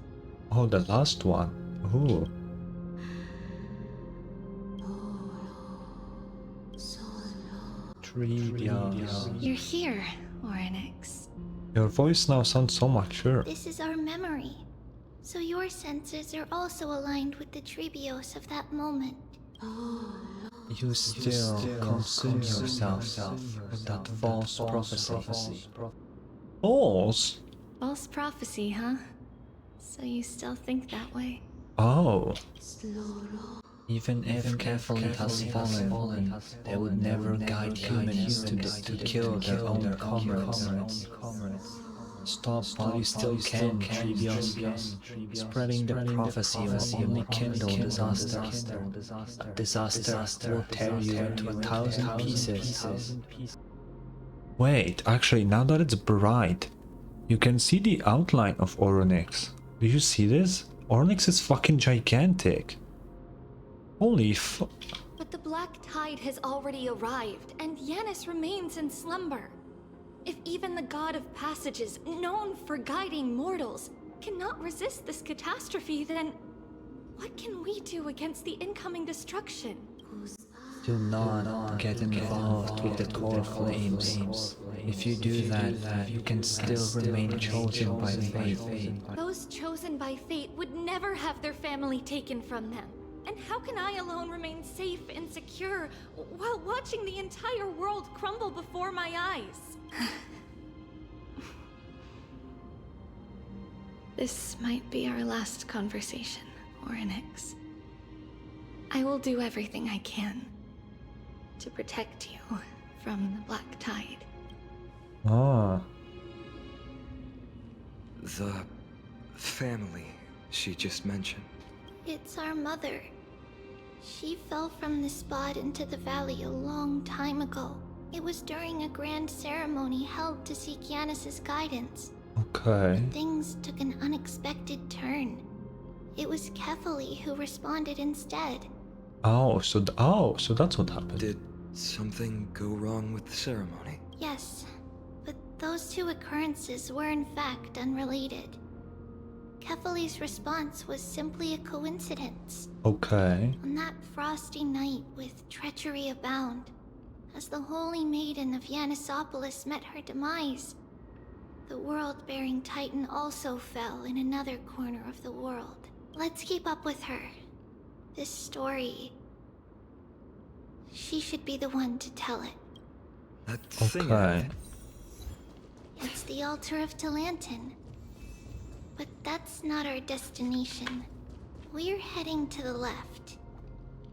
Oh, the last one. Ooh. You're here, Orynyx. Your voice now sounds so mature. This is our memory. So your senses are also aligned with the Trebios of that moment. You still consume yourself with that false prophecy. False? False prophecy, huh? So you still think that way? Oh. Even if Catholic has fallen, they would never guide humans to kill their own comrades. Stop while you still can, Trebios. Spreading the prophecy will only kindle disaster. A disaster will tear you into 1,000 pieces. Wait, actually, now that it's bright, you can see the outline of Orynyx. Do you see this? Orynyx is fucking gigantic. Holy fuck. But the black tide has already arrived, and Yanis remains in slumber. If even the god of passages, known for guiding mortals, cannot resist this catastrophe, then what can we do against the incoming destruction? Do not get involved with the core flames. If you do that, you can still remain chosen by fate. Those chosen by fate would never have their family taken from them. And how can I alone remain safe and secure while watching the entire world crumble before my eyes? This might be our last conversation, Orynyx. I will do everything I can to protect you from the black tide. Ah. The family she just mentioned. It's our mother. She fell from the spot into the valley a long time ago. It was during a grand ceremony held to seek Yanis's guidance. Okay. Things took an unexpected turn. It was Kefali who responded instead. Oh, so that's what happened. Did something go wrong with the ceremony? Yes, but those two occurrences were in fact unrelated. Kefali's response was simply a coincidence. Okay. On that frosty night with treachery abound, as the Holy Maiden of Yannisopolis met her demise, the world-bearing Titan also fell in another corner of the world. Let's keep up with her. This story... she should be the one to tell it. That thing. It's the altar of Talantin. But that's not our destination. We're heading to the left.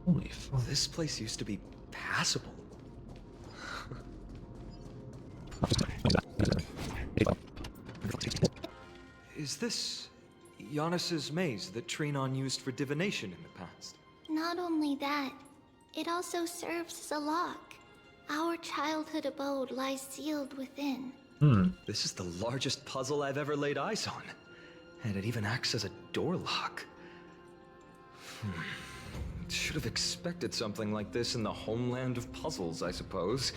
Holy fuck. This place used to be passable. Is this Yanis's maze that Trinon used for divination in the past? Not only that, it also serves as a lock. Our childhood abode lies sealed within. This is the largest puzzle I've ever laid eyes on. And it even acts as a door lock. Should have expected something like this in the homeland of puzzles, I suppose.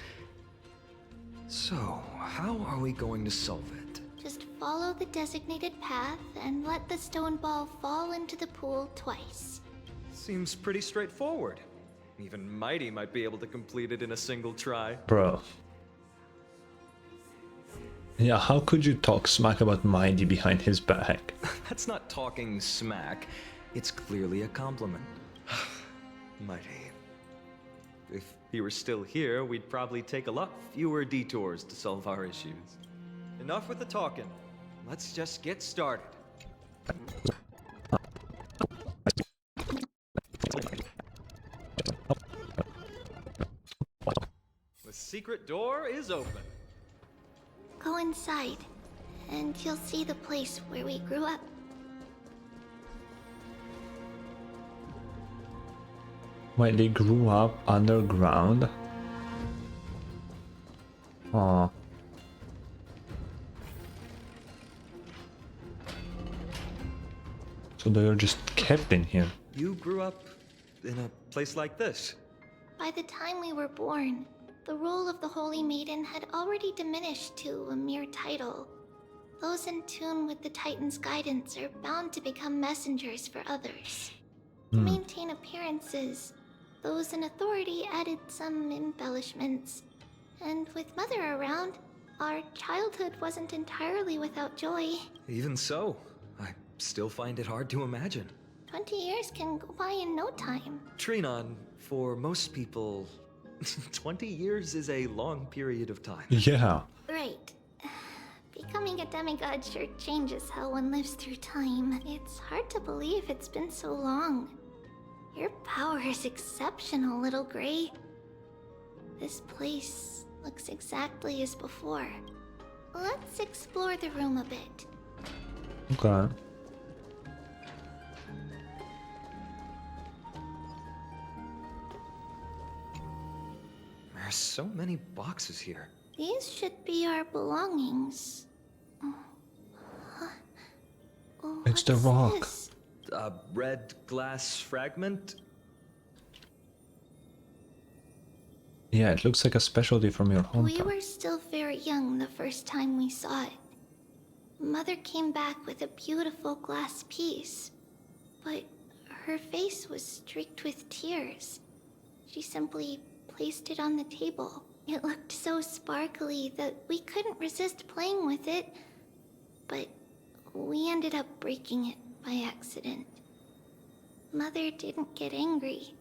So, how are we going to solve it? Just follow the designated path and let the stone ball fall into the pool twice. Seems pretty straightforward. Even Mighty might be able to complete it in a single try. Bro. Yeah, how could you talk smack about Mighty behind his back? That's not talking smack. It's clearly a compliment. Mighty. If he were still here, we'd probably take a lot fewer detours to solve our issues. Enough with the talking. Let's just get started. The secret door is open. Go inside, and you'll see the place where we grew up. Wait, they grew up underground? Aw. So they are just kept in here. You grew up in a place like this? By the time we were born, the role of the Holy Maiden had already diminished to a mere title. Those in tune with the Titan's guidance are bound to become messengers for others. To maintain appearances, those in authority added some embellishments. And with Mother around, our childhood wasn't entirely without joy. Even so, I still find it hard to imagine. 20 years can go by in no time. Trinon, for most people, 20 years is a long period of time. Yeah. Right. Becoming a demigod sure changes how one lives through time. It's hard to believe it's been so long. Your power is exceptional, Little Gray. This place looks exactly as before. Let's explore the room a bit. Okay. There's so many boxes here. These should be our belongings. It's the rock. This? A red glass fragment? Yeah, it looks like a specialty from your We hometown. were still very young the first time we saw it. Mother came back with a beautiful glass piece, but her face was streaked with tears. She simply placed it on the table. It looked so sparkly that we couldn't resist playing with it, but we ended up breaking it by accident. Mother didn't get angry.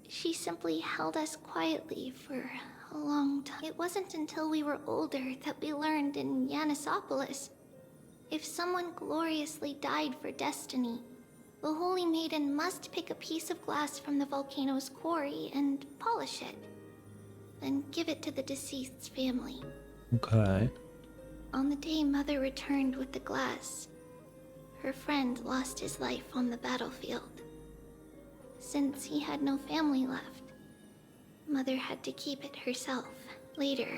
She simply held us quietly for a long time. It wasn't until we were older that we learned in Yanisopolis, if someone gloriously died for destiny, the Holy Maiden must pick a piece of glass from the volcano's quarry and polish it, then give it to the deceased's family. Okay. On the day Mother returned with the glass, her friend lost his life on the battlefield. Since he had no family left, Mother had to keep it herself. Later,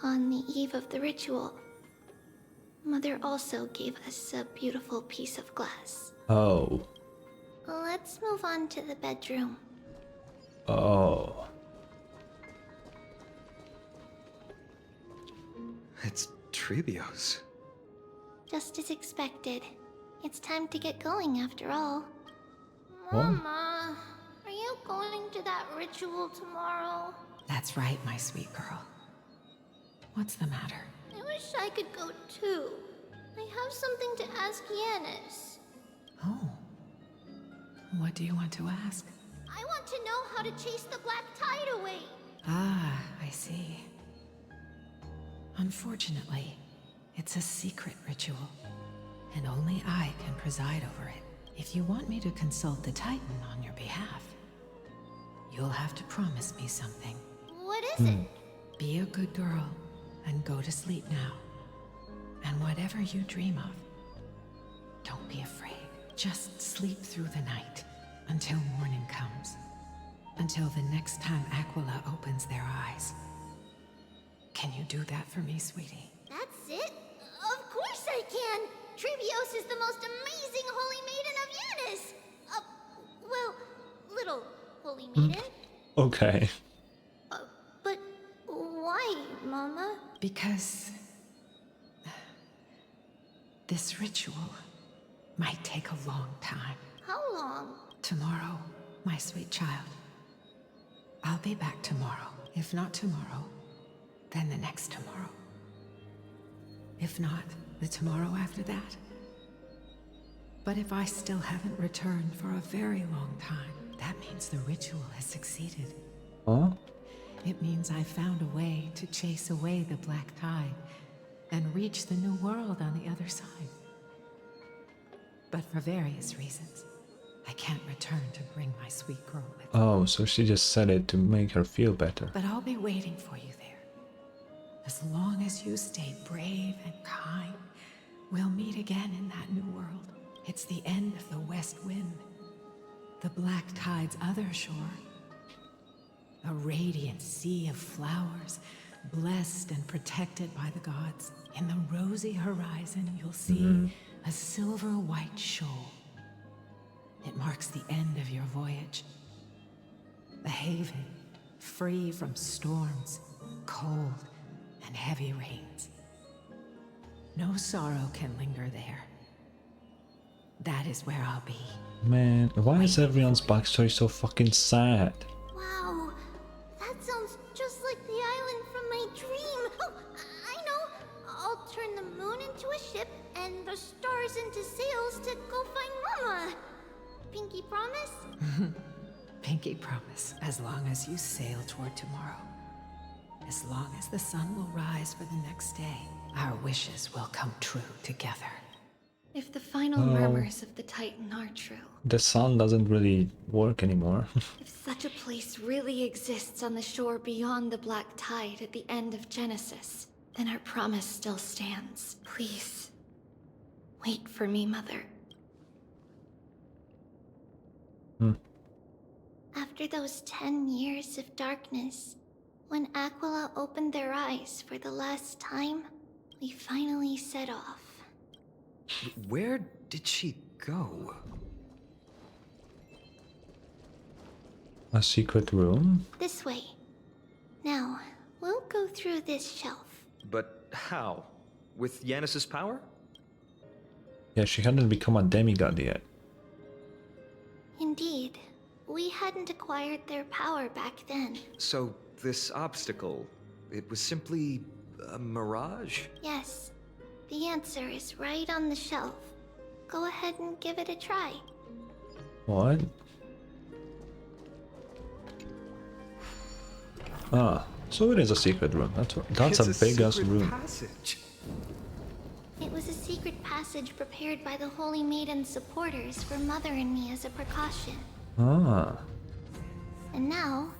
on the eve of the ritual, Mother also gave us a beautiful piece of glass. Oh. Let's move on to the bedroom. Oh. It's Trebios. Just as expected. It's time to get going after all. What? Mama, are you going to that ritual tomorrow? That's right, my sweet girl. What's the matter? I wish I could go too. I have something to ask Yanis. Oh. What do you want to ask? I want to know how to chase the black tide away. Ah, I see. Unfortunately, it's a secret ritual, and only I can preside over it. If you want me to consult the Titan on your behalf, you'll have to promise me something. What is it? Be a good girl and go to sleep now. And whatever you dream of, don't be afraid. Just sleep through the night until morning comes. Until the next time Aquila opens their eyes. Can you do that for me, sweetie? That's it? Of course I can! Trebios is the most amazing Holy Maiden of Yanis! Well, little maiden? Okay. But why, Mama? Because this ritual might take a long time. How long? Tomorrow, my sweet child. I'll be back tomorrow. If not tomorrow, then the next tomorrow. If not, the tomorrow after that. But if I still haven't returned for a very long time, that means the ritual has succeeded. Huh? It means I found a way to chase away the black tide and reach the new world on the other side. But for various reasons, I can't return to bring my sweet girl with me. Oh, so she just said it to make her feel better. But I'll be waiting for you there. As long as you stay brave and kind, we'll meet again in that new world. It's the end of the West Wind, the black tide's other shore. A radiant sea of flowers, blessed and protected by the gods. In the rosy horizon, you'll see a silver-white shoal. It marks the end of your voyage. A haven, free from storms, cold, and heavy rains. No sorrow can linger there. That is where I'll be. Man, why is everyone's backstory so fucking sad? Wow, that sounds just like the island from my dream. Oh, I know. I'll turn the moon into a ship and the stars into sails to go find Mama. Pinky promise? Pinky promise. As long as you sail toward tomorrow. As long as the sun will rise for the next day, our wishes will come true together. If the final murmurs of the Titan are true, The sun doesn't really work anymore. if such a place really exists on the shore beyond the black tide at the end of Genesis, then our promise still stands. Please, wait for me, Mother. After those 10 years of darkness, when Aquila opened their eyes for the last time, we finally set off. Where did she go? A secret room? This way. Now, we'll go through this shelf. But how? With Yanis's power? Yeah, she hadn't become a demigod yet. Indeed, we hadn't acquired their power back then. So this obstacle, it was simply a mirage? Yes, the answer is right on the shelf. Go ahead and give it a try. What? Ah, so it is a secret room. That's a big ass room. Passage. It was a secret passage prepared by the Holy Maiden's supporters for Mother and me as a precaution. Ah. And now,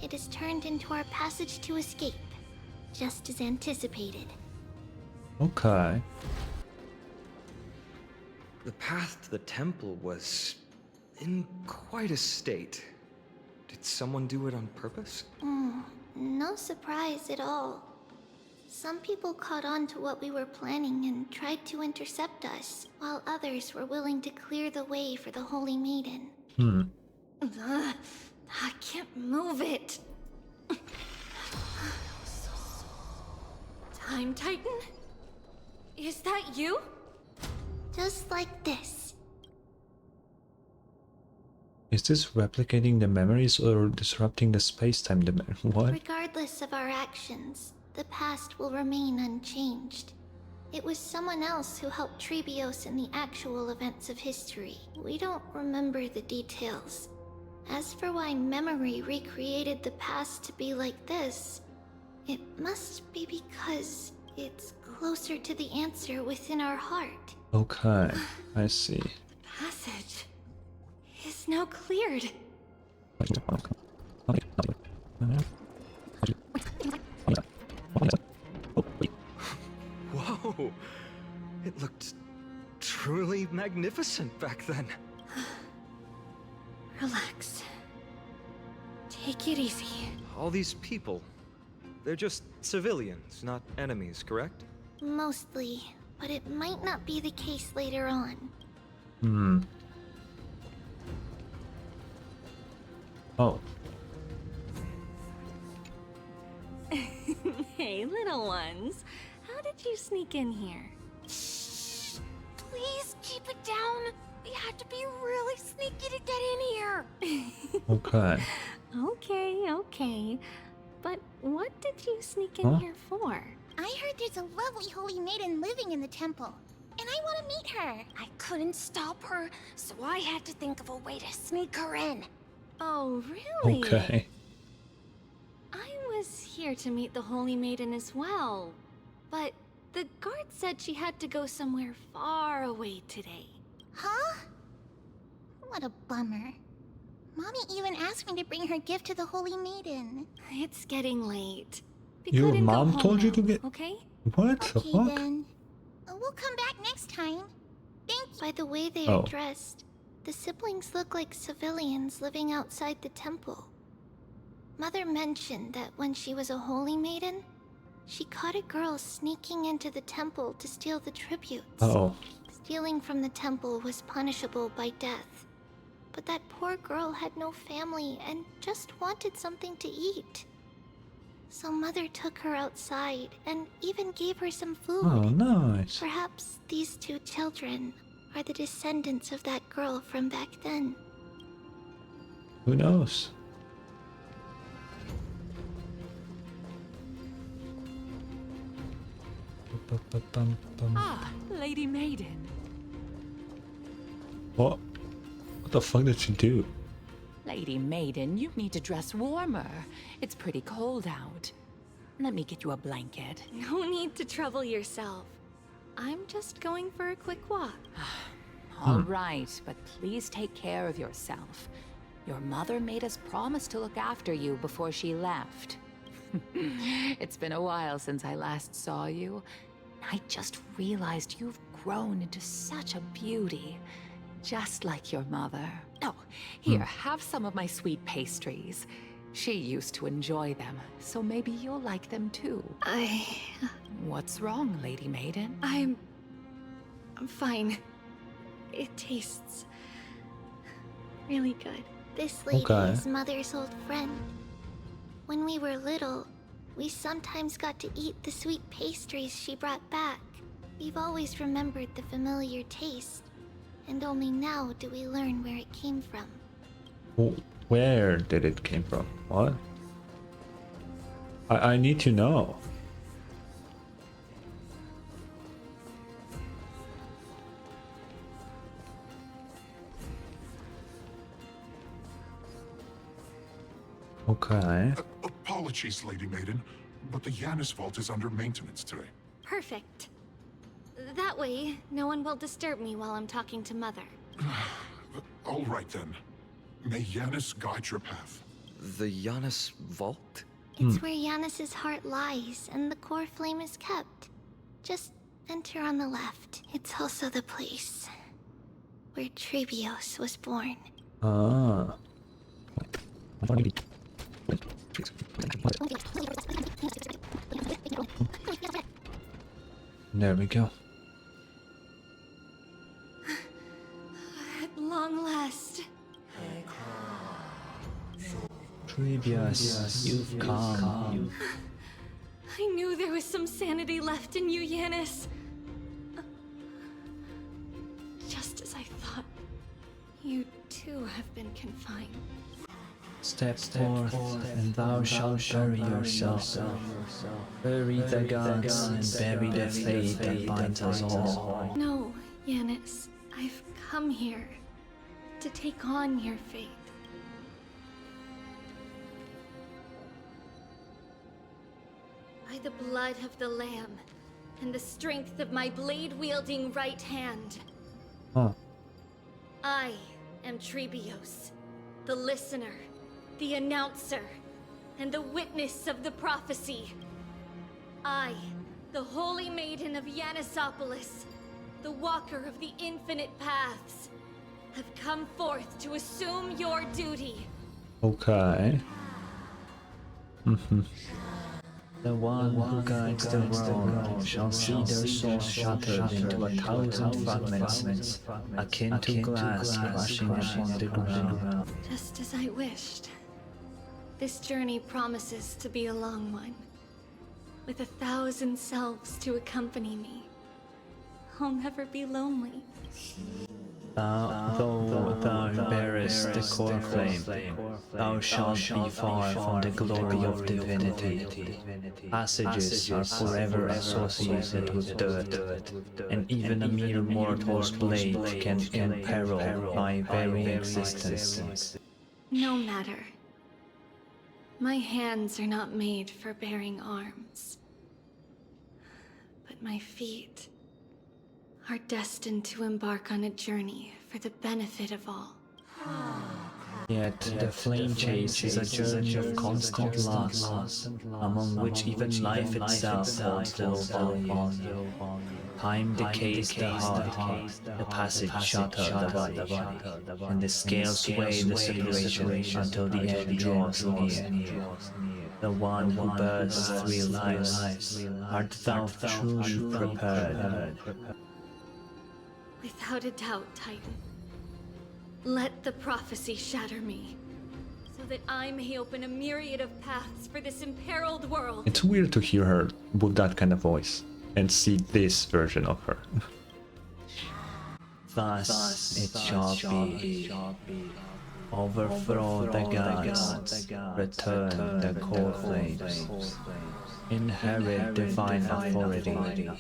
it has turned into our passage to escape, just as anticipated. Okay. The path to the temple was in quite a state. Did someone do it on purpose? No surprise at all. Some people caught on to what we were planning and tried to intercept us, while others were willing to clear the way for the Holy Maiden. I can't move it. Time Titan? Is that you? Just like this. Is this replicating the memories or disrupting the space-time dimension? What? Regardless of our actions, the past will remain unchanged. It was someone else who helped Trebios in the actual events of history. We don't remember the details. As for why memory recreated the past to be like this, it must be because it's closer to the answer within our heart. Okay, I see. Passage is now cleared. Whoa! It looked truly magnificent back then. Relax. Take it easy. All these people, they're just civilians, not enemies, correct? Mostly, but it might not be the case later on. Oh. Hey, little ones. How did you sneak in here? Please keep it down. We had to be really sneaky to get in here. Okay. Okay. But what did you sneak in here for? I heard there's a lovely holy maiden living in the temple, and I want to meet her. I couldn't stop her, so I had to think of a way to sneak her in. Oh, really? Okay. I was here to meet the Holy Maiden as well, but the guard said she had to go somewhere far away today. Huh? What a bummer. Mommy even asked me to bring her gift to the holy maiden. It's getting late. We Your couldn't go mom home told you now, to get... okay? What the Okay fuck? then. We'll come back next time. Thank you. By the way they Oh. are dressed, the siblings look like civilians living outside the temple. Mother mentioned that when she was a holy maiden, she caught a girl sneaking into the temple to steal the tributes. Oh. Stealing from the temple was punishable by death. But that poor girl had no family and just wanted something to eat. So Mother took her outside and even gave her some food. Oh, nice. Perhaps these two children are the descendants of that girl from back then. Who knows? Ah, Lady Maiden. What? What the fuck did she do? Lady Maiden, you need to dress warmer. It's pretty cold out. Let me get you a blanket. No need to trouble yourself. I'm just going for a quick walk. All right, but please take care of yourself. Your mother made us promise to look after you before she left. It's been a while since I last saw you. I just realized you've grown into such a beauty, just like your mother. Oh, here, have some of my sweet pastries. She used to enjoy them, so maybe you'll like them too. What's wrong, Lady Maiden? I'm fine. It tastes really good. This lady Okay. is Mother's old friend. When we were little, we sometimes got to eat the sweet pastries she brought back. We've always remembered the familiar taste, and only now do we learn where it came from. Where did it came from? What? I need to know. Okay. Apologies, Lady Maiden, but the Yanis Vault is under maintenance today. Perfect. That way, no one will disturb me while I'm talking to Mother. All right then. May Yanis guide your path. The Yanis Vault? It's where Yanis's heart lies and the core flame is kept. Just enter on the left. It's also the place where Trebios was born. Ah. There we go. At long last. Trebios, you've come. I knew there was some sanity left in you, Yanis. Just as I thought. You too have been confined. Step forth, and thou shalt bury yourself. Bury the gods, and bury the fate that binds us all. No, Yanis. I've come here to take on your fate. By the blood of the Lamb, and the strength of my blade-wielding right hand. Huh. I am Trebios, the listener, the announcer, and the witness of the prophecy. I, the Holy Maiden of Yanisopolis, the walker of the infinite paths, have come forth to assume your duty. Okay. The one who guides the world shall see their souls shattered into 1,000 fragments, akin to glass crashing upon the ground. Just as I wished. This journey promises to be a long one. with 1,000 selves to accompany me. I'll never be lonely. Though thou bearest the core flame, thou shalt be far from the glory of divinity. Passages are forever associated with dirt, and even a mere mortal's blade can imperil thy very existence. No matter. My hands are not made for bearing arms. But my feet are destined to embark on a journey for the benefit of all. Yet the flame chase is a journey of constant loss, among which even life itself holds little value. Time decays the heart, the passage shatters the body, and the scales weigh the separation until the end draws near. The one who bears 3 lives, art thou truly prepared? Without a doubt, Titan. Let the prophecy shatter me, so that I may open a myriad of paths for this imperiled world. It's weird to hear her with that kind of voice and see this version of her. Thus it shall be. Overthrow the gods, return the core flames. Inherit divine authority,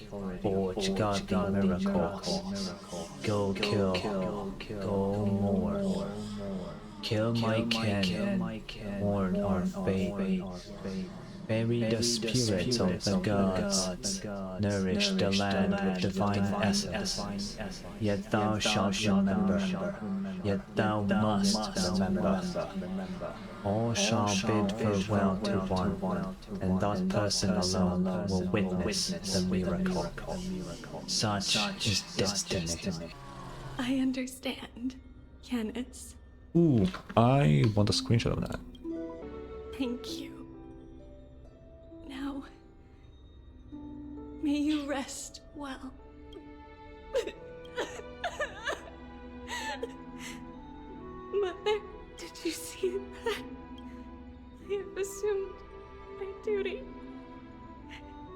forge godly miracles. Go kill, go more. Kill my kin, mourn our fate. Bury the spirits of the gods, nourish the land with divine essence. Yet thou shalt remember, yet thou must remember. All shall bid farewell to one, and that person alone will witness the miracle. Such is destiny. I understand, Yanis. Ooh, I want a screenshot of that. Thank you. Now, may you rest well. Mother, did you see that? I have assumed my duty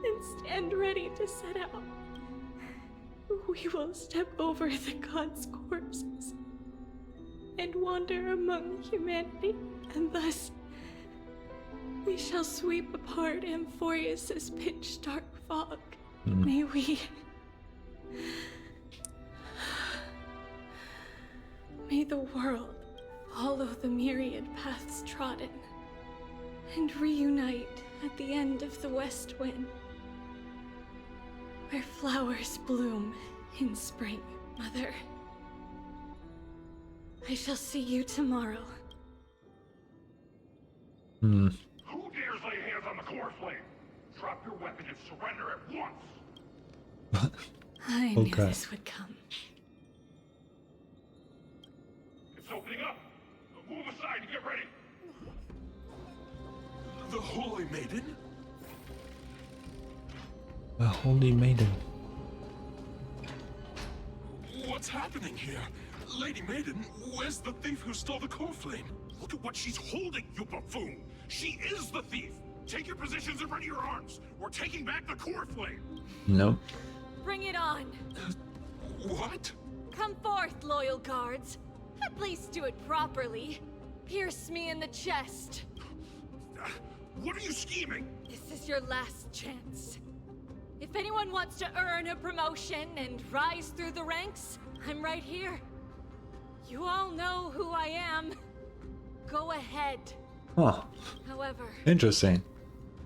and stand ready to set out. We will step over the gods' corpses and wander among humanity, and thus we shall sweep apart Amphoreus' pitch-dark fog. May we... May the world follow the myriad paths trodden and reunite at the end of the west wind, where flowers bloom in spring. Mother, I shall see you tomorrow. Who dares lay hands on the core flame? Drop your weapon and surrender at once. I knew this would come. It's opening up. Move aside and get ready. The Holy Maiden? A holy maiden. What's happening here? Lady Maiden, where's the thief who stole the core flame? Look at what she's holding, you buffoon! She is the thief! Take your positions and ready your arms! We're taking back the core flame! No. Bring it on! What? Come forth, loyal guards. At least do it properly. Pierce me in the chest. What are you scheming? This is your last chance. If anyone wants to earn a promotion and rise through the ranks, I'm right here. You all know who I am. Go ahead. Huh. However, Interesting.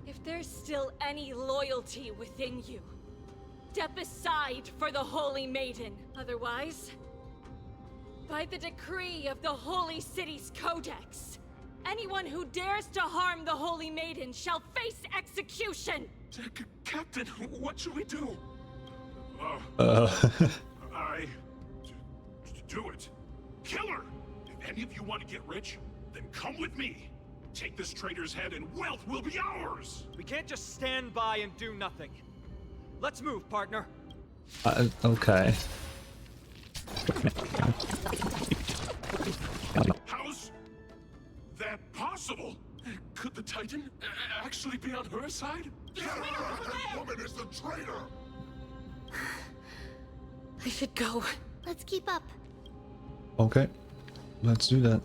if there's still any loyalty within you, step aside for the Holy Maiden. Otherwise, by the decree of the Holy City's Codex, anyone who dares to harm the Holy Maiden shall face execution! Captain, what should we do? Do it. Kill her! If any of you want to get rich, then come with me. Take this traitor's head and wealth will be ours! We can't just stand by and do nothing. Let's move, partner. Okay. How's that possible? Could the Titan actually be on her side? That woman is the traitor! I should go. Let's keep up. Okay, let's do that.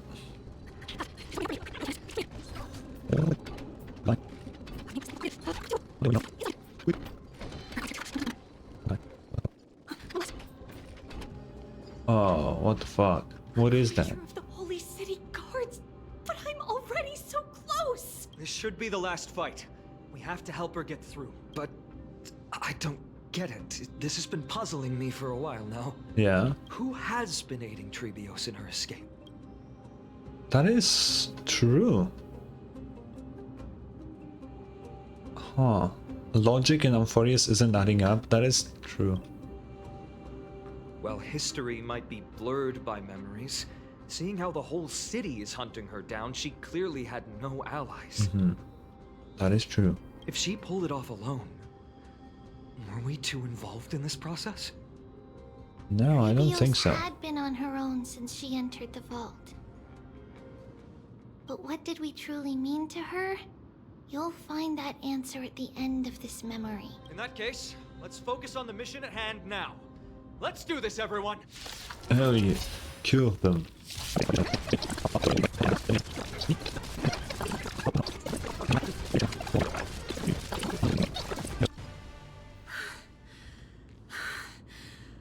Oh, what the fuck? What is that? Of the Holy City Guards, but I'm already so close. This should be the last fight. We have to help her get through. But I don't get it. This has been puzzling me for a while now. Yeah. Who has been aiding Trebios in her escape? That is true. Huh. Logic in Amphoreus isn't adding up. That is true. While history might be blurred by memories, seeing how the whole city is hunting her down, she clearly had no allies. That is true. If she pulled it off alone, were we too involved in this process? No, I don't think so. Had been on her own since she entered the vault. But what did we truly mean to her? You'll find that answer at the end of this memory. In that case, let's focus on the mission at hand now. Let's do this, everyone! Hell yeah. Kill them.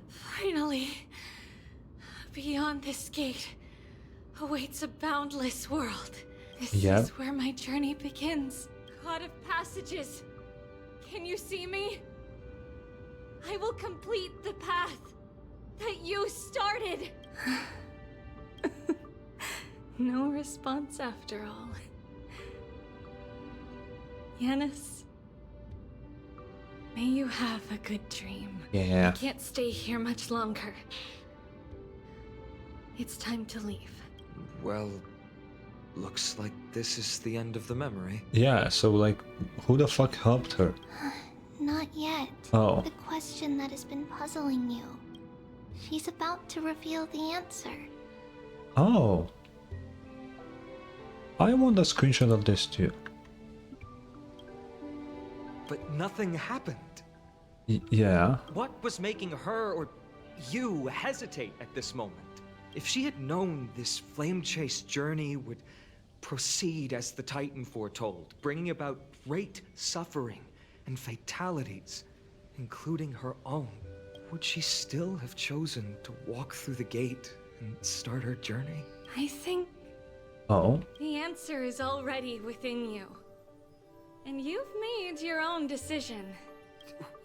Finally, beyond this gate awaits a boundless world. This is where my journey begins. God of passages, can you see me? I will complete the path that you started. No response after all. Yanis, may you have a good dream. Yeah. I can't stay here much longer. It's time to leave. Well, looks like this is the end of the memory. Yeah, so like, who the fuck helped her? Not yet. Oh. The question that has been puzzling you. She's about to reveal the answer. Oh. I want a screenshot of this too. But nothing happened. Yeah. What was making her or you hesitate at this moment? If she had known this flame chase journey would proceed as the Titan foretold, bringing about great suffering and fatalities, including her own, would she still have chosen to walk through the gate and start her journey? I think Oh. the answer is already within you. And you've made your own decision.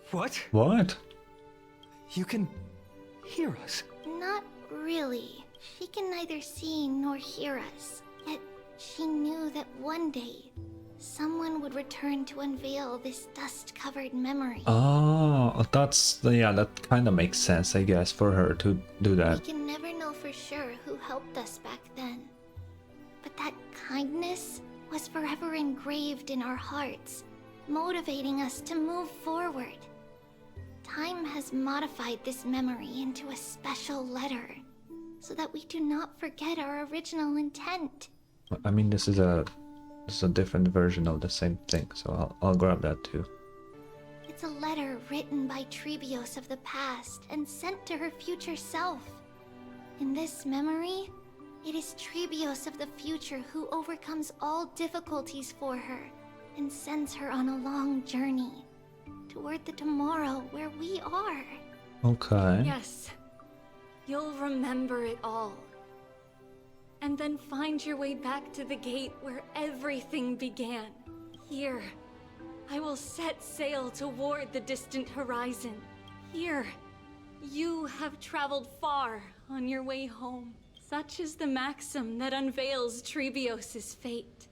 What? What? You can hear us. Not really. She can neither see nor hear us. Yet she knew that one day someone would return to unveil this dust-covered memory. Oh, yeah, that kind of makes sense, I guess, for her to do We that. can never know for sure who helped us back then. But that kindness was forever engraved in our hearts, motivating us to move forward. Time has modified this memory into a special letter, so that we do not forget our original intent. I mean, this is a different version of the same thing, so I'll grab that too. It's a letter written by Trebios of the past and sent to her future self. In this memory, it is Trebios of the future who overcomes all difficulties for her and sends her on a long journey toward the tomorrow where we are. Okay. Yes. You'll remember it all. And then find your way back to the gate where everything began. Here, I will set sail toward the distant horizon. Here, you have traveled far on your way home. Such is the maxim that unveils Trebios' fate.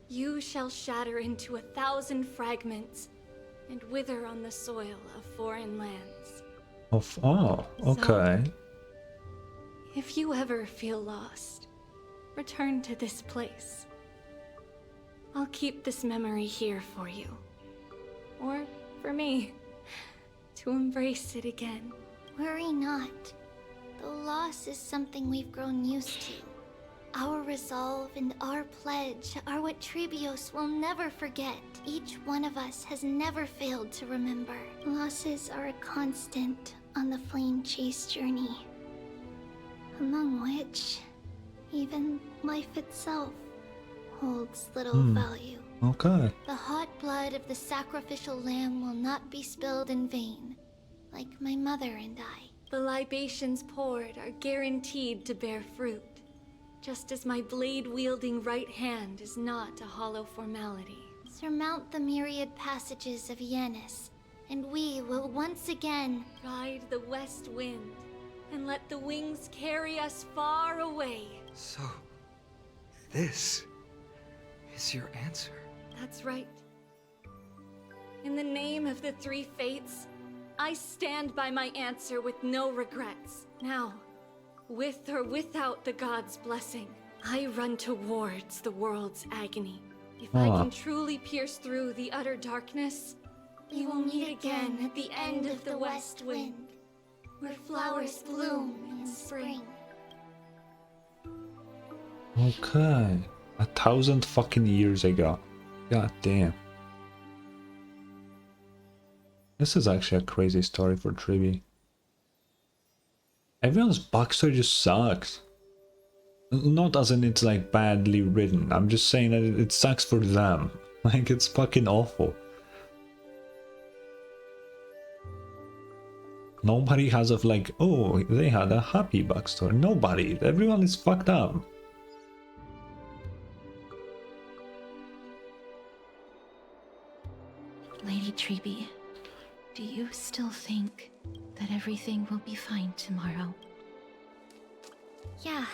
You shall shatter into 1,000 fragments and wither on the soil of foreign lands. Oh, okay. If you ever feel lost, return to this place. I'll keep this memory here for you. Or for me, to embrace it again. Worry not. Though loss is something we've grown used to, Our resolve and our pledge are what Trebios will never forget. Each one of us has never failed to remember. Losses are a constant on the flame chase journey, among which even life itself holds little value. Okay. The hot blood of the sacrificial lamb will not be spilled in vain, like my mother and I. The libations poured are guaranteed to bear fruit, just as my blade-wielding right hand is not a hollow formality. Surmount the myriad passages of Yanis, and we will once again ride the west wind and let the wings carry us far away. So, this is your answer? That's right. In the name of the three fates, I stand by my answer with no regrets. Now, with or without the gods' blessing, I run towards the world's agony. If I can truly pierce through the utter darkness, we will meet again at the end of the west wind, where flowers bloom in spring. Okay. 1,000 fucking years ago. God damn. This is actually a crazy story for Tribi. Everyone's backstory just sucks. Not as in it's like badly written. I'm just saying that it sucks for them. Like it's fucking awful. Nobody has of like, oh, they had a happy backstory. Nobody. Everyone is fucked up. Lady Tribi, do you still think that everything will be fine tomorrow? Yeah,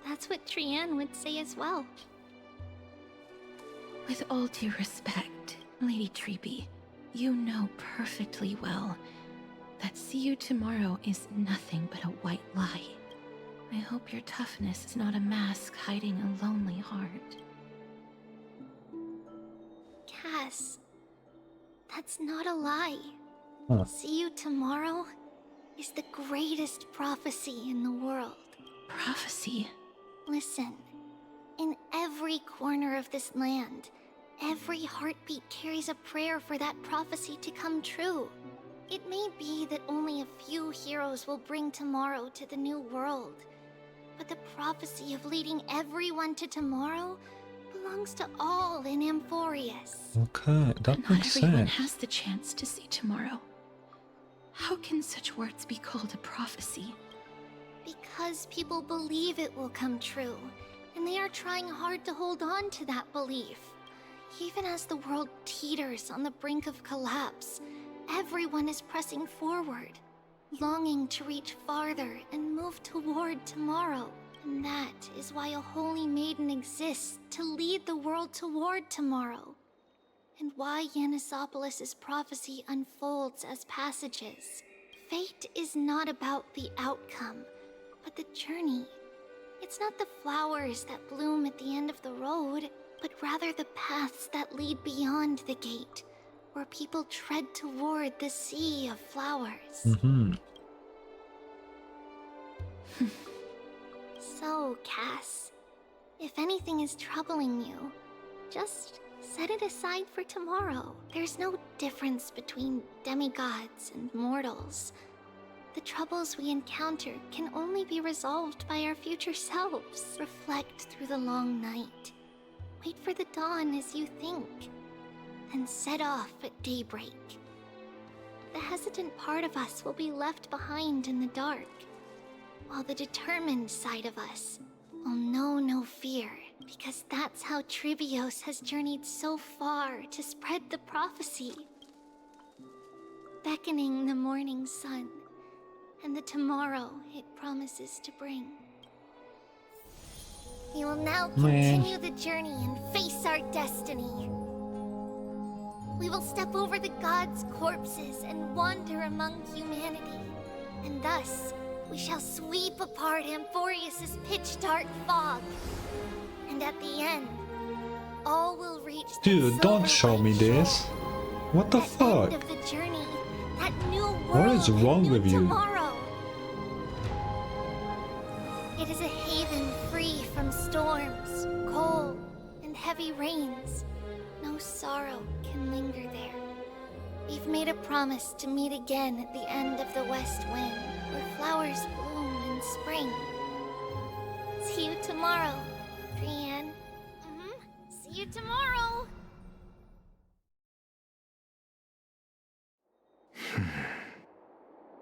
that's what Trian would say as well. With all due respect, Lady Tribi, you know perfectly well that see you tomorrow is nothing but a white lie. I hope your toughness is not a mask hiding a lonely heart. Cass, that's not a lie. Huh. See you tomorrow is the greatest prophecy in the world. Prophecy? Listen, in every corner of this land, every heartbeat carries a prayer for that prophecy to come true. It may be that only a few heroes will bring tomorrow to the new world, but the prophecy of leading everyone to tomorrow belongs to all in Amphoreus. Okay, that Not makes everyone sense. has the chance to see tomorrow. How can such words be called a prophecy? Because people believe it will come true, and they are trying hard to hold on to that belief. Even as the world teeters on the brink of collapse, everyone is pressing forward, longing to reach farther and move toward tomorrow. And that is why a holy maiden exists to lead the world toward tomorrow. And why Yanisopolis' prophecy unfolds as passages. Fate is not about the outcome, but the journey. It's not the flowers that bloom at the end of the road, but rather the paths that lead beyond the gate, where people tread toward the sea of flowers. So, Cass, if anything is troubling you, just set it aside for tomorrow. There's no difference between demigods and mortals. The troubles we encounter can only be resolved by our future selves. Reflect through the long night. Wait for the dawn as you think. Then set off at daybreak. The hesitant part of us will be left behind in the dark, while the determined side of us will know no fear, because that's how Trebios has journeyed so far to spread the prophecy. Beckoning the morning sun, and the tomorrow it promises to bring. We will now continue the journey and face our destiny. We will step over the gods' corpses and wander among humanity, and thus we shall sweep apart Amphoreus' pitch-dark fog. And at the end, all will reach the Dude, don't show me this. What the fuck? end of the journey, that new world What is wrong and new with you? tomorrow. It is a haven free from storms, cold, and heavy rains. No sorrow can linger there. We've made a promise to meet again at the end of the west wind, where flowers bloom in spring. See you tomorrow, Brienne. See you tomorrow.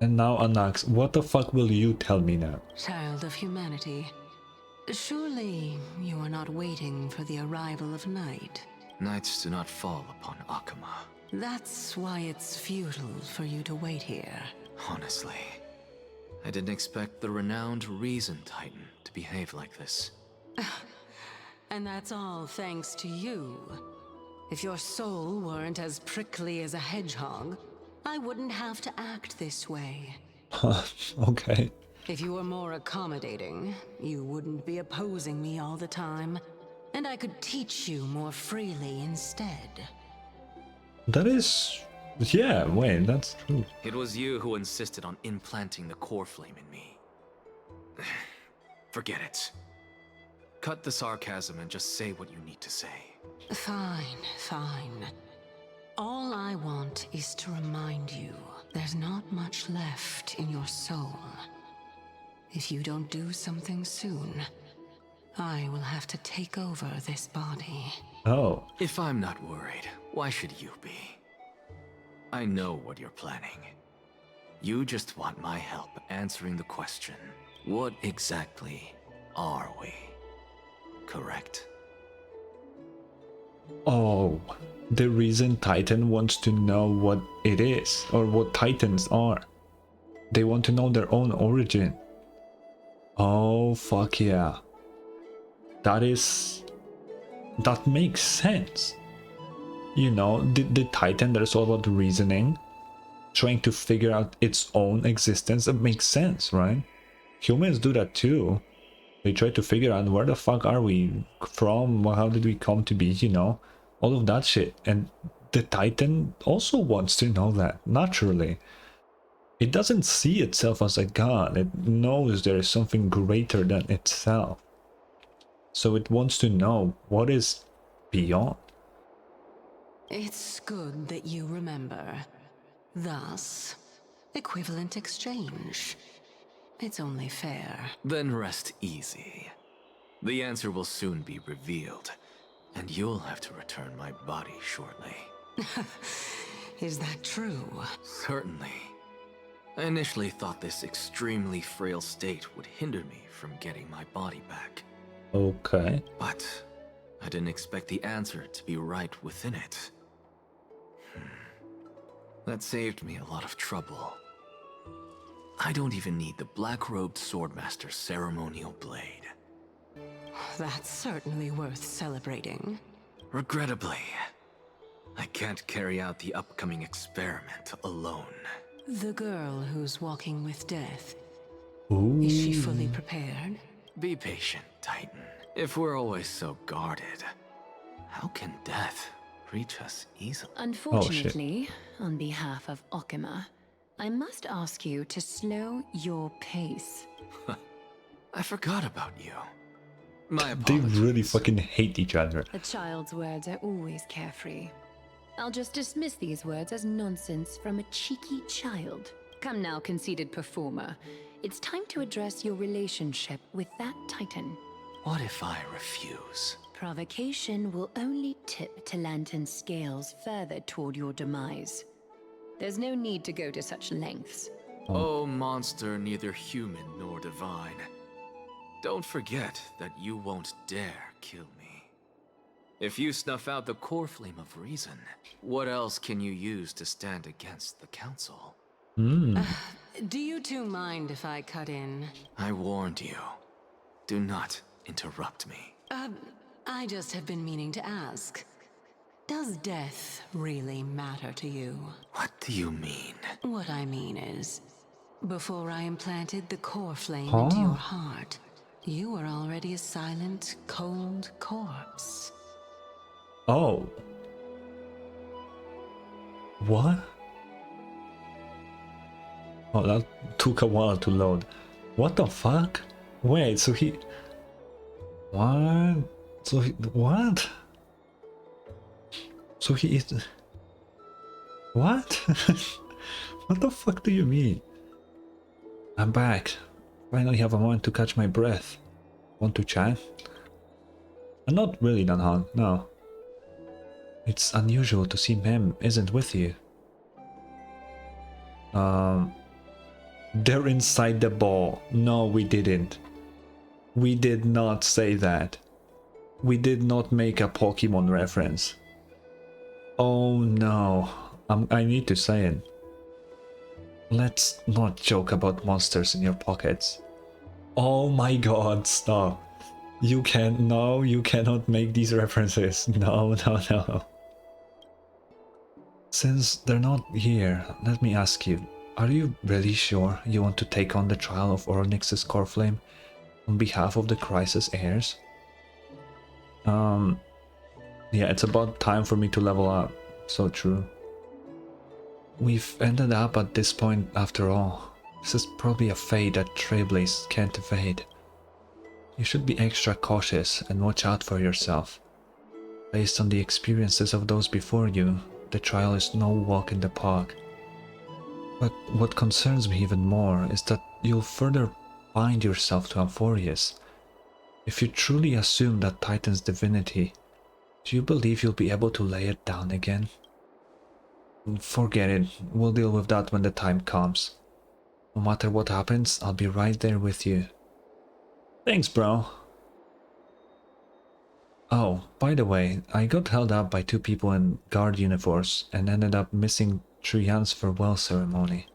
And now Anax, what the fuck will you tell me now? Child of humanity, surely you are not waiting for the arrival of night. Nights do not fall upon Akama. That's why it's futile for you to wait here. Honestly, I didn't expect the renowned Reason Titan to behave like this. And that's all thanks to you. If your soul weren't as prickly as a hedgehog, I wouldn't have to act this way. Okay. If you were more accommodating, you wouldn't be opposing me all the time, and I could teach you more freely instead. That is... yeah, wait, that's true. It was you who insisted on implanting the core flame in me. Forget it. Cut the sarcasm and just say what you need to say. Fine, fine. All I want is to remind you, there's not much left in your soul. If you don't do something soon, I will have to take over this body. Oh. If I'm not worried, why should you be? I know what you're planning. You just want my help answering the question, what exactly are we? Correct? Oh, the reason Titan wants to know what it is, or what Titans are. They want to know their own origin. Oh, fuck yeah. That makes sense. You know, the Titan that is all about reasoning, trying to figure out its own existence, it makes sense, right? Humans do that too. They try to figure out where the fuck are we from, how did we come to be, you know, all of that shit. And the Titan also wants to know that, naturally. It doesn't see itself as a god, it knows there is something greater than itself. So it wants to know what is beyond. It's good that you remember. Thus, equivalent exchange. It's only fair. Then rest easy. The answer will soon be revealed, and you'll have to return my body shortly. Is that true? Certainly. I initially thought this extremely frail state would hinder me from getting my body back. Okay. But I didn't expect the answer to be right within it. That saved me a lot of trouble. I don't even need the black-robed swordmaster's ceremonial blade. That's certainly worth celebrating. Regrettably, I can't carry out the upcoming experiment alone. The girl who's walking with death. Ooh. Is she fully prepared? Be patient, Titan. If we're always so guarded, how can death reach us easily? Unfortunately, on behalf of Okima, I must ask you to slow your pace. I forgot about you. My They apologies. really fucking hate each other. A child's words are always carefree. I'll just dismiss these words as nonsense from a cheeky child. Come now, conceited performer. It's time to address your relationship with that Titan. What if I refuse? Provocation will only tip Talantan's scales further toward your demise. There's no need to go to such lengths. Oh, monster neither human nor divine. Don't forget that you won't dare kill me. If you snuff out the core flame of reason, what else can you use to stand against the council? Do you two mind if I cut in? I warned you. Do not interrupt me. I just have been meaning to ask. Does death really matter to you? What do you mean? What I mean is, before I implanted the core flame into your heart, you were already a silent, cold corpse. Oh. What? Oh, that took a while to load. What the fuck? Wait, so he... What? So what? So he is... What? What the fuck do you mean? I'm back. Finally have a moment to catch my breath. Want to chat? Not really, Danhan, no. It's unusual to see Mem isn't with you. They're inside the ball. No, we didn't. We did not say that. We did not make a Pokemon reference. Oh no, I need to say it. Let's not joke about monsters in your pockets. Oh my god, stop. You cannot make these references. No. Since they're not here, let me ask you, are you really sure you want to take on the trial of Ornyx's core flame on behalf of the Crisis heirs? Yeah, it's about time for me to level up. So true. We've ended up at this point after all. This is probably a fate that Trailblaze can't evade. You should be extra cautious and watch out for yourself. Based on the experiences of those before you, the trial is no walk in the park. But what concerns me even more is that you'll further bind yourself to Amphoreus. If you truly assume that Titan's divinity, do you believe you'll be able to lay it down again? Forget it, we'll deal with that when the time comes. No matter what happens, I'll be right there with you. Thanks, bro. Oh, by the way, I got held up by two people in guard uniforms and ended up missing Trian's farewell ceremony.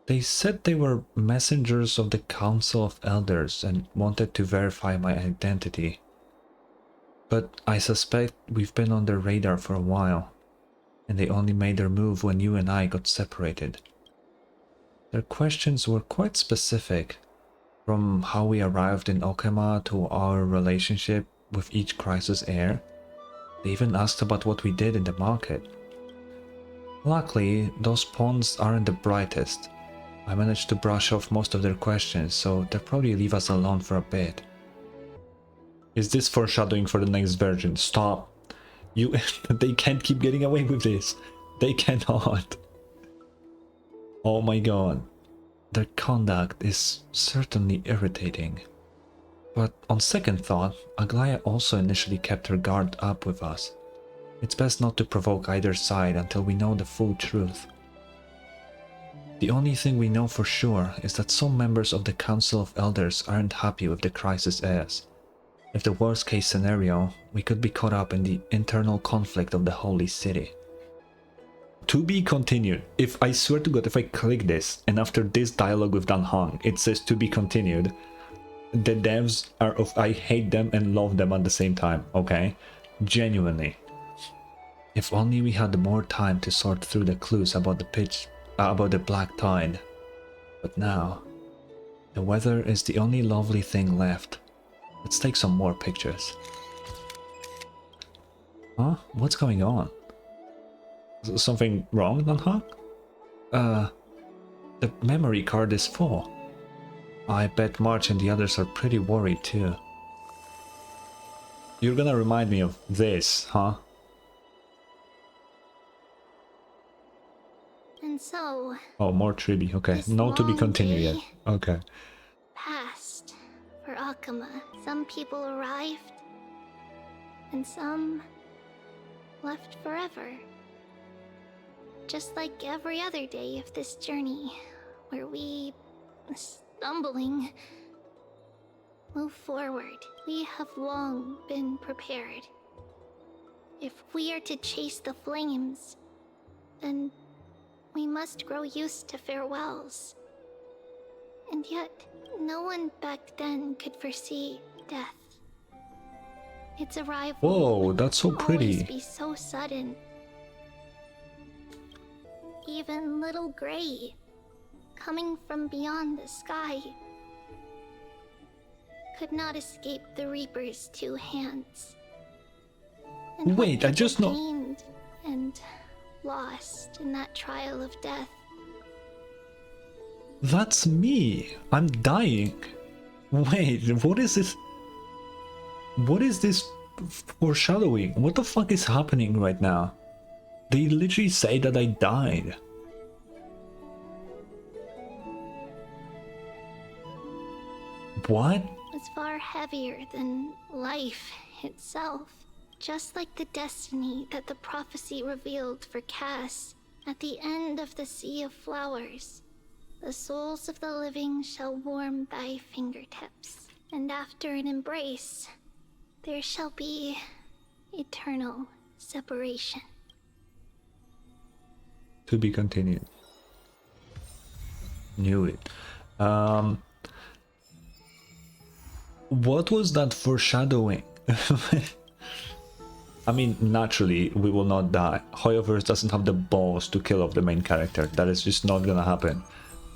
They said they were messengers of the Council of Elders and wanted to verify my identity. But I suspect we've been on their radar for a while, and they only made their move when you and I got separated. Their questions were quite specific, from how we arrived in Okema to our relationship with each Crisis heir. They even asked about what we did in the market. Luckily, those pawns aren't the brightest. I managed to brush off most of their questions, so they'll probably leave us alone for a bit. Is this foreshadowing for the next version? Stop! They can't keep getting away with this. They cannot. Oh my god. Their conduct is certainly irritating. But on second thought, Aglaya also initially kept her guard up with us. It's best not to provoke either side until we know the full truth. The only thing we know for sure is that some members of the Council of Elders aren't happy with the Crisis heirs. If the worst case scenario, we could be caught up in the internal conflict of the Holy City. To be continued. If I swear to god, if I click this and after this dialogue with Dan Hong, it says to be continued, the devs are of I hate them and love them at the same time, okay? Genuinely. If only we had more time to sort through the clues about the Black Tide. But now, the weather is the only lovely thing left. Let's take some more pictures. Huh? What's going on? Something wrong, Nanhak? The memory card is full. I bet March and the others are pretty worried too. You're gonna remind me of this, huh? And so... Oh, more tribute. Okay, no to be continued yet. Okay. Passed for Akama. Some people arrived, and some left forever. Just like every other day of this journey, where we, stumbling, move forward. We have long been prepared. If we are to chase the flames, then we must grow used to farewells. And yet, no one back then could foresee death. Its arrival Whoa, that's so pretty. always be so sudden. Even little Gray, coming from beyond the sky, could not escape the Reaper's two hands. And wait, I just know. Gained and lost in that trial of death. That's me. I'm dying. Wait, what is this? What is this foreshadowing? What the fuck is happening right now? They literally say that I died. What? Was far heavier than life itself. Just like the destiny that the prophecy revealed for Cass at the end of the Sea of Flowers. The souls of the living shall warm thy fingertips, and after an embrace, there shall be eternal separation. To be continued. Knew it. What was that foreshadowing? I mean, naturally, we will not die. However, doesn't have the balls to kill off the main character. That is just not gonna happen.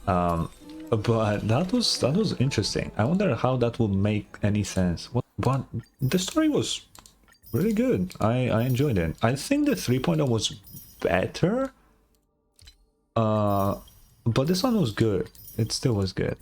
But that was interesting. I wonder how that will make any sense. But the story was really good. I enjoyed it. I think the 3.0 was better. But this one was good. It still was good.